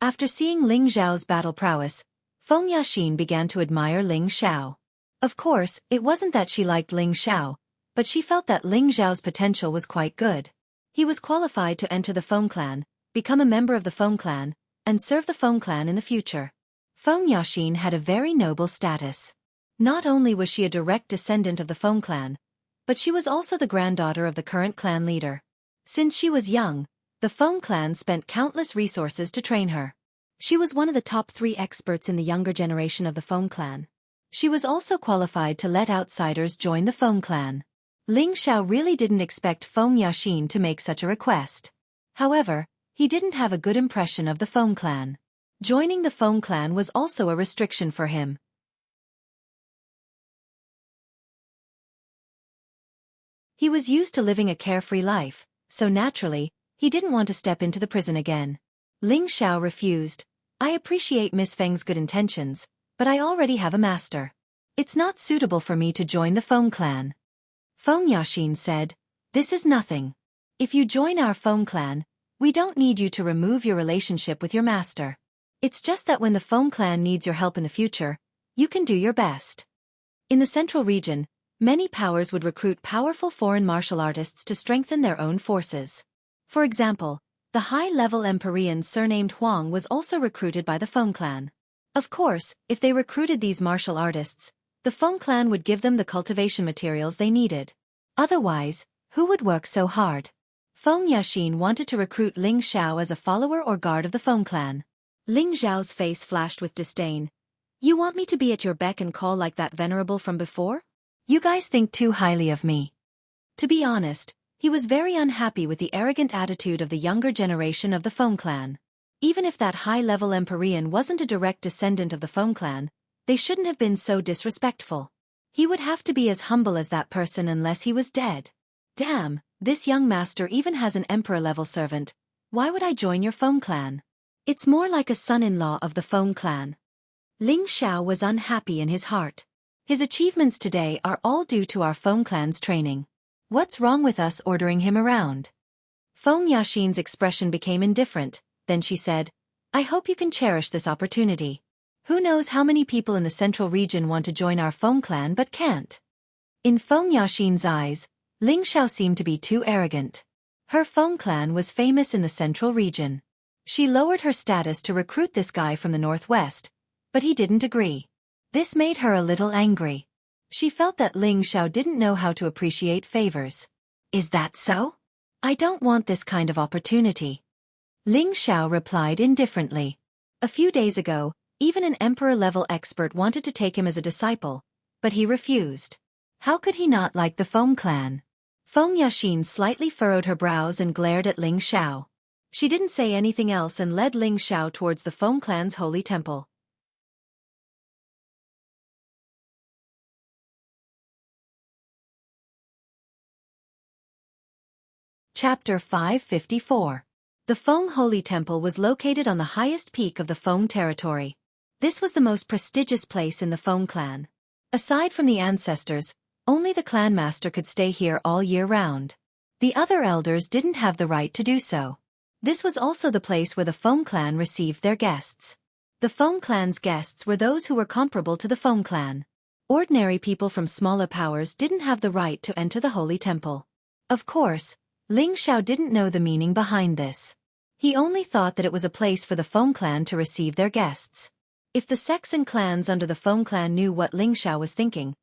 After seeing Ling Xiao's battle prowess, Feng Yaxin began to admire Ling Xiao. Of course, it wasn't that she liked Ling Xiao, but she felt that Ling Xiao's potential was quite good. He was qualified to enter the Feng clan, become a member of the Feng clan, and serve the Feng clan in the future. Feng Yaxin had a very noble status. Not only was she a direct descendant of the Feng clan, but she was also the granddaughter of the current clan leader. Since she was young, the Feng clan spent countless resources to train her. She was one of the top 3 experts in the younger generation of the Feng clan. She was also qualified to let outsiders join the Feng clan. Ling Xiao really didn't expect Feng Yaxin to make such a request. However, he didn't have a good impression of the Feng clan. Joining the Feng clan was also a restriction for him. He was used to living a carefree life, so naturally, he didn't want to step into the prison again. Ling Xiao refused. "I appreciate Miss Feng's good intentions, but I already have a master. It's not suitable for me to join the Feng clan." Feng Yaxin said, "This is nothing. If you join our Feng clan, we don't need you to remove your relationship with your master. It's just that when the Feng clan needs your help in the future, you can do your best." In the central region, many powers would recruit powerful foreign martial artists to strengthen their own forces. For example, the high-level Empyrean surnamed Huang was also recruited by the Feng clan. Of course, if they recruited these martial artists, the Feng clan would give them the cultivation materials they needed. Otherwise, who would work so hard? Feng Yaxin wanted to recruit Ling Xiao as a follower or guard of the Feng clan. Ling Xiao's face flashed with disdain. "You want me to be at your beck and call like that venerable from before? You guys think too highly of me." To be honest, he was very unhappy with the arrogant attitude of the younger generation of the Feng clan. Even if that high-level Empyrean wasn't a direct descendant of the Feng clan, they shouldn't have been so disrespectful. He would have to be as humble as that person unless he was dead. Damn, this young master even has an emperor-level servant. Why would I join your Feng clan? It's more like a son-in-law of the Feng clan. Ling Xiao was unhappy in his heart. His achievements today are all due to our Feng clan's training. What's wrong with us ordering him around? Feng Yaxin's expression became indifferent, then she said, "I hope you can cherish this opportunity. Who knows how many people in the central region want to join our Feng clan but can't?" In Feng Yaxin's eyes, Ling Xiao seemed to be too arrogant. Her Feng clan was famous in the central region. She lowered her status to recruit this guy from the northwest, but he didn't agree. This made her a little angry. She felt that Ling Xiao didn't know how to appreciate favors. "Is that so? I don't want this kind of opportunity." Ling Xiao replied indifferently. A few days ago, even an emperor-level expert wanted to take him as a disciple, but he refused. How could he not like the Feng clan? Feng Yaxin slightly furrowed her brows and glared at Ling Xiao. She didn't say anything else and led Ling Xiao towards the Feng clan's holy temple. Chapter 554. The Feng Holy Temple was located on the highest peak of the Feng territory. This was the most prestigious place in the Feng clan. Aside from the ancestors, only the clan master could stay here all year round. The other elders didn't have the right to do so. This was also the place where the Feng clan received their guests. The Feng clan's guests were those who were comparable to the Feng clan. Ordinary people from smaller powers didn't have the right to enter the holy temple. Of course, Ling Xiao didn't know the meaning behind this. He only thought that it was a place for the Feng clan to receive their guests. If the sects and clans under the Feng clan knew what Ling Xiao was thinking,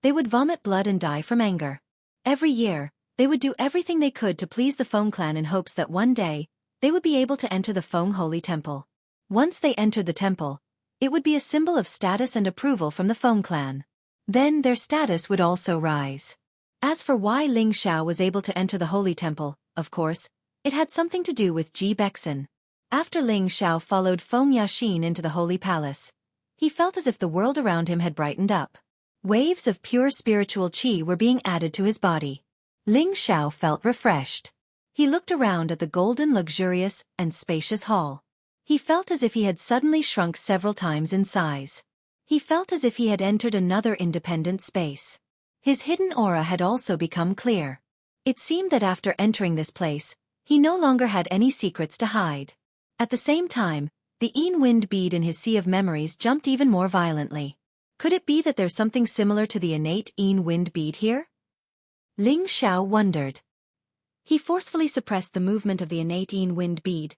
they would vomit blood and die from anger. Every year, they would do everything they could to please the Feng clan in hopes that one day, they would be able to enter the Feng holy temple. Once they entered the temple, it would be a symbol of status and approval from the Feng clan. Then their status would also rise. As for why Ling Xiao was able to enter the holy temple, of course, it had something to do with Ji Bexin. After Ling Xiao followed Feng Yaxin into the holy palace, he felt as if the world around him had brightened up. Waves of pure spiritual qi were being added to his body. Ling Xiao felt refreshed. He looked around at the golden, luxurious, and spacious hall. He felt as if he had suddenly shrunk several times in size. He felt as if he had entered another independent space. His hidden aura had also become clear. It seemed that after entering this place, he no longer had any secrets to hide. At the same time, the Yin wind bead in his sea of memories jumped even more violently. Could it be that there's something similar to the innate Yin wind bead here? Ling Xiao wondered. He forcefully suppressed the movement of the innate Yin wind bead,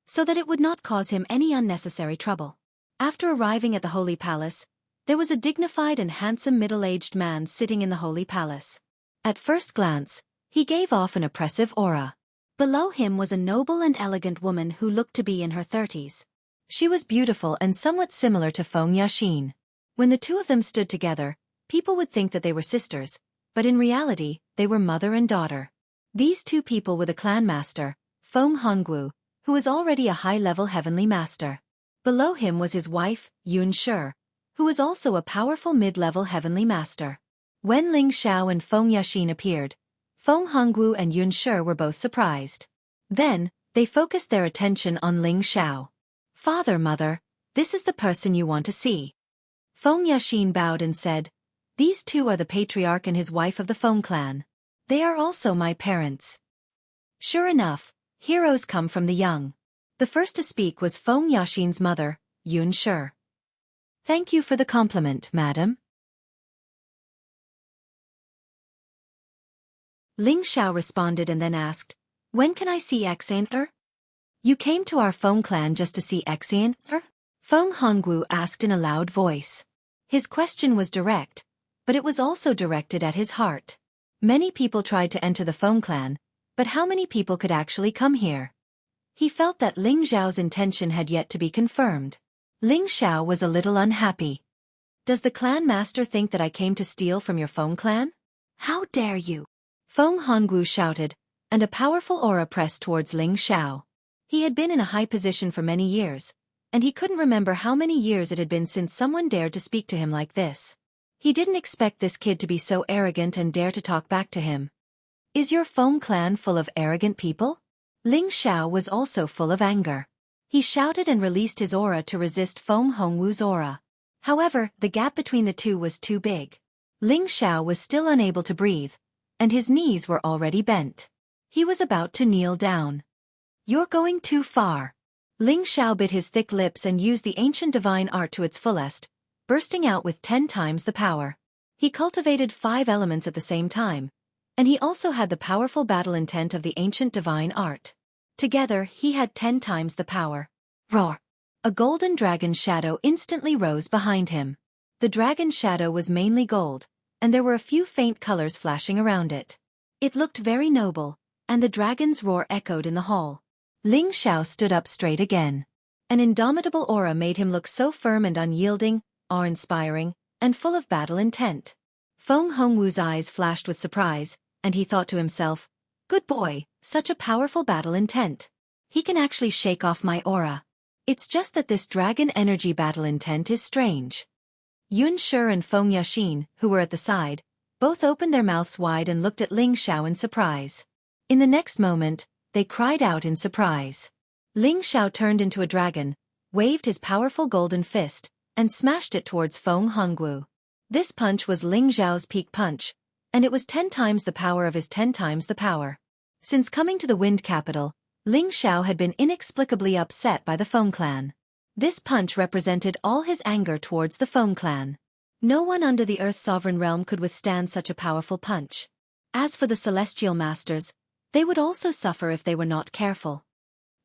so that it would not cause him any unnecessary trouble. After arriving at the holy palace, there was a dignified and handsome middle-aged man sitting in the holy palace. At first glance, he gave off an oppressive aura. Below him was a noble and elegant woman who looked to be in her 30s. She was beautiful and somewhat similar to Feng Yaxin. When the two of them stood together, people would think that they were sisters, but in reality, they were mother and daughter. These two people were the clan master, Feng Hongwu, who was already a high-level heavenly master. Below him was his wife, Xianxia, who was also a powerful mid-level heavenly master. When Ling Xiao and Feng Yaxin appeared, Feng Hongwu and Xianxia were both surprised. Then, they focused their attention on Ling Xiao. "Father, mother, this is the person you want to see." Feng Yaxin bowed and said, "These two are the patriarch and his wife of the Feng clan. They are also my parents." Sure enough, heroes come from the young. The first to speak was Feng Yaxin's mother, Xianxia. "Thank you for the compliment, madam." Ling Xiao responded and then asked, "When can I see Xianxia?" "You came to our Feng clan just to see Xianxia?" Feng Hongwu asked in a loud voice. His question was direct, but it was also directed at his heart. Many people tried to enter the Feng clan, but how many people could actually come here? He felt that Ling Xiao's intention had yet to be confirmed. Ling Xiao was a little unhappy. "Does the clan master think that I came to steal from your Feng clan? How dare you?" Feng Hongwu shouted, and a powerful aura pressed towards Ling Xiao. He had been in a high position for many years, and he couldn't remember how many years it had been since someone dared to speak to him like this. He didn't expect this kid to be so arrogant and dare to talk back to him. "Is your Feng clan full of arrogant people?" Ling Xiao was also full of anger. He shouted and released his aura to resist Feng Hongwu's aura. However, the gap between the two was too big. Ling Xiao was still unable to breathe, and his knees were already bent. He was about to kneel down. "You're going too far." Ling Xiao bit his thick lips and used the ancient divine art to its fullest, bursting out with 10 times the power. He cultivated 5 elements at the same time, and he also had the powerful battle intent of the ancient divine art. Together, he had 10 times the power. Roar! A golden dragon shadow instantly rose behind him. The dragon's shadow was mainly gold, and there were a few faint colors flashing around it. It looked very noble, and the dragon's roar echoed in the hall. Ling Xiao stood up straight again. An indomitable aura made him look so firm and unyielding, awe-inspiring, and full of battle intent. Feng Hongwu's eyes flashed with surprise, and he thought to himself, "Good boy, such a powerful battle intent. He can actually shake off my aura. It's just that this dragon energy battle intent is strange." Xianxia and Feng Yaxin, who were at the side, both opened their mouths wide and looked at Ling Xiao in surprise. In the next moment, they cried out in surprise. Ling Xiao turned into a dragon, waved his powerful golden fist, and smashed it towards Feng Hongwu. This punch was Ling Xiao's peak punch, and it was 10 times the power of his 10 times the power. Since coming to the Wind Capital, Ling Xiao had been inexplicably upset by the Feng clan. This punch represented all his anger towards the Feng clan. No one under the Earth Sovereign Realm could withstand such a powerful punch. As for the Celestial Masters, they would also suffer if they were not careful.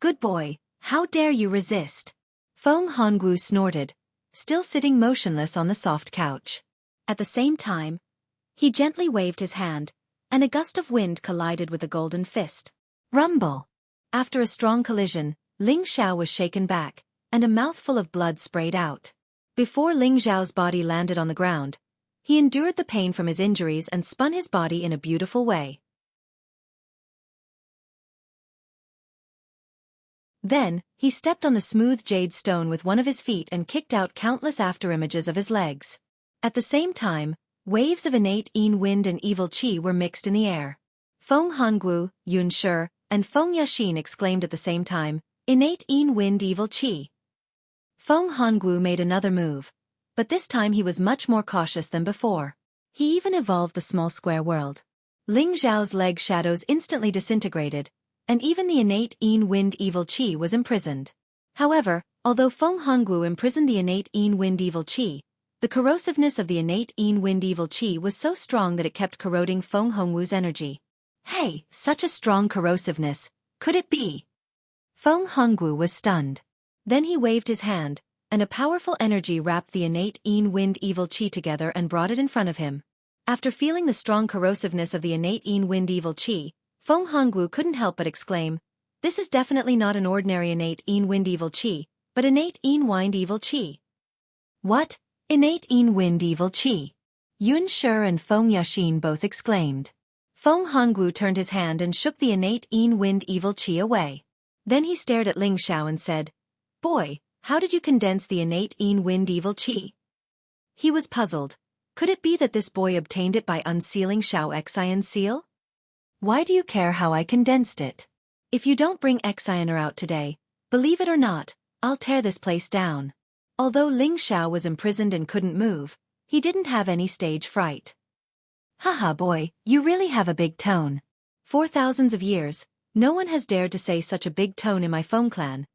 Good boy, how dare you resist? Feng Hongwu snorted, still sitting motionless on the soft couch. At the same time, he gently waved his hand, and a gust of wind collided with the golden fist. Rumble! After a strong collision, Ling Xiao was shaken back, and a mouthful of blood sprayed out. Before Ling Xiao's body landed on the ground, he endured the pain from his injuries and spun his body in a beautiful way. Then, he stepped on the smooth jade stone with one of his feet and kicked out countless afterimages of his legs. At the same time, waves of innate yin wind and evil qi were mixed in the air. Feng Hongwu, Yun Shi, and Feng Yaxin exclaimed at the same time, "Innate yin wind evil qi." Feng Hongwu made another move, but this time he was much more cautious than before. He even evolved the small square world. Ling Xiao's leg shadows instantly disintegrated, and even the innate yin wind evil qi was imprisoned. However, although Feng Hongwu imprisoned the innate yin wind evil qi, the corrosiveness of the innate yin wind evil qi was so strong that it kept corroding Feng Hongwu's energy. Hey, such a strong corrosiveness, could it be? Feng Hongwu was stunned. Then he waved his hand, and a powerful energy wrapped the innate yin wind evil qi together and brought it in front of him. After feeling the strong corrosiveness of the innate yin wind evil qi, Feng Hongwu couldn't help but exclaim, "This is definitely not an ordinary innate yin wind evil qi, but innate yin wind evil qi." What? Innate yin wind evil qi? Yun Shi and Feng Yaxin both exclaimed. Feng Hongwu turned his hand and shook the innate yin wind evil qi away. Then he stared at Ling Xiao and said, "Boy, how did you condense the innate yin wind evil qi?" He was puzzled. Could it be that this boy obtained it by unsealing Xianxia's seal? Why do you care how I condensed it? If you don't bring Xianxia out today, believe it or not, I'll tear this place down. Although Ling Xiao was imprisoned and couldn't move, he didn't have any stage fright. Haha boy, you really have a big tone. For thousands of years, no one has dared to say such a big tone in my Feng clan,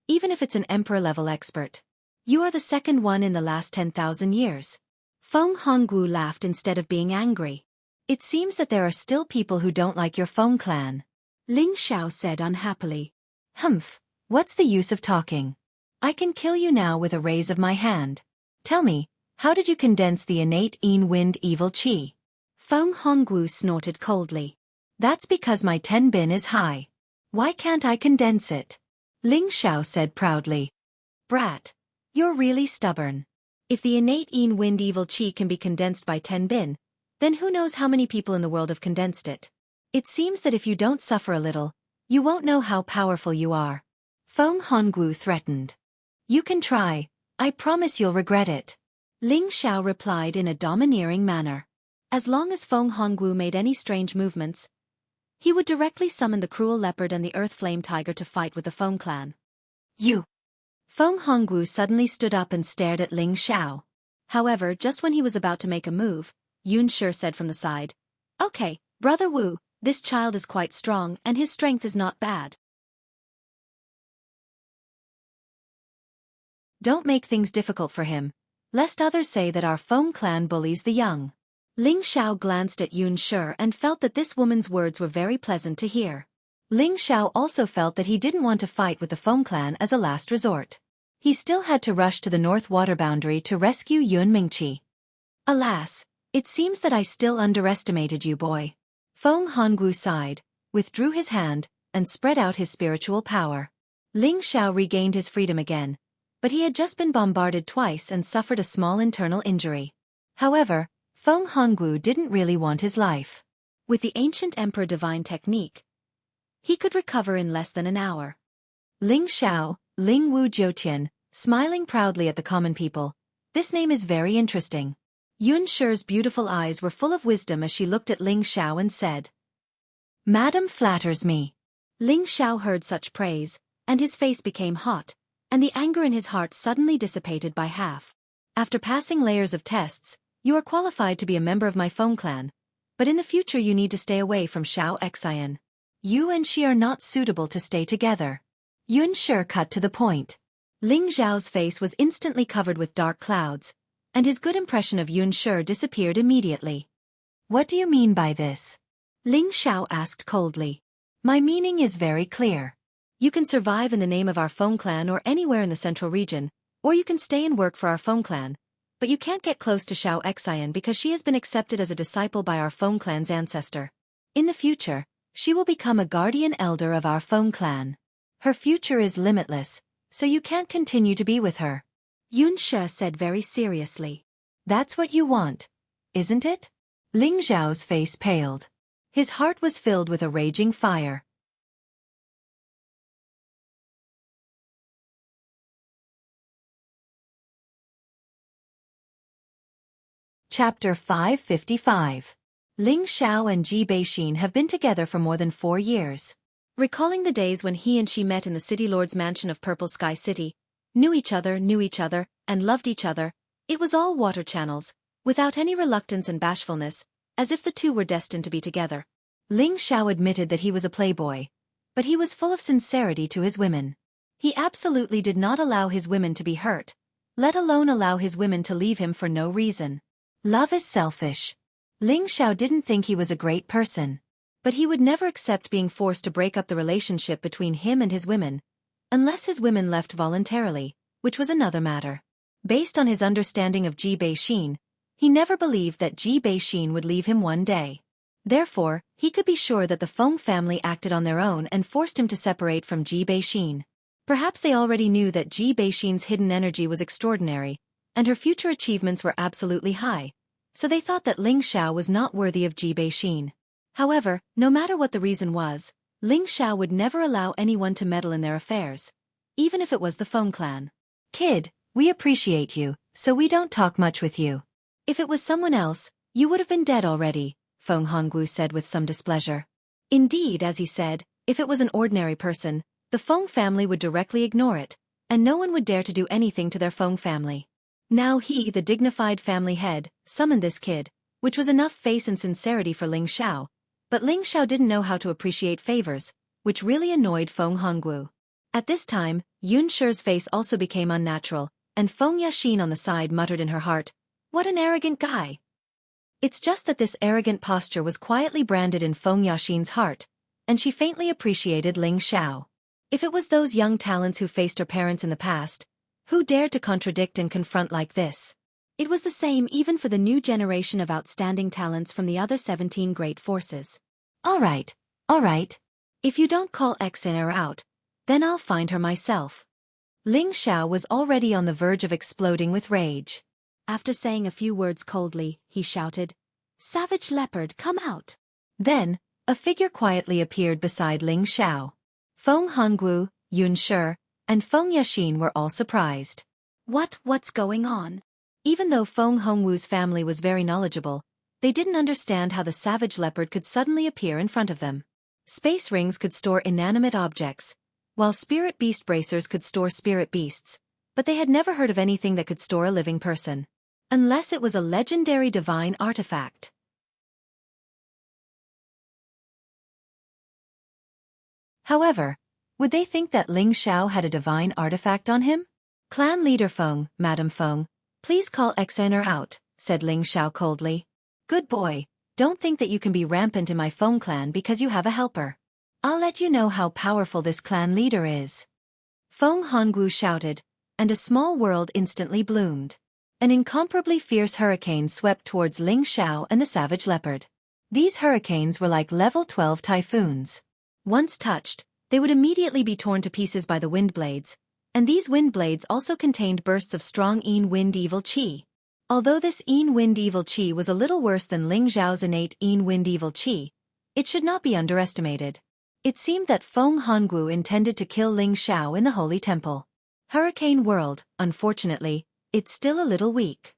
even if it's an emperor-level expert. You are the second one in the last 10,000 years. Feng Hongwu laughed instead of being angry. It seems that there are still people who don't like your Feng clan. Ling Xiao said unhappily. Humph, what's the use of talking? I can kill you now with a raise of my hand. Tell me, how did you condense the innate yin wind evil qi? Feng Hongwu snorted coldly. That's because my 10 bin is high. Why can't I condense it? Ling Xiao said proudly. Brat, you're really stubborn. If the innate yin wind evil qi can be condensed by 10 bin, then who knows how many people in the world have condensed it? It seems that if you don't suffer a little, you won't know how powerful you are. Feng Hongwu threatened. You can try, I promise you'll regret it. Ling Xiao replied in a domineering manner. As long as Feng Hongwu made any strange movements, he would directly summon the cruel leopard and the earth flame tiger to fight with the Feng clan. You! Feng Hongwu suddenly stood up and stared at Ling Xiao. However, just when he was about to make a move, Yun Shi said from the side, "Okay, Brother Wu, this child is quite strong and his strength is not bad. Don't make things difficult for him, lest others say that our Feng clan bullies the young." Ling Xiao glanced at Yun Shi and felt that this woman's words were very pleasant to hear. Ling Xiao also felt that he didn't want to fight with the Feng clan as a last resort. He still had to rush to the north water boundary to rescue Yun Mingqi. Alas, it seems that I still underestimated you, boy. Feng Hongwu sighed, withdrew his hand, and spread out his spiritual power. Ling Xiao regained his freedom again, but he had just been bombarded twice and suffered a small internal injury. However, Feng Hongwu didn't really want his life. With the ancient Emperor Divine technique, he could recover in less than an hour. Ling Xiao, Ling Wu Jiutian, smiling proudly at the common people. This name is very interesting. Yun Shi's beautiful eyes were full of wisdom as she looked at Ling Xiao and said, "Madam flatters me." Ling Xiao heard such praise, and his face became hot, and the anger in his heart suddenly dissipated by half. After passing layers of tests, you are qualified to be a member of my Feng clan, but in the future you need to stay away from Xianxia. You and she are not suitable to stay together. Yun Shi cut to the point. Ling Xiao's face was instantly covered with dark clouds, and his good impression of Yun Shi disappeared immediately. What do you mean by this? Ling Xiao asked coldly. My meaning is very clear. You can survive in the name of our Feng clan or anywhere in the central region, or you can stay and work for our Feng clan, but you can't get close to Xianxia because she has been accepted as a disciple by our Feng clan's ancestor. In the future, she will become a guardian elder of our Feng clan. Her future is limitless, so you can't continue to be with her. Yun Shi said very seriously. That's what you want, isn't it? Ling Xiao's face paled. His heart was filled with a raging fire. Chapter 555. Ling Xiao and Ji Beixin have been together for more than 4 years. Recalling the days when he and she met in the city lord's mansion of Purple Sky City, knew each other, and loved each other, it was all water channels, without any reluctance and bashfulness, as if the two were destined to be together. Ling Xiao admitted that he was a playboy, but he was full of sincerity to his women. He absolutely did not allow his women to be hurt, let alone allow his women to leave him for no reason. Love is selfish. Ling Xiao didn't think he was a great person, but he would never accept being forced to break up the relationship between him and his women, unless his women left voluntarily, which was another matter. Based on his understanding of Ji Beixin, he never believed that Ji Beixin would leave him one day. Therefore, he could be sure that the Feng family acted on their own and forced him to separate from Ji Beixin. Perhaps they already knew that Ji Beixin's hidden energy was extraordinary, and her future achievements were absolutely high, so they thought that Ling Xiao was not worthy of Ji Beixin. However, no matter what the reason was, Ling Xiao would never allow anyone to meddle in their affairs, even if it was the Feng clan. Kid, we appreciate you, so we don't talk much with you. If it was someone else, you would have been dead already, Feng Hongwu said with some displeasure. Indeed, as he said, if it was an ordinary person, the Feng family would directly ignore it, and no one would dare to do anything to their Feng family. Now he, the dignified family head, summoned this kid, which was enough face and sincerity for Ling Xiao, but Ling Xiao didn't know how to appreciate favors, which really annoyed Feng Hongwu. At this time, Yun Shi's face also became unnatural, and Feng Yaxin on the side muttered in her heart, "What an arrogant guy." It's just that this arrogant posture was quietly branded in Feng Yaxin's heart, and she faintly appreciated Ling Xiao. If it was those young talents who faced her parents in the past, who dared to contradict and confront like this? It was the same even for the new generation of outstanding talents from the other 17 great forces. All right. If you don't call Xianxia out, then I'll find her myself. Ling Xiao was already on the verge of exploding with rage. After saying a few words coldly, he shouted, "Savage leopard, come out!" Then, a figure quietly appeared beside Ling Xiao. Feng Hongwu, Yun Shi, and Feng Yaxin were all surprised. What's going on? Even though Feng Hongwu's family was very knowledgeable, they didn't understand how the savage leopard could suddenly appear in front of them. Space rings could store inanimate objects, while spirit beast bracers could store spirit beasts, but they had never heard of anything that could store a living person. Unless it was a legendary divine artifact. However, would they think that Ling Xiao had a divine artifact on him? Clan leader Feng, Madam Feng, please call Xianxia out, said Ling Xiao coldly. Good boy, don't think that you can be rampant in my Feng clan because you have a helper. I'll let you know how powerful this clan leader is. Feng Hongwu shouted, and a small world instantly bloomed. An incomparably fierce hurricane swept towards Ling Xiao and the savage leopard. These hurricanes were like level 12 typhoons. Once touched, they would immediately be torn to pieces by the wind blades, and these wind blades also contained bursts of strong Yin Wind Evil Qi. Although this Yin Wind Evil Qi was a little worse than Ling Xiao's innate Yin Wind Evil Qi, it should not be underestimated. It seemed that Feng Hongwu intended to kill Ling Xiao in the Holy Temple. Hurricane World, unfortunately, it's still a little weak.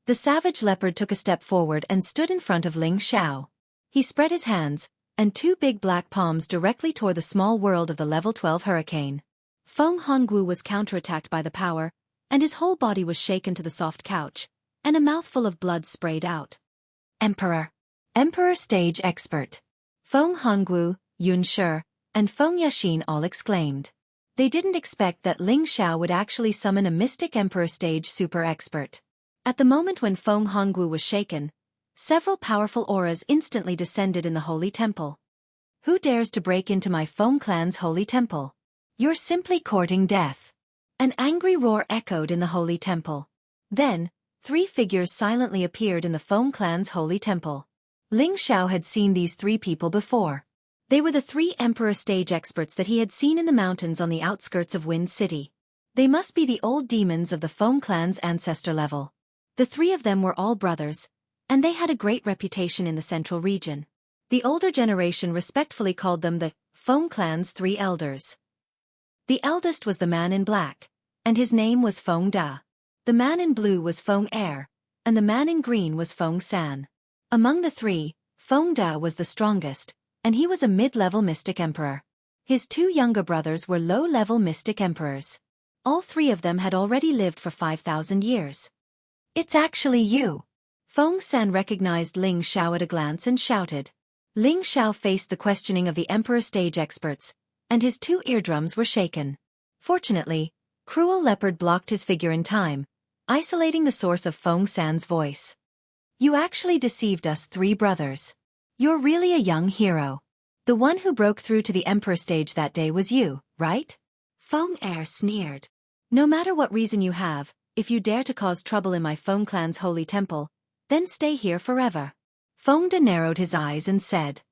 The savage leopard took a step forward and stood in front of Ling Xiao. He spread his hands, and 2 big black palms directly tore the small world of the level 12 hurricane. Feng Hongwu was counterattacked by the power, and his whole body was shaken to the soft couch, and a mouthful of blood sprayed out. Emperor stage expert. Feng Hongwu, Yunshi, and Feng Yaxin all exclaimed. They didn't expect that Ling Xiao would actually summon a mystic emperor stage super expert. At the moment when Feng Hongwu was shaken, several powerful auras instantly descended in the holy temple. Who dares to break into my Feng clan's holy temple? You're simply courting death. An angry roar echoed in the holy temple. Then, 3 figures silently appeared in the Feng clan's holy temple. Ling Xiao had seen these 3 people before. They were the 3 emperor stage experts that he had seen in the mountains on the outskirts of Wind City. They must be the old demons of the Feng clan's ancestor level. The 3 of them were all brothers, and they had a great reputation in the central region. The older generation respectfully called them the Feng clan's 3 elders. The eldest was the man in black, and his name was Feng Da. The man in blue was Feng Er, and the man in green was Feng San. Among the 3, Feng Da was the strongest, and he was a mid-level mystic emperor. His 2 younger brothers were low-level mystic emperors. All 3 of them had already lived for 5,000 years. It's actually you. Feng San recognized Ling Xiao at a glance and shouted. Ling Xiao faced the questioning of the emperor stage experts, and his 2 eardrums were shaken. Fortunately, Cruel Leopard blocked his figure in time, isolating the source of Feng San's voice. You actually deceived us 3 brothers. You're really a young hero. The one who broke through to the emperor stage that day was you, right? Feng Er sneered. No matter what reason you have, if you dare to cause trouble in my Feng clan's holy temple, then stay here forever. Feng Da narrowed his eyes and said.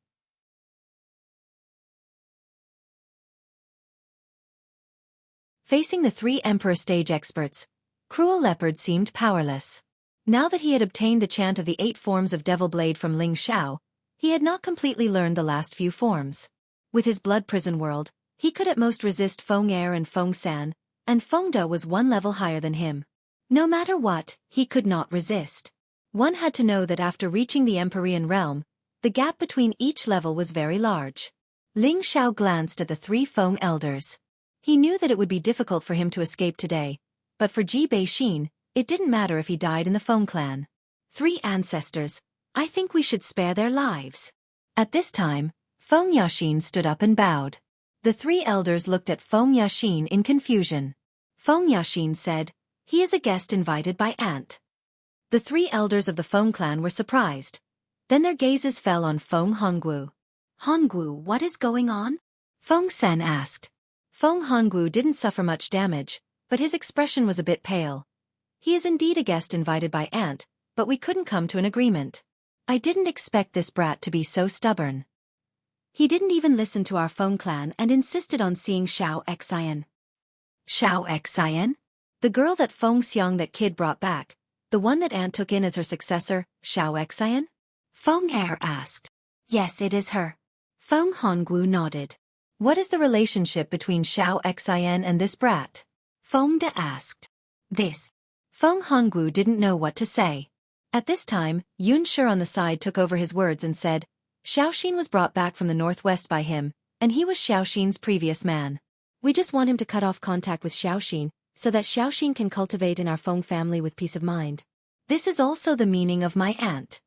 Facing the 3 emperor stage experts, Cruel Leopard seemed powerless. Now that he had obtained the chant of the 8 forms of Devil Blade from Ling Xiao, he had not completely learned the last few forms. With his blood prison world, he could at most resist Feng Er and Feng San, and Feng Da was 1 level higher than him. No matter what, he could not resist. One had to know that after reaching the Empyrean realm, the gap between each level was very large. Ling Xiao glanced at the 3 Feng elders. He knew that it would be difficult for him to escape today, but for Ji Bei-shin, it didn't matter if he died in the Feng clan. 3 ancestors, I think we should spare their lives. At this time, Feng Yaxin stood up and bowed. The 3 elders looked at Feng Yaxin in confusion. Feng Yaxin said, he is a guest invited by Aunt. The 3 elders of the Feng clan were surprised. Then their gazes fell on Feng Hongwu. Hongwu, what is going on? Feng San asked. Feng Hongwu didn't suffer much damage, but his expression was a bit pale. He is indeed a guest invited by Aunt, but we couldn't come to an agreement. I didn't expect this brat to be so stubborn. He didn't even listen to our Feng clan and insisted on seeing Xianxia. Xianxia? The girl that Feng Xiang that kid brought back, the one that Aunt took in as her successor, Xianxia? Feng Er asked. Yes, it is her. Feng Hongwu nodded. What is the relationship between Xianxia and this brat? Feng Da asked. This. Feng Hongwu didn't know what to say. At this time, Yunshi on the side took over his words and said, Xiaoxin was brought back from the northwest by him, and he was Xiaoxin's previous man. We just want him to cut off contact with Xiaoxin, so that Xiaoxin can cultivate in our Feng family with peace of mind. This is also the meaning of my aunt.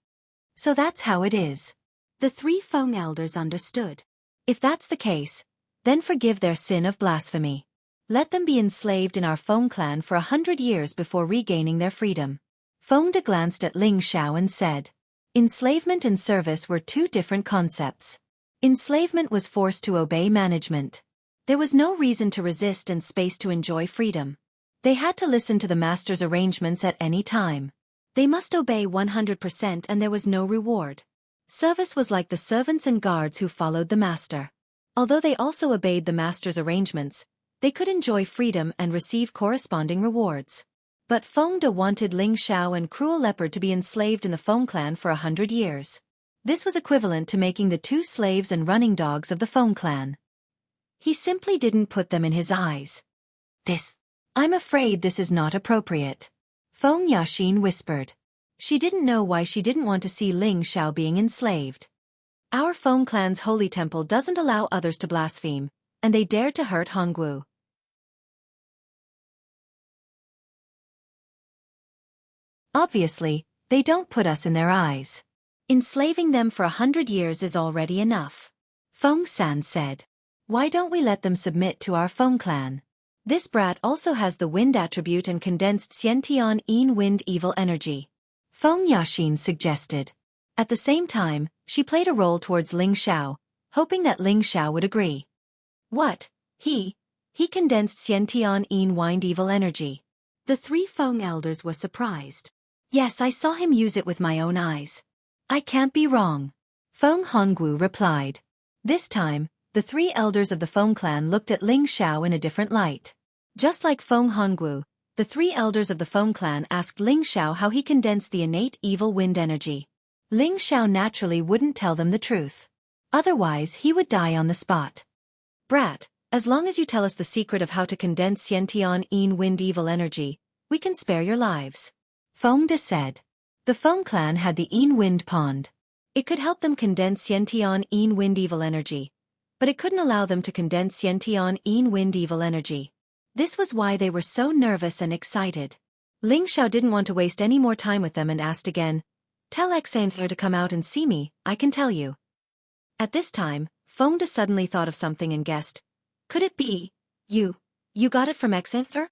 So that's how it is. The 3 Feng elders understood. If that's the case, then forgive their sin of blasphemy. Let them be enslaved in our Feng clan for 100 years before regaining their freedom. Feng Da glanced at Ling Xiao and said, enslavement and service were 2 different concepts. Enslavement was forced to obey management. There was no reason to resist and space to enjoy freedom. They had to listen to the master's arrangements at any time. They must obey 100% and there was no reward. Service was like the servants and guards who followed the master. Although they also obeyed the master's arrangements, they could enjoy freedom and receive corresponding rewards. But Feng Da wanted Ling Xiao and Cruel Leopard to be enslaved in the Feng clan for 100 years. This was equivalent to making the 2 slaves and running dogs of the Feng clan. He simply didn't put them in his eyes. I'm afraid this is not appropriate. Feng Yaxin whispered. She didn't know why she didn't want to see Ling Xiao being enslaved. Our Feng clan's holy temple doesn't allow others to blaspheme, and they dared to hurt Hongwu. Obviously, they don't put us in their eyes. Enslaving them for 100 years is already enough. Feng San said. Why don't we let them submit to our Feng clan? This brat also has the wind attribute and condensed Xiantian Yin wind evil energy. Feng Yaxin suggested. At the same time, she played a role towards Ling Xiao, hoping that Ling Xiao would agree. What? He condensed Xiantian Yin wind evil energy. The three Feng elders were surprised. Yes, I saw him use it with my own eyes. I can't be wrong. Feng Hongwu replied. This time, the three elders of the Feng clan looked at Ling Xiao in a different light. Just like Feng Hongwu, the three elders of the Feng clan asked Ling Xiao how he condensed the innate evil wind energy. Ling Xiao naturally wouldn't tell them the truth. Otherwise he would die on the spot. Brat, as long as you tell us the secret of how to condense Xiantian Yin wind evil energy, we can spare your lives. Feng De said. The Feng clan had the Yin wind pond. It could help them condense Xiantian Yin wind evil energy, but it couldn't allow them to condense Xiantian Yin wind evil energy. This was why they were so nervous and excited. Ling Xiao didn't want to waste any more time with them and asked again, Tell Xianxia to come out and see me, I can tell you. At this time, Feng De suddenly thought of something and guessed. Could it be? You got it from Xianxia?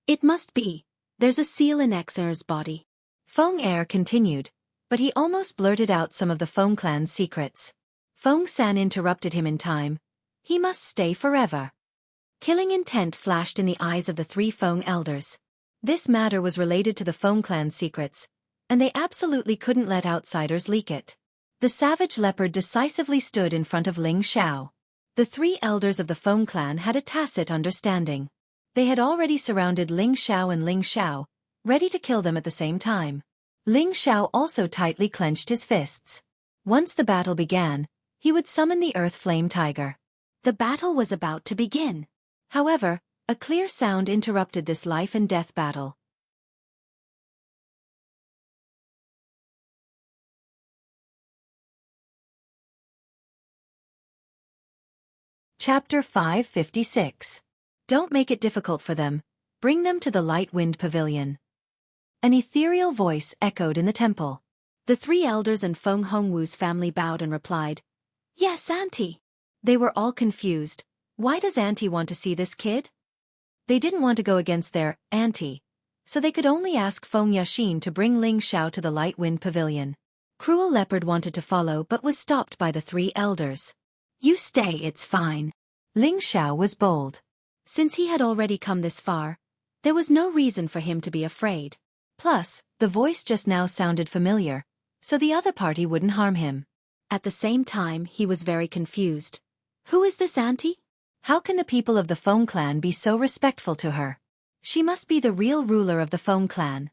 It must be. There's a seal in Xianxia's body. Feng Er continued, but he almost blurted out some of the Feng clan's secrets. Feng San interrupted him in time. He must stay forever. Killing intent flashed in the eyes of the three Feng elders. This matter was related to the Feng clan's secrets, and they absolutely couldn't let outsiders leak it. The savage leopard decisively stood in front of Ling Xiao. The three elders of the Feng clan had a tacit understanding. They had already surrounded Ling Xiao and Ling Xiao, ready to kill them at the same time. Ling Xiao also tightly clenched his fists. Once the battle began, he would summon the Earth Flame Tiger. The battle was about to begin. However, a clear sound interrupted this life and death battle. Chapter 556. Don't make it difficult for them. Bring them to the Light Wind Pavilion. An ethereal voice echoed in the temple. The three elders and Feng Hongwu's family bowed and replied, Yes, Auntie. They were all confused. Why does Auntie want to see this kid? They didn't want to go against their auntie, so they could only ask Feng Yaxin to bring Ling Xiao to the Light Wind Pavilion. Cruel Leopard wanted to follow but was stopped by the three elders. You stay, it's fine. Ling Xiao was bold. Since he had already come this far, there was no reason for him to be afraid. Plus, the voice just now sounded familiar, so the other party wouldn't harm him. At the same time, he was very confused. Who is this auntie? How can the people of the Feng clan be so respectful to her? She must be the real ruler of the Feng clan.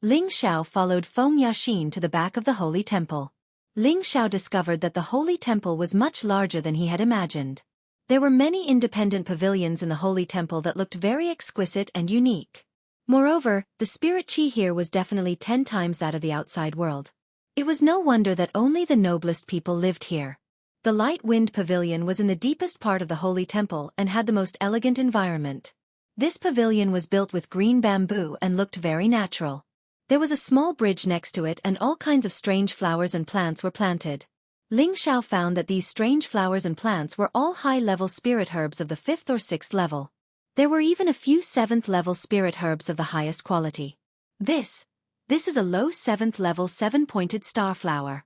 Ling Xiao followed Feng Yaxin to the back of the Holy Temple. Ling Xiao discovered that the Holy Temple was much larger than he had imagined. There were many independent pavilions in the Holy Temple that looked very exquisite and unique. Moreover, the spirit chi here was definitely 10 times that of the outside world. It was no wonder that only the noblest people lived here. The Light Wind Pavilion was in the deepest part of the Holy Temple and had the most elegant environment. This pavilion was built with green bamboo and looked very natural. There was a small bridge next to it and all kinds of strange flowers and plants were planted. Ling Xiao found that these strange flowers and plants were all high-level spirit herbs of the 5th or 6th level. There were even a few 7th-level spirit herbs of the highest quality. This is a low 7th-level 7-pointed star flower.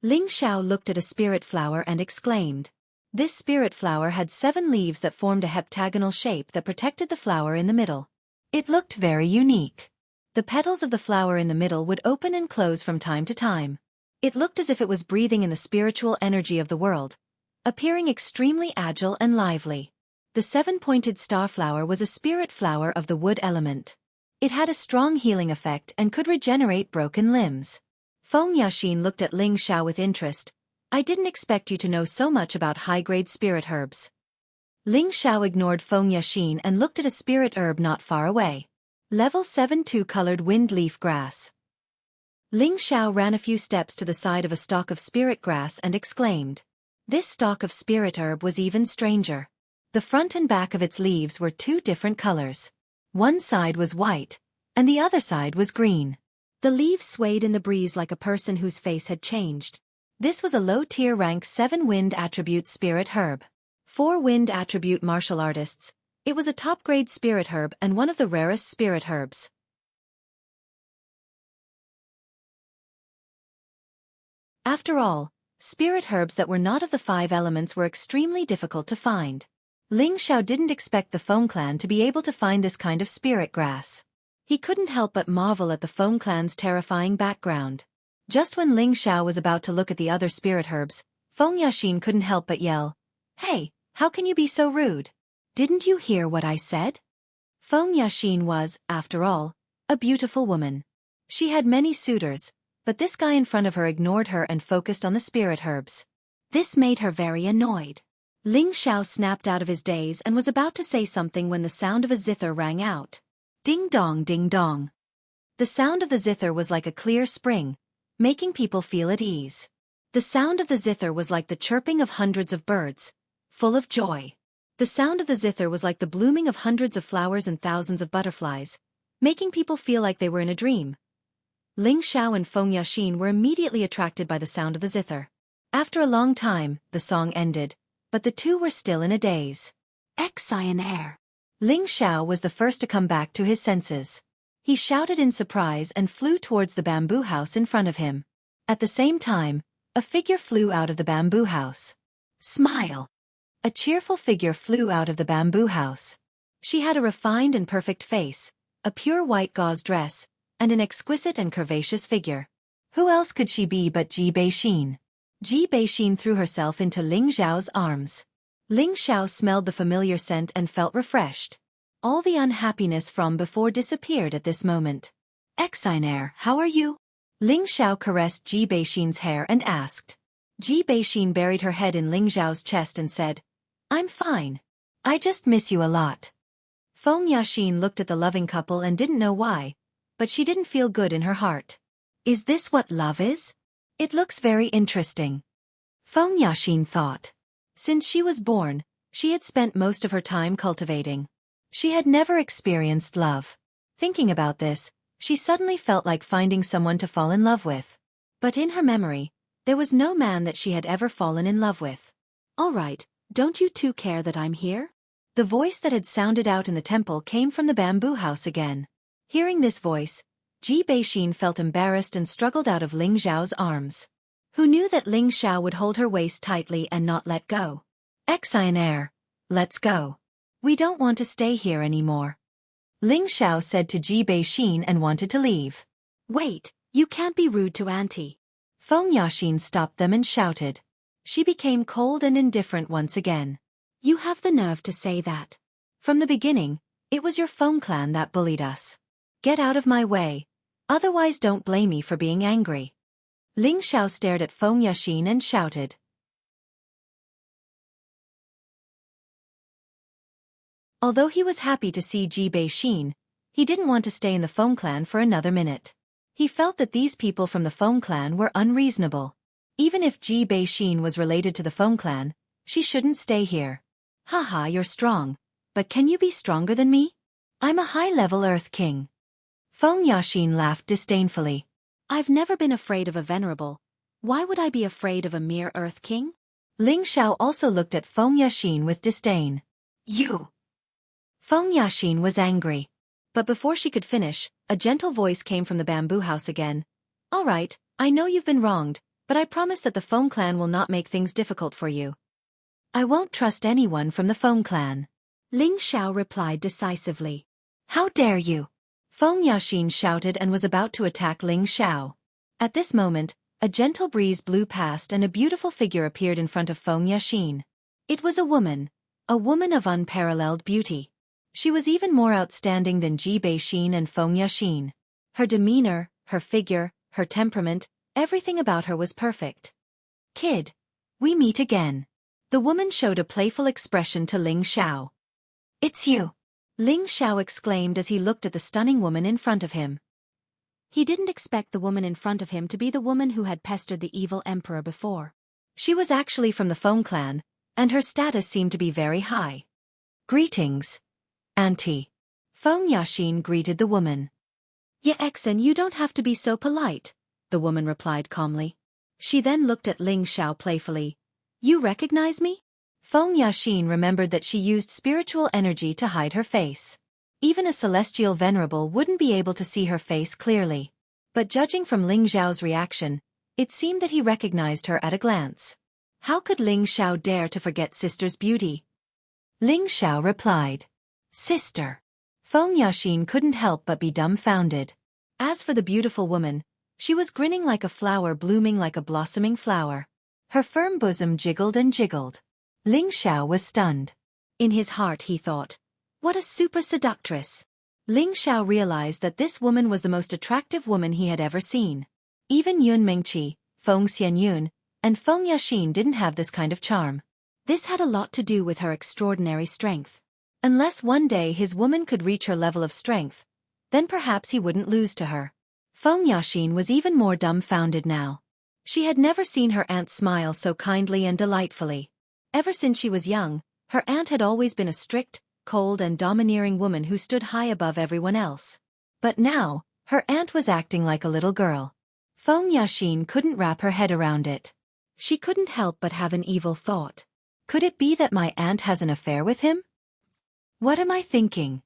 Ling Xiao looked at a spirit flower and exclaimed. This spirit flower had 7 leaves that formed a heptagonal shape that protected the flower in the middle. It looked very unique. The petals of the flower in the middle would open and close from time to time. It looked as if it was breathing in the spiritual energy of the world, appearing extremely agile and lively. The 7-pointed star flower was a spirit flower of the wood element. It had a strong healing effect and could regenerate broken limbs. Feng Yaxin looked at Ling Xiao with interest. I didn't expect you to know so much about high-grade spirit herbs. Ling Xiao ignored Feng Yaxin and looked at a spirit herb not far away. Level 7 2-colored wind leaf grass. Ling Xiao ran a few steps to the side of a stalk of spirit grass and exclaimed. This stalk of spirit herb was even stranger. The front and back of its leaves were 2 different colors. One side was white, and the other side was green. The leaves swayed in the breeze like a person whose face had changed. This was a low-tier rank 7 wind attribute spirit herb. 4 wind attribute martial artists. It was a top-grade spirit herb and one of the rarest spirit herbs. After all, spirit herbs that were not of the 5 elements were extremely difficult to find. Ling Xiao didn't expect the Feng clan to be able to find this kind of spirit grass. He couldn't help but marvel at the Feng clan's terrifying background. Just when Ling Xiao was about to look at the other spirit herbs, Feng Yaxin couldn't help but yell, "Hey, how can you be so rude? Didn't you hear what I said?" Feng Yaxin was, after all, a beautiful woman. She had many suitors, but this guy in front of her ignored her and focused on the spirit herbs. This made her very annoyed. Ling Xiao snapped out of his daze and was about to say something when the sound of a zither rang out. Ding dong, ding dong. The sound of the zither was like a clear spring, making people feel at ease. The sound of the zither was like the chirping of hundreds of birds, full of joy. The sound of the zither was like the blooming of hundreds of flowers and thousands of butterflies, making people feel like they were in a dream. Ling Xiao and Feng Yaxin were immediately attracted by the sound of the zither. After a long time, the song ended, but the two were still in a daze. Xianxia. Ling Xiao was the first to come back to his senses. He shouted in surprise and flew towards the bamboo house in front of him. At the same time, a figure flew out of the bamboo house. Smile. A cheerful figure flew out of the bamboo house. She had a refined and perfect face, a pure white gauze dress, and an exquisite and curvaceous figure. Who else could she be but Ji Beixin? Ji Beixin threw herself into Ling Xiao's arms. Ling Xiao smelled the familiar scent and felt refreshed. All the unhappiness from before disappeared at this moment. Xianxia, how are you? Ling Xiao caressed Ji Beixin's hair and asked. Ji Beixin buried her head in Ling Xiao's chest and said, "I'm fine. I just miss you a lot." Feng Yaxin looked at the loving couple and didn't know why, but she didn't feel good in her heart. Is this what love is? It looks very interesting. Feng Yaxin thought. Since she was born, she had spent most of her time cultivating. She had never experienced love. Thinking about this, she suddenly felt like finding someone to fall in love with. But in her memory, there was no man that she had ever fallen in love with. "All right, don't you two care that I'm here?" The voice that had sounded out in the temple came from the bamboo house again. Hearing this voice, Ji Beixin felt embarrassed and struggled out of Ling Xiao's arms. Who knew that Ling Xiao would hold her waist tightly and not let go? Xianxia, let's go. We don't want to stay here anymore. Ling Xiao said to Ji Beixin and wanted to leave. Wait, you can't be rude to Auntie. Feng Yaxin stopped them and shouted. She became cold and indifferent once again. You have the nerve to say that. From the beginning, it was your Feng clan that bullied us. Get out of my way, otherwise don't blame me for being angry. Ling Xiao stared at Feng Yaxin and shouted. Although he was happy to see Ji Beixin, he didn't want to stay in the Feng clan for another minute. He felt that these people from the Feng clan were unreasonable. Even if Ji Beixin was related to the Feng clan, she shouldn't stay here. Haha, you're strong, but can you be stronger than me? I'm a high-level Earth King. Feng Yaxin laughed disdainfully. I've never been afraid of a venerable. Why would I be afraid of a mere Earth King? Ling Xiao also looked at Feng Yaxin with disdain. You! Feng Yaxin was angry. But before she could finish, a gentle voice came from the bamboo house again. All right, I know you've been wronged, but I promise that the Feng clan will not make things difficult for you. I won't trust anyone from the Feng clan. Ling Xiao replied decisively. How dare you? Feng Yaxin shouted and was about to attack Ling Xiao. At this moment, a gentle breeze blew past and a beautiful figure appeared in front of Feng Yaxin. It was a woman of unparalleled beauty. She was even more outstanding than Ji Beixin and Feng Yaxin. Her demeanor, her figure, her temperament, everything about her was perfect. Kid, we meet again. The woman showed a playful expression to Ling Xiao. It's you! Ling Xiao exclaimed as he looked at the stunning woman in front of him. He didn't expect the woman in front of him to be the woman who had pestered the evil emperor before. She was actually from the Feng clan, and her status seemed to be very high. Greetings, Auntie. Feng Yaxin greeted the woman. Exen, you don't have to be so polite, the woman replied calmly. She then looked at Ling Xiao playfully. You recognize me? Feng Yaxin remembered that she used spiritual energy to hide her face. Even a celestial venerable wouldn't be able to see her face clearly. But judging from Ling Xiao's reaction, it seemed that he recognized her at a glance. How could Ling Xiao dare to forget sister's beauty? Ling Xiao replied, Sister. Feng Yaxin couldn't help but be dumbfounded. As for the beautiful woman, she was grinning like a flower blooming like a blossoming flower. Her firm bosom jiggled and jiggled. Ling Xiao was stunned. In his heart he thought, what a super seductress. Ling Xiao realized that this woman was the most attractive woman he had ever seen. Even Yun Mingqi, Feng Xianyun, and Feng Yaxin didn't have this kind of charm. This had a lot to do with her extraordinary strength. Unless one day his woman could reach her level of strength, then perhaps he wouldn't lose to her. Feng Yaxin was even more dumbfounded now. She had never seen her aunt smile so kindly and delightfully. Ever since she was young, her aunt had always been a strict, cold and domineering woman who stood high above everyone else. But now, her aunt was acting like a little girl. Feng Yaxin couldn't wrap her head around it. She couldn't help but have an evil thought. Could it be that my aunt has an affair with him? What am I thinking?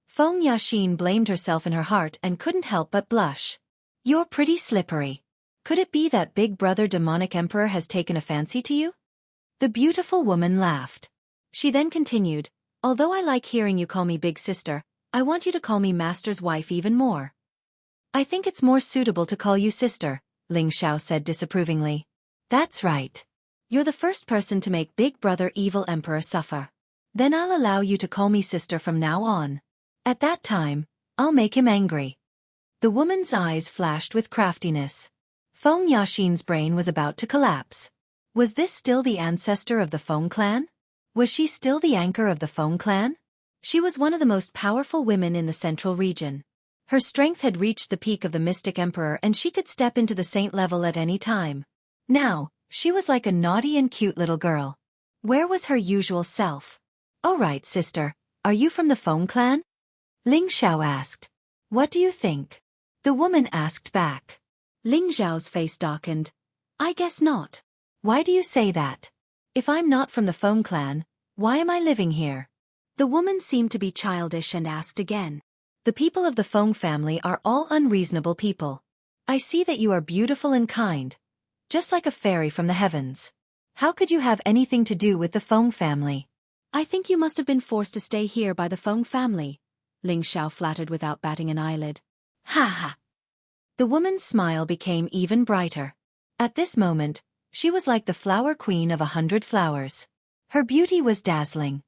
Feng Yaxin blamed herself in her heart and couldn't help but blush. You're pretty slippery. Could it be that big brother demonic emperor has taken a fancy to you? The beautiful woman laughed. She then continued, although I like hearing you call me big sister, I want you to call me master's wife even more. I think it's more suitable to call you sister, Ling Xiao said disapprovingly. That's right. You're the first person to make big brother evil emperor suffer. Then I'll allow you to call me sister from now on. At that time, I'll make him angry. The woman's eyes flashed with craftiness. Feng Yaxin's brain was about to collapse. Was this still the ancestor of the Feng clan? Was she still the anchor of the Feng clan? She was one of the most powerful women in the central region. Her strength had reached the peak of the mystic emperor and she could step into the saint level at any time. Now, she was like a naughty and cute little girl. Where was her usual self? All right, sister, are you from the Feng clan? Ling Xiao asked. What do you think? The woman asked back. Ling Xiao's face darkened. I guess not. Why do you say that? If I'm not from the Feng clan, why am I living here? The woman seemed to be childish and asked again. The people of the Feng family are all unreasonable people. I see that you are beautiful and kind, just like a fairy from the heavens. How could you have anything to do with the Feng family? I think you must have been forced to stay here by the Feng family, Ling Xiao flattered without batting an eyelid. Ha ha! The woman's smile became even brighter. At this moment, she was like the flower queen of 100 flowers. Her beauty was dazzling.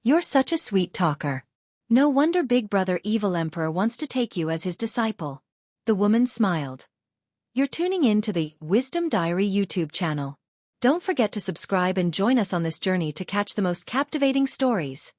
You're such a sweet talker. No wonder Big Brother Evil Emperor wants to take you as his disciple. The woman smiled. You're tuning in to the Wisdom Diary YouTube channel. Don't forget to subscribe and join us on this journey to catch the most captivating stories.